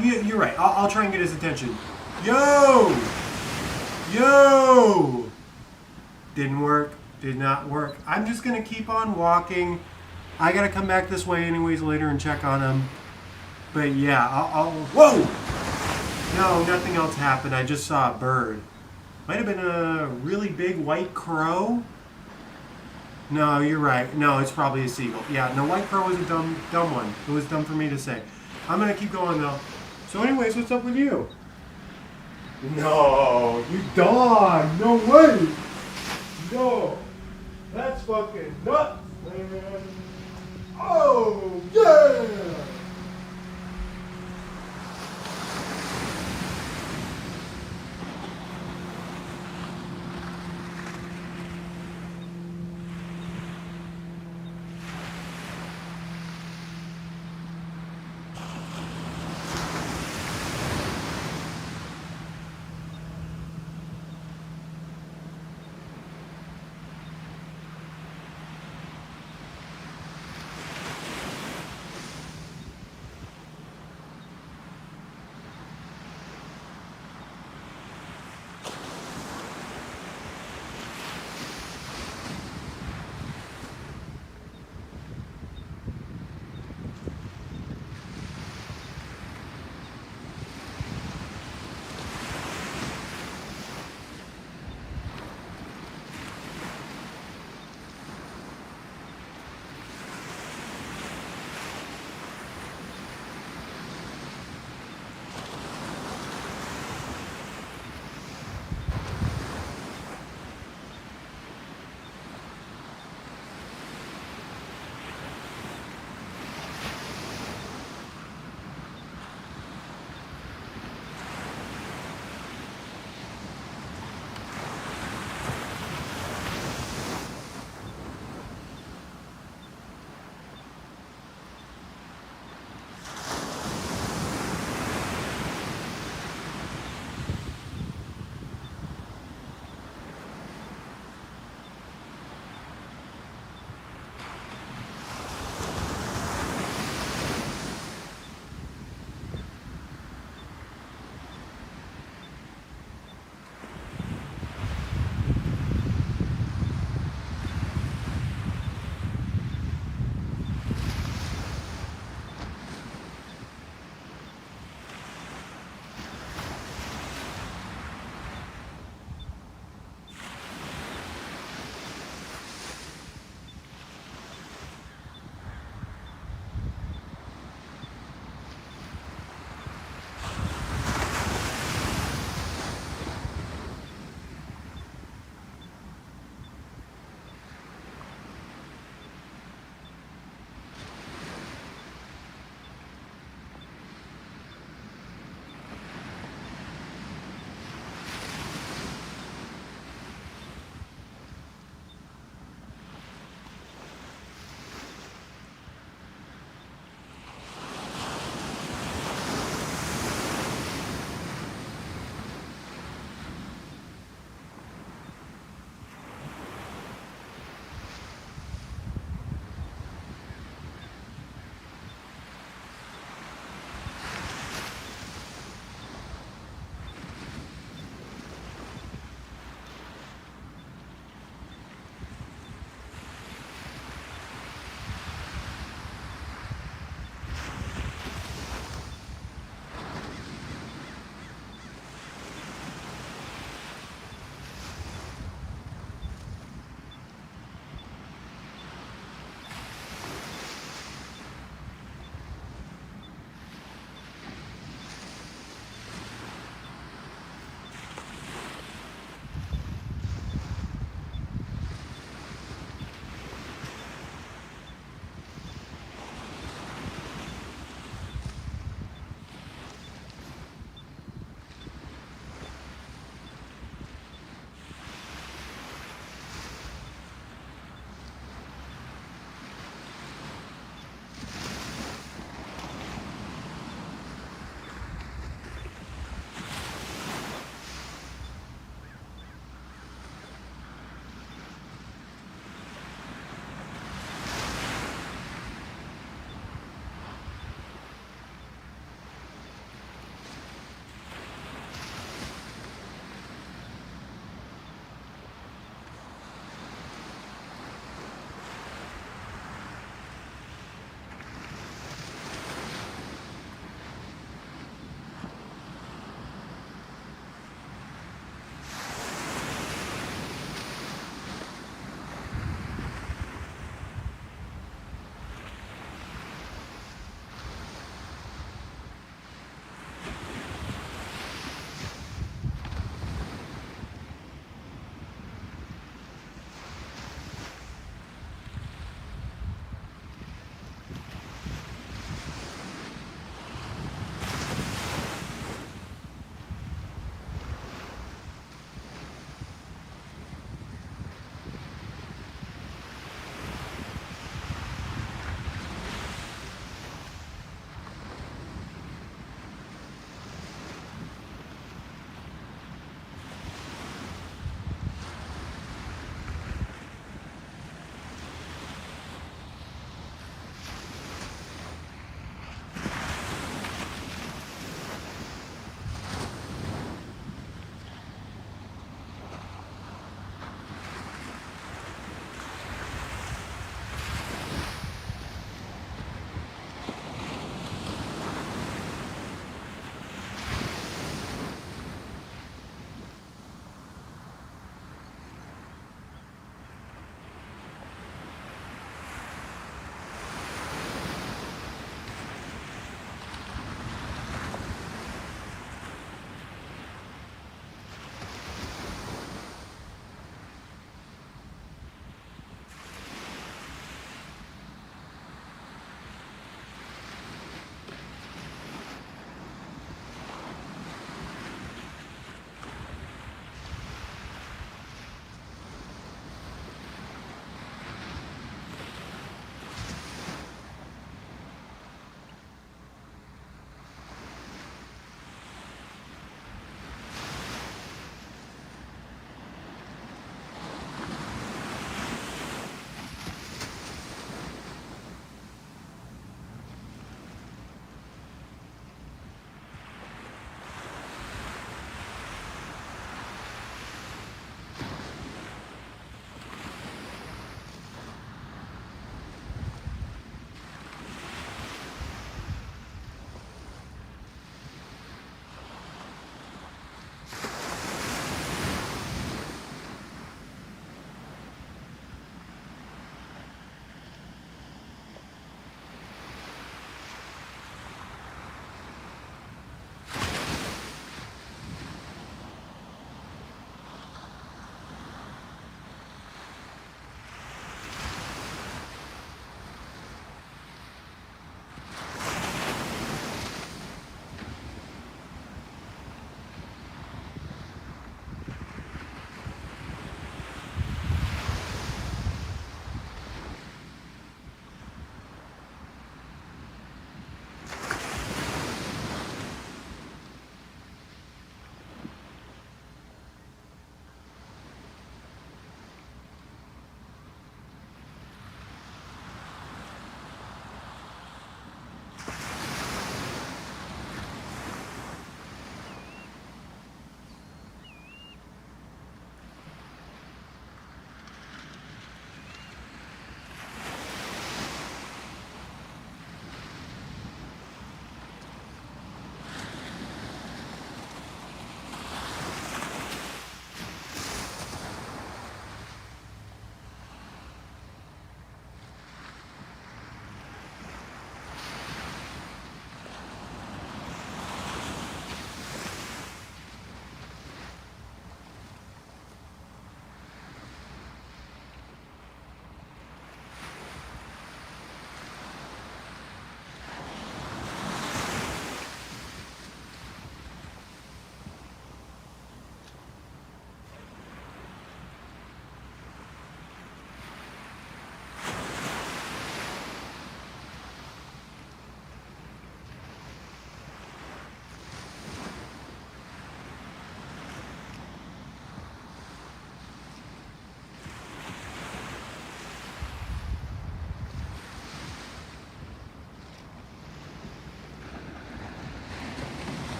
S19: You're right. I'll try and get his attention. Yo! Didn't work. Did not work. I'm just gonna keep on walking. I gotta come back this way anyways later and check on him. But yeah, I'll whoa! No, nothing else happened. I just saw a bird. Might have been a really big white crow. No, you're right. No, it's probably a seagull. Yeah, no, white crow was a dumb one. It was dumb for me to say. I'm gonna keep going though. So anyways, what's up with you? No, you dog. No way. No. That's fucking nuts, man. Oh, yeah!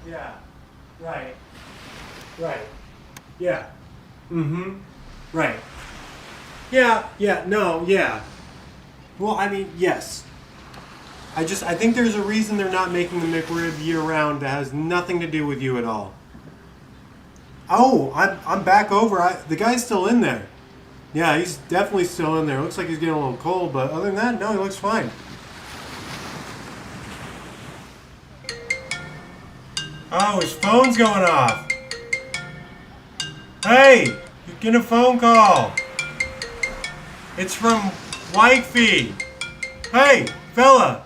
S19: Yeah. Right. Right. Yeah. Mm-hmm. Right. Yeah. Yeah. No. Yeah. Well, I mean, yes. I think there's a reason they're not making the McRib year-round that has nothing to do with you at all. Oh, I'm back over. The guy's still in there. Yeah, he's definitely still in there. Looks like he's getting a little cold, but other than that, no, he looks fine. Oh, his phone's going off. Hey, you're getting a phone call. It's from Wifey. Hey, fella.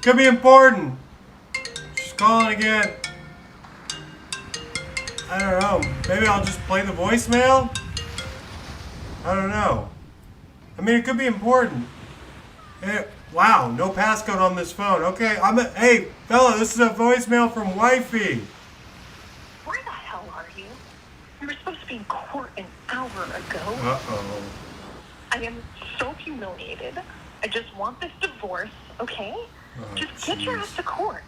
S19: Could be important. She's calling again. I don't know. Maybe I'll just play the voicemail? I don't know. I mean, it could be important. Hey, wow, no passcode on this phone. Okay, hey, fella, this is a voicemail from Wifey.
S6: Where the hell are you? You were supposed to be in court an hour ago.
S19: Uh-oh.
S6: I am so humiliated. I just want this divorce, okay? Just get your ass to court.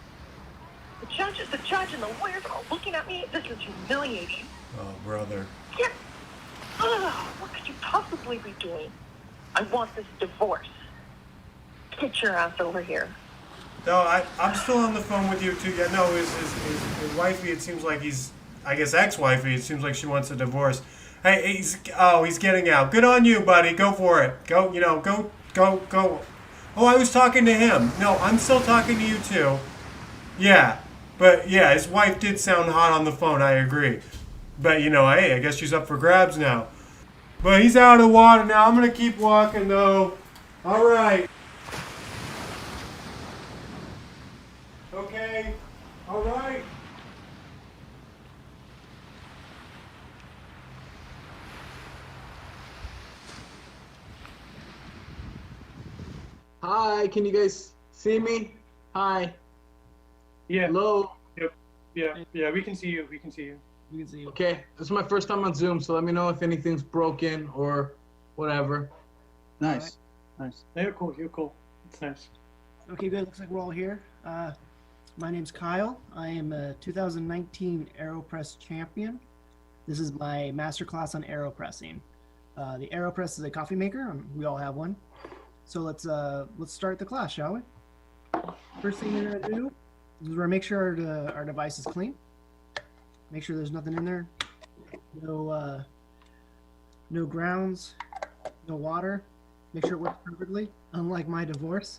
S6: The judge and the lawyers are all looking at me. This is humiliating.
S19: Oh, brother.
S6: Yeah. What could you possibly be doing? I want this divorce. Get your ass over here.
S19: No, I'm still on the phone with you, too. Yeah, no, his wifey, it seems like ex-wifey, it seems like she wants a divorce. Hey, he's getting out. Good on you, buddy. Go for it. Go. Oh, I was talking to him. No, I'm still talking to you, too. Yeah, but yeah, his wife did sound hot on the phone, I agree. But, hey, I guess she's up for grabs now. But he's out of the water now. I'm going to keep walking, though. All right. Okay. All right.
S21: Hi, can you guys see me? Hi.
S22: Yeah.
S21: Hello.
S22: Yep. Yeah, we can see you. We can see you.
S21: Okay, this is my first time on Zoom, so let me know if anything's broken or whatever.
S22: Nice. Nice. You're cool. You're cool. It's nice.
S24: Okay, good. Looks like we're all here. My name's Kyle. I am a 2019 AeroPress champion. This is my masterclass on AeroPressing. The AeroPress is a coffee maker. We all have one. So let's start the class, shall we? First thing we're gonna do is we're gonna make sure our device is clean. Make sure there's nothing in there. No grounds, no water. Make sure it works perfectly, unlike my divorce.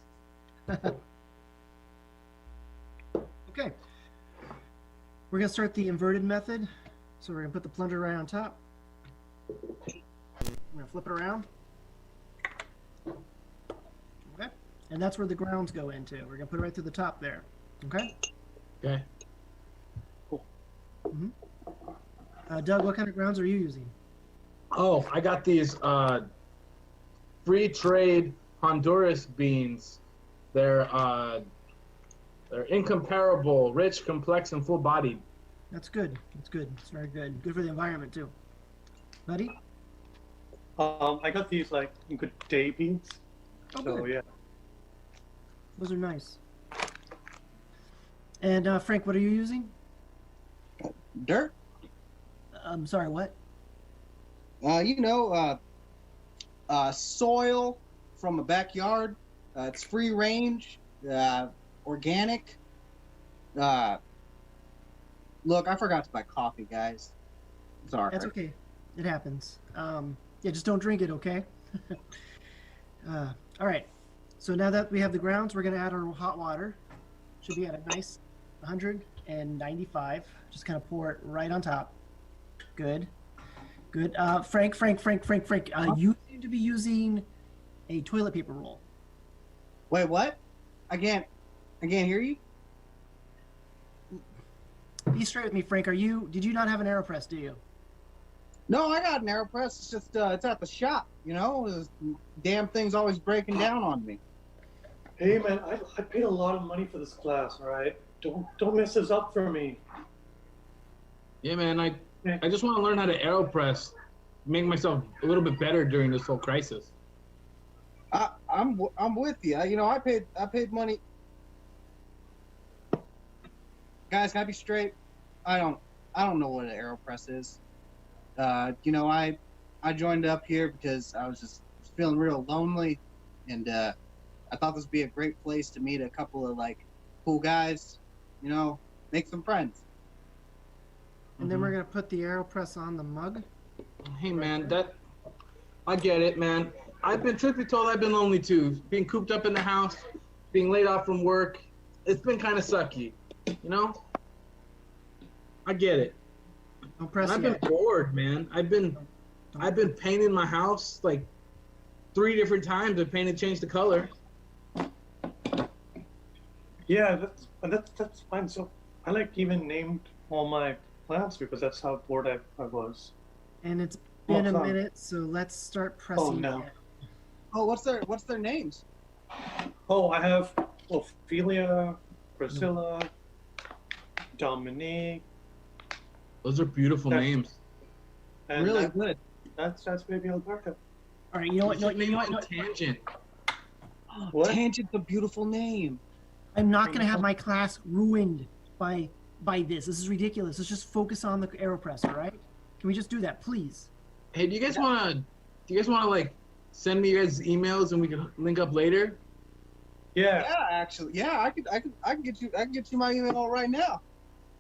S24: Okay. We're gonna start the inverted method. So we're gonna put the plunger right on top. I'm gonna flip it around. Okay. And that's where the grounds go into. We're gonna put it right through the top there. Okay?
S21: Okay.
S24: Mm-hmm. Doug, what kind of grounds are you using?
S21: Oh, I got these free trade Honduras beans. They're incomparable, rich, complex, and full bodied.
S24: That's good. That's good. It's very good. Good for the environment too. Buddy?
S22: I got these like good day beans.
S24: Oh,
S22: so
S24: good.
S22: Yeah.
S24: Those are nice. And Frank, what are you using?
S25: Dirt.
S24: I'm sorry, what?
S25: Soil from a backyard. It's free range, organic. Look, I forgot to buy coffee, guys. Sorry.
S24: That's okay. It happens. Yeah, just don't drink it, okay? All right. So now that we have the grounds, we're gonna add our hot water. Should be at a nice 195. Just kind of pour it right on top. Good. Good. Frank, you seem to be using a toilet paper roll.
S25: Wait, what? I can't hear you.
S24: Be straight with me, Frank. Did you not have an AeroPress, do you?
S25: No, I got an AeroPress. It's just it's at the shop. This damn thing's always breaking down on me.
S22: Hey man, I paid a lot of money for this class. All right, don't mess this up for me.
S21: Yeah, man, I just want to learn how to AeroPress, make myself a little bit better during this whole crisis.
S25: I'm with you. I paid money. guys, can I be straight? I don't know what an AeroPress is. I joined up here because I was just feeling real lonely, and I thought this would be a great place to meet a couple of like cool guys, make some friends.
S24: And then we're gonna put the AeroPress on the mug.
S21: Hey man, I get it, man. Truth be told, I've been lonely too. Being cooped up in the house, being laid off from work, it's been kind of sucky, I get it. I've been bored, man. I've been painting my house like 3 different times. I painted, changed the color.
S22: Yeah, that's fine. So I even named all my plants because that's how bored I was.
S24: And it's been a minute, so let's start pressing.
S22: Oh no.
S25: Oh, what's their names?
S22: Oh, I have Ophelia, Priscilla, Dominique.
S21: Those are beautiful names.
S22: And
S21: Really good.
S22: That's baby Alberta.
S24: All right, you know what?
S21: Tangent.
S22: What?
S25: Tangent's a beautiful name.
S24: I'm not gonna have my class ruined by this. This is ridiculous. Let's just focus on the AeroPress, all right? Can we just do that, please?
S21: Hey, do you guys wanna like send me your guys' emails and we can link up later?
S22: Yeah.
S25: Yeah, actually, yeah, I can get you my email right now.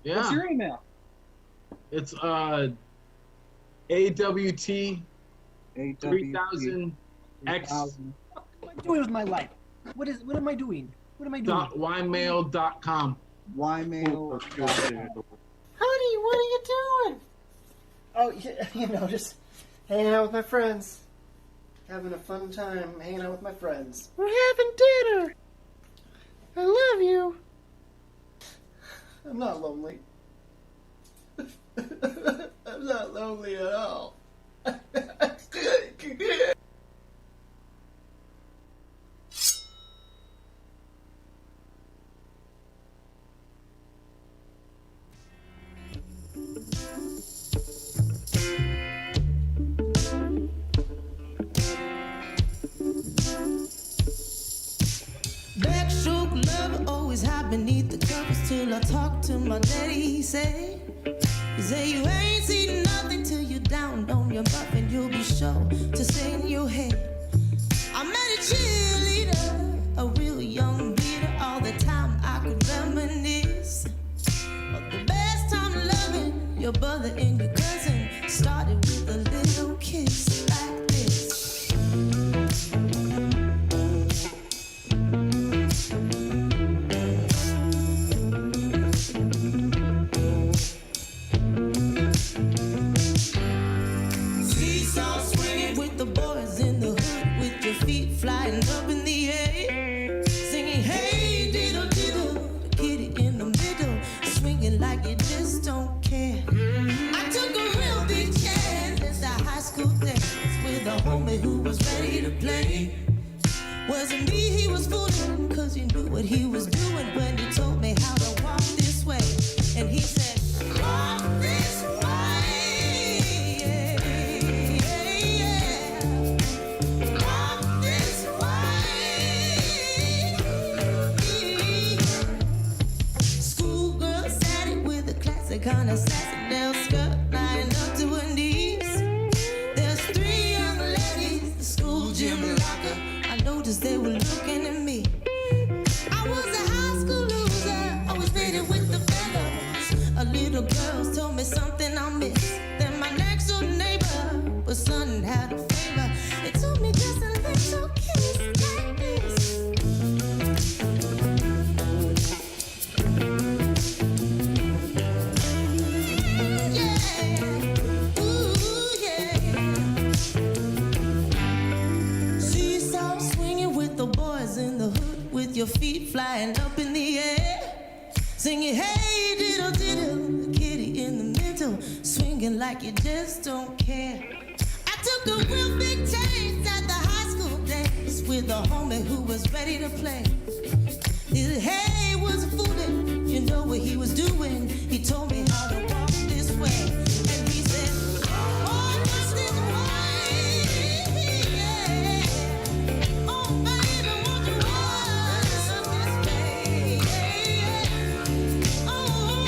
S21: Yeah.
S25: What's your email?
S21: It's AWT 3000 X.
S24: What am I doing with my life? What am I doing? What am I doing?
S21: Ymail.com.
S25: Ymail.
S24: Honey, what are you doing? Oh, just hanging out with my friends. Having a fun time hanging out with my friends. We're having dinner. I love you. I'm not lonely. I'm not lonely at all.
S13: Backstroke love always hide beneath the covers till I talk to my daddy. He say you ain't seen nothing till you're down on your butt and you'll be sure to say in your head, I met a cheerleader, a real young beater. All the time I could reminisce of the best time loving your brother and your cousin. Started with a little kiss like this. Seesaw swinging with the boys in the hood, with your feet flying up in the air, singing hey diddle diddle, the kitty in the middle, swinging like you just don't care. I took a real big chance at the high school dance with a homie who was ready to play. Wasn't me he was fooling, cause he knew what he was doing when he told me how to walk this way. And he said, walk this way, yeah, yeah, yeah. Walk this way. Schoolgirl sat it with a classic kind of sassy nail skirt lying up to her knees. There's 3 young ladies, the school gym locker. I noticed they were looking at me. I was a high school loser, always faded with the fellows. A little girl told me something I missed. Then my next door neighbor was son had a favor. It told me just a little kiss like this. Yeah, ooh yeah. Seesaw swinging with the boys in the hood, with your feet flying up in the air, singing hey diddle diddle, the kitty in the middle, swinging like you just don't care. I took a real big chance at the high school dance with a homie who was ready to play. His hey wasn't fooling, you know what he was doing. He told me how to walk this way, and he said, walk this way, yeah. Oh baby, won't you walk this way, yeah. Oh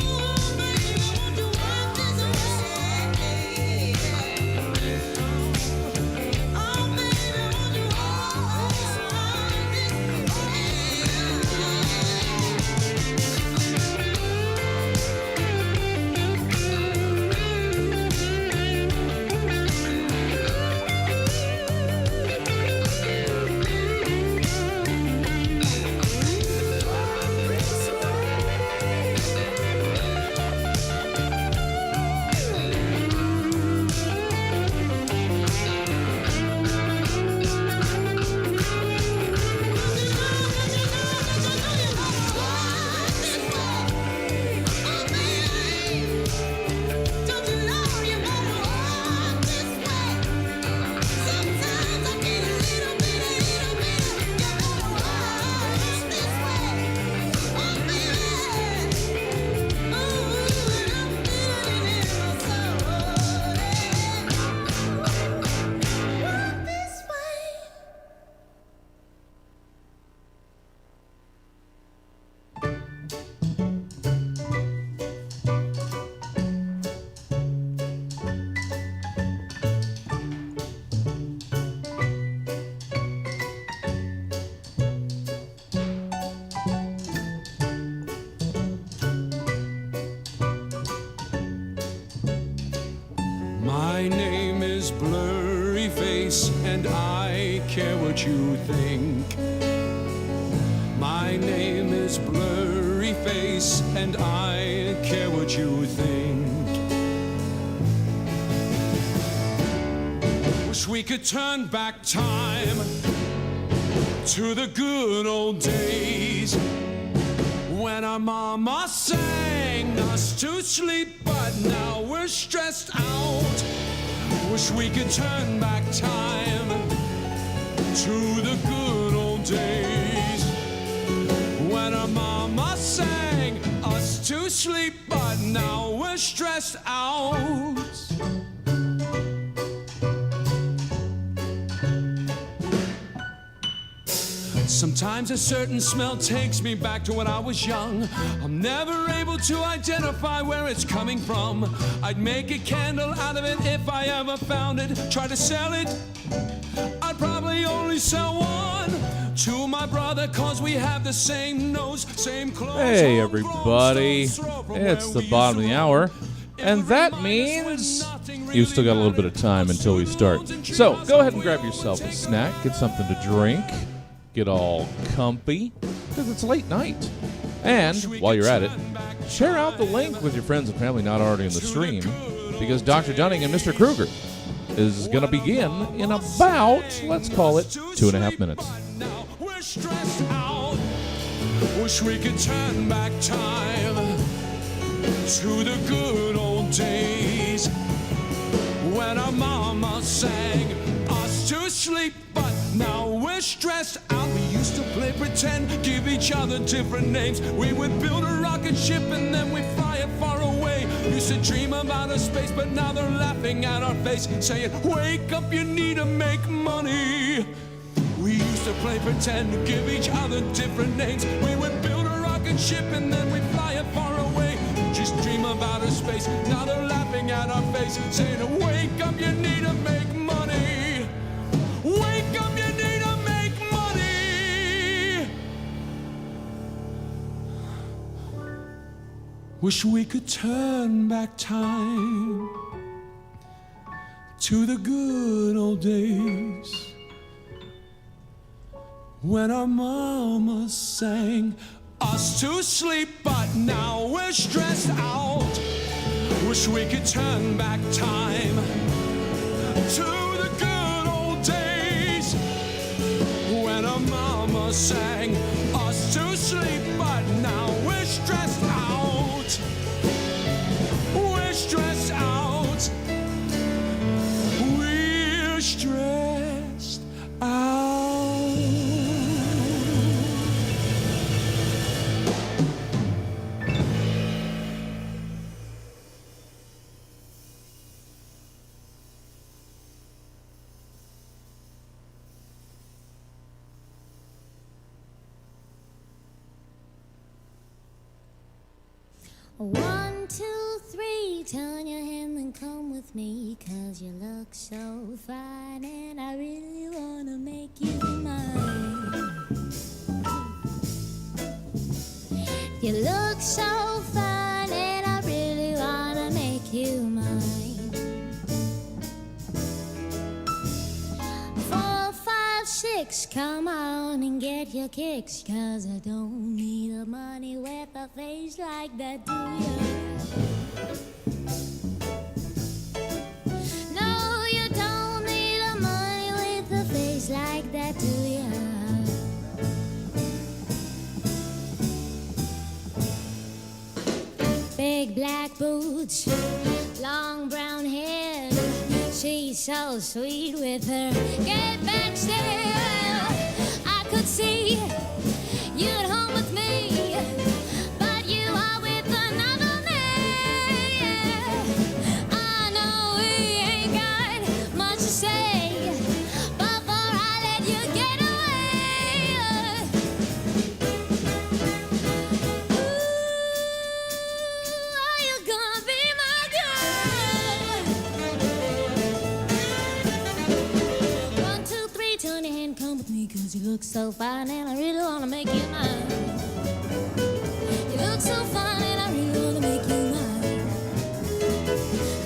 S20: face, and I care what you think. My name is Blurry Face, and I care what you think. Wish we could turn back time to the good old days when our mama sang us to sleep, but now we're stressed out. Wish we could turn back time to the good old days when our mama sang us to sleep, but now we're stressed out. Sometimes a certain smell takes me back to when I was young. I'm never able to identify where it's coming from. I'd make a candle out of it if I ever found it. Try to sell it, I'd probably only sell one to my brother, cause we have the same nose, same clothes.
S1: Hey everybody, it's the bottom of the hour, and that means you've still got a little bit of time until we start. So go ahead and grab yourself a snack, get something to drink, get all comfy, because it's late night. And while you're at it, share out the link with your friends and family not already in the stream, because Dr. Dunning and Mr. Kruger is going to begin in about, let's call it, 2.5 minutes.
S20: We're stressed out. Wish we could turn back time to the good old days when our mama sang us to sleep, but now we're stressed out. We used to play pretend, give each other different names. We would build a rocket ship and then we'd fly it far away. Used to dream about a space, but now they're laughing at our face, saying, wake up, you need to make money. We used to play pretend, give each other different names. We would build a rocket ship and then we'd fly it far away. Just dream about a space, now they're laughing at our face, saying, wake up, you need to make money. Wake up, you need to make money. Wish we could turn back time to the good old days when our mama sang us to sleep, but now we're stressed out. Wish we could turn back time to the good old days when our mama sang us to sleep, but now we're stressed out. We're stressed out. We're stressed out.
S2: One, two, three, turn your hand and come with me, 'cause you look so fine and I really wanna make you mine. You look so fine and I really wanna make you mine. 4, 5, 6, come on and get your kicks, 'cause I don't need the money with a face like that, do you? No, you don't need the money with a face like that, do you? Big black boots, long brown hair, she's so sweet with her get back stare. I could see you at home with me, but you are with another man. I know we ain't got much to say, before I let you get away. Ooh, are you gonna be my girl? 1, 2, 3, turn your hand, come with me, 'cause you look so fine and I really wanna make you mine. You look so fine and I really wanna make you mine.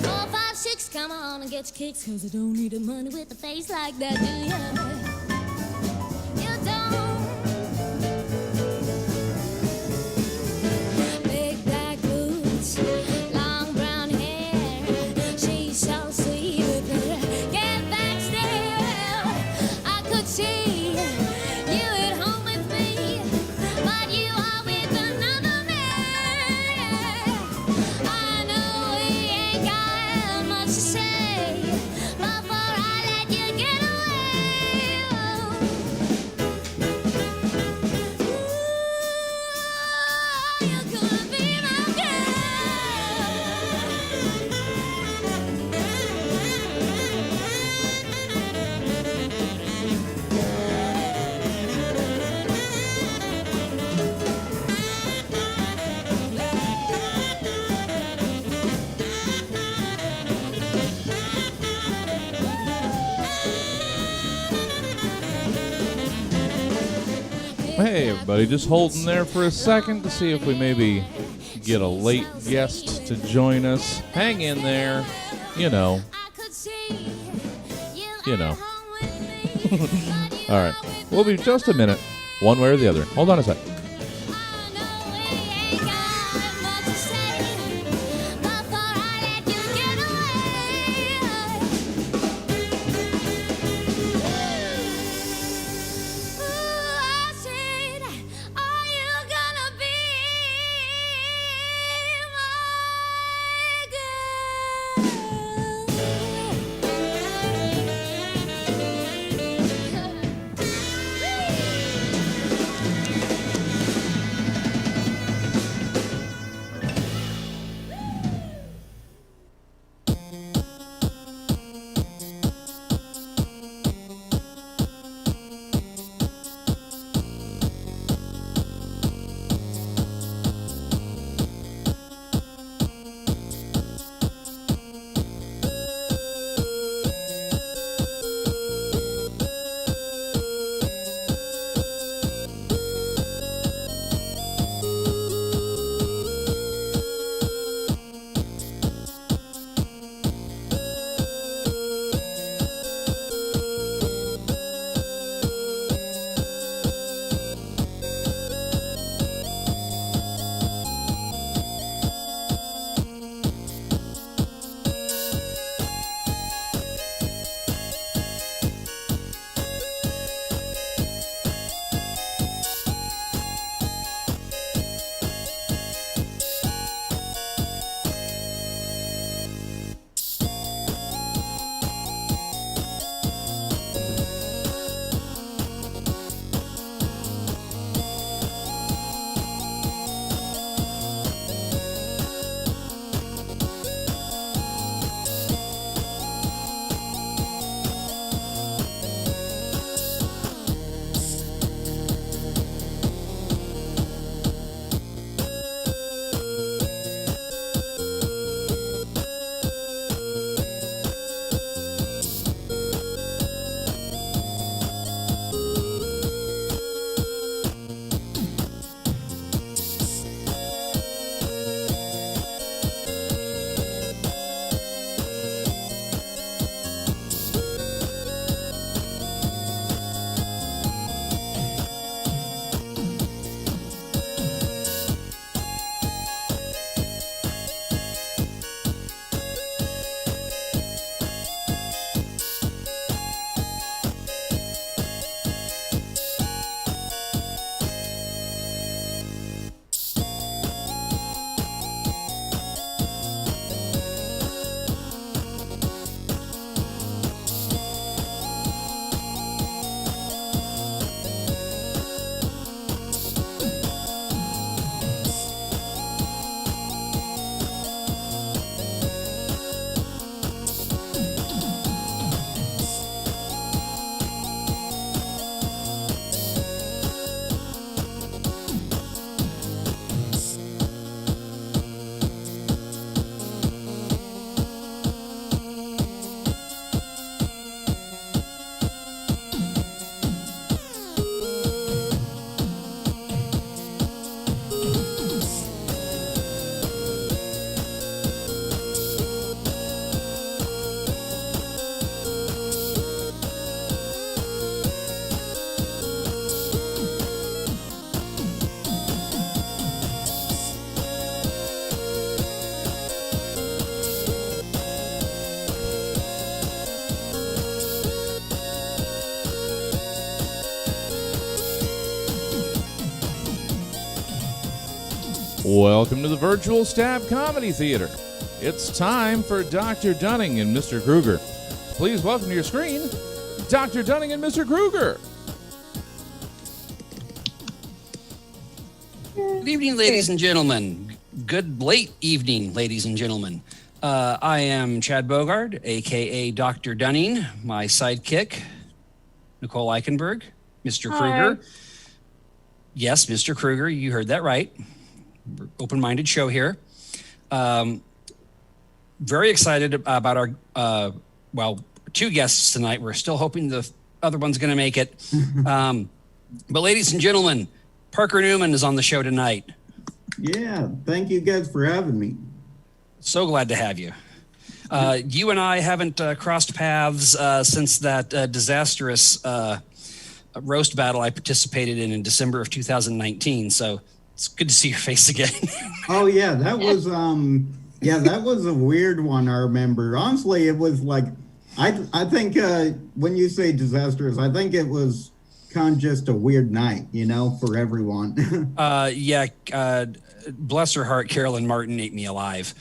S2: 4, 5, 6, come on and get your kicks, cause I don't need the money with a face like that, do ya? You don't. Big black boots, long brown hair. She's so sweet with her. Get back still. I could see you at home with me, but you are with another man. I know we ain't got much to say before I let you get away. Ooh, you're gonna be my
S1: Hey, everybody, just holding there for a second to see if we maybe get a late guest to join us. Hang in there. You know. All right. We'll be just a minute, one way or the other. Hold on a sec. Welcome to the Virtual Stab Comedy Theater. It's time for Dr. Dunning and Mr. Kruger. Please welcome to your screen, Dr. Dunning and Mr. Kruger.
S7: Good evening, ladies and gentlemen. Good late evening, ladies and gentlemen. I am Chad Bogard, a.k.a. Dr. Dunning, my sidekick, Nicole Eichenberg, Mr. Kruger. Yes, Mr. Kruger, you heard that right. Open-minded show here. Very excited about our, two guests tonight. We're still hoping the other one's going to make it. But ladies and gentlemen, Parker Newman is on the show tonight.
S8: Yeah, thank you guys for having me.
S7: So glad to have you. You and I haven't crossed paths since that disastrous roast battle I participated in December of 2019. So it's good to see your face again.
S8: Oh yeah, that was that was a weird one. I remember. Honestly, it was like I think when you say disastrous, I think it was kind of just a weird night, for everyone.
S7: Bless her heart, Carolyn Martin ate me alive,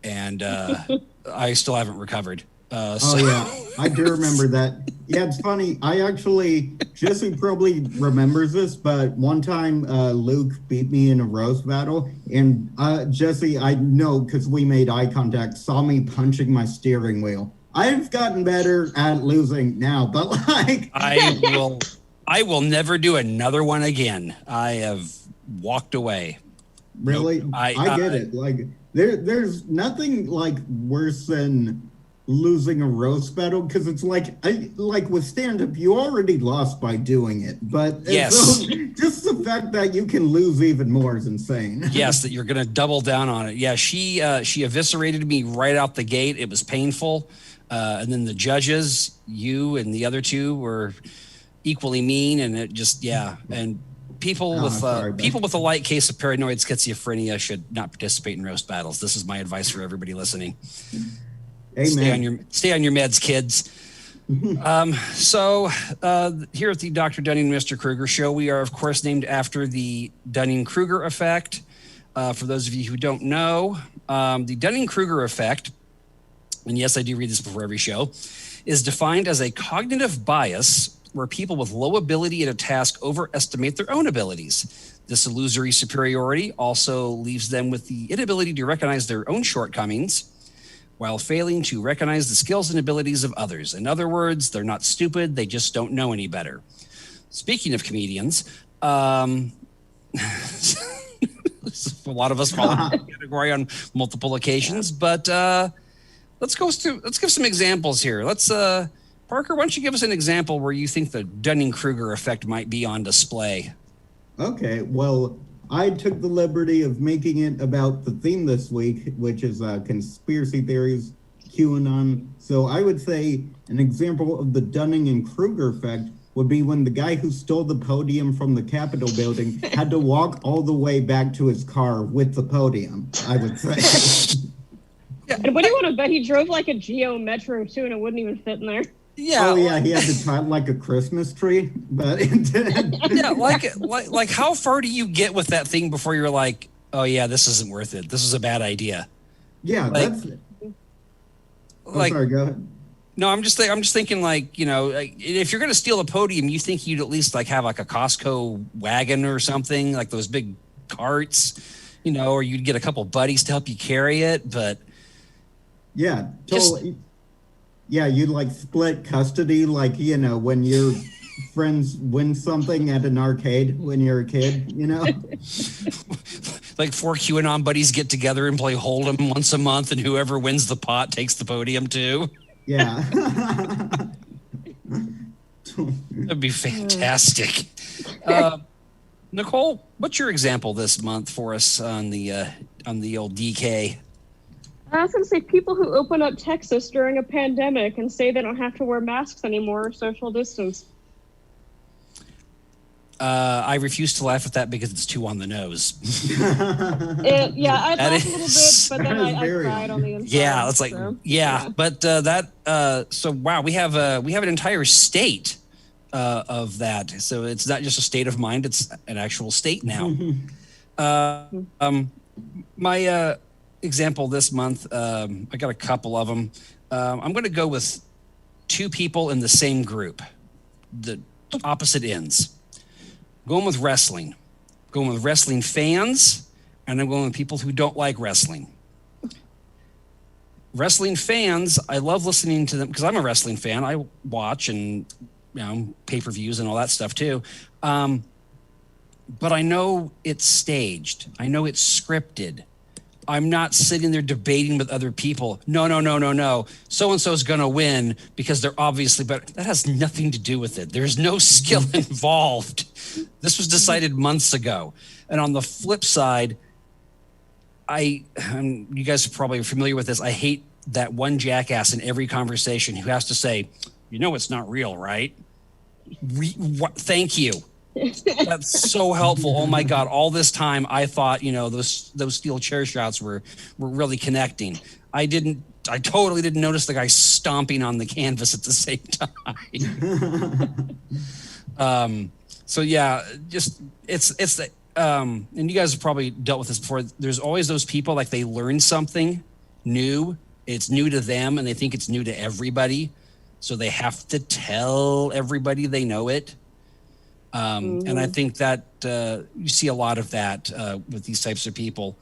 S7: and I still haven't recovered.
S8: I do remember that. Yeah, it's funny. Jesse probably remembers this, but one time Luke beat me in a roast battle, and Jesse, I know because we made eye contact, saw me punching my steering wheel. I've gotten better at losing now, but
S7: I will never do another one again. I have walked away.
S8: Really?
S7: Nope.
S8: I get it. Like there's nothing like worse than losing a roast battle, because it's like with stand-up, you already lost by doing it, but
S7: yes,
S8: just the fact that you can lose even more is insane.
S7: Yes, that you're going to double down on it. Yeah, she eviscerated me right out the gate. It was painful, and then the judges, you and the other two, were equally mean, and it just and people with a light case of paranoid schizophrenia should not participate in roast battles. This is my advice for everybody listening.
S8: Amen.
S7: Stay on your meds, kids. So here at the Dr. Dunning and Mr. Kruger show, we are, of course, named after the Dunning-Kruger effect. For those of you who don't know, the Dunning-Kruger effect, and yes, I do read this before every show, is defined as a cognitive bias where people with low ability at a task overestimate their own abilities. This illusory superiority also leaves them with the inability to recognize their own shortcomings, while failing to recognize the skills and abilities of others. In other words, they're not stupid, they just don't know any better. Speaking of comedians, a lot of us fall into the category on multiple occasions, but let's give some examples here. Parker, why don't you give us an example where you think the Dunning-Kruger effect might be on display?
S8: Okay, well, I took the liberty of making it about the theme this week, which is conspiracy theories, QAnon. So I would say an example of the Dunning and Kruger effect would be when the guy who stole the podium from the Capitol building had to walk all the way back to his car with the podium, I would say.
S9: And what do you want to bet? He drove like a Geo Metro too, and it wouldn't even fit in there.
S8: Yeah. Oh yeah, he had to tie like a Christmas tree, but it did.
S7: Yeah, like how far do you get with that thing before you're like, oh yeah, this isn't worth it. This is a bad idea.
S8: Yeah, that's. Sorry, go ahead.
S7: No, I'm just thinking if you're gonna steal a podium, you think you'd at least have like a Costco wagon or something, like those big carts, or you'd get a couple buddies to help you carry it, but.
S8: Yeah, totally. Yeah, you'd split custody, when your friends win something at an arcade when you're a kid,
S7: Like 4 QAnon buddies get together and play Hold'em once a month, and whoever wins the pot takes the podium too.
S8: Yeah.
S7: That'd be fantastic. Nicole, what's your example this month for us on the old DK?
S9: I was going to say people who open up Texas during a pandemic and say they don't have to wear masks anymore or social distance.
S7: I refuse to laugh at that because it's too on the nose.
S9: I laughed a little bit, but then I cried on the inside.
S7: Yeah, it's like, but so wow, we have an entire state of that. So it's not just a state of mind; it's an actual state now. My example this month, I got a couple of them. I'm going to go with two people in the same group, the opposite ends. Going with wrestling. Going with wrestling fans, and I'm going with people who don't like wrestling. Wrestling fans, I love listening to them because I'm a wrestling fan. I watch and pay-per-views and all that stuff too. But I know it's staged. I know it's scripted. I'm not sitting there debating with other people. No. So-and-so is going to win because they're obviously better. That has nothing to do with it. There's no skill involved. This was decided months ago. And on the flip side, you guys are probably familiar with this. I hate that one jackass in every conversation who has to say, it's not real, right? Thank you. That's so helpful. Oh my God. All this time I thought, those steel chair shots were really connecting. I totally didn't notice the guy stomping on the canvas at the same time. So yeah, just it's the and you guys have probably dealt with this before. There's always those people like they learn something new. It's new to them and they think it's new to everybody. So they have to tell everybody they know it. And I think that you see a lot of that with these types of people.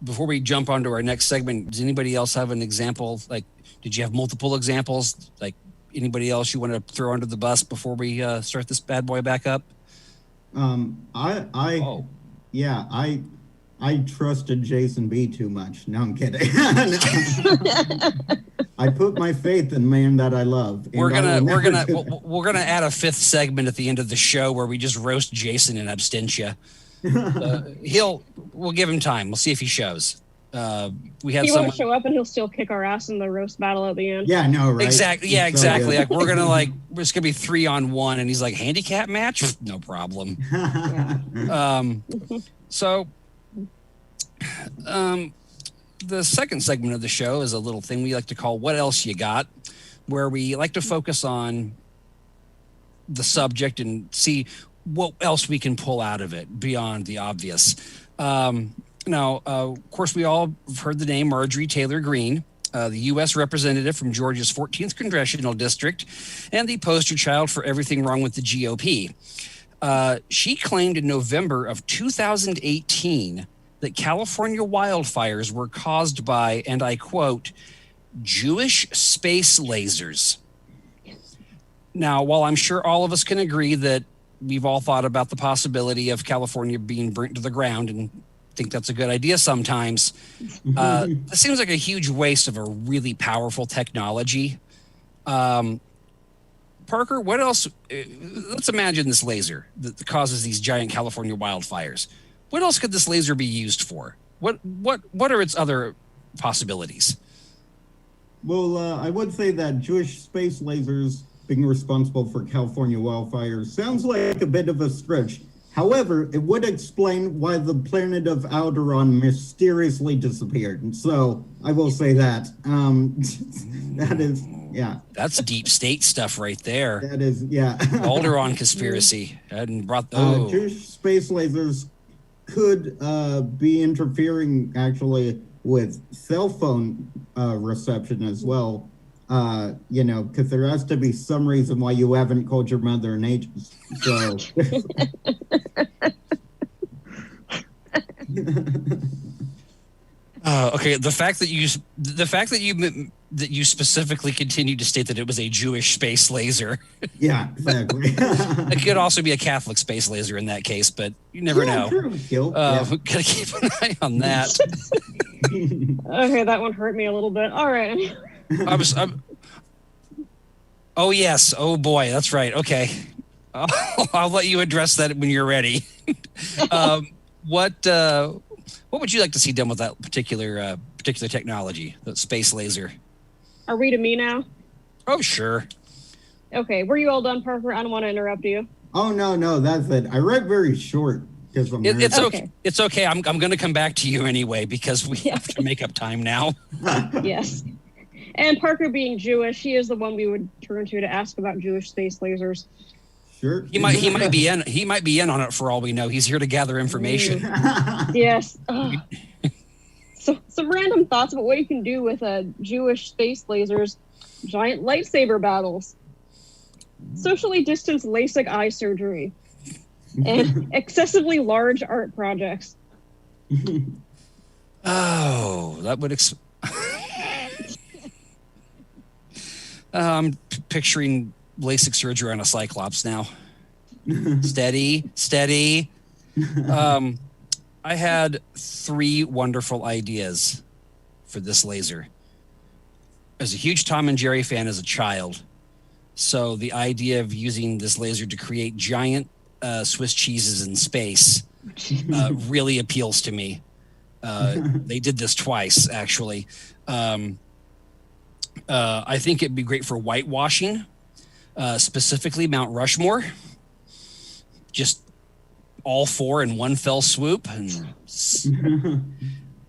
S7: Before we jump onto our next segment, does anybody else have an example? Like, did you have multiple examples? Like anybody else you want to throw under the bus before we start this bad boy back up?
S8: I trusted Jason B too much. No, I'm kidding. I put my faith in man that I love.
S7: We're gonna add a fifth segment at the end of the show where we just roast Jason in absentia. We'll give him time. We'll see if he shows.
S9: He won't show up and he'll still kick our ass in the roast battle at the end.
S8: Yeah, no, right?
S7: Exactly. Yeah, exactly. Like we're just gonna be 3-on-1, and he's like, handicap match? No problem. The second segment of the show is a little thing we like to call What Else You Got, where we like to focus on the subject and see what else we can pull out of it beyond the obvious. Now, of course, we all have heard the name Marjorie Taylor Greene, the U.S. representative from Georgia's 14th Congressional District and the poster child for everything wrong with the GOP. She claimed in November of 2018 that California wildfires were caused by, and I quote, Jewish space lasers. Now, while I'm sure all of us can agree that we've all thought about the possibility of California being burnt to the ground and think that's a good idea sometimes, this seems like a huge waste of a really powerful technology. Parker, what else? Let's imagine this laser that causes these giant California wildfires. What else could this laser be used for? What are its other possibilities?
S8: Well, I would say that Jewish space lasers being responsible for California wildfires sounds like a bit of a stretch. However, it would explain why the planet of Alderaan mysteriously disappeared. And so I will say that. That is, yeah.
S7: That's deep state stuff right there.
S8: That is, yeah.
S7: Alderaan conspiracy. Hadn't brought
S8: Jewish space lasers could be interfering actually with cell phone reception as well. Because there has to be some reason why you haven't called your mother in ages. So.
S7: Okay. The fact that you specifically continued to state that it was a Jewish space laser.
S8: Yeah, exactly.
S7: It could also be a Catholic space laser in that case, but you never know.
S8: True.
S7: Gotta keep an eye on that.
S9: Okay, that one hurt me a little bit. All right.
S7: Oh yes. Oh boy. That's right. Okay. I'll let you address that when you're ready. What would you like to see done with that particular technology, the space laser?
S9: Are we to me now?
S7: Oh, sure.
S9: Okay. Were you all done, Parker? I don't want to interrupt you.
S8: Oh, no, that's it. I read very short.
S7: It's okay. It's okay. I'm going to come back to you anyway because we have to make up time now.
S9: Yes. And Parker being Jewish, he is the one we would turn to ask about Jewish space lasers.
S8: Sure.
S7: He might be in on it for all we know. He's here to gather information.
S9: Yes. So some random thoughts about what you can do with Jewish space lasers: giant lightsaber battles, socially distanced LASIK eye surgery, and excessively large art projects.
S7: Oh, that would. I'm picturing LASIK surgery on a Cyclops now. Steady. I had 3 wonderful ideas for this laser. I was a huge Tom and Jerry fan as a child. So the idea of using this laser to create giant Swiss cheeses in space really appeals to me. They did this twice, actually. I think it'd be great for whitewashing, specifically Mount Rushmore. Just all 4 in one fell swoop, and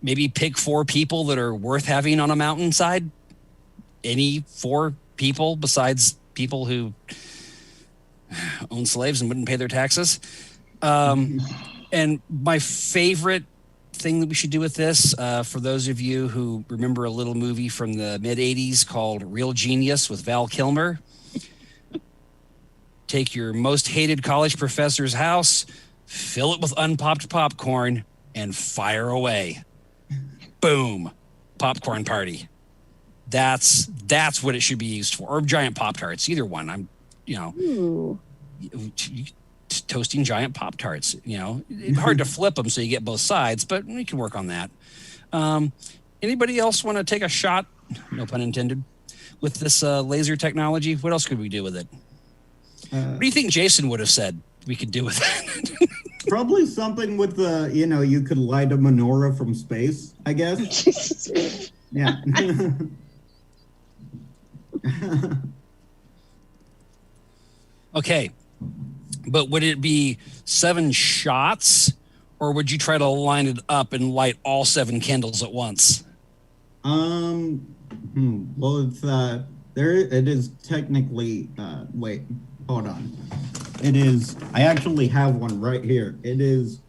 S7: maybe pick 4 people that are worth having on a mountainside. Any 4 people besides people who own slaves and wouldn't pay their taxes. And my favorite thing that we should do with this, for those of you who remember a little movie from the mid-'80s called Real Genius with Val Kilmer, take your most hated college professor's house, fill it with unpopped popcorn, and fire away. Boom. Popcorn party. That's what it should be used for. Or giant Pop-Tarts, either one. Toasting giant Pop-Tarts, hard to flip them so you get both sides, but we can work on that. Anybody else want to take a shot, no pun intended, with this laser technology? What else could we do with it? What do you think Jason would have said we could do with it?
S8: Probably something with the, you could light a menorah from space, I guess. Yeah.
S7: Okay. But would it be 7 shots, or would you try to line it up and light all 7 candles at once?
S8: Well, it's it is technically. Wait, hold on. It is. I actually have one right here. It is.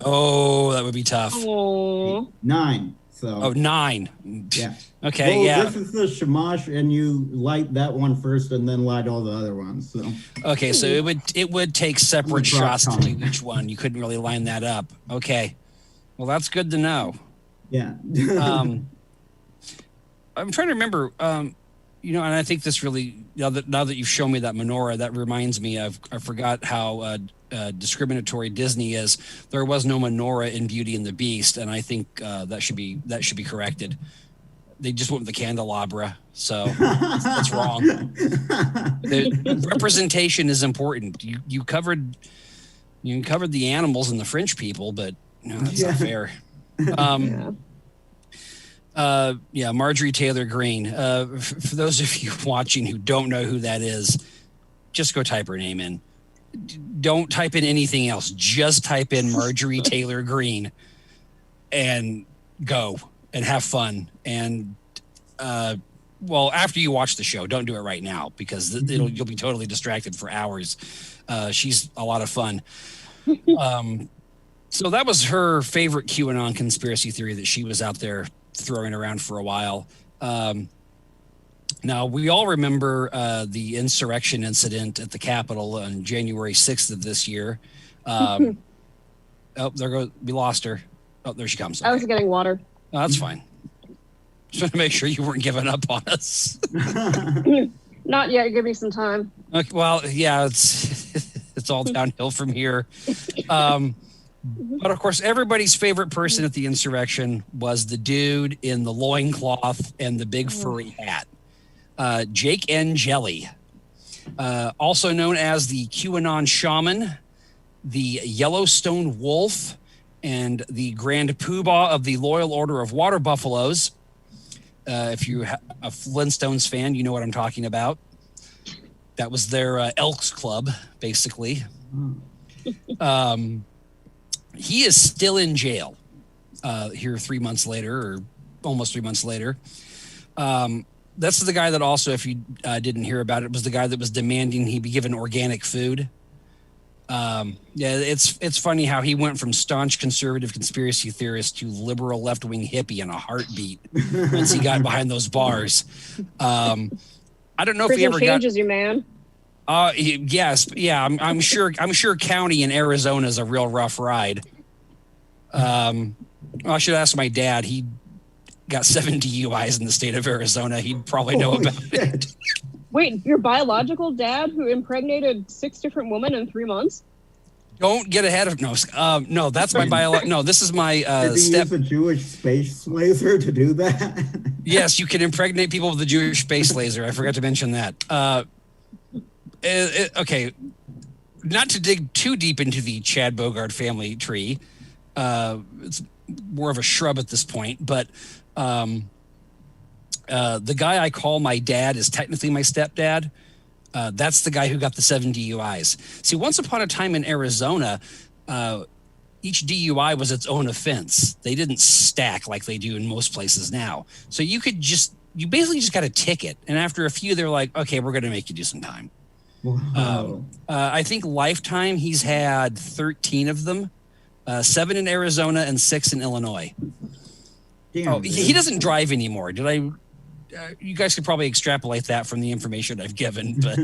S7: Oh, that would be tough.
S8: 9. So.
S7: 9.
S8: Yeah.
S7: Okay.
S8: Well,
S7: yeah.
S8: This is the shamash, and you light that one first, and then light all the other ones. So.
S7: Okay, so it would take separate shots to do each one. You couldn't really line that up. Okay. Well, that's good to know.
S8: Yeah.
S7: I'm trying to remember. And I think this really now that you've shown me that menorah, that reminds me I forgot how discriminatory Disney is. There was no menorah in Beauty and the Beast, and I think that should be corrected. They just went with the candelabra, so that's wrong. The representation is important. You covered the animals and the French people, but no, that's not fair. Marjorie Taylor Greene. For those of you watching who don't know who that is, just go type her name in. Don't type in anything else. Just type in Marjorie Taylor Greene and go and have fun. And after you watch the show, don't do it right now because you'll be totally distracted for hours. She's a lot of fun. So that was her favorite QAnon conspiracy theory that she was out there throwing around for a while. Now, we all remember the insurrection incident at the Capitol on January 6th of this year. There goes. We lost her. Oh, there she comes.
S9: I was getting water.
S7: Oh, that's fine. Just want to make sure you weren't giving up on us.
S9: Not yet. Give me some time.
S7: Okay, well, yeah, it's all downhill from here. But of course, everybody's favorite person at the insurrection was the dude in the loincloth and the big furry hat. Jake N. Jelly, also known as the QAnon Shaman, the Yellowstone Wolf, and the Grand Poobah of the Loyal Order of Water Buffaloes. If you're a Flintstones fan, you know what I'm talking about. That was their Elks Club, basically. He is still in jail here 3 months later, or almost 3 months later. That's the guy that also, if you didn't hear about it, was the guy that was demanding he be given organic food Yeah, it's funny how he went from staunch conservative conspiracy theorist to liberal left-wing hippie in a heartbeat once he got behind those bars. I don't know if he
S9: Prison
S7: ever
S9: changes you, man.
S7: Yes, yeah, I'm sure county in Arizona is a real rough ride. I should ask my dad. He got 7 DUIs in the state of Arizona. He'd probably know about it.
S9: Wait, your biological dad who impregnated 6 different women in 3 months?
S7: Don't get ahead of no. That's my No, this is my
S8: Did he use a Jewish space laser to do that?
S7: Yes, you can impregnate people with a Jewish space laser. I forgot to mention that. Okay, not to dig too deep into the Chad Bogart family tree. It's more of a shrub at this point, but the guy I call my dad is technically my stepdad. That's the guy who got the 7 DUIs. See, once upon a time in Arizona, each DUI was its own offense. They didn't stack like they do in most places now. So you basically just got a ticket. And after a few, they're like, okay, we're going to make you do some time.
S8: Wow.
S7: I think lifetime, he's had 13 of them, 7 in Arizona and 6 in Illinois.
S8: Damn,
S7: he doesn't drive anymore. You guys could probably extrapolate that from the information I've given, but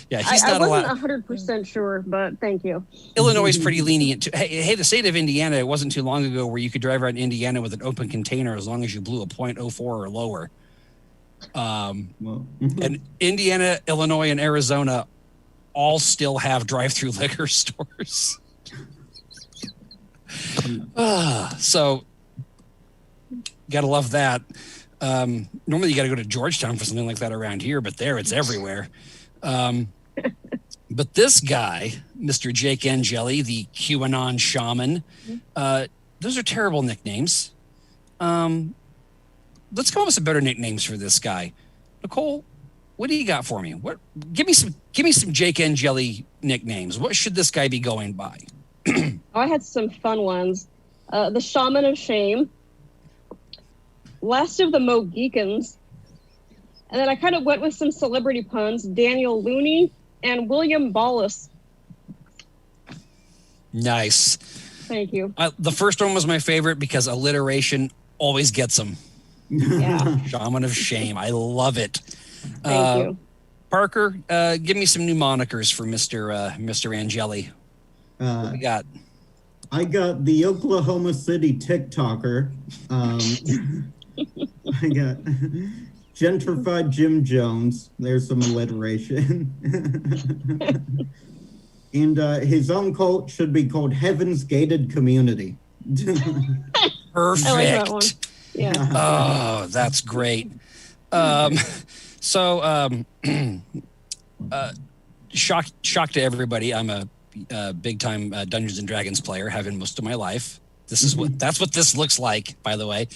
S7: yeah, he's not
S9: I
S7: allowed.
S9: wasn't 100% sure, but thank you.
S7: Illinois is pretty lenient. Hey, the state of Indiana, it wasn't too long ago where you could drive around Indiana with an open container as long as you blew a .04 or lower. And Indiana, Illinois, and Arizona all still have drive-through liquor stores. So, gotta love that. Normally you got to go to Georgetown for something like that around here, but there it's everywhere. But this guy, Mr. Jake Angeli, the QAnon shaman, those are terrible nicknames. Let's come up with some better nicknames for this guy. Nicole, what do you got for me? Give me some Jake Angeli nicknames. What should this guy be going by?
S9: I had some fun ones. The Shaman of Shame. Last of the Mohicans. And then I kind of went with some celebrity puns. Daniel Looney and William Ballas.
S7: Nice.
S9: Thank you.
S7: The first one was my favorite because alliteration always gets them.
S9: Yeah.
S7: Shaman of Shame. I love it.
S9: Thank you.
S7: Parker, give me some new monikers for Mr. Angeli. What we got?
S8: I got the Oklahoma City TikToker. I got gentrified Jim Jones. There's some alliteration. And his own cult should be called Heaven's Gated Community.
S7: Perfect.
S9: I like that one. Yeah.
S7: Oh, that's great. Shock to everybody. I'm a big time Dungeons and Dragons player, having most of my life. That's what this looks like, by the way.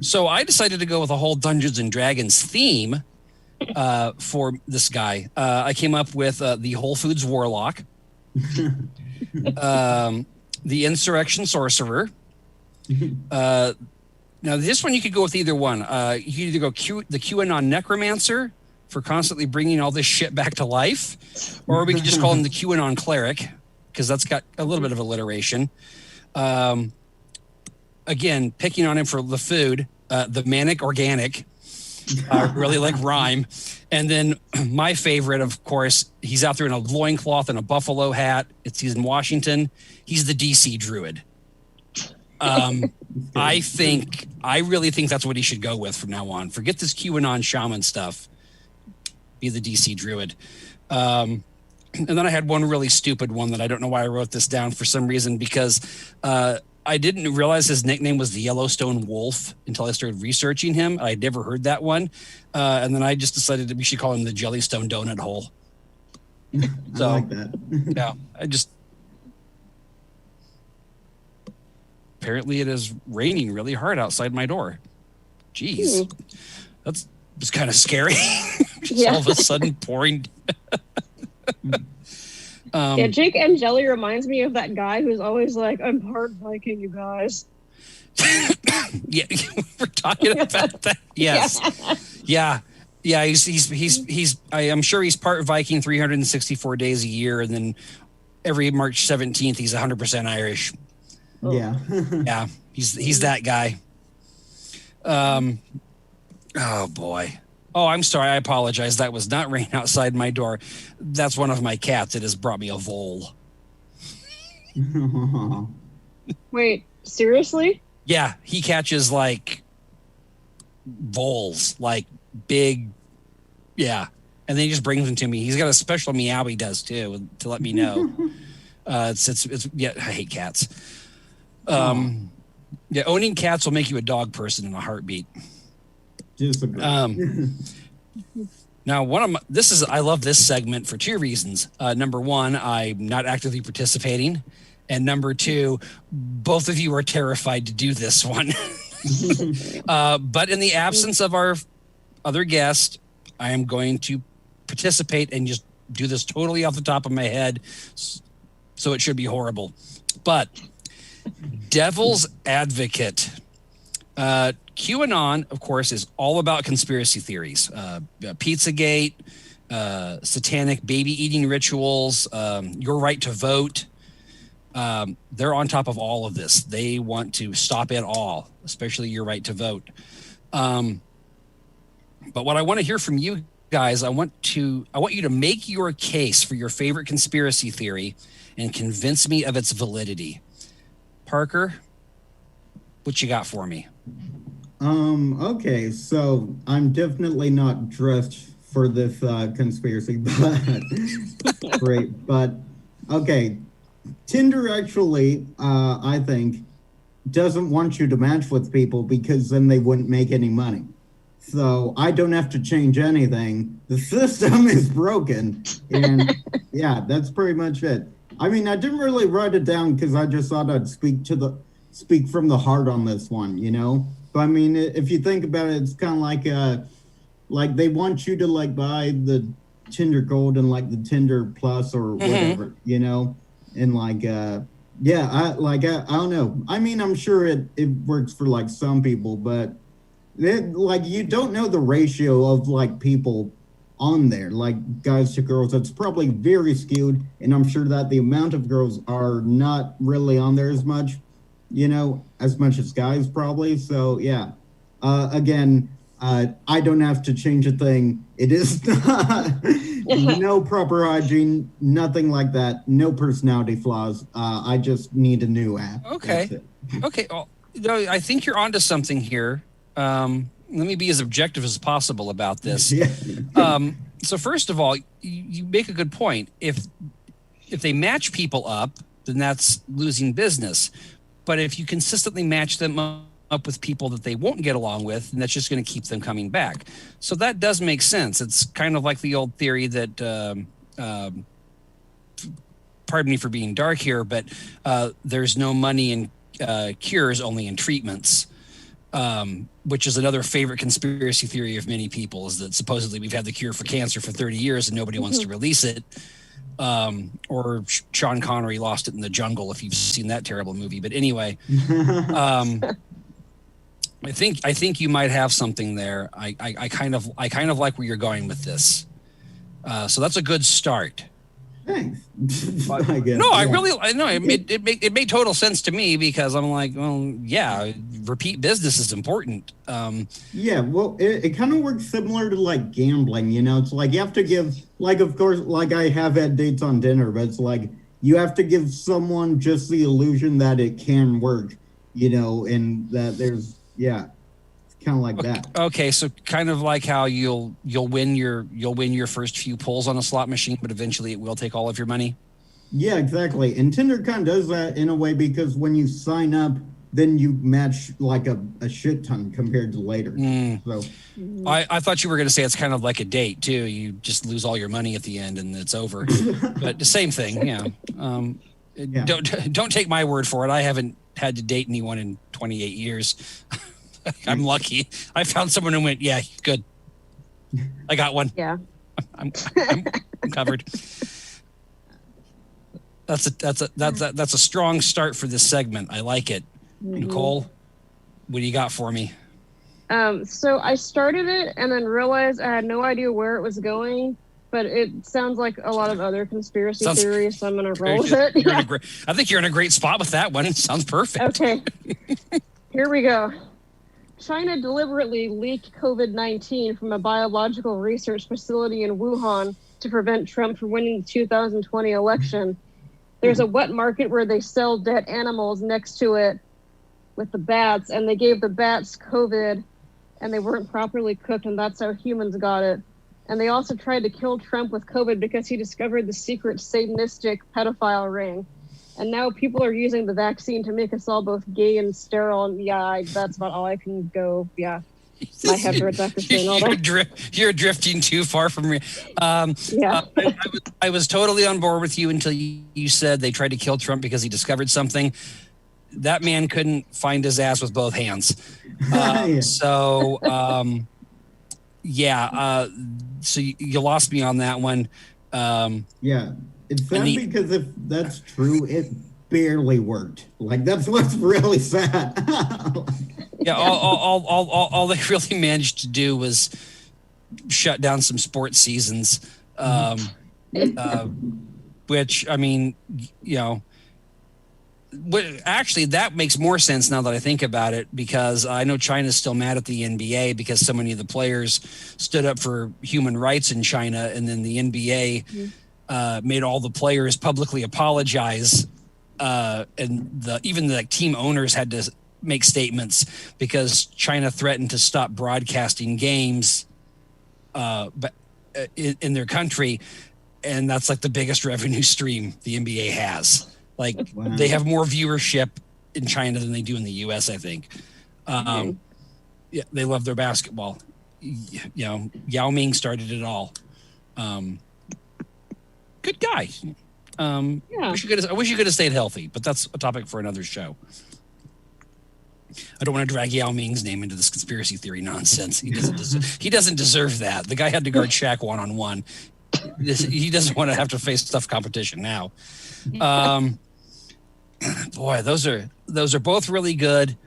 S7: So I decided to go with a whole Dungeons and Dragons theme for this guy. I came up with the Whole Foods Warlock, the Insurrection Sorcerer. Now this one you could go with either one. You could either go the QAnon Necromancer for constantly bringing all this shit back to life, or we could just call him the QAnon Cleric because that's got a little bit of alliteration. Again, picking on him for the food, the Manic Organic. Really like rhyme. And then my favorite, of course, he's out there in a loincloth and a buffalo hat. He's in Washington. He's the DC Druid. I really think that's what he should go with from now on. Forget this QAnon shaman stuff. Be the DC Druid. And then I had one really stupid one that I don't know why I wrote this down for some reason, because I didn't realize his nickname was the Yellowstone Wolf until I started researching him. I'd never heard that one. And then I just decided that we should call him the Jellystone Donut Hole. So,
S8: I like that.
S7: Yeah, apparently it is raining really hard outside my door. Jeez. That's just kind of scary. Just all of a sudden pouring.
S9: Yeah, Jake Angeli reminds me of that guy who's always like, I'm part Viking, you guys.
S7: Yeah, we're talking about that. Yes. Yeah. He's I'm sure he's part Viking 364 days a year, and then every March 17th, he's 100% Irish.
S8: Yeah.
S7: Yeah, he's that guy. Oh boy. Oh, I'm sorry. I apologize. That was not rain outside my door. That's one of my cats. It has brought me a vole.
S9: Wait, seriously?
S7: Yeah, he catches like voles, like big. Yeah, and then he just brings them to me. He's got a special meow he does too to let me know. It's yeah. I hate cats. Yeah, owning cats will make you a dog person in a heartbeat. Now, I love this segment for two reasons. Number one, I'm not actively participating, and number two, both of you are terrified to do this one. But in the absence of our other guest, I am going to participate and just do this totally off the top of my head. So it should be horrible. But devil's advocate. QAnon, of course, is all about conspiracy theories. Pizzagate, satanic baby-eating rituals, your right to vote. They're on top of all of this. They want to stop it all, especially your right to vote. But what I want to hear from you guys, I want you to make your case for your favorite conspiracy theory and convince me of its validity. Parker, what you got for me?
S8: Okay, so I'm definitely not dressed for this conspiracy, but great. But okay, Tinder actually, I think, doesn't want you to match with people because then they wouldn't make any money. So I don't have to change anything. The system is broken, and yeah, that's pretty much it. I mean, I didn't really write it down because I just thought I'd speak from the heart on this one, you know. But I mean, if you think about it, it's kind of like they want you to like buy the Tinder Gold and like the Tinder Plus or whatever, you know, and like I don't know. I mean, I'm sure it works for like some people, but like you don't know the ratio of like people on there, like guys to girls. It's probably very skewed, and I'm sure that the amount of girls are not really on there as much, you know, as much as guys probably. So yeah, again, I don't have to change a thing. It is not, no proper hygiene, nothing like that, no personality flaws. I just need a new app.
S7: Okay. Okay. Well, I think you're onto something here. Let me be as objective as possible about this. So first of all, you make a good point. If they match people up, then that's losing business. But if you consistently match them up with people that they won't get along with, then that's just going to keep them coming back. So that does make sense. It's kind of like the old theory that, pardon me for being dark here, but there's no money in cures, only in treatments. Which is another favorite conspiracy theory of many people, is that supposedly we've had the cure for cancer for 30 years and nobody wants to release it. Or Sean Connery lost it in the jungle, if you've seen that terrible movie. But anyway, I think you might have something there. I kind of like where you're going with this. So that's a good start.
S8: Thanks.
S7: I guess, no, yeah. I know it made total sense to me, because I'm like, well, yeah, repeat business is important.
S8: Yeah, well, it kind of works similar to like gambling, you know. It's like you have to give, like, of course, like I have had dates on dinner, but it's like you have to give someone just the illusion that it can work, you know, and that there's, yeah. Kind of like that.
S7: Okay, so kind of like how you'll win your first few pulls on a slot machine, but eventually it will take all of your money.
S8: Yeah, exactly. And Tinder kind of does that in a way, because when you sign up, then you match like a shit ton compared to later. So
S7: I thought you were going to say it's kind of like a date too. You just lose all your money at the end and it's over. But the same thing, yeah. Don't take my word for it. I haven't had to date anyone in 28 years. I'm lucky. I found someone who went, yeah, good. I got one.
S9: Yeah.
S7: I'm covered. That's a strong start for this segment. I like it. Nicole, what do you got for me?
S9: So I started it and then realized I had no idea where it was going. but it sounds like a lot of other conspiracy
S7: Sounds-
S9: theories, so I'm going to roll with it.
S7: You're in a great, I think you're in a great spot with that one. It sounds perfect.
S9: Okay. Here we go. China deliberately leaked COVID-19 from a biological research facility in Wuhan to prevent Trump from winning the 2020 election. There's a wet market where they sell dead animals next to it with the bats, and they gave the bats COVID, and they weren't properly cooked, and that's how humans got it. And they also tried to kill Trump with COVID because he discovered the secret satanistic pedophile ring. And now people are using the vaccine to make us all both gay and sterile. And yeah, that's about all I can go. Yeah. My head hurts after saying all that.
S7: You're drifting too far from me. I was totally on board with you until you said they tried to kill Trump because he discovered something. That man couldn't find his ass with both hands. So you lost me on that one.
S8: It's sad because if that's true, it barely worked. Like, that's what's really sad.
S7: All they really managed to do was shut down some sports seasons, which, I mean, actually, that makes more sense now that I think about it, because I know China's still mad at the NBA because so many of the players stood up for human rights in China, and then the NBA made all the players publicly apologize, and even the team owners had to make statements because China threatened to stop broadcasting games in their country, and that's like the biggest revenue stream the NBA has. Like, they have more viewership in China than they do in the U.S., I think. They love their basketball. Yao Ming started it all. Good guy. I wish you could have stayed healthy, but that's a topic for another show. I don't want to drag Yao Ming's name into this conspiracy theory nonsense. He doesn't deserve that. The guy had to guard Shaq one-on-one. He doesn't want to have to face tough competition now. Boy, those are both really good.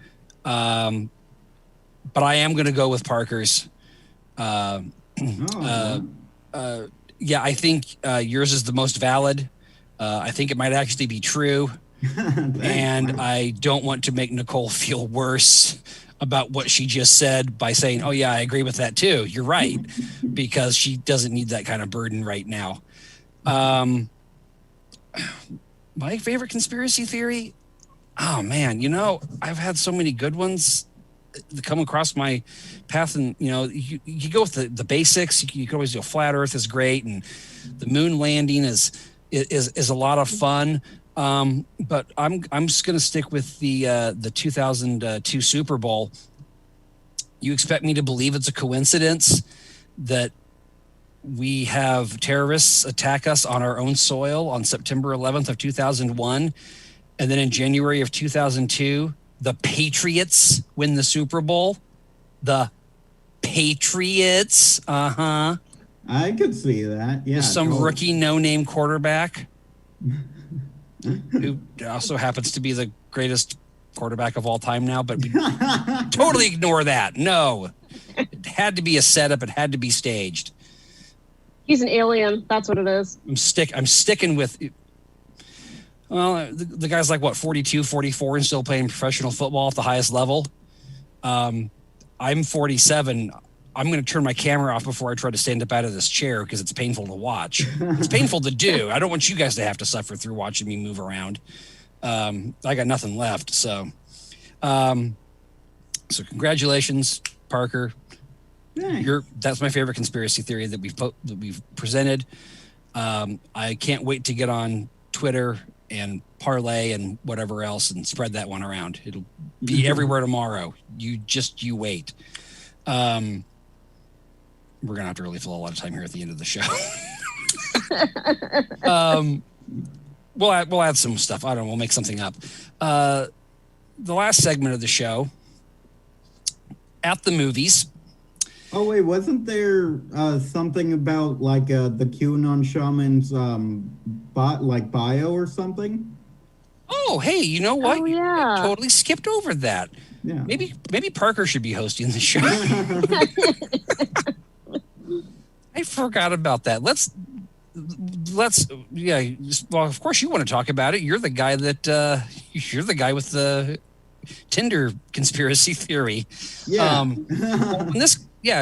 S7: But I am going to go with Parker's. I think yours is the most valid. I think it might actually be true. And I don't want to make Nicole feel worse about what she just said by saying, oh, yeah, I agree with that, too. You're right, because she doesn't need that kind of burden right now. My favorite conspiracy theory? Oh, man, I've had so many good ones that come across my path, and you go with the basics. You can always do flat Earth is great, and the moon landing is a lot of fun. But I'm just gonna stick with the 2002 Super Bowl. You expect me to believe it's a coincidence that we have terrorists attack us on our own soil on September 11th of 2001, and then in January of 2002, the Patriots win the Super Bowl? The Patriots,
S8: I could see that, yeah.
S7: With some rookie no-name quarterback who also happens to be the greatest quarterback of all time now, but we totally ignore that. No, it had to be a setup. It had to be staged.
S9: He's an alien. That's what it is.
S7: I'm sticking with. Well, the guy's like, what, 42, 44 and still playing professional football at the highest level. I'm 47. I'm going to turn my camera off before I try to stand up out of this chair because it's painful to watch. It's painful to do. I don't want you guys to have to suffer through watching me move around. I got nothing left. So congratulations, Parker. That's my favorite conspiracy theory that we've presented. I can't wait to get on Twitter and Parlay and whatever else and spread that one around. It'll be everywhere tomorrow. You wait. We're gonna have to really fill a lot of time here at the end of the show. We'll add some stuff. I don't know. We'll make something up. The last segment of the show, at the movies.
S8: Oh wait, wasn't there something about like the QAnon shaman's bio or something?
S7: Oh, hey, you know what?
S9: Oh, yeah.
S7: I totally skipped over that.
S8: Yeah.
S7: Maybe Parker should be hosting the show. I forgot about that. Let's yeah. Well, of course you want to talk about it. You're the guy with the Tinder conspiracy theory.
S8: Yeah.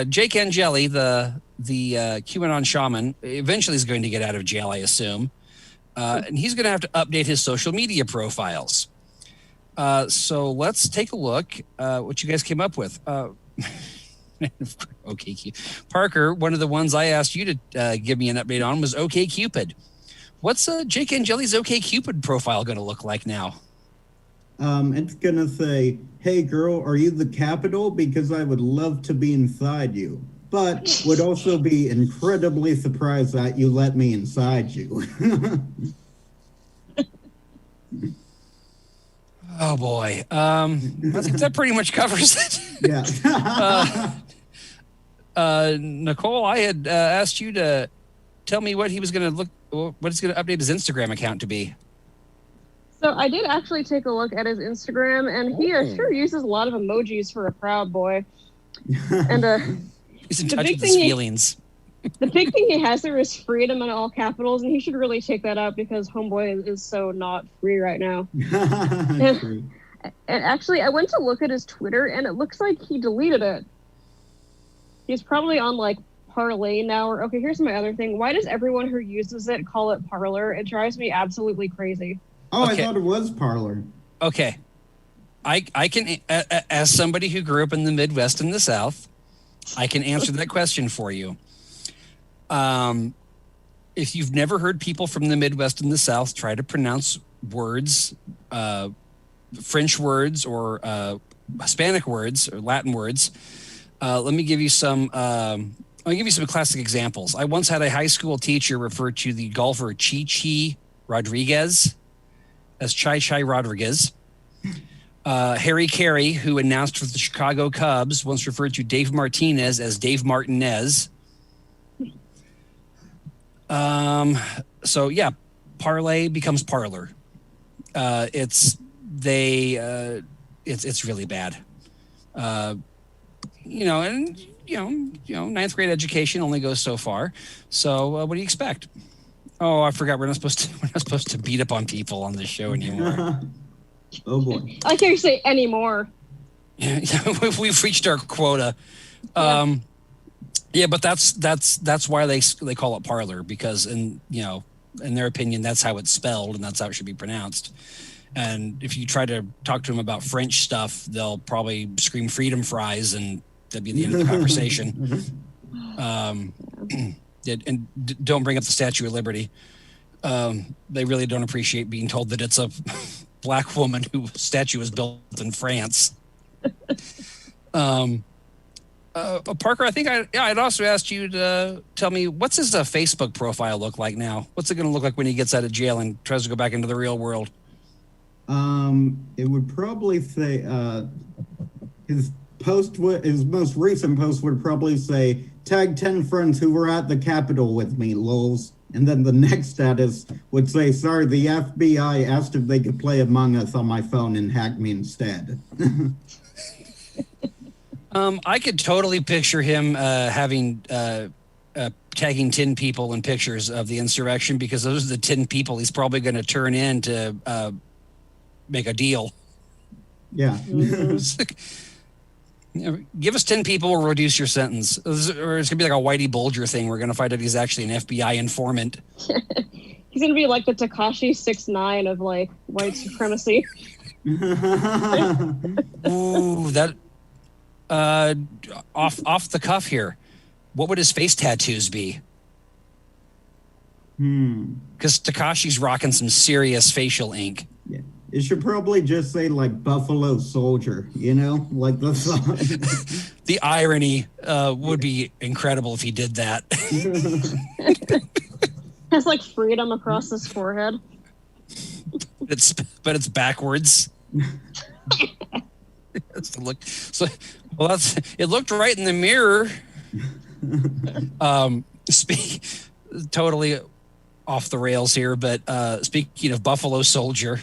S7: Jake Angeli, the QAnon shaman, eventually is going to get out of jail, I assume, and he's going to have to update his social media profiles. So let's take a look what you guys came up with. Okay, Parker, one of the ones I asked you to give me an update on was OkCupid. What's Jake Angeli's OkCupid profile going to look like now?
S8: It's going to say, "Hey girl, are you the Capitol? Because I would love to be inside you, but would also be incredibly surprised that you let me inside you."
S7: Oh boy. I think that pretty much covers it.
S8: Yeah.
S7: Nicole, I had asked you to tell me what he's going to update his Instagram account to be.
S9: So I did actually take a look at his Instagram, and he sure uses a lot of emojis for a proud boy. And
S7: he's in touch with his feelings.
S9: The big thing he has there is freedom in all capitals, and he should really take that out because homeboy is so not free right now. And actually, I went to look at his Twitter, and it looks like he deleted it. He's probably on like Parlay now. Or okay, here's my other thing. Why does everyone who uses it call it Parlor? It drives me absolutely crazy.
S8: Oh, okay. I thought it was Parlor.
S7: Okay, I can, as somebody who grew up in the Midwest and the South, I can answer that question for you. If you've never heard people from the Midwest and the South try to pronounce words, French words or Hispanic words or Latin words, let me give you some. I'll give you some classic examples. I once had a high school teacher refer to the golfer Chi Rodriguez as Chai Rodriguez. Harry Carey, who announced for the Chicago Cubs, once referred to Dave Martinez as Dave Martinez. So yeah, parlay becomes parlor. It's really bad. Ninth grade education only goes so far. So what do you expect? Oh, I forgot we're not supposed to beat up on people on this show anymore.
S8: Oh boy.
S9: I can't say anymore.
S7: We've reached our quota. Yeah, but that's why they call it parlor, because in their opinion that's how it's spelled and that's how it should be pronounced. And if you try to talk to them about French stuff, they'll probably scream freedom fries and that'd be the end of the conversation. And don't bring up the Statue of Liberty. They really don't appreciate being told that it's a black woman whose statue was built in France. Parker, I think I'd also asked you to tell me, what's his Facebook profile look like now? What's it going to look like when he gets out of jail and tries to go back into the real world?
S8: It would probably say his most recent post would probably say, "Tag 10 friends who were at the Capitol with me, lols." And then the next status would say, "Sorry, the FBI asked if they could play Among Us on my phone and hack me instead."
S7: I could totally picture him having tagging 10 people in pictures of the insurrection, because those are the 10 people he's probably going to turn in to make a deal.
S8: Yeah.
S7: Give us 10 people or reduce your sentence. Or it's going to be like a Whitey Bulger thing. We're going to find out he's actually an FBI informant.
S9: He's going to be like the Tekashi 6ix9ine of like white supremacy.
S7: Ooh, that off the cuff here. What would his face tattoos be? Because Tekashi's rocking some serious facial ink.
S8: Yeah. It should probably just say like Buffalo Soldier, like the song.
S7: The irony would be incredible if he did that.
S9: Has like freedom across his forehead.
S7: But it's backwards. That's the look. So, it looked right in the mirror. Totally off the rails here, but speaking of Buffalo Soldier,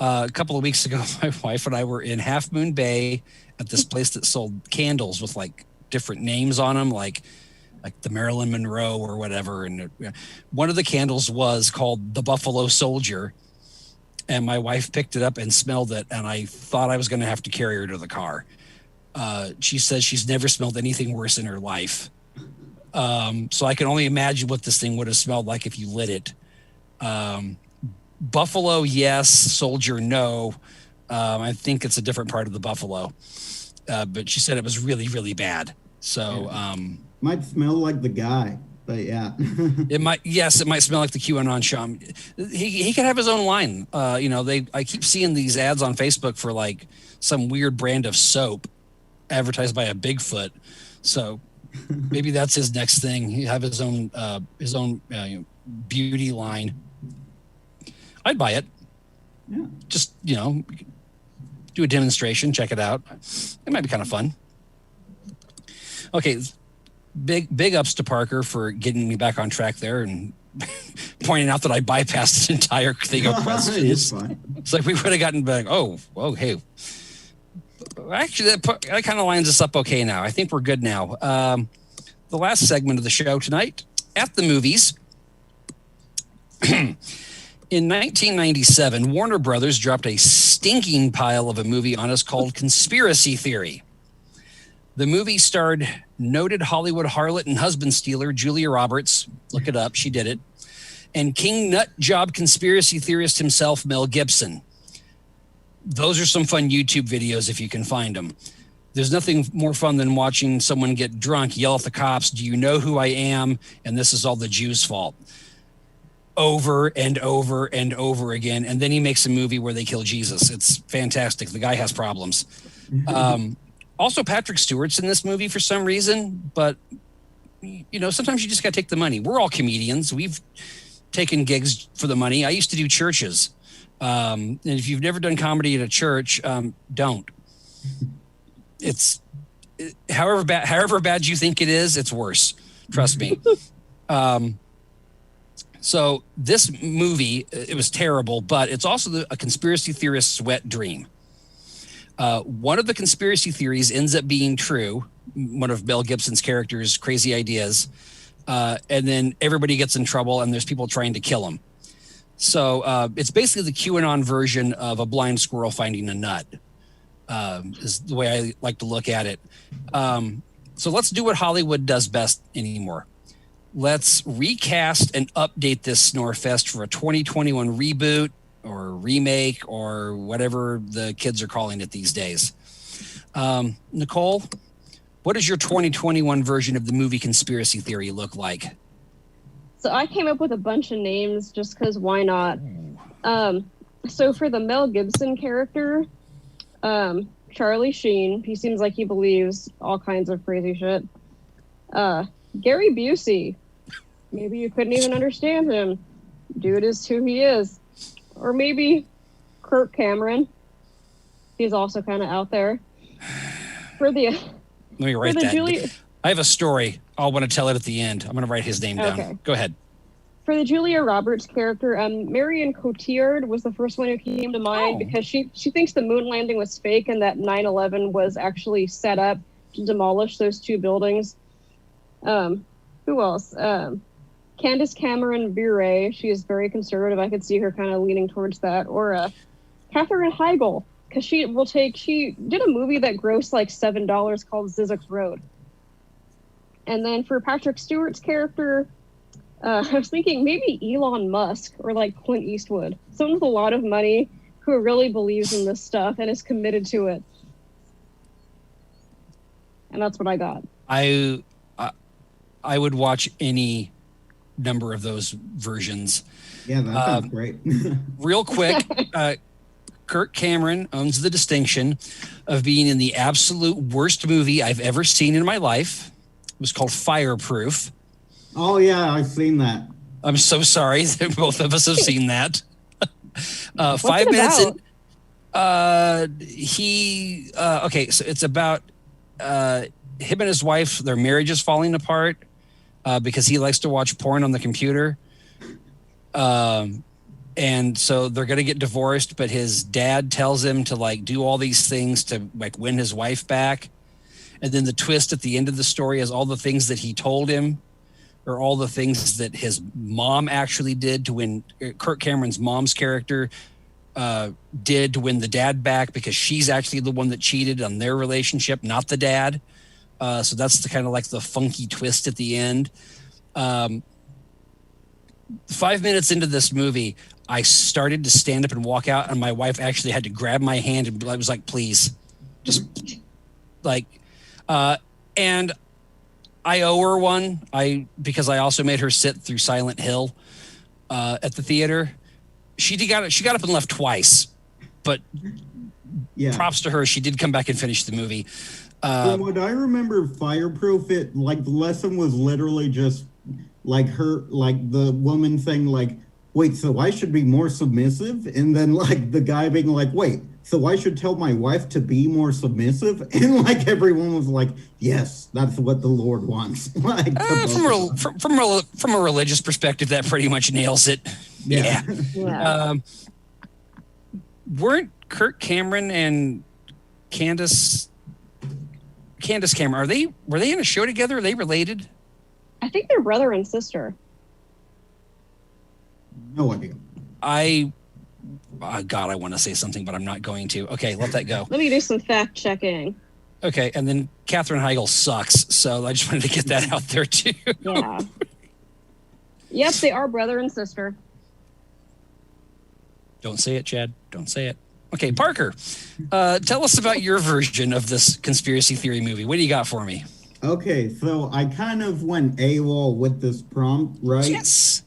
S7: a couple of weeks ago, my wife and I were in Half Moon Bay at this place that sold candles with like different names on them, like like the Marilyn Monroe or whatever. And one of the candles was called the Buffalo Soldier. And my wife picked it up and smelled it. And I thought I was going to have to carry her to the car. She says she's never smelled anything worse in her life. So I can only imagine what this thing would have smelled like if you lit it. Buffalo, yes. Soldier, no. I think it's a different part of the buffalo. But she said it was really, really bad. So
S8: might smell like the guy, but yeah.
S7: It might smell like the QAnon shaman. He could have his own line. I keep seeing these ads on Facebook for like some weird brand of soap advertised by a Bigfoot. So maybe that's his next thing. He have his own beauty line. I'd buy it.
S8: Yeah.
S7: Just, do a demonstration, check it out. It might be kind of fun. Okay. Big ups to Parker for getting me back on track there and pointing out that I bypassed an entire thing of questions. It's like we would have gotten back. Oh, hey. Actually, that kind of lines us up okay now. I think we're good now. The last segment of the show tonight, at the movies. In 1997, Warner Brothers dropped a stinking pile of a movie on us called Conspiracy Theory. The movie starred noted Hollywood harlot and husband stealer Julia Roberts. Look it up, she did it. And King Nut Job conspiracy theorist himself, Mel Gibson. Those are some fun YouTube videos if you can find them. There's nothing more fun than watching someone get drunk, yell at the cops, "Do you know who I am? And this is all the Jews' fault." Over and over and over again. And then he makes a movie where they kill Jesus. It's fantastic. The guy has problems. Also, Patrick Stewart's in this movie for some reason, but sometimes you just got to take the money. We're all comedians. We've taken gigs for the money. I used to do churches. And if you've never done comedy at a church, don't. It's however bad you think it is, it's worse. Trust me. So this movie, it was terrible, but it's also a conspiracy theorist's wet dream. One of the conspiracy theories ends up being true, one of Mel Gibson's character's crazy ideas, and then everybody gets in trouble and there's people trying to kill him. So it's basically the QAnon version of a blind squirrel finding a nut, is the way I like to look at it. So let's do what Hollywood does best anymore. Let's recast and update this Snorefest for a 2021 reboot or remake or whatever the kids are calling it these days. Nicole, what does your 2021 version of the movie Conspiracy Theory look like?
S9: So I came up with a bunch of names just because why not? So for the Mel Gibson character, Charlie Sheen, he seems like he believes all kinds of crazy shit. Gary Busey, maybe you couldn't even understand him. Dude is who he is. Or maybe Kirk Cameron. He's also kind of out there. Let
S7: me write that. I have a story. I'll want to tell it at the end. I'm going to write his name down.
S9: Okay.
S7: Go ahead.
S9: For the Julia Roberts character, Marion Cotillard was the first one who came to mind because she thinks the moon landing was fake and that 9/11 was actually set up to demolish those two buildings. Who else? Candace Cameron Bure. She is very conservative. I could see her kind of leaning towards that. Or Katherine Heigl, because she did a movie that grossed like $7 called Zizek's Road. And then for Patrick Stewart's character, I was thinking maybe Elon Musk or like Clint Eastwood. Someone with a lot of money who really believes in this stuff and is committed to it. And that's what I got.
S7: I would watch any number of those versions.
S8: Yeah, that sounds great.
S7: Real quick, Kirk Cameron owns the distinction of being in the absolute worst movie I've ever seen in my life. It was called Fireproof.
S8: Oh, yeah, I've seen that.
S7: I'm so sorry that both of us have seen that.
S9: What's
S7: 5
S9: it
S7: minutes
S9: about?
S7: in. Okay, so it's about him and his wife, their marriage is falling apart because he likes to watch porn on the computer. And so they're going to get divorced, but his dad tells him to like do all these things to like win his wife back. and then the twist at the end of the story is all the things that he told him, or all the things that his mom actually did to win Kirk Cameron's mom's character did to win the dad back, because she's actually the one that cheated on their relationship, not the dad. So that's the kind of like the funky twist at the end. 5 minutes into this movie, I started to stand up and walk out, and my wife actually had to grab my hand and I was like, please, just like, and I owe her one. Because I also made her sit through Silent Hill at the theater. She got up and left twice, but props to her. She did come back and finish the movie.
S8: From what I remember, Fireproof, the lesson was literally just like the woman saying like, wait, so I should be more submissive? And then like the guy being like, wait, so I should tell my wife to be more submissive? And like everyone was like, yes, that's what the Lord wants. Like
S7: from a religious perspective, that pretty much nails it. Yeah. Weren't Kirk Cameron and Candace Cameron, were they in a show together? Are they related?
S9: I think they're brother and sister.
S8: No idea.
S7: God, I want to say something, but I'm not going to. Okay, let that go.
S9: Let me do some fact checking.
S7: Okay, and then Katherine Heigl sucks, so I just wanted to get that out there too.
S9: Yeah. Yep, they are brother and sister.
S7: Don't say it, Chad. Don't say it. Okay, Parker, tell us about your version of this conspiracy theory movie. What do you got for me?
S8: Okay, so I kind of went AWOL with this prompt, right?
S7: Yes.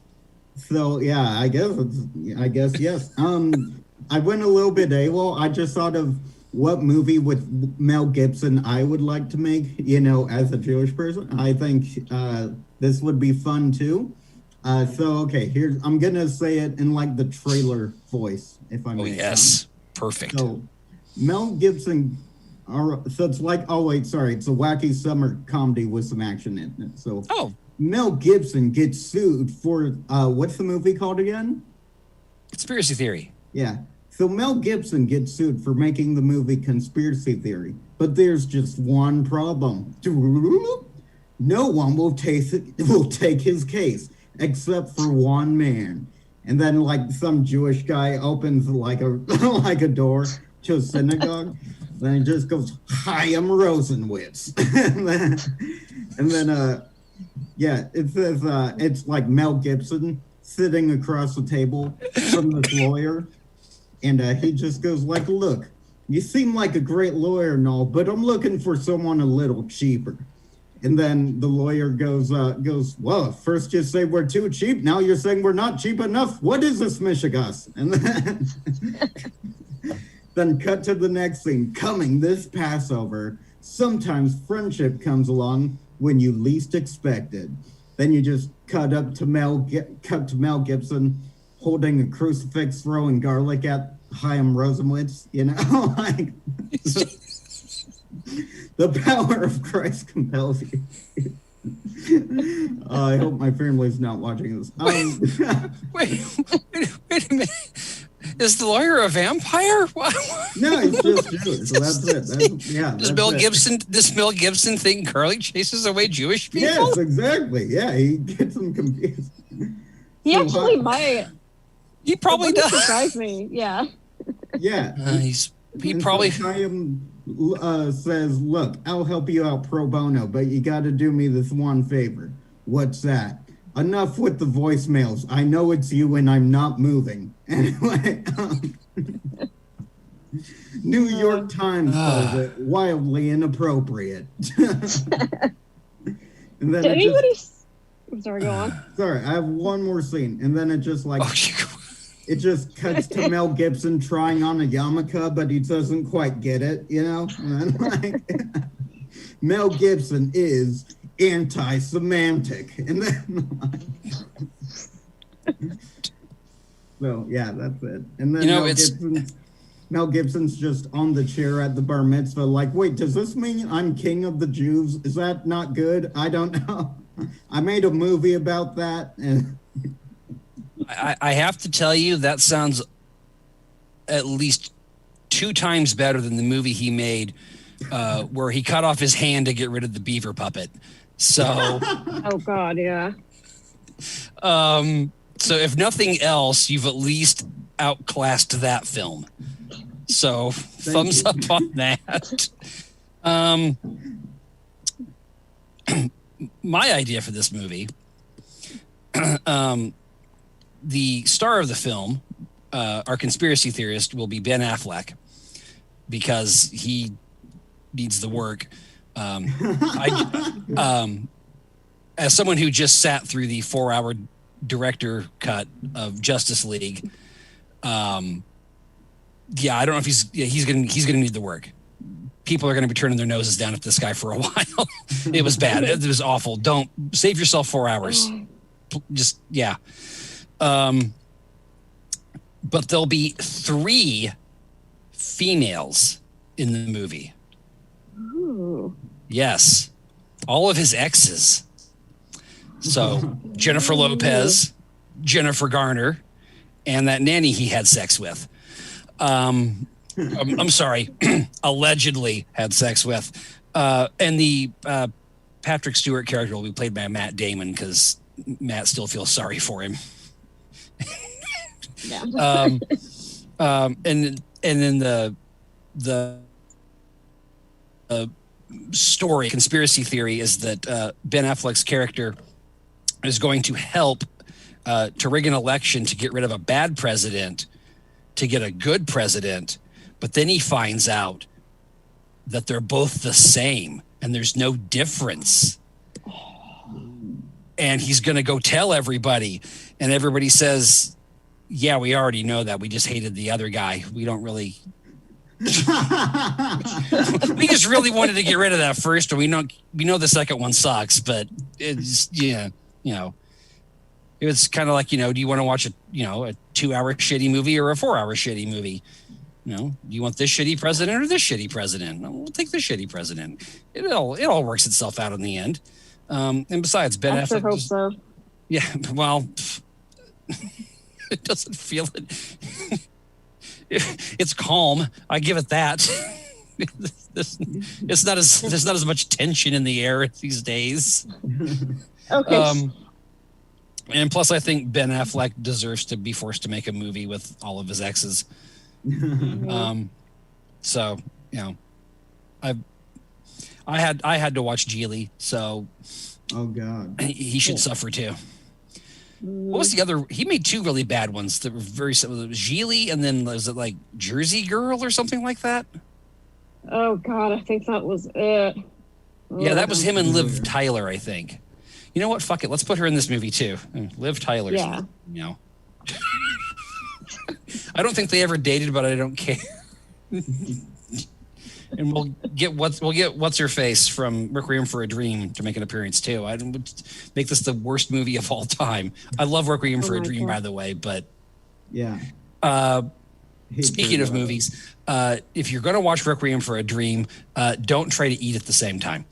S8: So yeah, I guess yes. I went a little bit AWOL. I just thought of what movie with Mel Gibson I would like to make, as a Jewish person. I think this would be fun too. So okay, I'm gonna say it in like the trailer voice, if I may.
S7: Oh yes, perfect.
S8: So Mel Gibson. So it's like, it's a wacky summer comedy with some action in it. So Mel Gibson gets sued for what's the movie called again?
S7: Conspiracy Theory.
S8: Yeah. So Mel Gibson gets sued for making the movie Conspiracy Theory, but there's just one problem. No one will take his case except for one man. And then like some Jewish guy opens like a door to a synagogue. Then he just goes, Chaim Rosenwitz. and then it says it's like Mel Gibson sitting across the table from this lawyer. And he just goes like, look, you seem like a great lawyer and all, but I'm looking for someone a little cheaper. And then the lawyer goes, well, first you say we're too cheap. Now you're saying we're not cheap enough. What is this, Michigas? And then... Then cut to the next scene. Coming this Passover, sometimes friendship comes along when you least expect it. Then you just cut to Mel Gibson holding a crucifix, throwing garlic at Chaim Rosenwitz. Like the power of Christ compels you. I hope my family's not watching this.
S7: Wait a minute. Is the lawyer a vampire?
S8: No, he's just Jewish. So that's it.
S7: Does Mel Gibson think garlic chases away Jewish people?
S8: Yes, exactly. Yeah, he gets them confused.
S9: He actually might.
S7: He probably does.
S9: Surprise me. Yeah.
S8: Yeah.
S7: He probably.
S8: Chaim says, "Look, I'll help you out pro bono, but you got to do me this one favor." What's that? Enough with the voicemails. I know it's you and I'm not moving. Anyway, New York Times calls it wildly inappropriate. And then
S9: Did anybody... I'm sorry, go on.
S8: Sorry, I have one more scene. And then it just like... It just cuts to Mel Gibson trying on a yarmulke, but he doesn't quite get it, And then like... Mel Gibson is... anti-semantic, and then so yeah, that's it. And then Mel Gibson's just on the chair at the bar mitzvah, like, wait, does this mean I'm king of the Jews? Is that not good? I don't know. I made a movie about that, and
S7: I have to tell you that sounds at least 2 times better than the movie he made where he cut off his hand to get rid of the beaver puppet. So,
S9: Oh God, yeah.
S7: so if nothing else, you've at least outclassed that film. So thumbs up on that. My idea for this movie, the star of the film, our conspiracy theorist, will be Ben Affleck because he needs the work. As someone who just sat through the 4-hour director cut of Justice League, yeah, I don't know if he's gonna need the work. People are gonna be turning their noses down at this guy for a while. It was bad. It was awful. Don't save yourself 4 hours. Just yeah. But there'll be 3 females in the movie.
S9: Ooh.
S7: Yes, all of his exes. So Jennifer Lopez, Jennifer Garner, and that nanny he had sex with. I'm sorry, allegedly had sex with. And the Patrick Stewart character will be played by Matt Damon because Matt still feels sorry for him.
S9: Yeah.
S7: And then the story, conspiracy theory is that Ben Affleck's character is going to help to rig an election to get rid of a bad president to get a good president, but then he finds out that they're both the same and there's no difference. And he's going to go tell everybody, and everybody says, yeah, we already know that. We just hated the other guy. We don't really... we just really wanted to get rid of that first, and we know the second one sucks, but it's, yeah, you know, it was kind of like, do you want to watch a 2-hour shitty movie or a 4-hour shitty movie? Do you want this shitty president or this shitty president? We'll take the shitty president. It all works itself out in the end. And besides, Ben Affleck.
S9: I sure hope so.
S7: Yeah, well, it doesn't feel it. It's calm. I give it that. There's not as much tension in the air these days.
S9: Okay.
S7: And plus, I think Ben Affleck deserves to be forced to make a movie with all of his exes. So I had to watch Geely. So,
S8: oh god,
S7: he should suffer too. What was the other? He made 2 really bad ones that were very similar. It was Geely, and then was it like Jersey Girl or something like that?
S9: Oh God, I think that was it.
S7: Yeah, that was him and Liv Tyler, I think. You know what? Fuck it. Let's put her in this movie too. Liv Tyler.
S9: Yeah.
S7: I don't think they ever dated, but I don't care. And we'll get what's her face from Requiem for a Dream to make an appearance too. I would make this the worst movie of all time. I love Requiem for a Dream, by the way, but
S8: yeah.
S7: Speaking of movies, if you're going to watch Requiem for a Dream, don't try to eat at the same time.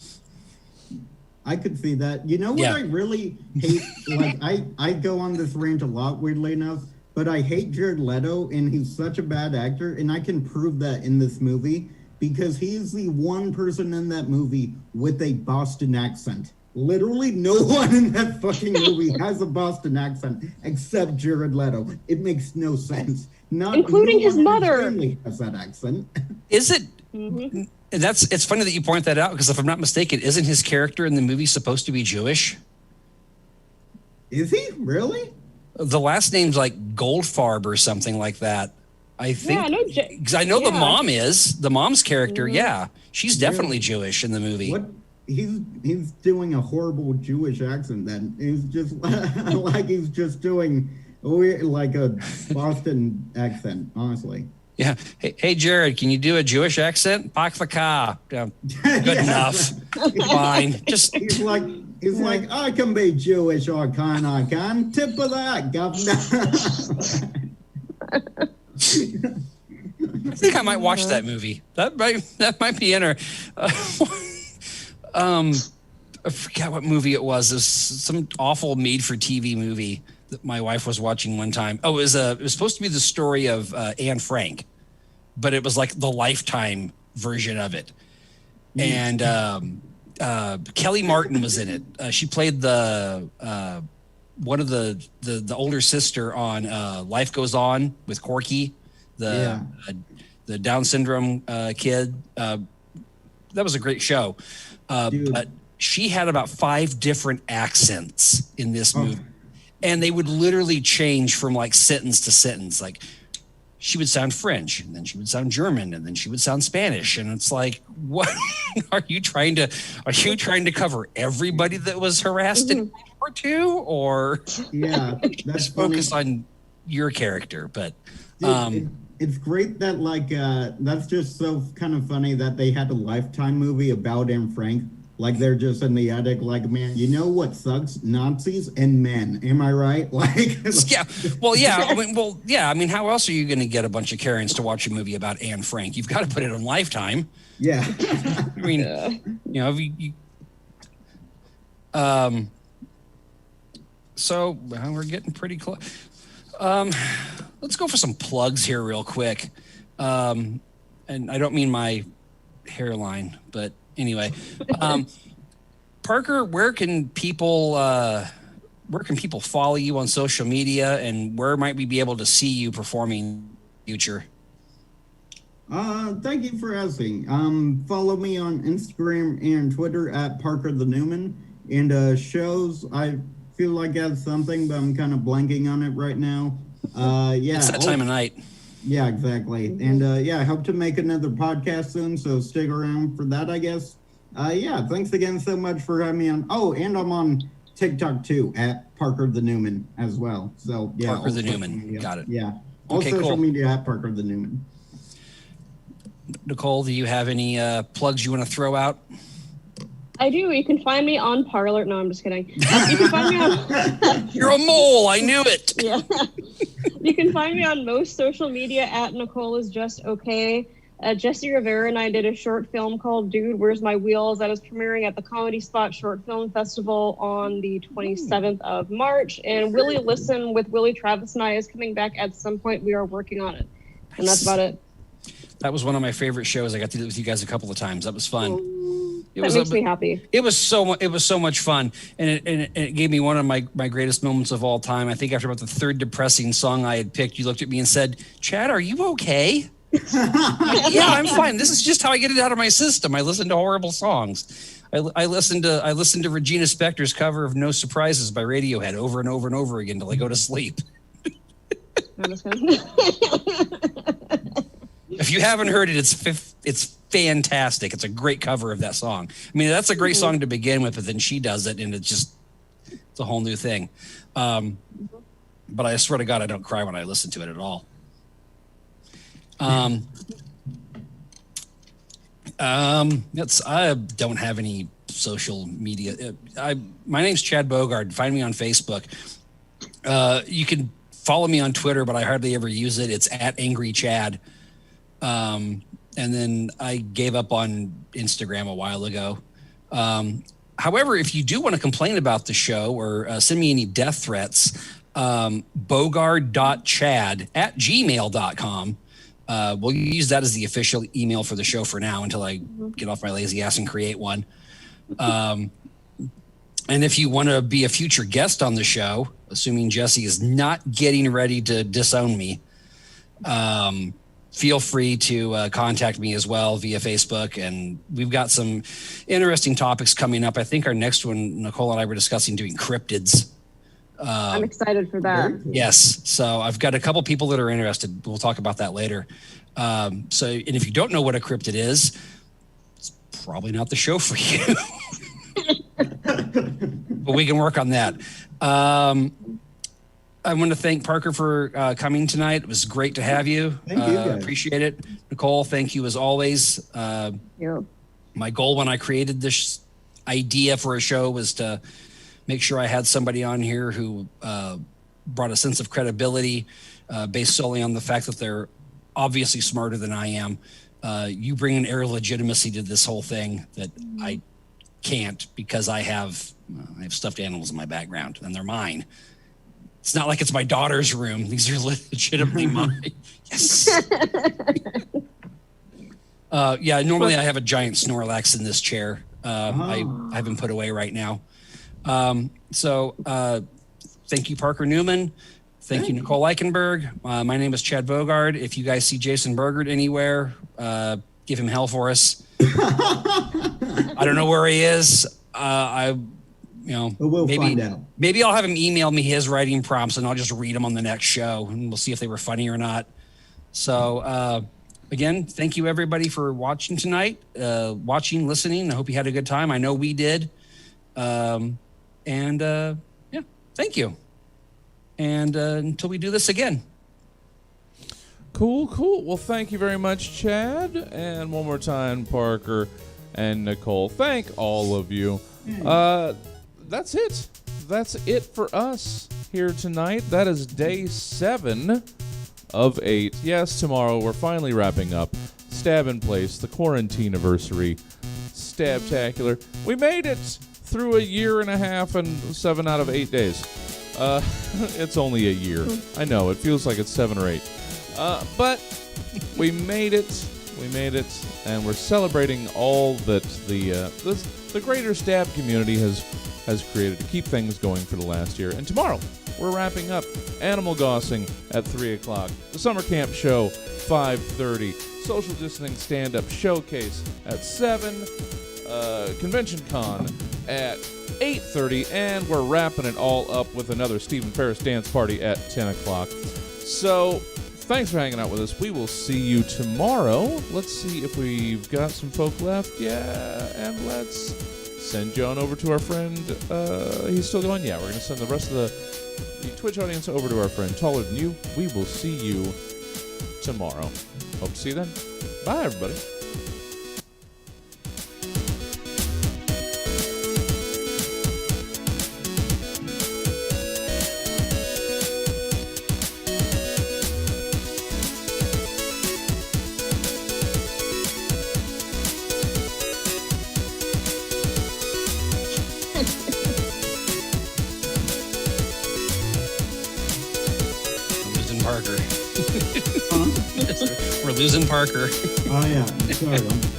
S8: I could see that. You know what I really hate? Like I go on this rant a lot, weirdly enough, but I hate Jared Leto, and he's such a bad actor, and I can prove that in this movie because he's the one person in that movie with a Boston accent. Literally no one in that fucking movie has a Boston accent except Jared Leto. It makes no sense.
S9: Including his mother.
S8: Has that accent.
S7: Is it?
S9: Mm-hmm.
S7: It's funny that you point that out because if I'm not mistaken, isn't his character in the movie supposed to be Jewish?
S8: Is he really?
S7: The last name's like Goldfarb or something like that. I think.
S9: Yeah,
S7: because I know the mom is the mom's character. Mm-hmm. Yeah, she's definitely Jewish in the movie.
S8: What? He's doing a horrible Jewish accent. Then he's just like he's just doing like a Boston accent. Honestly.
S7: Yeah. Hey, Jared, can you do a Jewish accent? Park the car. Yeah, good enough. Fine. Just
S8: he's like I can be Jewish or I can. Tip of that, governor.
S7: I think I might watch that movie. That might be in her. I forgot what movie it was. It was some awful made-for-TV movie that my wife was watching one time. Oh, it was supposed to be the story of Anne Frank, but it was like the Lifetime version of it. and Kelly Martin was in it. She played the one of the older sister on Life Goes On with Corky, the Down syndrome kid. That was a great show. But she had about 5 different accents in this movie. And they would literally change from like sentence to sentence. Like she would sound French, and then she would sound German, and then she would sound Spanish. And it's like, what are you trying to cover everybody that was harassed in World War II, or
S8: that's
S7: just focus on your character? But
S8: it's great that that's just so kind of funny that they had a Lifetime movie about Anne Frank. Like they're just in the attic, like, man, you know what sucks? Nazis and men. Am I right? Like,
S7: yeah. Well, yeah. I mean, how else are you going to get a bunch of Karens to watch a movie about Anne Frank? You've got to put it on Lifetime.
S8: Yeah.
S7: I mean, you know, so we're getting pretty close. Let's go for some plugs here real quick. And I don't mean my hairline, but anyway, Parker, where can people follow you on social media, and where might we be able to see you performing in the future?
S8: Thank you for asking. Follow me on Instagram and Twitter at Parker the Newman, and shows. I feel like I have something, but I'm kind of blanking on it right now.
S7: It's that time of night.
S8: Yeah, exactly. And I hope to make another podcast soon, so stick around for that, I guess. Thanks again so much for having me on. Oh, and I'm on TikTok too, at Parker the Newman as well. So yeah,
S7: Parker the Newman.
S8: Media.
S7: Got it.
S8: Yeah. All
S7: Okay,
S8: social
S7: cool.
S8: media at Parker the Newman.
S7: Nicole, do you have any plugs you want to throw out?
S9: I do. You can find me on Parler. No, I'm just kidding. You can find me on.
S7: You're a mole. I knew it.
S9: Yeah. You can find me on most social media at Nicole is Just Okay. Jesse Rivera and I did a short film called Dude, Where's My Wheels? That is premiering at the Comedy Spot Short Film Festival on the 27th of March. And Willie Listen with Willie Travis and I is coming back at some point. We are working on it. And that's about it.
S7: That was one of my favorite shows. I got to do it with you guys a couple of times. That was fun.
S9: That makes me happy.
S7: It was so much fun, and it gave me one of my greatest moments of all time. I think after about the third depressing song I had picked, you looked at me and said, "Chad, are you okay?" Yeah, I'm fine. This is just how I get it out of my system. I listen to horrible songs. I listened to Regina Spektor's cover of "No Surprises" by Radiohead over and over and over again till I go to sleep. If you haven't heard it, it's fantastic. It's a great cover of that song. I mean, that's a great song to begin with, but then she does it, and it's a whole new thing. But I swear to God, I don't cry when I listen to it at all. I don't have any social media. My name's Chad Bogard. Find me on Facebook. You can follow me on Twitter, but I hardly ever use it. It's at Angry Chad. And then I gave up on Instagram a while ago. However, if you do want to complain about the show or send me any death threats, bogard.chad@gmail.com. We'll use that as the official email for the show for now until I get off my lazy ass and create one. And if you want to be a future guest on the show, assuming Jesse is not getting ready to disown me, feel free to contact me as well via Facebook. And we've got some interesting topics coming up. I think our next one, Nicole and I were discussing doing cryptids.
S9: I'm excited for that.
S7: Yes. So I've got a couple people that are interested. We'll talk about that later. And if you don't know what a cryptid is, it's probably not the show for you. But we can work on that. I want to thank Parker for coming tonight. It was great to have you.
S8: Thank you, guys.
S7: Appreciate it. Nicole, thank you as always.
S9: Yeah.
S7: My goal when I created this idea for a show was to make sure I had somebody on here who brought a sense of credibility based solely on the fact that they're obviously smarter than I am. You bring an air of legitimacy to this whole thing that I can't, because I have stuffed animals in my background and they're mine. It's not like it's my daughter's room. These are legitimately mine. Yes. Yeah, normally I have a giant Snorlax in this chair. I have been put away right now. Thank you, Parker Newman. Thank you, Nicole Eichenberg. My name is Chad Bogard. If you guys see Jason Bergert anywhere, give him hell for us. I don't know where he is.
S8: We'll find out.
S7: Maybe I'll have him email me his writing prompts and I'll just read them on the next show and we'll see if they were funny or not. So, again, thank you everybody for watching tonight, listening. I hope you had a good time. I know we did. Thank you. And until we do this again.
S1: Cool. Well, thank you very much, Chad. And one more time, Parker and Nicole. Thank all of you. That's it. That's it for us here tonight. That is day 7 of 8. Yes, tomorrow we're finally wrapping up Stab in Place, the Quarantine-aversary Stabtacular. We made it through a year and a half and 7 out of 8 days. It's only a year. I know, it feels like it's 7 or 8. But we made it. And we're celebrating all that the greater Stab community has created to keep things going for the last year. And tomorrow, we're wrapping up Animal Gossing at 3 o'clock, the Summer Camp Show, 5:30, Social Distancing Stand-Up Showcase at 7, Convention Con at 8:30, and we're wrapping it all up with another Stephen Ferris dance party at 10 o'clock. So, thanks for hanging out with us. We will see you tomorrow. Let's see if we've got some folk left. Yeah, and let's send John over to our friend. He's still going? Yeah, we're going to send the rest of the Twitch audience over to our friend Taller Than You. We will see you tomorrow. Hope to see you then. Bye, everybody.
S7: We're losing Parker.
S8: Oh, yeah. Sorry.